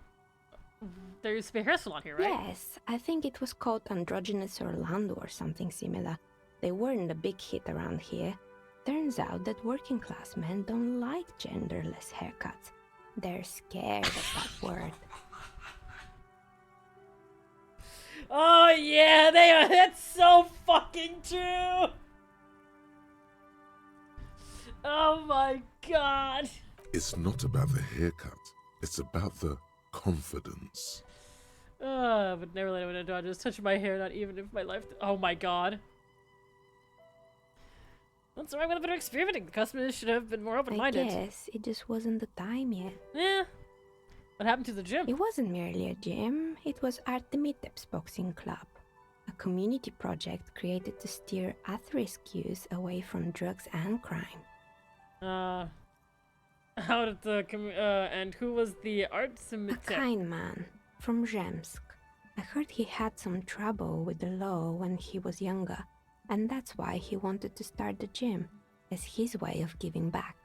used to be a hair salon here, right? Yes, I think it was called Androgynous Orlando or something similar. They weren't a big hit around here. Turns out that working class men don't like genderless haircuts. They're scared of that word. Oh yeah, they are. That's so fucking true. Oh my god. It's not about the haircut. It's about the confidence. I would never let anyone know just touch my hair, not even if my life... Oh my god. That's wrong with a bit of experimenting. The customers should have been more open-minded. I guess it just wasn't the time yet. Yeah. What happened to the gym? It wasn't merely a gym. It was Artemiteps Boxing Club, a community project created to steer at-risk youth away from drugs and crime. How did the and who was the Artemiteps? A kind man from Zemsk. I heard he had some trouble with the law when he was younger, and that's why he wanted to start the gym, as his way of giving back.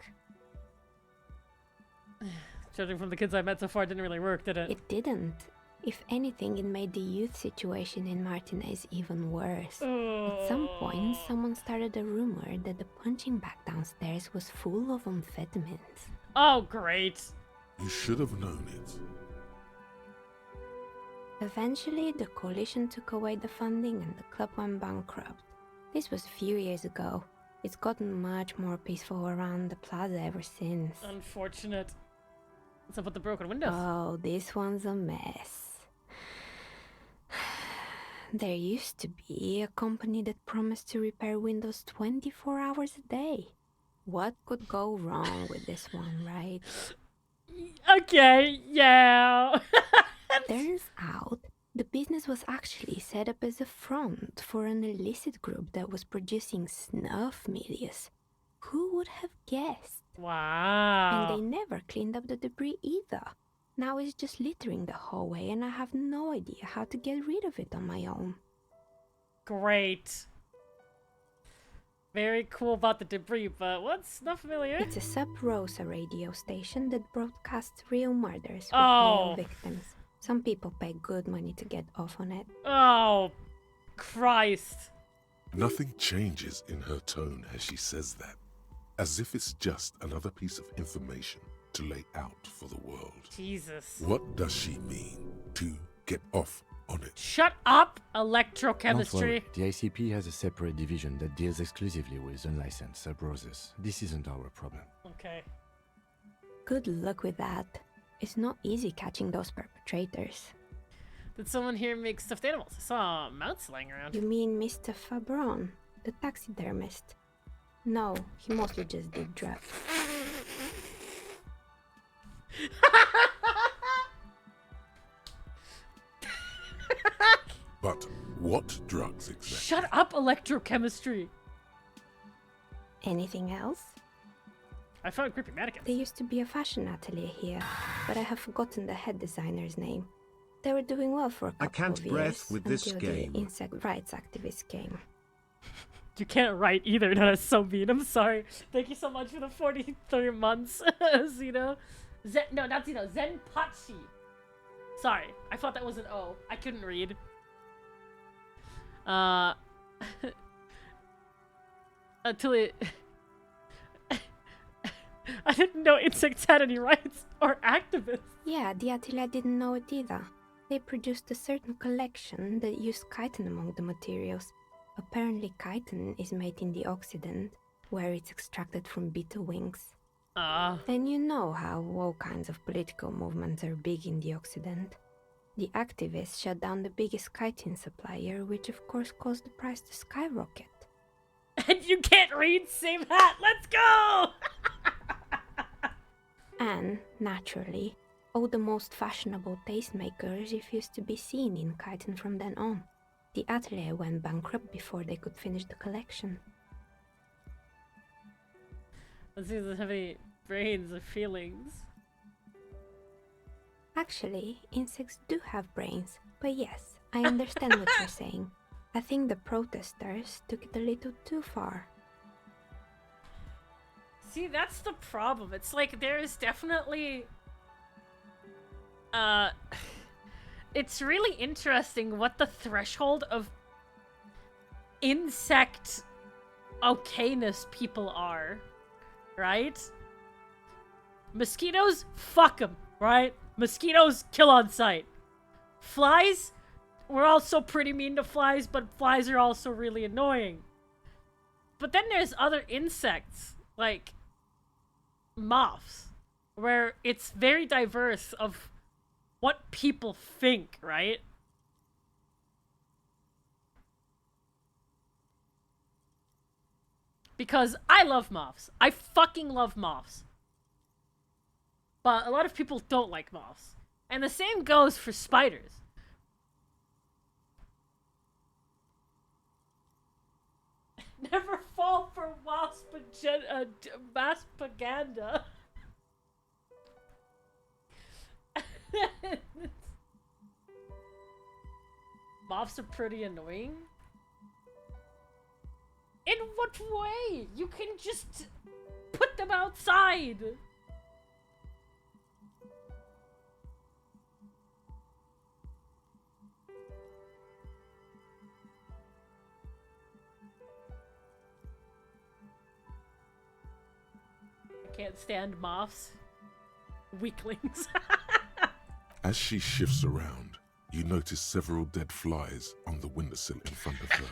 Judging from the kids I met so far, it didn't really work, did it? It didn't. If anything, it made the youth situation in Martinez even worse. At some point, someone started a rumor that the punching bag downstairs was full of amphetamines. Oh, great. You should have known it. Eventually, the coalition took away the funding and the club went bankrupt. This was a few years ago. It's gotten much more peaceful around the plaza ever since. Unfortunate. What's up with the broken windows? Oh, this one's a mess. There used to be a company that promised to repair windows 24 hours a day. What could go wrong with this one, right? Okay, yeah. Turns out, the business was actually set up as a front for an illicit group that was producing snuff medias. Who would have guessed? Wow. And they never cleaned up the debris either. Now it's just littering the hallway and I have no idea how to get rid of it on my own. Great. Very cool about the debris, but what's not familiar? It's a Sub Rosa radio station that broadcasts real murders with Oh. real victims. Some people pay good money to get off on it. Oh, Christ. Nothing changes in her tone as she says that, as if it's just another piece of information to lay out for the world. Jesus. What does she mean to get off on it? Shut up, Don't electrochemistry. worry, the ICP has a separate division that deals exclusively with unlicensed sub-roses. This isn't our problem. Okay. Good luck with that. It's not easy catching those perpetrators. Did someone here make stuffed animals? I saw mounts lying around. You mean Mr. Fabron, the taxidermist? No, he mostly just did drugs. But what drugs exactly? Shut up, electrochemistry. Anything else? I found creepy mannequins. There used to be a fashion atelier here, but I have forgotten the head designer's name. They were doing well for a couple I can't of breathe years with this until game. the insect rights activists came. You can't write either. No, that's so mean. I'm sorry. Thank you so much for the 43 months, Zeno. No, not Zeno. Zenpachi. Sorry, I thought that was an O. I couldn't read. Until it... I didn't know insects had any rights or activists. Yeah, the atelier didn't know it either. They produced a certain collection that used chitin among the materials. Apparently chitin is made in the Occident, where it's extracted from beetle wings. And you know how all kinds of political movements are big in the Occident. The activists shut down the biggest chitin supplier, which of course caused the price to skyrocket. And you can't read, same hat, let's go! And, naturally, all the most fashionable tastemakers refused to be seen in chitin from then on. The atelier went bankrupt before they could finish the collection. Let's see if they have any brains or feelings. Actually, insects do have brains, but yes, I understand what you're saying. I think the protesters took it a little too far. See, that's the problem. It's like there is definitely... It's really interesting what the threshold of insect okayness people are, right? Mosquitoes, fuck them, right? Mosquitoes, kill on sight. Flies, we're also pretty mean to flies, but flies are also really annoying. But then there's other insects, like moths, where it's very diverse of what people think, right? Because I love moths. I fucking love moths. But a lot of people don't like moths. And the same goes for spiders. Never fall for mass propaganda. Moths are pretty annoying. In what way? You can just put them outside. I can't stand moths. Weaklings. As she shifts around, you notice several dead flies on the windowsill in front of her.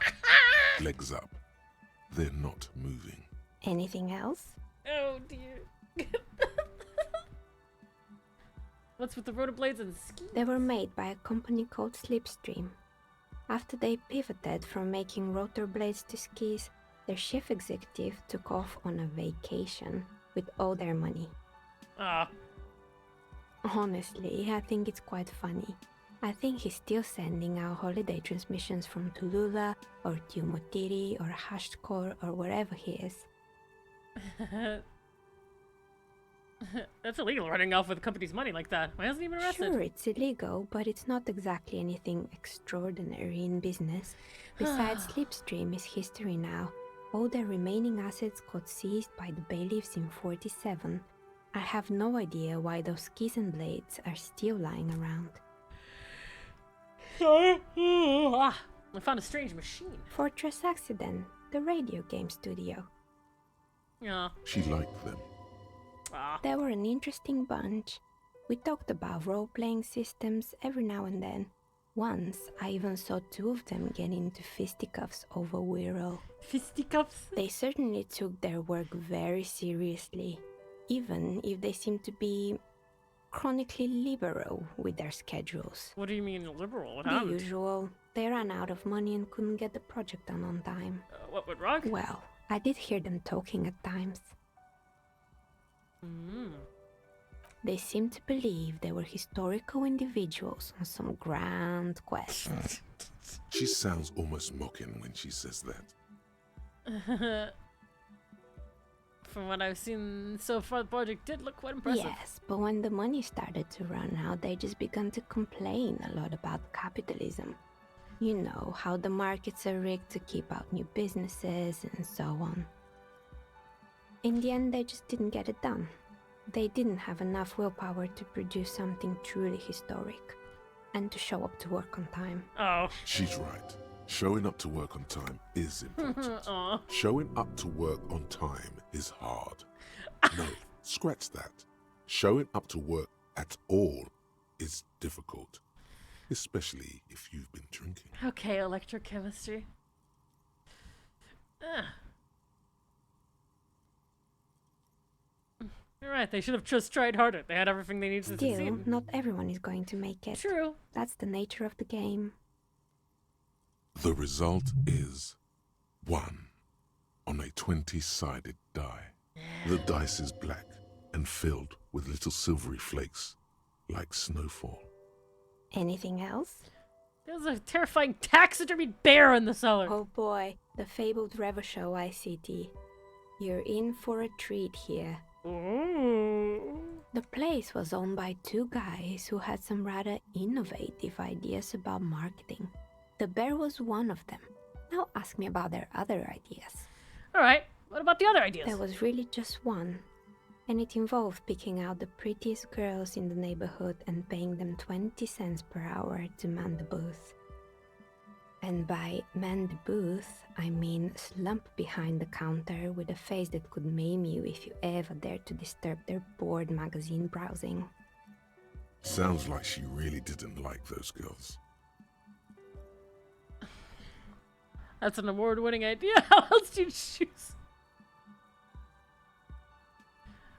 Legs up. They're not moving. Anything else? Oh dear. What's with the rotorblades and skis? They were made by a company called Slipstream. After they pivoted from making rotor blades to skis, their chief executive took off on a vacation with all their money. Ah. Honestly, I think it's quite funny. I think he's still sending out holiday transmissions from Tulula or Tiumotiri or Hashtkor or wherever he is. That's illegal, running off with the company's money like that. Why hasn't he been arrested? Sure, it's illegal, but it's not exactly anything extraordinary in business. Besides, Slipstream is history now. All their remaining assets got seized by the bailiffs in 47. I have no idea why those skis and blades are still lying around. I found a strange machine. Fortress Accident, the radio game studio. Yeah. She liked them. They were an interesting bunch. We talked about role-playing systems every now and then. Once, I even saw two of them get into fisticuffs over Wirral. Fisticuffs? They certainly took their work very seriously, even if they seemed to be chronically liberal with their schedules. What do you mean liberal? What The happened? usual. They ran out of money and couldn't get the project done on time. What went wrong? Well, I did hear them talking at times. They seemed to believe they were historical individuals on some grand quest. She sounds almost mocking when she says that. From what I've seen so far, the project did look quite impressive. Yes, but when the money started to run out, they just began to complain a lot about capitalism. You know, how the markets are rigged to keep out new businesses and so on. In the end, they just didn't get it done. They didn't have enough willpower to produce something truly historic and to show up to work on time. Oh. She's right. Showing up to work on time is important. Aw. Showing up to work on time is hard. No, scratch that. Showing up to work at all is difficult, especially if you've been drinking. Okay, electrochemistry. You're right, they should have just tried harder. They had everything they needed to Still, succeed. not everyone is going to make it. True. That's the nature of the game. The result is 1 on a 20-sided die. The dice is black and filled with little silvery flakes, like snowfall. Anything else? There's a terrifying taxidermied bear in the cellar. Oh boy, the fabled Revo Show ICT. You're in for a treat here. Ooh. The place was owned by two guys who had some rather innovative ideas about marketing. The bear was one of them. Now ask me about their other ideas. Alright, what about the other ideas? There was really just one. And it involved picking out the prettiest girls in the neighborhood and paying them 20 cents per hour to man the booth. And by man the booth, I mean slump behind the counter with a face that could maim you if you ever dared to disturb their bored magazine browsing. Sounds like she really didn't like those girls. That's an award-winning idea. How else do you choose?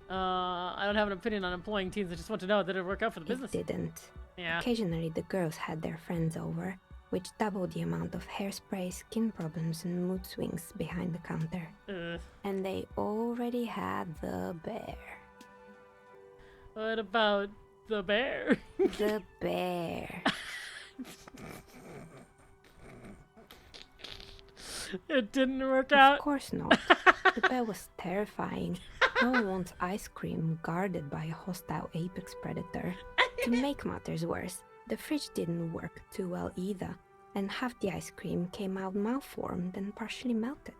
I don't have an opinion on employing teens. I just want to know, did it work out for the business? It didn't. Yeah. Occasionally the girls had their friends over, which doubled the amount of hairspray, skin problems, and mood swings behind the counter. And they already had the bear. What about the bear? The bear. It didn't work out? Of course not. The bear was terrifying. No one wants ice cream guarded by a hostile apex predator. To make matters worse, the fridge didn't work too well either, and half the ice cream came out malformed and partially melted.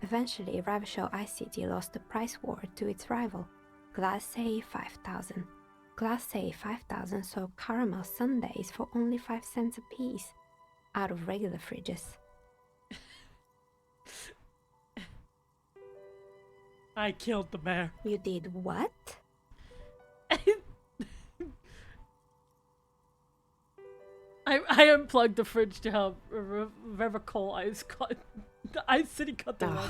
Eventually, Ravishaw Ice City lost the price war to its rival, Glace 5000. Glace 5000 sold caramel sundaes for only 5 cents a piece, out of regular fridges. I killed the bear. You did what? I unplugged the fridge to have River Coal ice cut. The Ice City cut the rug.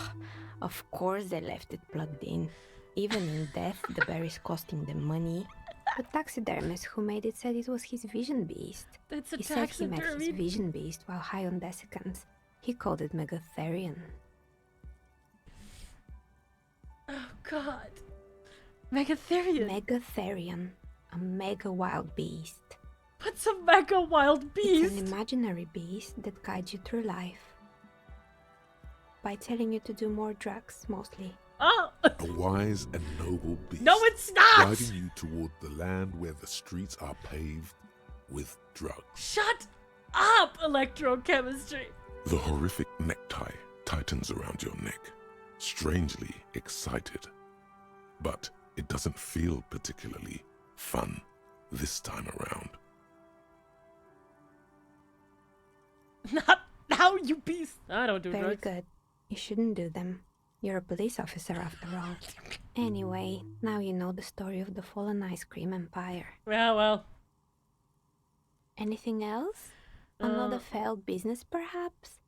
Of course they left it plugged in. Even in death, the berry's costing them money. The taxidermist who made it said it was his vision beast. It's a He said he met his taxidermy. vision beast while high on desiccants. He called it Megatherion. Oh god. Megatherion. Megatherion. A mega wild beast. What's a mega wild beast? It's an imaginary beast that guides you through life. By telling you to do more drugs, mostly. Oh! A wise and noble beast. No, it's not! Guiding you toward the land where the streets are paved with drugs. Shut up, electrochemistry! The horrific necktie tightens around your neck, strangely excited. But it doesn't feel particularly fun this time around. Not now, you beast! I don't do Very drugs. good. You shouldn't do them. You're a police officer after all. Anyway, now you know the story of the fallen ice cream empire. Yeah, well. Anything else? Another failed business, perhaps?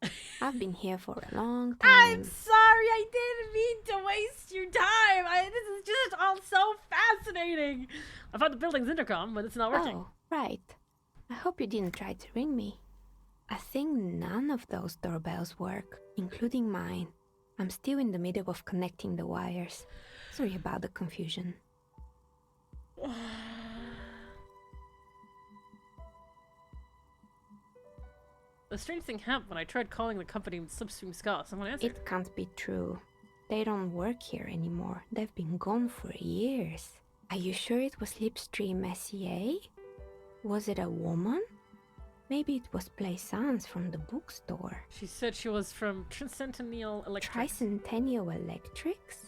I've been here for a long time. I'm sorry, I didn't mean to waste your time. This is just all so fascinating. I found the building's intercom, but it's not working. Oh, right. I hope you didn't try to ring me. I think none of those doorbells work, including mine. I'm still in the middle of connecting the wires. Sorry about the confusion. The strange thing happened when I tried calling the company Slipstream Ska. Someone answered. It can't be true. They don't work here anymore. They've been gone for years. Are you sure it was Slipstream SEA? Was it a woman? Maybe it was Plaisance from the bookstore. She said she was from Tricentennial Electrics. Tricentennial Electrics?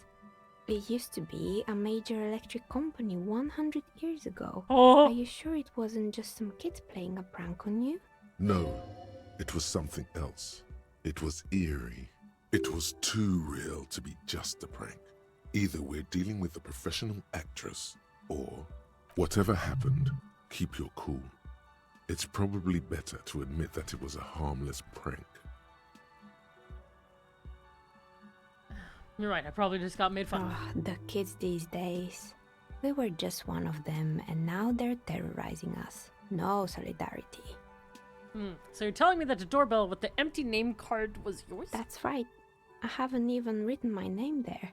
It used to be a major electric company 100 years ago. Oh. Are you sure it wasn't just some kids playing a prank on you? No, it was something else. It was eerie. It was too real to be just a prank. Either we're dealing with a professional actress, or whatever happened, keep your cool. It's probably better to admit that it was a harmless prank. You're right, I probably just got made fun of. Oh, the kids these days. We were just one of them, and now they're terrorizing us. No solidarity. So you're telling me that the doorbell with the empty name card was yours? That's right. I haven't even written my name there.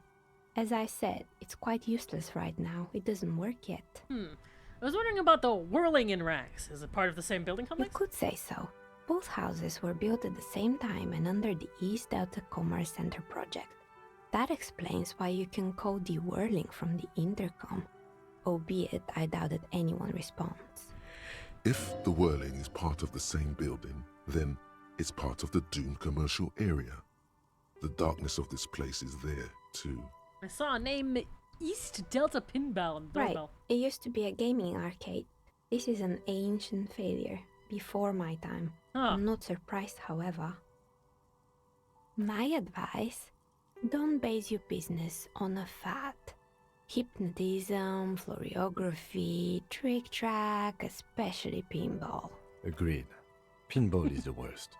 As I said, it's quite useless right now. It doesn't work yet. I was wondering about the whirling in rags. Is it part of the same building You complex? could say so. Both houses were built at the same time and under the East Delta Commerce Center project. That explains why you can call the whirling from the intercom, albeit I doubt that anyone responds. If the whirling is part of the same building, then it's part of the doomed commercial area. The darkness of this place is there, too. I saw a name, East Delta Pinball and Right. doorbell. It used to be a gaming arcade. This is an ancient failure, before my time. I'm not surprised, however. My advice, don't base your business on a fad. Hypnotism, floriography, trick track, especially pinball. Agreed. Pinball is the worst.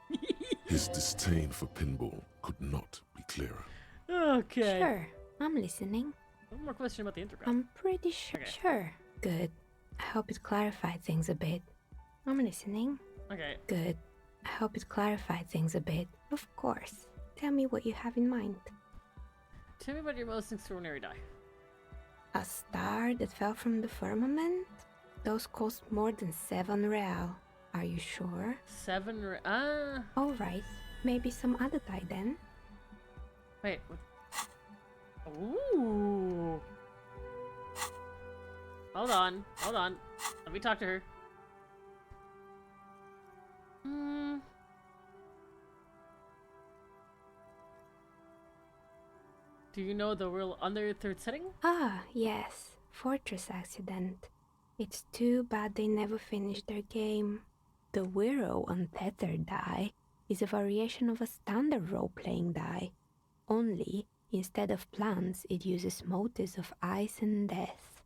His disdain for pinball could not be clearer. Okay. Sure, I'm listening. One more question about the intercom. I'm pretty sure. Okay. Sure. Good. I hope it clarified things a bit. I'm listening. Okay. Good. I hope it clarified things a bit. Of course. Tell me what you have in mind. Tell me about your most extraordinary die. A star that fell from the firmament? Those cost more than 7 real. Are you sure? 7 Alright. Maybe some other die then? Wait. Ooh. Hold on. Let me talk to her. Do you know the real under third setting? Ah, yes. Fortress accident. It's too bad they never finished their game. The Wiro Untethered die is a variation of a standard role-playing die. Only, instead of plants, it uses motifs of ice and death.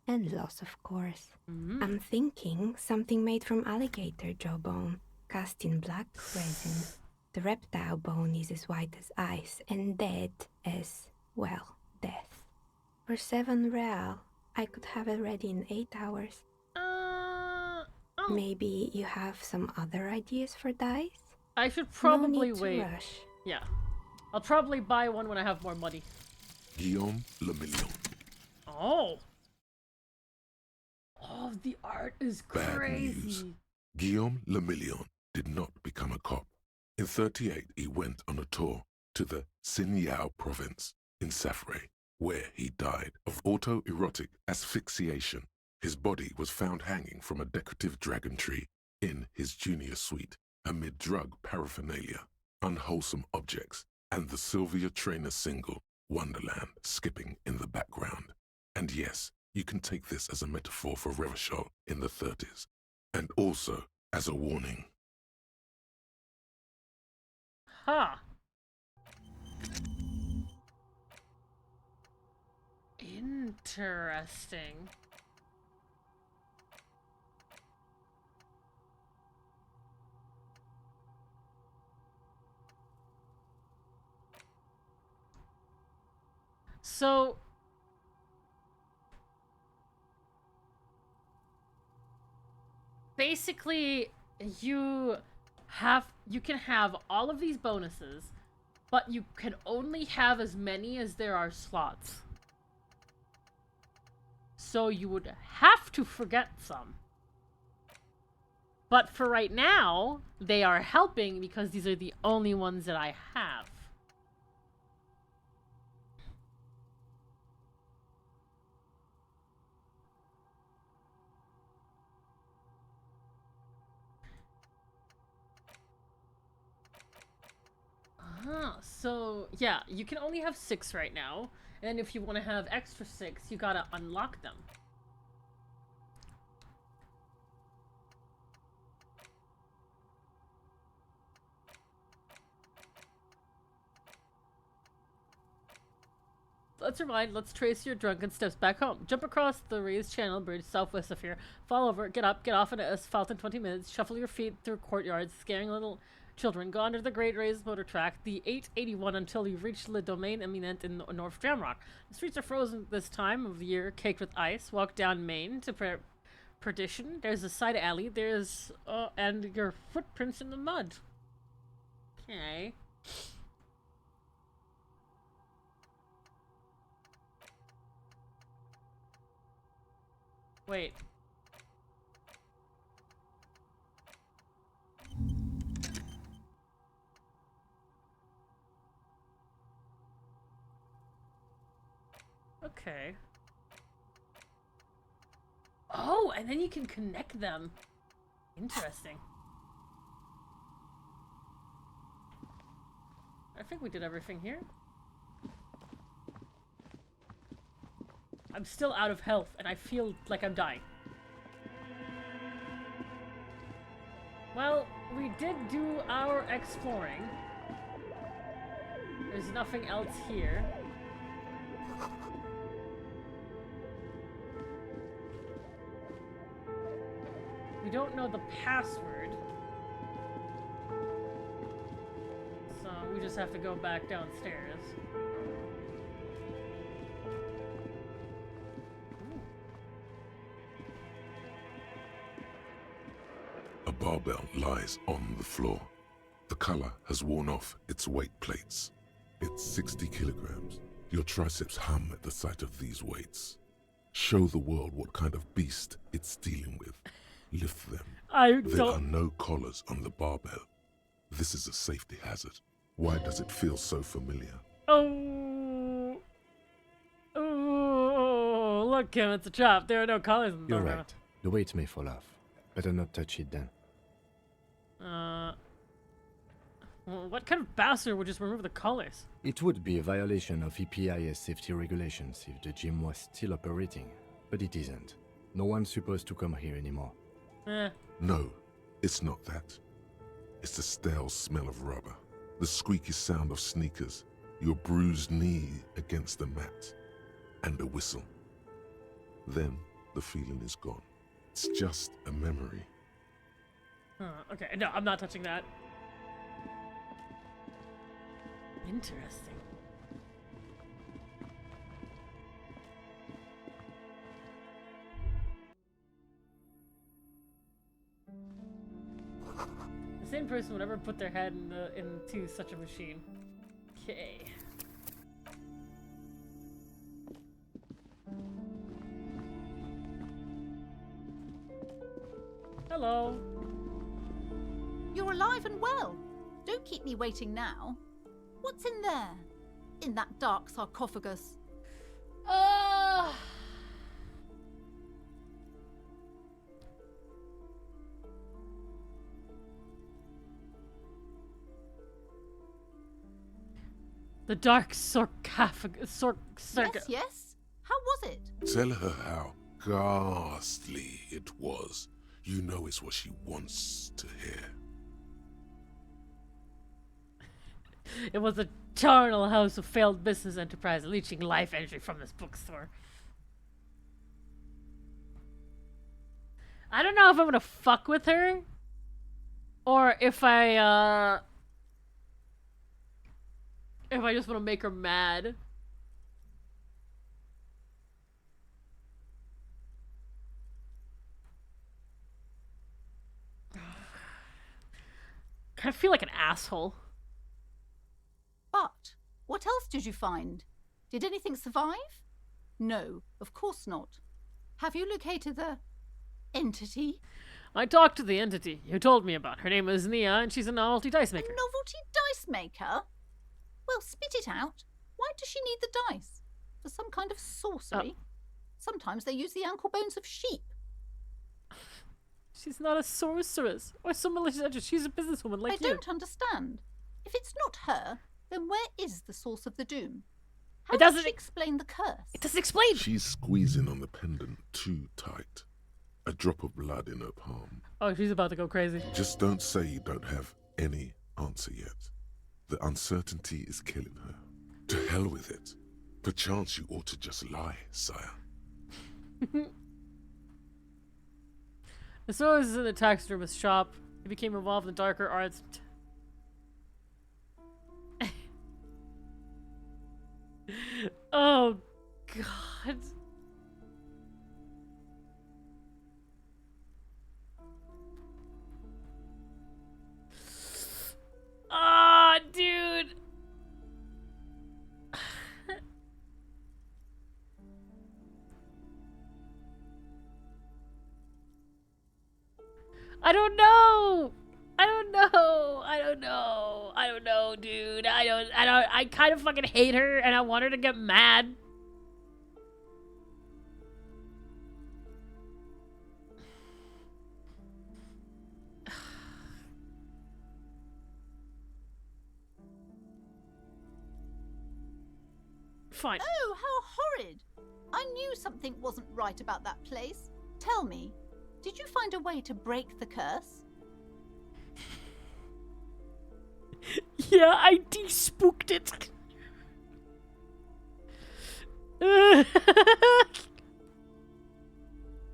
and loss, of course. I'm thinking something made from alligator jawbone, cast in black resin. The reptile bone is as white as ice and dead as, well, death. For 7 real, I could have it ready in 8 hours. Maybe you have some other ideas for dyes? I should probably no need to wait. Rush. Yeah. I'll probably buy one when I have more money. Guillaume Le Million. Oh. Oh, the art is Bad crazy. news. Guillaume Le Million did not become a cop. In 1938, he went on a tour to the Sinyao province in Safre, where he died of autoerotic asphyxiation. His body was found hanging from a decorative dragon tree in his junior suite amid drug paraphernalia, unwholesome objects, and the Sylvia Trainer single, Wonderland, skipping in the background. And yes, you can take this as a metaphor for Revachol in the 30s, and also as a warning. Huh. Interesting. So basically you can have all of these bonuses, but you can only have as many as there are slots. So you would have to forget some. But for right now, they are helping because these are the only ones that I have. So yeah, you can only have 6 right now, and if you want to have extra 6, you gotta unlock them. Let's rewind, let's trace your drunken steps back home. Jump across the raised channel bridge southwest of here. Fall over, get up, get off into asphalt in 20 minutes. Shuffle your feet through courtyards, scaring little children. Go under the great raised motor track, the 881, until you reach Le Domaine Eminent in North Dramrock. The streets are frozen this time of the year, caked with ice. Walk down Main to Perdition. There's a side alley. There's, and your footprints in the mud. Okay. Wait. Okay. Oh, and then you can connect them. Interesting. I think we did everything here. I'm still out of health, and I feel like I'm dying. Well, we did do our exploring. There's nothing else here. We don't know the password. So we just have to go back downstairs. A barbell lies on the floor. The color has worn off its weight plates. It's 60 kilograms. Your triceps hum at the sight of these weights. Show the world what kind of beast it's dealing with. Lift them. There are no collars on the barbell. This is a safety hazard. Why does it feel so familiar? Oh, look, Kim, it's a trap. There are no collars in the You're barbell. right. The weight may fall off. Better not touch it then. Well, what kind of bastard would just remove the collars? It would be a violation of EPIS safety regulations if the gym was still operating, but it isn't. No one's supposed to come here anymore. No, it's not that. It's the stale smell of rubber, the squeaky sound of sneakers, your bruised knee against the mat, and a whistle. Then the feeling is gone. It's just a memory. Okay, no, I'm not touching that. Interesting. The same person would ever put their head into such a machine. Okay. Hello. You're alive and well. Don't keep me waiting now. What's in there? In that dark sarcophagus? The dark sarcophagus. Yes? How was it? Tell her how ghastly it was. You know it's what she wants to hear. It was a charnel house of failed business enterprise leeching life energy from this bookstore. I don't know if I'm gonna fuck with her or if I just want to make her mad. I feel like an asshole. But what else did you find? Did anything survive? No, of course not. Have you located the entity? I talked to the entity you told me about. Her name is Nia, and she's a novelty dice maker. A novelty dice maker? Well, spit it out. Why does she need the dice? For some kind of sorcery? Sometimes they use the ankle bones of sheep. She's not a sorceress or some malicious entity. She's a businesswoman like you. I don't understand. If it's not her, then where is the source of the doom? How It doesn't does she explain the curse? It doesn't explain. She's squeezing on the pendant too tight. A drop of blood in her palm. Oh, she's about to go crazy. Just don't say you don't have any answer yet. The uncertainty is killing her. To hell with it. Perchance you ought to just lie, sire. The sword is in the taxidermist's shop. He became involved in darker arts. Oh, God. Ah, dude. I don't know. I don't know. I don't know. I don't know, dude. I kind of fucking hate her and I want her to get mad. Fine. Oh, how horrid! I knew something wasn't right about that place. Tell me, did you find a way to break the curse? Yeah, I de-spooked it.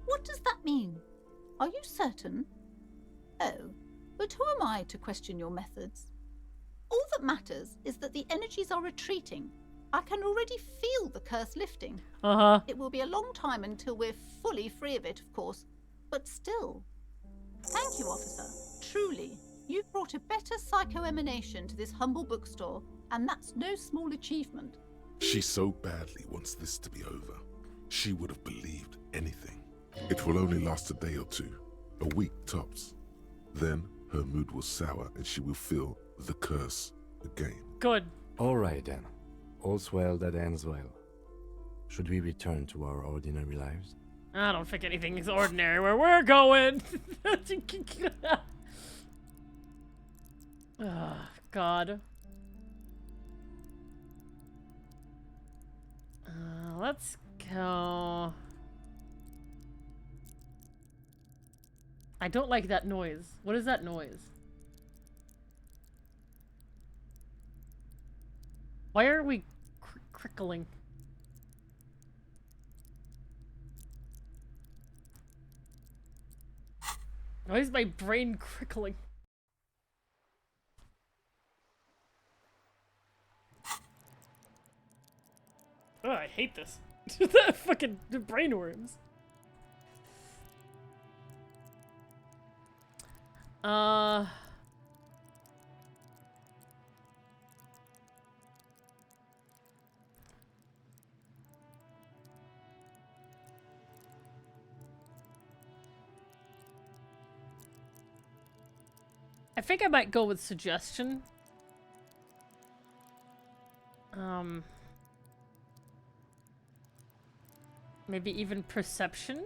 What does that mean? Are you certain? Oh, but who am I to question your methods? All that matters is that the energies are retreating. I can already feel the curse lifting. Uh-huh. It will be a long time until we're fully free of it, of course, but still. Thank you, officer. Truly, you've brought a better psycho-emanation to this humble bookstore, and that's no small achievement. She so badly wants this to be over. She would have believed anything. It will only last a day or two, a week tops. Then her mood will sour and she will feel the curse again. Good. All right then. All's well that ends well. Should we return to our ordinary lives? I don't think anything is ordinary where we're going. Oh, God. Let's go. I don't like that noise. What is that noise? Why are we crickling? Why is my brain crickling? Oh, I hate this. Fucking brainworms. I think I might go with suggestion. Maybe even perception?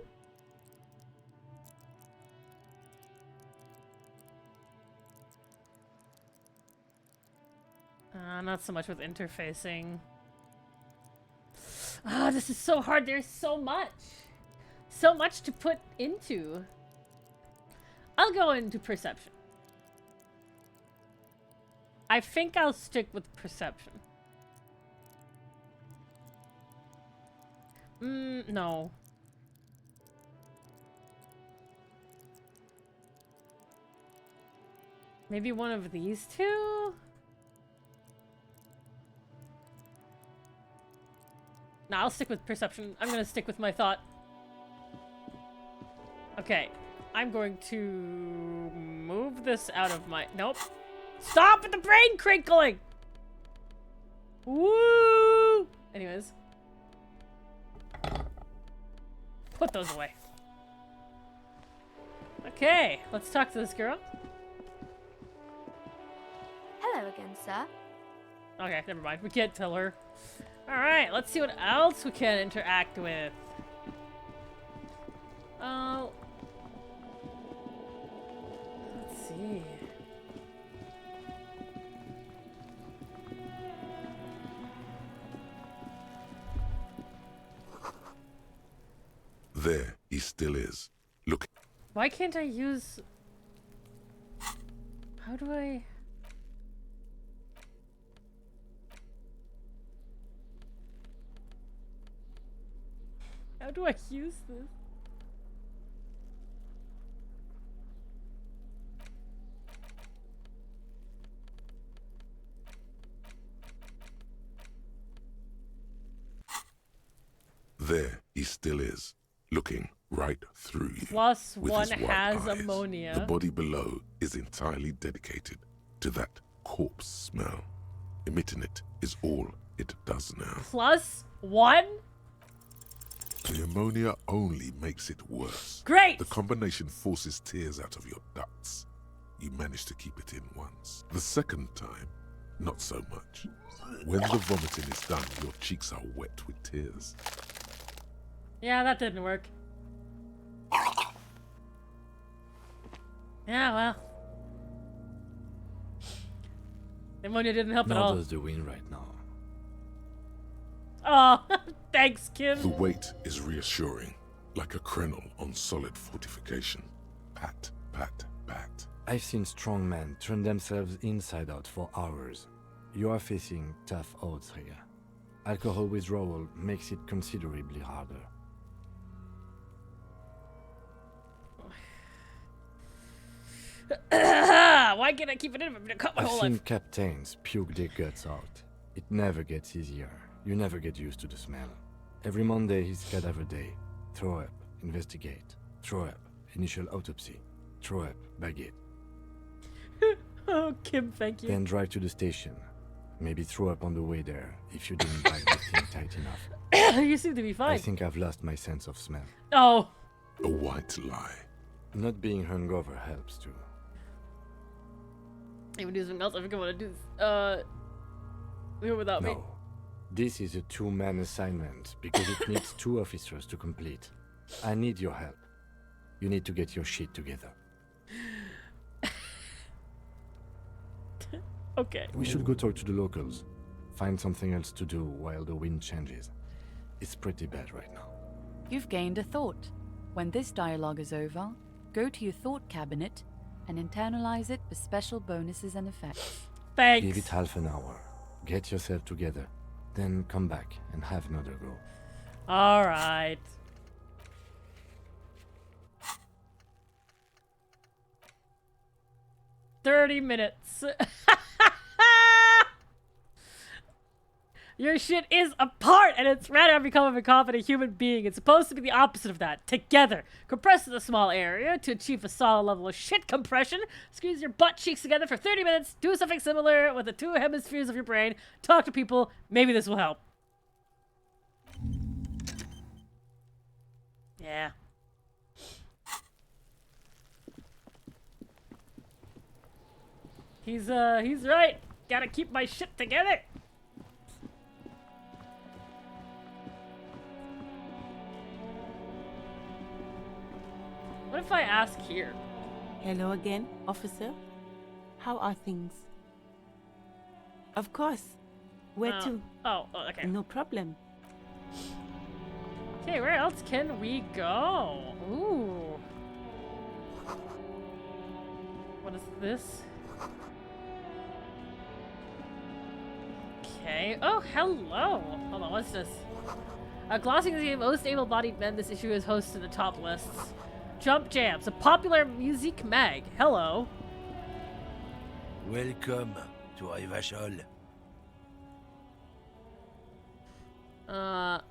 Not so much with interfacing. Ah, this is so hard. There's so much. So much to put into. I'll go into perception. I think I'll stick with perception. No. Maybe one of these two? No, I'll stick with perception. I'm gonna stick with my thought. Okay. I'm going to move this out of my... Nope. Stop with the brain crinkling! Woo! Anyways. Put those away. Okay, let's talk to this girl. Hello again, sir. Okay, never mind. We can't tell her. Alright, let's see what else we can interact with. Let's see. There he still is. Look. Why can't I use... How do I... How do I use this? There he still is, looking right through you. Plus with one his white has eyes. ammonia. The body below is entirely dedicated to that corpse smell. Emitting it is all it does now. Plus one? The ammonia only makes it worse. Great! The combination forces tears out of your ducts. You manage to keep it in once. The second time, not so much. When the vomiting is done, your cheeks are wet with tears. Yeah, that didn't work. Yeah, well. The ammonia didn't help at Now all. does the wind right now. Oh, thanks, Kim. The weight is reassuring, like a krenel on solid fortification. Pat, pat, pat. I've seen strong men turn themselves inside out for hours. You are facing tough odds here. Alcohol withdrawal makes it considerably harder. Why can't I keep it in? I'm gonna cut my I've whole seen life. captains puke their guts out. It never gets easier. You never get used to the smell. Every Monday is cadaver day. Throw up, investigate. Throw up, initial autopsy. Throw up, baguette. Oh, Kim, thank you. Then drive to the station. Maybe throw up on the way there if you didn't bite the thing tight enough. You seem to be fine. I think I've lost my sense of smell. Oh. A white lie. Not being hungover helps too. Even do something else. I think I want to do this. Without me. No. This is a two-man assignment because it needs 2 officers to complete. I need your help. You need to get your shit together. Okay. We should go talk to the locals. Find something else to do while the wind changes. It's pretty bad right now. You've gained a thought. When this dialogue is over, go to your thought cabinet and internalize it with special bonuses and effects. Thanks. Give it half an hour. Get yourself together. Then come back and have another go. All right. 30 minutes. Your shit is apart, and it's ready to become a confident human being. It's supposed to be the opposite of that. Together. Compressed in a small area to achieve a solid level of shit compression. Squeeze your butt cheeks together for 30 minutes. Do something similar with the two hemispheres of your brain. Talk to people. Maybe this will help. Yeah. He's right. Gotta keep my shit together. What if I ask here? Hello again, officer. How are things? Of course. Where to? Oh, okay. No problem. Okay, where else can we go? Ooh. What is this? Okay. Oh, hello. Hold on, what's this? Glossing is the most able-bodied men. This issue is hosted in the top lists. Jump Jams, a popular music mag. Hello. Welcome to Rivachol. Why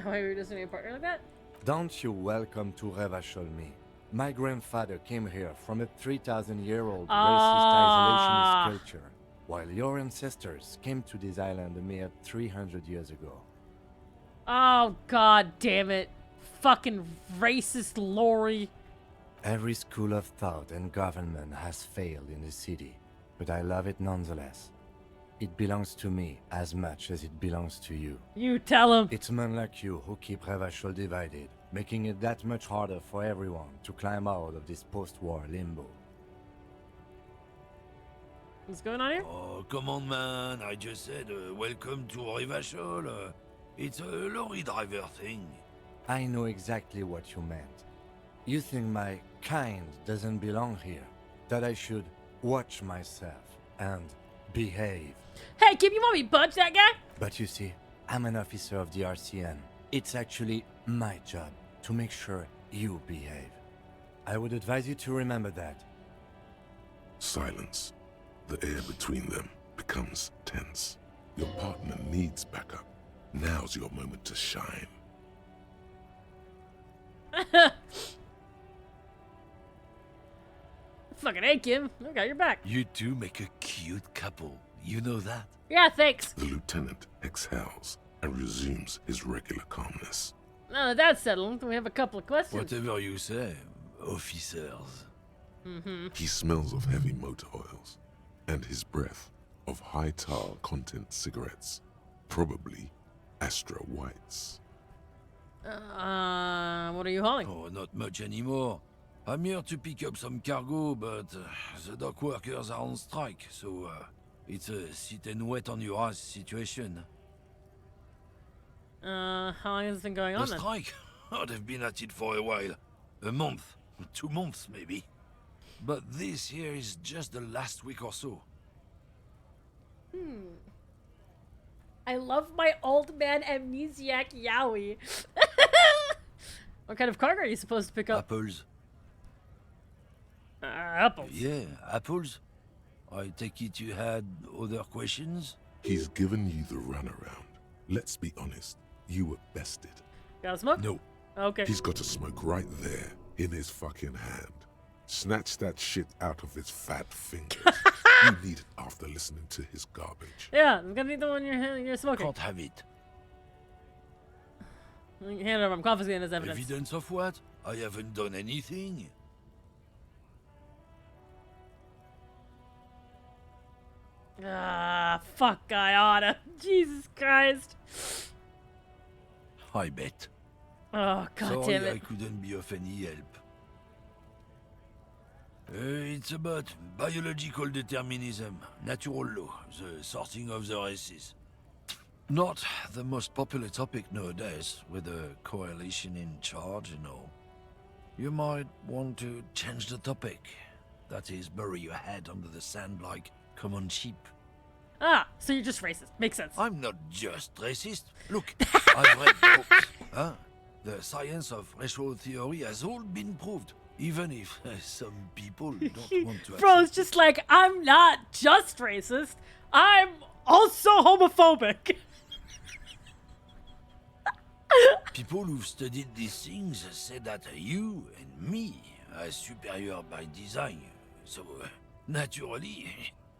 were you just a partner like that? Don't you welcome to Revachol me. My grandfather came here from a 3,000-year-old racist isolationist culture, while your ancestors came to this island a mere 300 years ago. Oh, god damn it. Fucking racist Lori. Every school of thought and government has failed in the city, but I love it nonetheless. It belongs to me as much as it belongs to you. You tell him. It's men like you who keep Revachol divided, making it that much harder for everyone to climb out of this post-war limbo. What's going on here? Oh, come on, man. I just said welcome to Rivachol. It's a lorry driver thing. I know exactly what you meant. You think my kind doesn't belong here, that I should watch myself and behave. Hey, Kim, you want me to punch that guy? But you see, I'm an officer of the RCN. It's actually my job to make sure you behave. I would advise you to remember that. Silence. The air between them becomes tense. Your partner needs backup. Now's your moment to shine. Fucking hey, Kim. I got your back. You two make a cute couple. You know that? Yeah, thanks. The lieutenant exhales and resumes his regular calmness. Now that that's settled, we have a couple of questions. Whatever you say, officers. He smells of heavy motor oils, and his breath of high tar content cigarettes, probably Astra Whites. What are you hauling? Oh, not much anymore. I'm here to pick up some cargo, but the dock workers are on strike, so it's a sit and wait on your ass situation. How long has this been going on The then? strike? Oh, they've been at it for a while. A month, 2 months maybe. But this here is just the last week or so. I love my old man amnesiac Yowie. What kind of cargo are you supposed to pick up? Apples. Apples? Yeah, apples. I take it you had other questions? He's given you the runaround. Let's be honest, you were bested. Got a smoke? No. Okay. He's got a smoke right there, in his fucking hand. Snatch that shit out of his fat fingers. You need it after listening to his garbage. Yeah, I'm gonna need the one you're smoking. Can't have it. Hand it over, I'm confiscating as evidence. Evidence of what? I haven't done anything. Ah, fuck, I oughta. Jesus Christ. I bet. Oh, god Sorry, damn it. I couldn't be of any help. It's about biological determinism, natural law, the sorting of the races. Not the most popular topic nowadays, with the coalition in charge and all. You might want to change the topic. That is, bury your head under the sand like common sheep. Ah, so you're just racist. Makes sense. I'm not just racist. Look, I've read books. Huh? The science of racial theory has all been proved, even if some people don't want to Bro, accept it's just like, I'm not just racist. I'm also homophobic. People who've studied these things say that you and me are superior by design. So, naturally,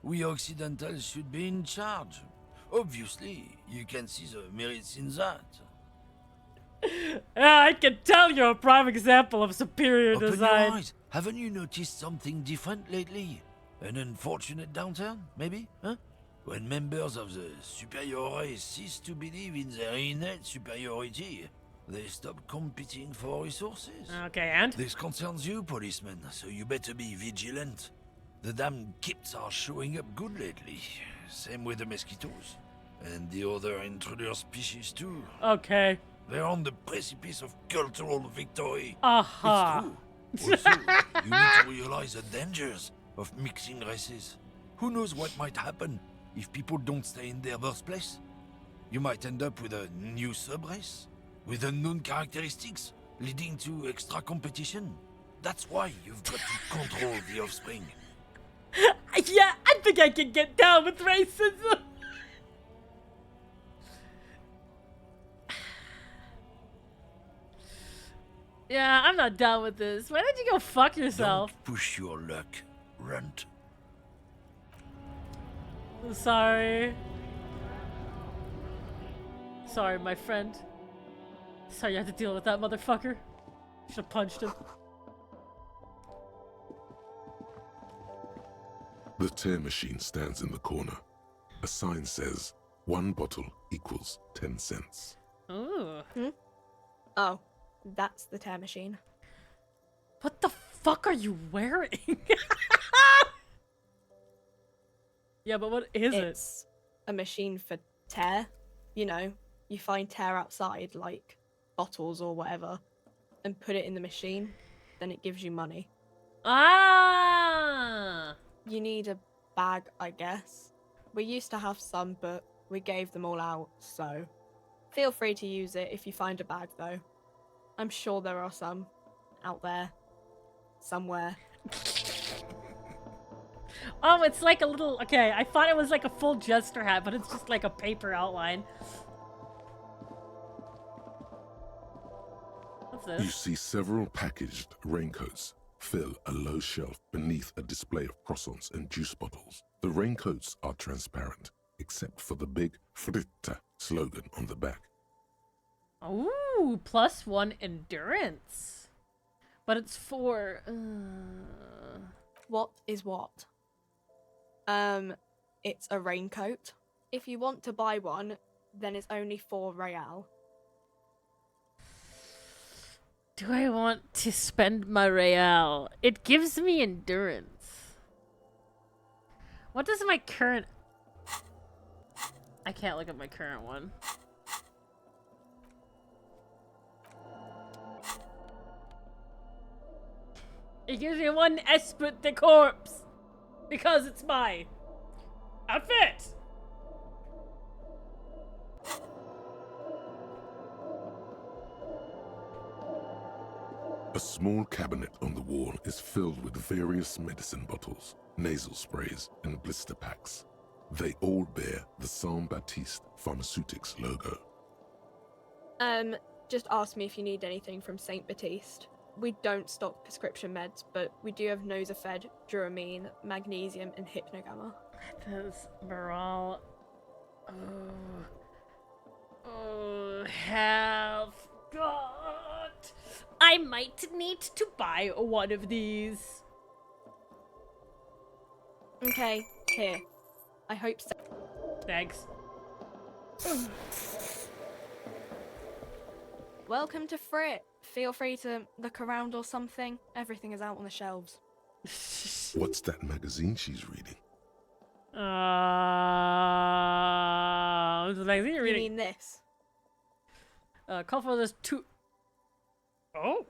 we Occidentals should be in charge. Obviously, you can see the merits in that. Yeah, I can tell you're a prime example of superior Open design. your eyes. Haven't you noticed something different lately? An unfortunate downturn, maybe? Huh? When members of the superior race cease to believe in their innate superiority, they stop competing for resources. Okay, and? This concerns you, policeman, so you better be vigilant. The damn kids are showing up good lately. Same with the mosquitoes. And the other intruder species too. Okay. They're on the precipice of cultural victory. Aha. It's true. Also, you need to realize the dangers of mixing races. Who knows what might happen if people don't stay in their birthplace? You might end up with a new sub-race, with unknown characteristics, leading to extra competition. That's why you've got to control the offspring. Yeah, I think I can get down with racism. Yeah, I'm not down with this. Why don't you go fuck yourself? Don't push your luck, runt. Sorry. Sorry, my friend. Sorry you had to deal with that motherfucker. Should've punched him. The tear machine stands in the corner. A sign says, 1 bottle equals 10 cents. Ooh. Oh, that's the tear machine. What the fuck are you wearing? Yeah, but what is it? It's a machine for tear. You know, you find tear outside, like bottles or whatever, and put it in the machine, then it gives you money. Ah! You need a bag, I guess. We used to have some, but we gave them all out, so feel free to use it if you find a bag, though. I'm sure there are some out there, somewhere. Oh, it's like a little... Okay, I thought it was like a full jester hat, but it's just like a paper outline. What's this? You see several packaged raincoats fill a low shelf beneath a display of croissants and juice bottles. The raincoats are transparent, except for the big Fritta slogan on the back. Ooh, +1 endurance. But it's for... What is what? It's a raincoat. If you want to buy one, then it's only 4 real. Do I want to spend my real? It gives me endurance. What does my current... I can't look at my current one. It gives me 1 Esprit de Corpse. Because it's my outfit. A small cabinet on the wall is filled with various medicine bottles, nasal sprays, and blister packs. They all bear the Saint Baptiste Pharmaceutics logo. Just ask me if you need anything from Saint Baptiste. We don't stock prescription meds, but we do have Nosafed, Duramine, Magnesium, and Hypnogamma. This Moral. Have got. I might need to buy one of these. Okay, here. I hope so. Thanks. Welcome to Frit. Feel free to look around or something. Everything is out on the shelves. What's that magazine she's reading? What's the magazine you're reading? You mean this? Call for this two. Oh.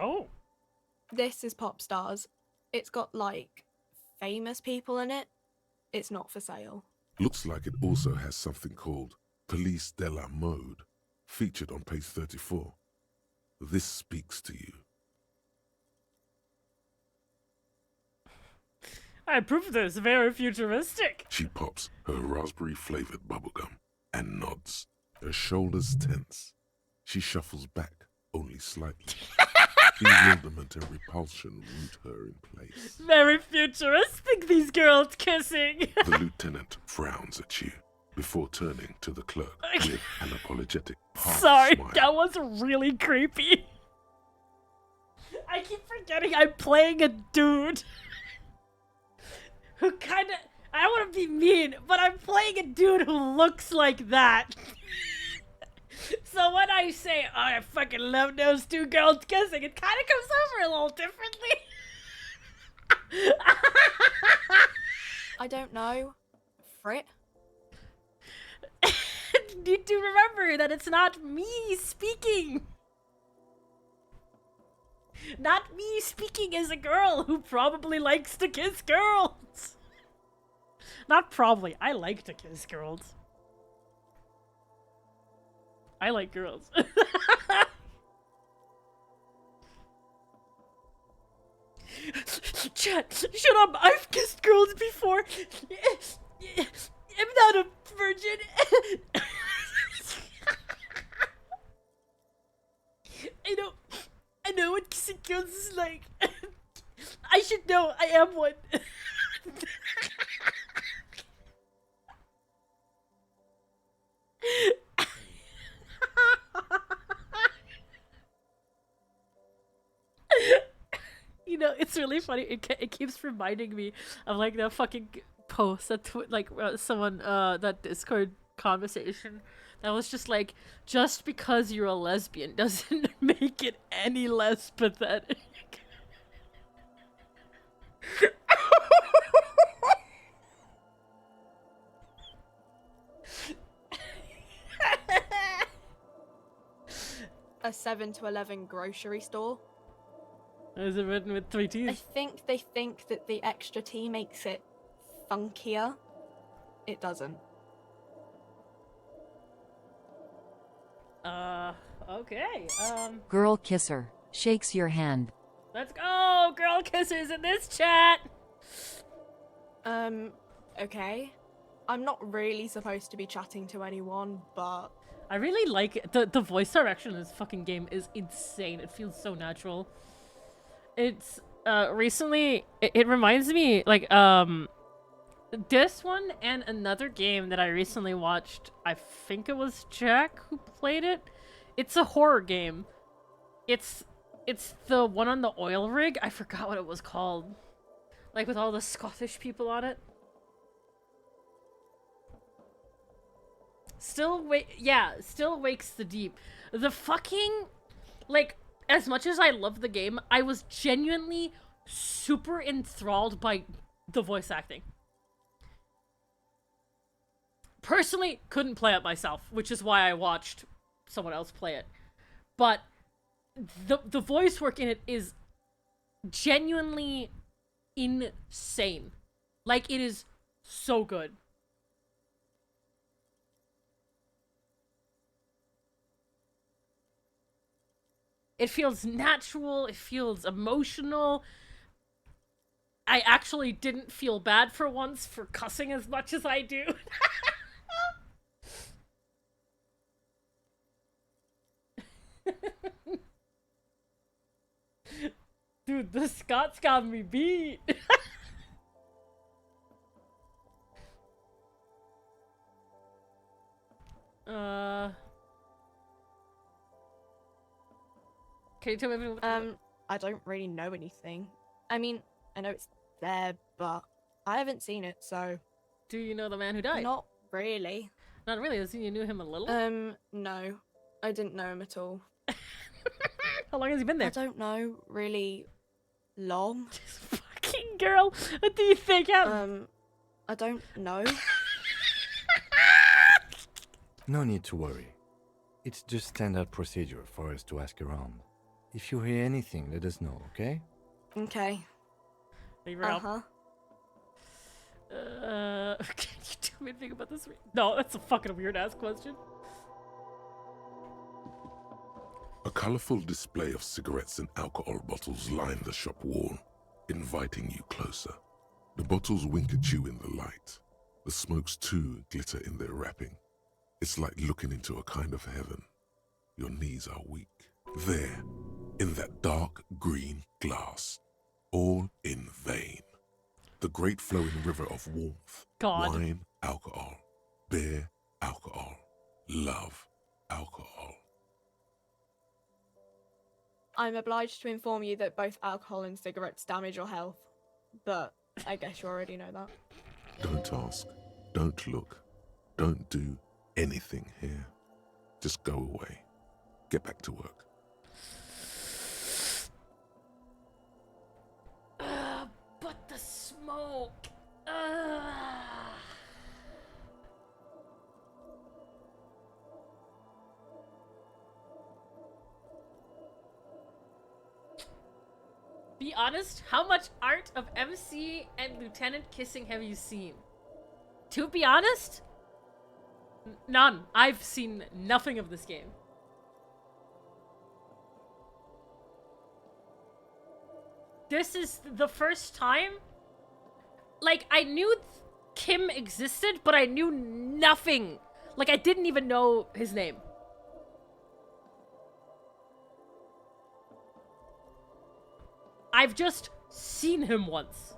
Oh. This is Pop Stars. It's got, like, famous people in it. It's not for sale. Looks like it also has something called Police de la Mode, featured on page 34. This speaks to you. I approve this. Very futuristic. She pops her raspberry-flavored bubblegum and nods, her shoulders tense. She shuffles back, only slightly. Bewilderment and repulsion root her in place. Very futuristic, these girls kissing. The lieutenant frowns at you before turning to the clerk with an apologetic Sorry, smile. that was really creepy. I keep forgetting I'm playing a dude who kinda... I don't want to be mean, but I'm playing a dude who looks like that. So when I say, oh, I fucking love those two girls kissing, it kind of comes over a little differently. I don't know. Frit? Need to remember that it's not me speaking. Not me speaking as a girl who probably likes to kiss girls. Not probably. I like to kiss girls. I like girls. Chat, shut up. I've kissed girls before. I'm not a virgin. I know what kissing girls is like. I should know. I am one. You know, it's really funny. It keeps reminding me of like the fucking post that someone that Discord conversation that was just like, just because you're a lesbian doesn't make it any less pathetic. A 7-Eleven grocery store. Is it written with 3 T's? I think they think that the extra T makes it funkier. It doesn't. Okay. Girl kisser shakes your hand. Let's go, girl kissers in this chat. Okay. I'm not really supposed to be chatting to anyone, but I really like it. The voice direction in this fucking game is insane. It feels so natural. It's recently it reminds me like this one and another game that I recently watched. I think it was Jack who played it. It's a horror game. It's the one on the oil rig. I forgot what it was called. Like with all the Scottish people on it. Still Wakes the Deep. The fucking, like, as much as I love the game, I was genuinely super enthralled by the voice acting. Personally, couldn't play it myself, which is why I watched someone else play it. But the voice work in it is genuinely insane. Like, it is so good. It feels natural, it feels emotional. I actually didn't feel bad for once for cussing as much as I do. Dude, the Scots got me beat. Can you tell me what I don't really know anything. I mean, I know it's there, but I haven't seen it, so... Do you know the man who died? Not really. Not really, as in you knew him a little? No. I didn't know him at all. How long has he been there? I don't know, really long. This fucking girl, what do you think? I don't know. No need to worry. It's just standard procedure for us to ask around. If you hear anything, let us know, okay? Okay. Thank you for help. Can you tell me anything about this? No, that's a fucking weird ass question. A colorful display of cigarettes and alcohol bottles line the shop wall, inviting you closer. The bottles wink at you in the light. The smokes too glitter in their wrapping. It's like looking into a kind of heaven. Your knees are weak. There, in that dark green glass, all in vain. The great flowing river of warmth, wine, alcohol, beer, alcohol, love, alcohol. I'm obliged to inform you that both alcohol and cigarettes damage your health, but I guess you already know that. Don't ask, don't look, don't do anything here. Just go away. Get back to work. But the smoke. Be honest, how much art of MC and Lieutenant kissing have you seen? To be honest, none. I've seen nothing of this game. This is the first time. Like, I knew Kim existed, but I knew nothing. Like, I didn't even know his name. I've just seen him once.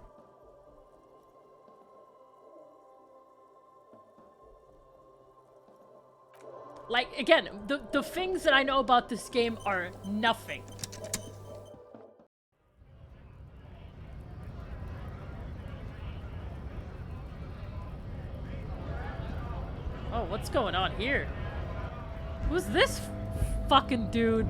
Like, again, the things that I know about this game are nothing. Oh, what's going on here? Who's this fucking dude?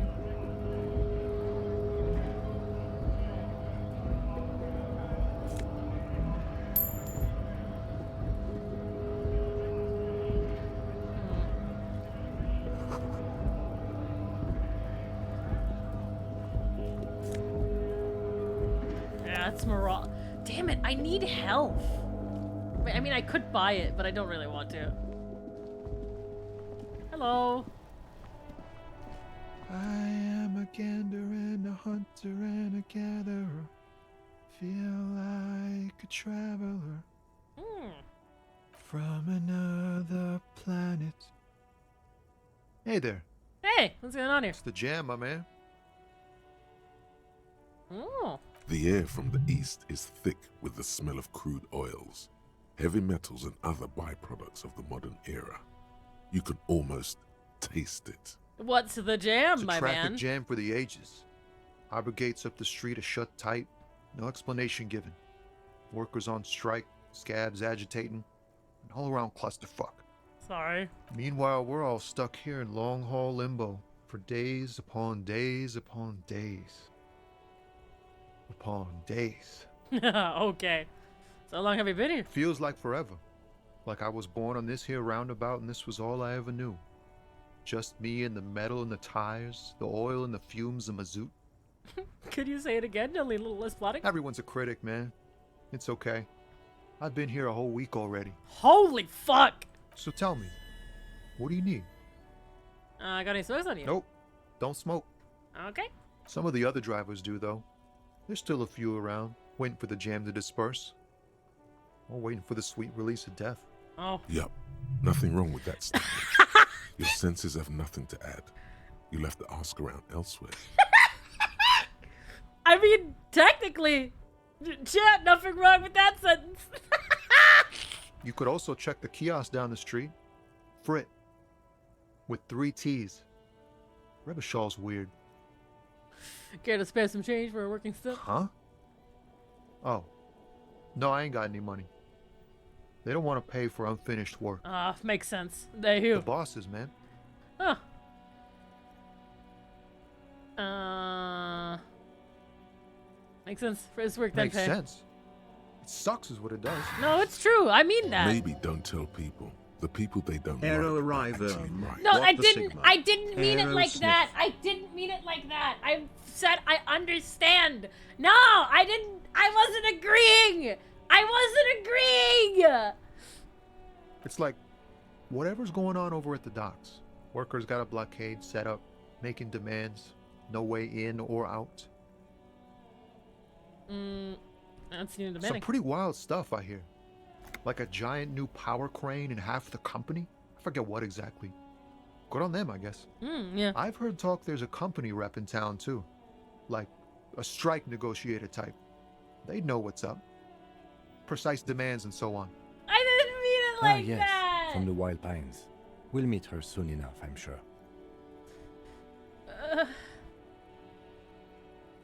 Yeah, that's Mara. Damn it, I need health. I mean, I could buy it, but I don't really want to. Hello. I am a gander and a hunter and a gatherer. Feel like a traveler from another planet. Hey there. Hey, what's going on here? It's the jam, my man. Oh. The air from the east is thick with the smell of crude oils, heavy metals and other byproducts of the modern era. You can almost taste it. What's the jam, It's a my traffic man? jam for the ages. Harbor gates up the street are shut tight. No explanation given. Workers on strike, scabs agitating, an all-around clusterfuck. Sorry. Meanwhile, we're all stuck here in long-haul limbo for days upon days upon days. Upon days. Okay. So how long have you been here? Feels like forever. Like I was born on this here roundabout and this was all I ever knew. Just me and the metal and the tires, the oil and the fumes of mazout. Could you say it again? Only a little less plotting? Everyone's a critic, man. It's okay. I've been here a whole week already. Holy fuck! So tell me, what do you need? Got any smokes on you? Nope. Don't smoke. Okay. Some of the other drivers do, though. There's still a few around, waiting for the jam to disperse. Or waiting for the sweet release of death. Oh. Yup. Nothing wrong with that statement. Your senses have nothing to add. You left the ask around elsewhere. I mean, technically, chat, nothing wrong with that sentence. You could also check the kiosk down the street. Frit. With 3 T's. Rebishaw's weird. Care to spare some change for a working still? Huh? Oh. No, I ain't got any money. They don't want to pay for unfinished work. Makes sense. They who? The bosses, man. Huh. Makes sense. For his work, Makes then pay. sense. It sucks is what it does. No, it's true. I mean that. Maybe don't tell people. The people they don't Aero like arrival. are actually right. No, What I the didn't. Sigma? I didn't mean it Aero like sniff. that. I didn't mean it like that. I said I understand. No, I didn't. I wasn't agreeing! I wasn't agreeing! It's like, whatever's going on over at the docks. Workers got a blockade set up, making demands, no way in or out. That's new Some pretty wild stuff, I hear. Like a giant new power crane in half the company? I forget what exactly. Good on them, I guess. Yeah. I've heard talk there's a company rep in town, too. Like, a strike negotiator type. They'd know what's up. Precise demands and so on. I didn't mean it like yes, that! from the Wild Pines. We'll meet her soon enough, I'm sure. What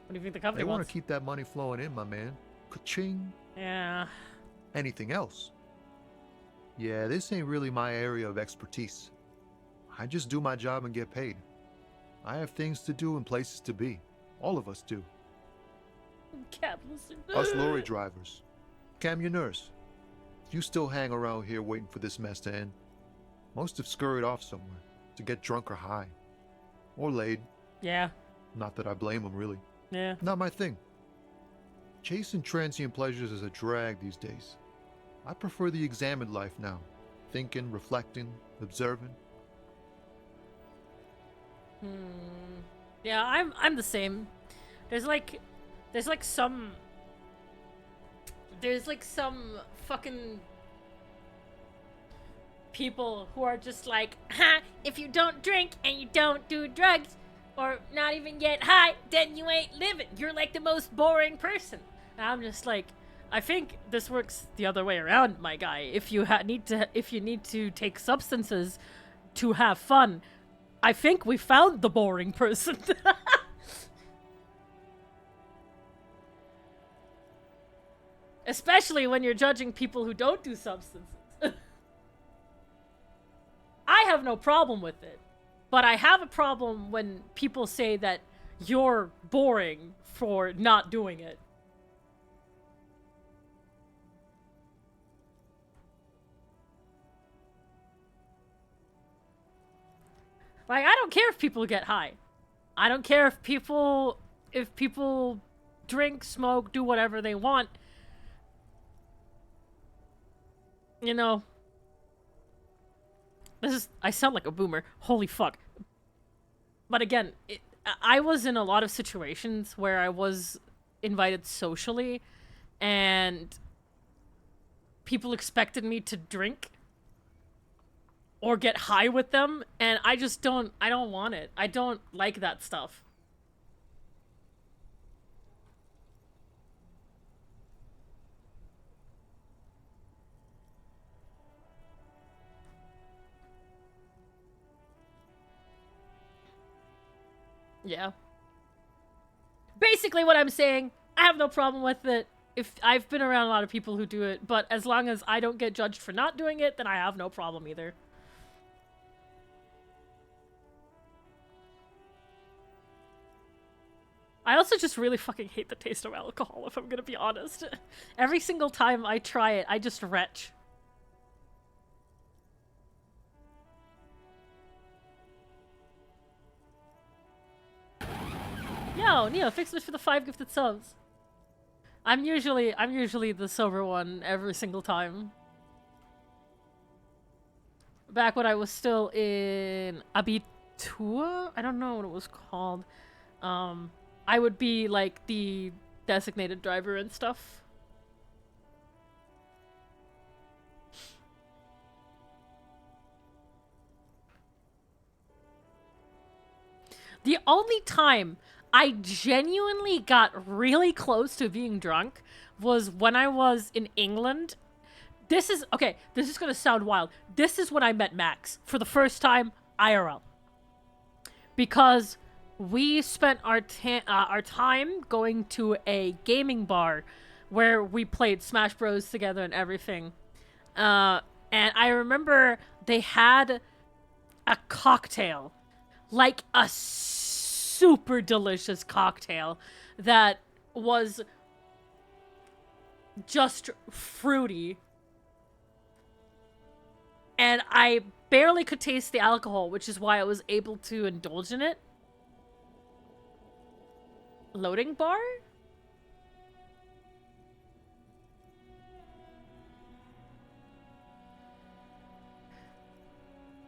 do you think the company They want wants? to keep that money flowing in, my man. Ka-ching. Yeah. Anything else? Yeah, this ain't really my area of expertise. I just do my job and get paid. I have things to do and places to be. All of us do. Capitalism. Us lorry drivers. Cam, your nurse. You still hang around here waiting for this mess to end. Most have scurried off somewhere to get drunk or high. Or laid. Yeah. Not that I blame them, really. Yeah. Not my thing. Chasing transient pleasures is a drag these days. I prefer the examined life now. Thinking, reflecting, observing. Yeah, I'm the same. There's like some fucking people who are just like, ha, if you don't drink and you don't do drugs or not even get high, then you ain't living. You're like the most boring person. And I'm just like, I think this works the other way around, my guy. If you need to take substances to have fun, I think we found the boring person. Especially when you're judging people who don't do substances. I have no problem with it. But I have a problem when people say that you're boring for not doing it. Like, I don't care if people get high. I don't care if people drink, smoke, do whatever they want. You know, I sound like a boomer. Holy fuck. But again, I was in a lot of situations where I was invited socially and people expected me to drink or get high with them, and I don't want it. I don't like that stuff. Yeah. Basically what I'm saying, I have no problem with it. If I've been around a lot of people who do it, but as long as I don't get judged for not doing it, then I have no problem either. I also just really fucking hate the taste of alcohol, if I'm gonna be honest. Every single time I try it, I just retch. Yo, Neo, thanks so much for the 5 gifted subs. I'm usually the sober one every single time. Back when I was still in Abitur? I don't know what it was called. I would be like the designated driver and stuff. The only time I genuinely got really close to being drunk was when I was in England. This is gonna sound wild. This is when I met Max for the first time IRL. Because we spent our time going to a gaming bar where we played Smash Bros together and everything. And I remember they had a cocktail, like a super delicious cocktail that was just fruity. And I barely could taste the alcohol, which is why I was able to indulge in it. Loading bar?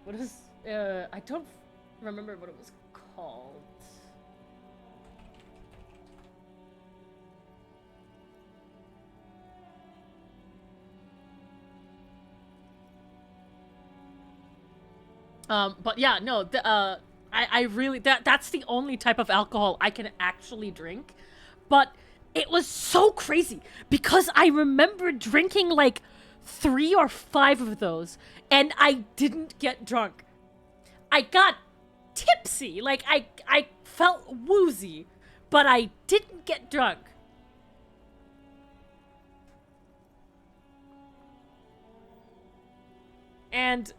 What is... I don't remember what it was called. But yeah, no, I really, that's the only type of alcohol I can actually drink. But it was so crazy because I remember drinking like 3 or 5 of those and I didn't get drunk. I got tipsy, like I felt woozy, but I didn't get drunk. And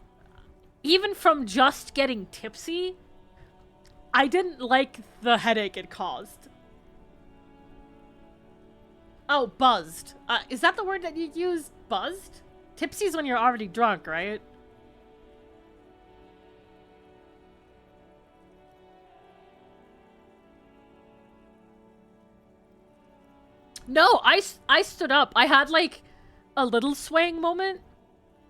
even from just getting tipsy, I didn't like the headache it caused. Oh, buzzed. Is that the word that you use? Buzzed? Tipsy's when you're already drunk, right? No, I stood up. I had like a little swaying moment.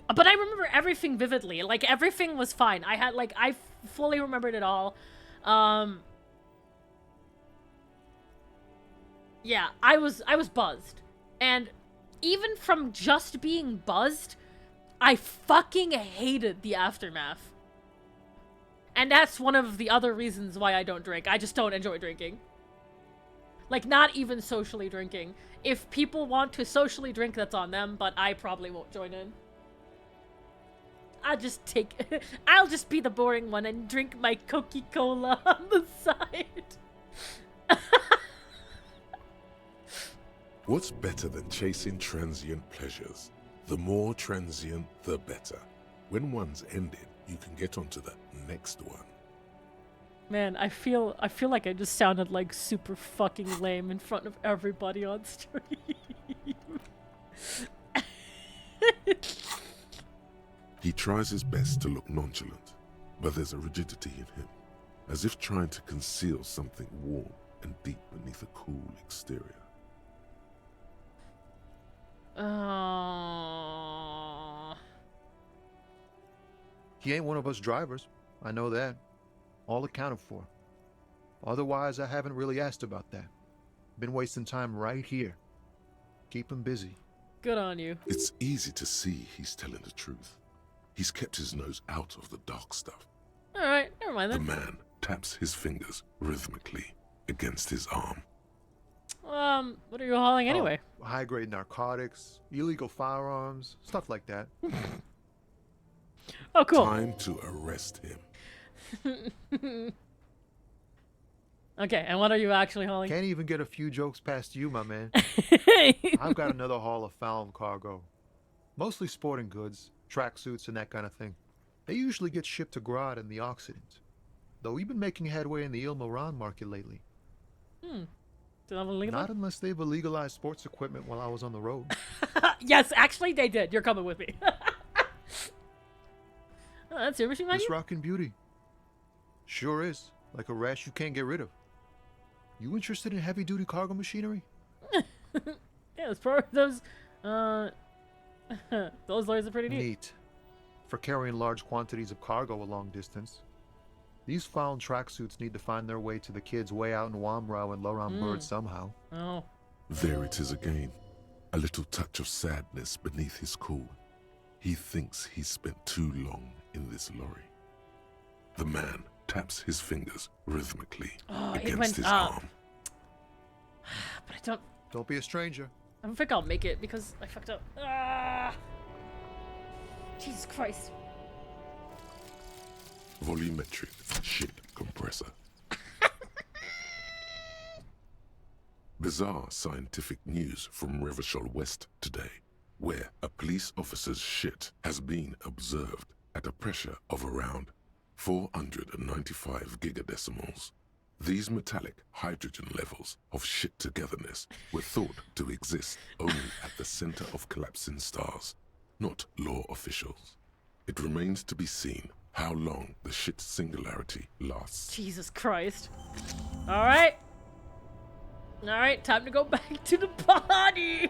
But I remember everything vividly. Like everything was fine. I had like I fully remembered it all. Yeah, I was buzzed. And even from just being buzzed, I fucking hated the aftermath. And that's one of the other reasons why I don't drink. I just don't enjoy drinking. Like, not even socially drinking. If people want to socially drink, that's on them, but I probably won't join in. I'll just be the boring one and drink my Coca-Cola on the side. What's better than chasing transient pleasures? The more transient, the better. When one's ended, you can get onto the next one. Man, I feel like I just sounded like super fucking lame in front of everybody on stream. He tries his best to look nonchalant, but there's a rigidity in him, as if trying to conceal something warm and deep beneath a cool exterior. He ain't one of us drivers. I know that. All accounted for. Otherwise, I haven't really asked about that. Been wasting time right here. Keep him busy. Good on you. It's easy to see he's telling the truth. He's kept his nose out of the dark stuff. Alright, never mind The then. man taps his fingers rhythmically against his arm. What are you hauling anyway? Oh, high-grade narcotics, illegal firearms, stuff like that. Oh, cool. Time to arrest him. Okay, and what are you actually hauling? Can't even get a few jokes past you, my man. I've got another haul of found cargo. Mostly sporting goods, tracksuits, and that kind of thing. They usually get shipped to Grodd in the Occident. Though we've been making headway in the Il Moran market lately. Not unless they've illegalized sports equipment while I was on the road. Yes, actually they did. You're coming with me. Oh, that's your machine, This rockin' beauty. Sure is. Like a rash you can't get rid of. You interested in heavy-duty cargo machinery? Yeah, those lawyers are pretty neat. For carrying large quantities of cargo a long distance. These found tracksuits need to find their way to the kids way out in Wamrau and Loran Bird somehow. Oh. There it is again. A little touch of sadness beneath his cool. He thinks he's spent too long in this lorry. The man taps his fingers rhythmically against his arm. But I Don't be a stranger. I don't think I'll make it because I fucked up. Jesus Christ. Volumetric shit compressor. Bizarre scientific news from Revachol West today, where a police officer's shit has been observed at a pressure of around 495 gigadecimals. These metallic hydrogen levels of shit togetherness were thought to exist only at the center of collapsing stars, not law officials. It remains to be seen how long the shit singularity lasts. Jesus Christ. Alright. Alright, time to go back to the party.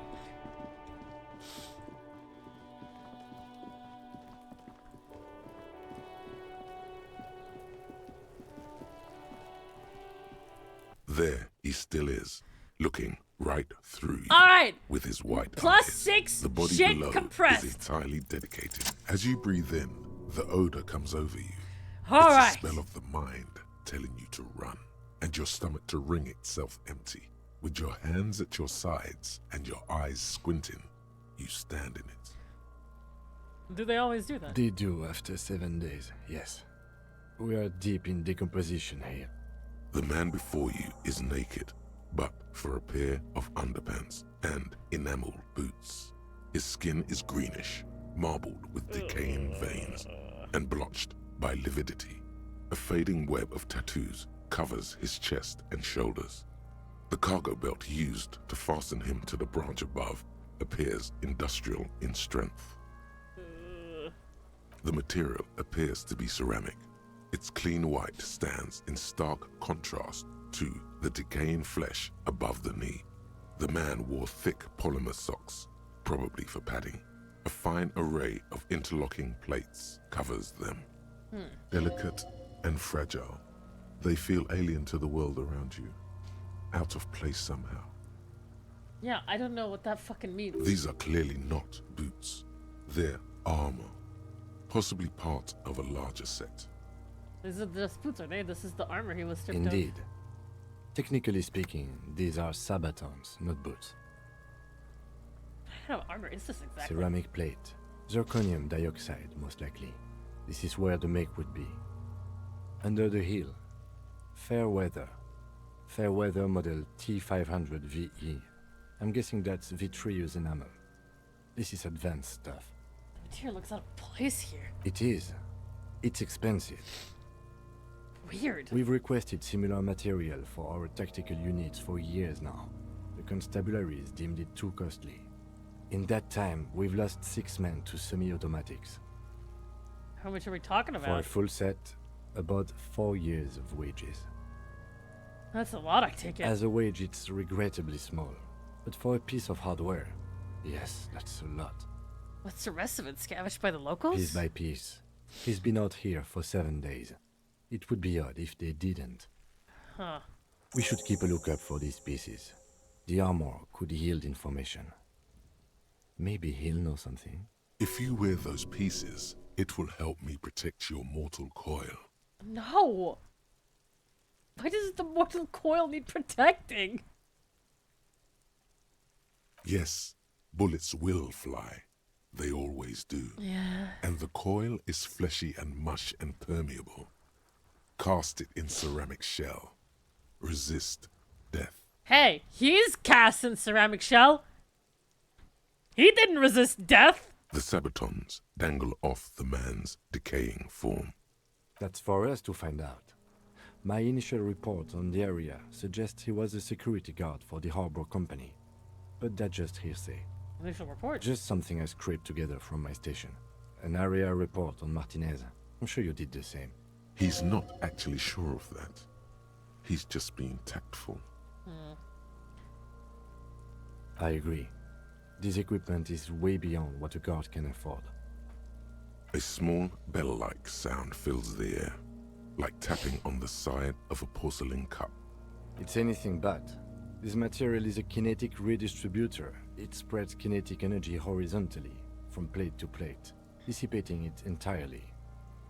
still is, looking right through you. All right. With his white Plus eyes. 6 The body shit below compressed. is entirely dedicated. As you breathe in, the odor comes over you. All it's right. a smell of the mind telling you to run, and your stomach to wring itself empty. With your hands at your sides and your eyes squinting, you stand in it. Do they always do that? They do after 7 days, yes. We are deep in decomposition here. The man before you is naked, but for a pair of underpants and enameled boots. His skin is greenish, marbled with decaying veins, and blotched by lividity. A fading web of tattoos covers his chest and shoulders. The cargo belt used to fasten him to the branch above appears industrial in strength. The material appears to be ceramic. Its clean white stands in stark contrast to the decaying flesh above the knee. The man wore thick polymer socks, probably for padding. A fine array of interlocking plates covers them. Delicate and fragile, they feel alien to the world around you, out of place somehow. Yeah, I don't know what that fucking means. These are clearly not boots. They're armor, possibly part of a larger set. These are just boots, are they? This is the armor he was stripped of. Indeed. Technically speaking, these are sabatons, not boots. What kind of armor is this exactly? Ceramic plate. Zirconium dioxide, most likely. This is where the make would be. Under the heel. Fair weather. Fair weather model T500 VE. I'm guessing that's vitreous enamel. This is advanced stuff. The material looks out of place here. It is. It's expensive. Weird. We've requested similar material for our tactical units for years now. The constabularies deemed it too costly. In that time, we've lost 6 men to semi-automatics. How much are we talking For a about? full set, about 4 years of wages. That's a lot, I take it. As a wage, it's regrettably small. But for a piece of hardware, yes, that's a lot. What's the rest of it? Scavenged by the locals? Piece by piece. He's been out here for 7 days. It would be odd if they didn't. Huh. We should keep a lookout for these pieces. The armor could yield information. Maybe he'll know something. If you wear those pieces, it will help me protect your mortal coil. No! Why does the mortal coil need protecting? Yes, bullets will fly. They always do. Yeah. And the coil is fleshy and mush and permeable. Cast it in ceramic shell. Resist death. Hey, he's cast in ceramic shell. He didn't resist death. The sabatons dangle off the man's decaying form. That's for us to find out. My initial report on the area suggests he was a security guard for the harbor company. But that's just hearsay. Initial report? Just something I scraped together from my station. An area report on Martinez. I'm sure you did the same. He's not actually sure of that. He's just being tactful. I agree. This equipment is way beyond what a guard can afford. A small bell-like sound fills the air, like tapping on the side of a porcelain cup. It's anything but. This material is a kinetic redistributor. It spreads kinetic energy horizontally, from plate to plate, dissipating it entirely.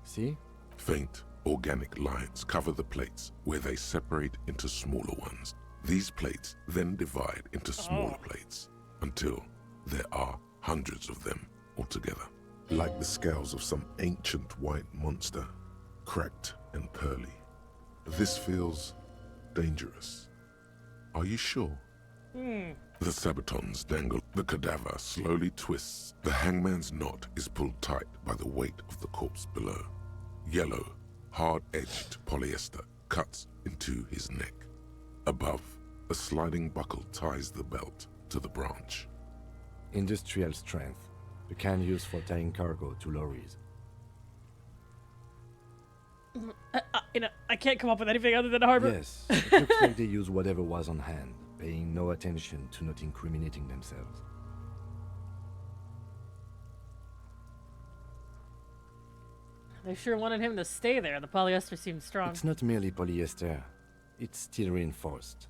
See? Faint, organic lines cover the plates where they separate into smaller ones. These plates then divide into smaller plates until there are hundreds of them altogether. Like the scales of some ancient white monster, cracked and pearly. This feels dangerous. Are you sure? The sabatons dangle. The cadaver slowly twists. The hangman's knot is pulled tight by the weight of the corpse below. Yellow, hard-edged polyester cuts into his neck. Above, a sliding buckle ties the belt to the branch. Industrial strength. The kind used for tying cargo to lorries. I can't come up with anything other than harbor. Yes, it looks like they use whatever was on hand, paying no attention to not incriminating themselves. They sure wanted him to stay there. The polyester seemed strong. It's not merely polyester. It's steel reinforced.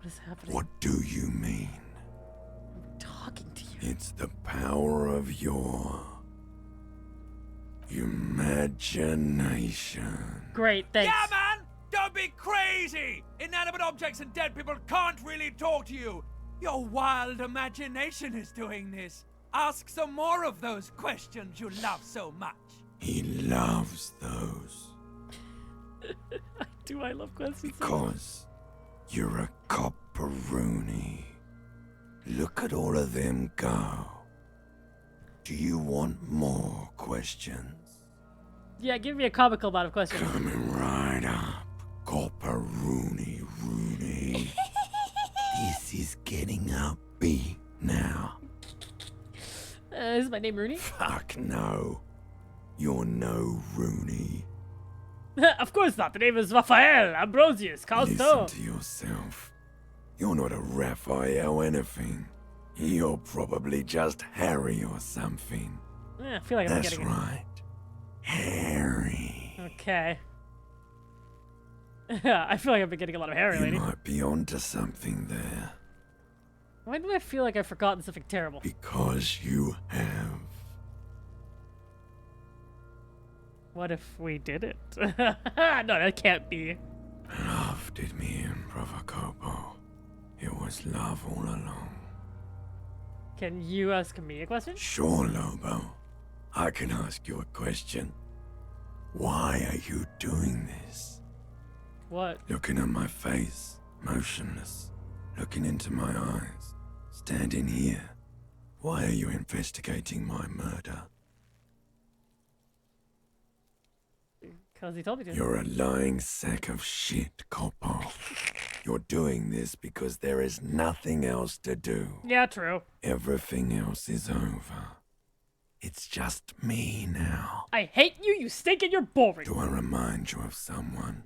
What is happening? What do you mean? I'm talking to you. It's the power of your imagination. Great, thanks. Yeah, man! Don't be crazy! Inanimate objects and dead people can't really talk to you. Your wild imagination is doing this. Ask some more of those questions you love so much. He loves those. Do I love questions? Because you're a copperoonie. Look at all of them go. Do you want more questions? Yeah, give me a comical amount of questions. Coming right up. Copperoonie Rooney. This is getting upbeat now. Is my name Rooney? Fuck no. You're no Rooney. Of course not. The name is Raphael Ambrosius Listen Cousteau. to yourself. You're not a Raphael anything. You're probably just Harry or something. Yeah, I feel like I'm That's getting right. Harry. it. Okay. I feel like I've been getting a lot of Harry You lately. might be onto something there. Why do I feel like I've forgotten something terrible? Because you have. What if we did it? No, that can't be. Love did me in, Brother Copo. It was love all along. Can you ask me a question? Sure, Lobo. I can ask you a question. Why are you doing this? What? Looking at my face, motionless, looking into my eyes, standing here. Why are you investigating my murder? Because he told me to. You're a lying sack of shit, Copo. You're doing this because there is nothing else to do. Yeah, true. Everything else is over. It's just me now. I hate you, you stink, and you're boring. Do I remind you of someone?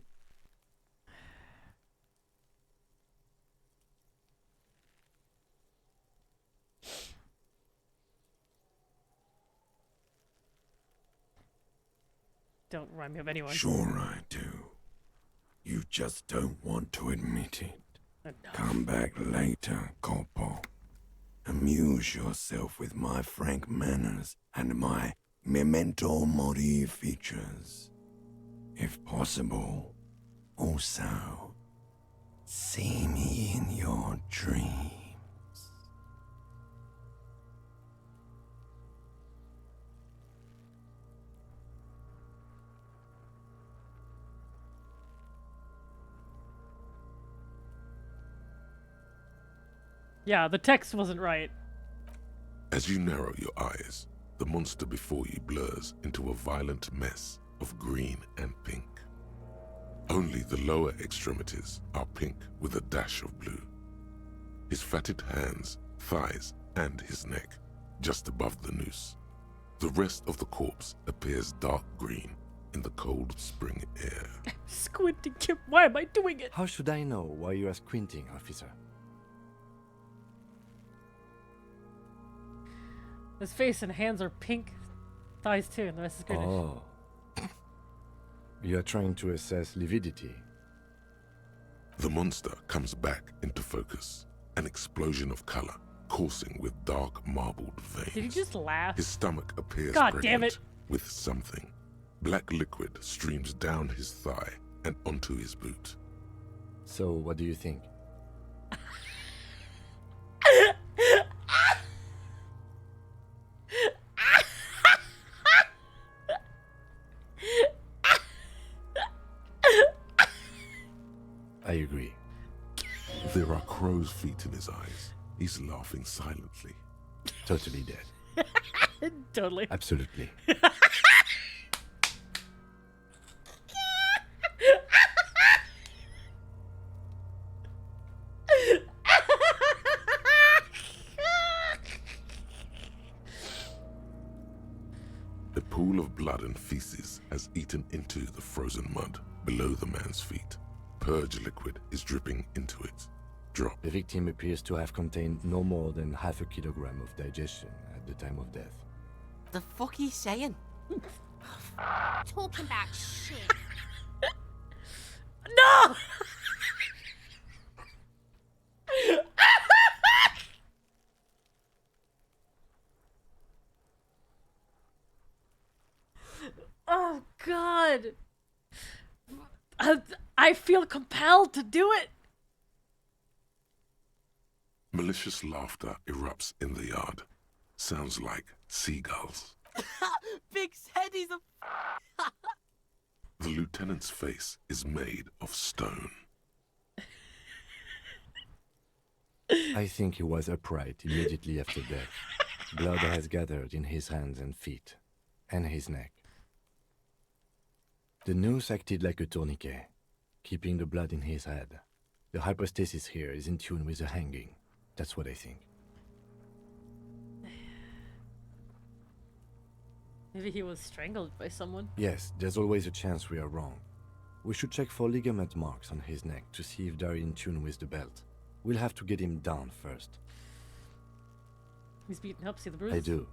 Don't remind me of anyone. Sure I do. You just don't want to admit it. Come back later, Corpo. Amuse yourself with my frank manners and my memento mori features. If possible, also, see me in your dreams. Yeah, the text wasn't right. As you narrow your eyes, the monster before you blurs into a violent mess of green and pink. Only the lower extremities are pink with a dash of blue. His fatted hands, thighs, and his neck, just above the noose. The rest of the corpse appears dark green in the cold spring air. Squinting, Kip, why am I doing it? How should I know why you are squinting, officer? His face and hands are pink, thighs too, and the rest is greenish. Oh. You are trying to assess lividity. The monster comes back into focus, an explosion of color, coursing with dark marbled veins. Did he just laugh? His stomach appears God pregnant damn it. with something. Black liquid streams down his thigh and onto his boot. So, what do you think? I agree. There are crow's feet in his eyes. He's laughing silently. Totally dead. Totally. Absolutely. A pool of blood and feces has eaten into the frozen mud below the man's feet. Purge liquid is dripping into it. Drop. The victim appears to have contained no more than half a kilogram of digestion at the time of death. The fuck are you saying? Talking about shit. No! God. I feel compelled to do it. Malicious laughter erupts in the yard. Sounds like seagulls. Big said he's a... The lieutenant's face is made of stone. I think he was upright immediately after death. Blood has gathered in his hands and feet, and his neck. The noose acted like a tourniquet, keeping the blood in his head. The hypostasis here is in tune with the hanging. That's what I think. Maybe he was strangled by someone. Yes, there's always a chance we are wrong. We should check for ligament marks on his neck to see if they're in tune with the belt. We'll have to get him down first. He's beaten up, see the bruises? I do.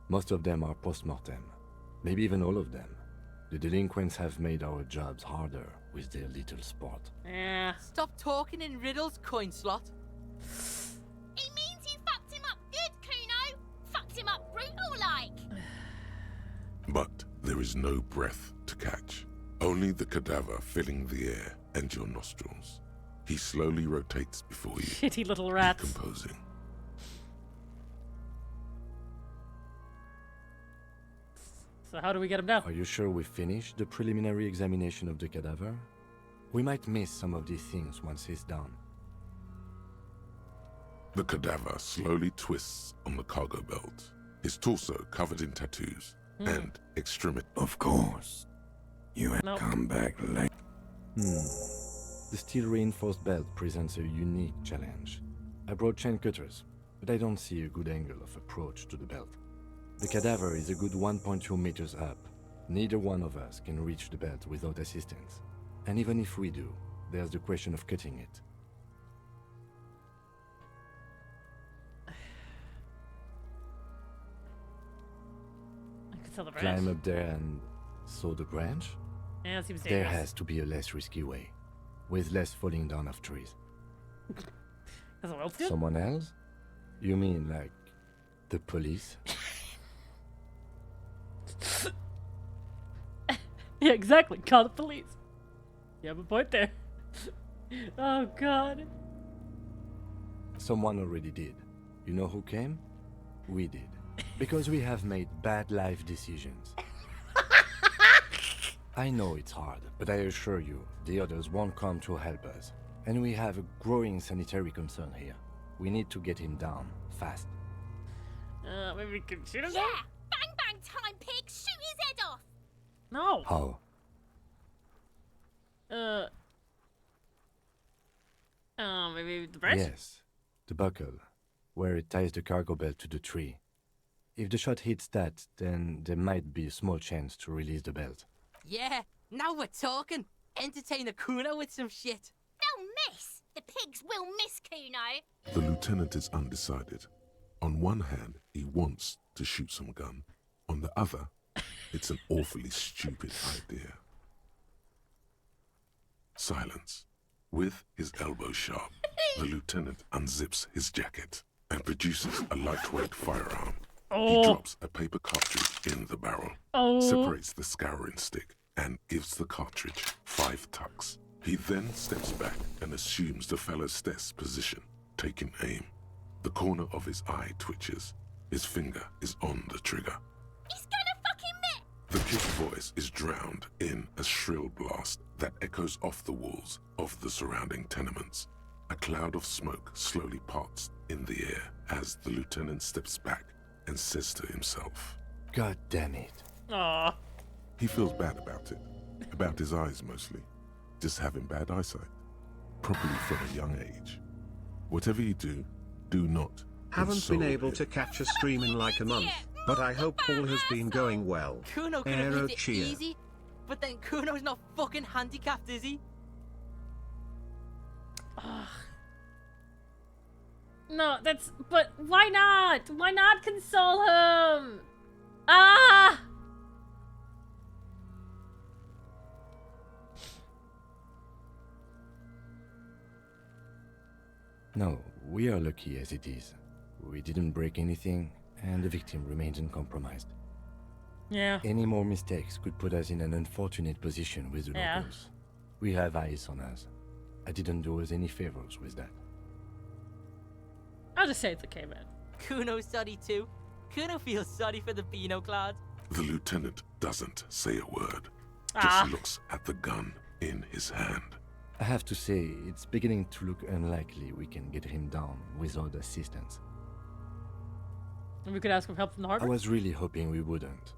Most of them are post-mortem. Maybe even all of them. The delinquents have made our jobs harder with their little sport. Yeah. Stop talking in riddles, coin slot. He means you fucked him up good, Kuno. Fucked him up brutal like. But there is no breath to catch. Only the cadaver filling the air and your nostrils. He slowly rotates before you. Shitty little rats. Decomposing. So how do we get him down? Are you sure we finished the preliminary examination of the cadaver? We might miss some of these things once he's down. The cadaver slowly twists on the cargo belt, his torso covered in tattoos and extremity. Of course. You had come back late. The steel-reinforced belt presents a unique challenge. I brought chain cutters, but I don't see a good angle of approach to the belt. The cadaver is a good 1.2 meters up. Neither one of us can reach the belt without assistance. And even if we do, there's the question of cutting it. I could sell the branch. Climb up there and saw the branch? Yeah, it seems There dangerous. has to be a less risky way, with less falling down of trees. Someone else did? Someone else? You mean like the police? Yeah, exactly. Call the police. You have a point there. Oh, God. Someone already did. You know who came? We did. Because we have made bad life decisions. I know it's hard, but I assure you, the others won't come to help us. And we have a growing sanitary concern here. We need to get him down, fast. Maybe we can shoot him? Yeah! Bang bang time, pig! Shoot his head off! No! How? Maybe the branch? Yes, the buckle, where it ties the cargo belt to the tree. If the shot hits that, then there might be a small chance to release the belt. Yeah, now we're talking. Entertain a Kuno with some shit. They'll miss! The pigs will miss Kuno! The lieutenant is undecided. On one hand, he wants to shoot some gun. On the other, it's an awfully stupid idea. Silence. With his elbow sharp, the lieutenant unzips his jacket and produces a lightweight firearm. He drops a paper cartridge in the barrel, separates the scouring stick, and gives the cartridge 5 tucks. He then steps back and assumes the fellow's desk position, taking aim. The corner of his eye twitches. His finger is on the trigger. He's gonna fucking miss! The kid's voice is drowned in a shrill blast that echoes off the walls of the surrounding tenements. A cloud of smoke slowly parts in the air as the lieutenant steps back and says to himself, God damn it. Aww. He feels bad about it. About his eyes mostly. Just having bad eyesight. Probably from a young age. Whatever you do, do not. Haven't been able to catch a stream in like a month, but I hope all has been going well. Kuno could have Aero made it cheer. easy, but then Kuno's not fucking handicapped, is he? No, that's... But why not? Why not console him? Ah! No, we are lucky as it is. We didn't break anything, and the victim remains uncompromised. Yeah. Any more mistakes could put us in an unfortunate position with the Yeah. locals. We have eyes on us. I didn't do us any favors with that. I'll just say it's okay, man. Kuno's sorry too. Kuno feels sorry for the Beano Clad. The lieutenant doesn't say a word, Ah. just looks at the gun in his hand. I have to say, it's beginning to look unlikely we can get him down without assistance. And we could ask for help from the I harbor. was really hoping we wouldn't.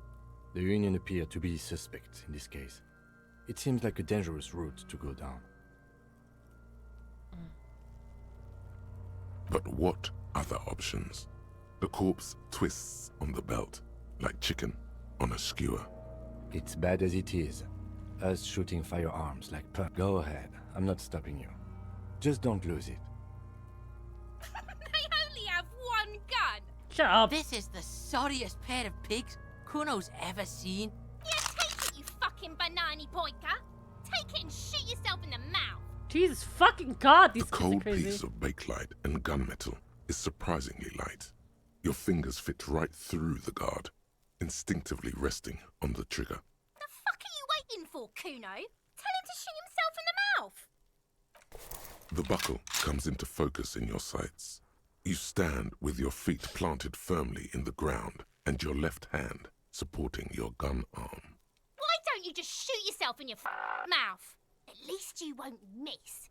The Union appeared to be suspect in this case. It seems like a dangerous route to go down. But what other options? The corpse twists on the belt, like chicken on a skewer. It's bad as it is. Us shooting firearms like Go ahead, I'm not stopping you. Just don't lose it. They only have one gun. Shut up. This is the sorriest pair of pigs Kuno's ever seen. Yeah, take it, you fucking banana boyka. Take it and shoot yourself in the mouth. Jesus fucking God, these The kids are cold crazy. piece of bakelite and gunmetal is surprisingly light. Your fingers fit right through the guard, instinctively resting on the trigger. The fuck are you waiting for, Kuno? Tell him to shoot himself in the mouth. The buckle comes into focus in your sights. You stand with your feet planted firmly in the ground and your left hand supporting your gun arm. Why don't you just shoot yourself in your mouth? At least you won't miss.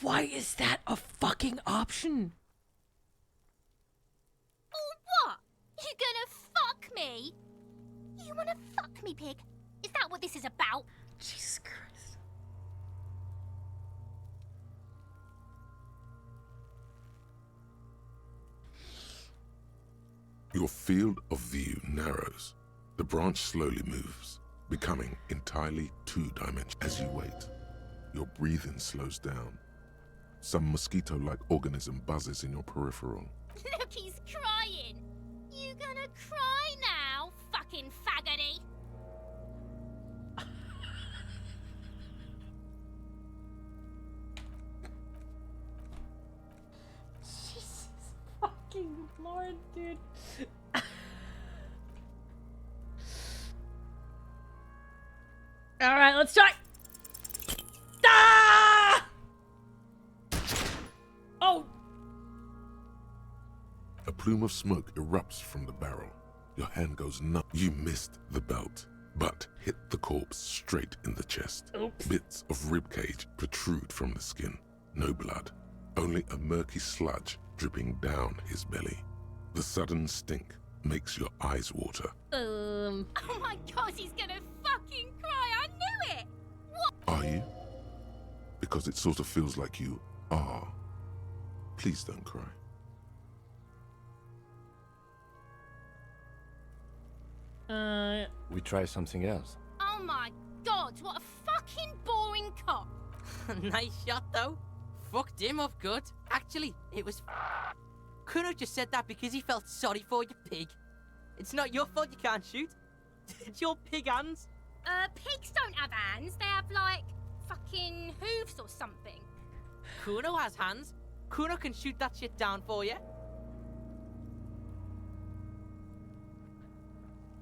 Why is that a fucking option? Or what? You gonna fuck me? You wanna fuck me, pig? Is that what this is about? Jesus Christ. Your field of view narrows. The branch slowly moves, becoming entirely two-dimensional. As you wait, your breathing slows down. Some mosquito-like organism buzzes in your peripheral. Look, he's crying. You gonna cry now, fucking faggoty? Jesus fucking Lord, dude. Alright, let's try. Ah! Oh! A plume of smoke erupts from the barrel. Your hand goes numb. You missed the belt, but hit the corpse straight in the chest. Oops. Bits of ribcage protrude from the skin. No blood, only a murky sludge dripping down his belly. The sudden stink makes your eyes water. Oh my god, he's gonna fucking cry. I knew it. What? Are you? Because it sort of feels like you are. Please don't cry. We try something else. Oh my god, what a fucking boring cop. Nice shot though. Fucked him up good. Actually, it was Kuno just said that because he felt sorry for you, pig. It's not your fault you can't shoot. It's your pig hands. Pigs don't have hands. They have, like, fucking hooves or something. Kuno has hands. Kuno can shoot that shit down for you.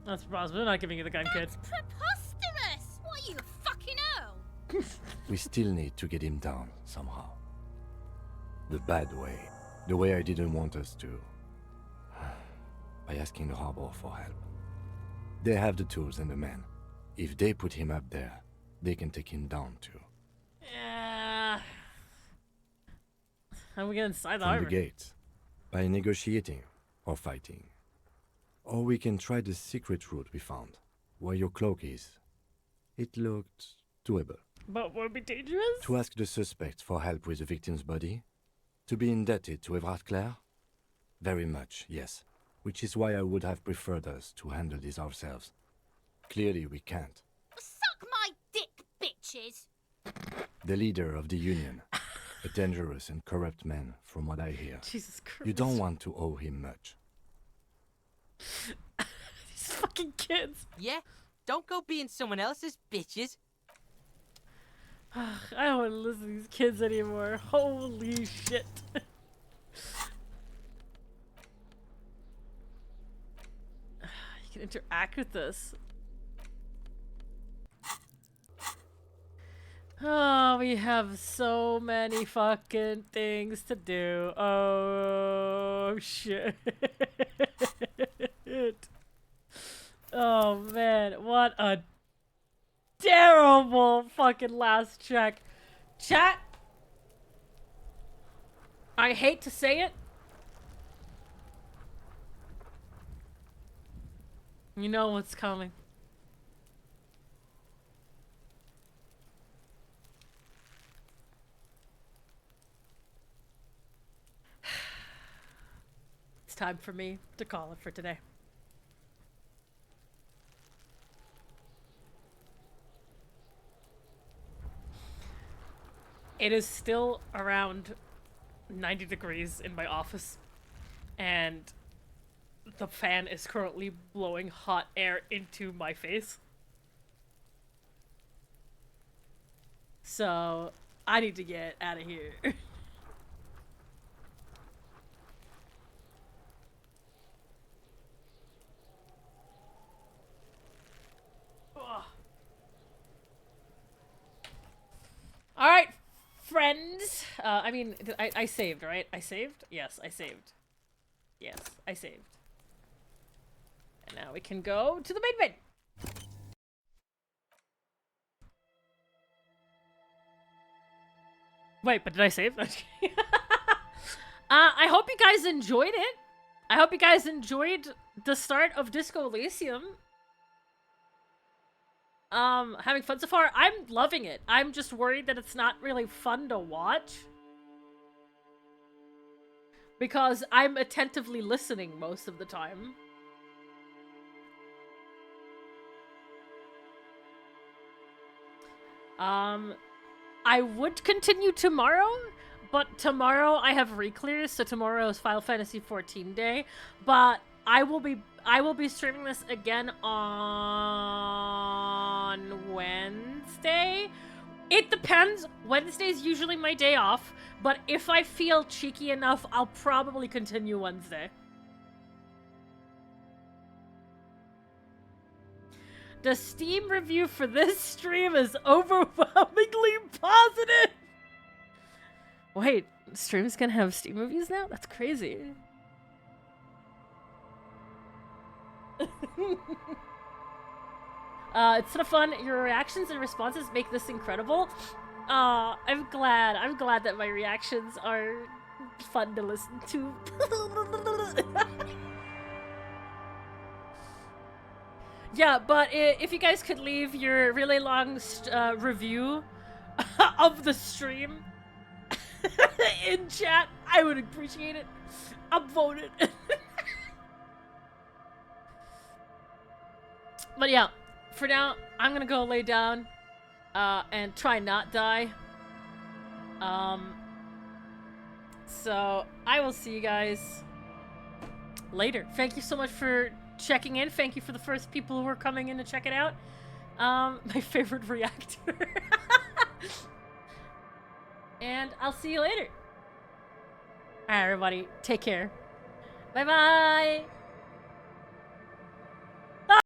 That's possible. They're not giving you the gun, kid. Preposterous! What are you, a fucking earl? We still need to get him down somehow. The bad way. The way I didn't want us to. By asking the harbor for help. They have the tools and the men. If they put him up there, they can take him down too. Yeah. How do we get inside the From harbor? the gate. By negotiating or fighting. Or we can try the secret route we found, where your cloak is. It looked doable. But would it be dangerous? To ask the suspect for help with the victim's body? To be indebted to Everard Clare? Very much, yes. Which is why I would have preferred us to handle this ourselves. Clearly we can't. Suck my dick, bitches! The leader of the Union. A dangerous and corrupt man, from what I hear. Jesus Christ. You don't want to owe him much. These fucking kids. Yeah, Don't go being someone else's bitches. I don't want to listen to these kids anymore. Holy shit. You can interact with this. Oh, we have so many fucking things to do. Oh, shit. Oh, man. What a terrible fucking last check. Chat, I hate to say it. You know what's coming. It's time for me to call it for today. It is still around 90 degrees in my office, and the fan is currently blowing hot air into my face. So, I need to get out of here. Alright, friends. I mean, I saved, right? I saved? Yes, I saved. Yes, I saved. And now we can go to the main menu. Wait, but did I save? I hope you guys enjoyed it. I hope you guys enjoyed the start of Disco Elysium. Having fun so far. I'm loving it. I'm just worried that it's not really fun to watch. Because I'm attentively listening most of the time. I would continue tomorrow, but tomorrow I have re-clears, so tomorrow is Final Fantasy XIV day. But I will be streaming this again on Wednesday. It depends. Wednesday's usually my day off, but if I feel cheeky enough, I'll probably continue Wednesday. The Steam review for this stream is overwhelmingly positive. Wait, streams can have Steam reviews now? That's crazy. It's sort of fun. Your reactions and responses make this incredible. I'm glad that my reactions are fun to listen to. Yeah, but if you guys could leave your really long review of the stream in chat, I would appreciate it. I'm voted. But yeah, for now, I'm gonna go lay down and try not die. So I will see you guys later. Thank you so much for checking in. Thank you for the first people who are coming in to check it out. My favorite reactor. And I'll see you later. Alright, everybody. Take care. Bye-bye.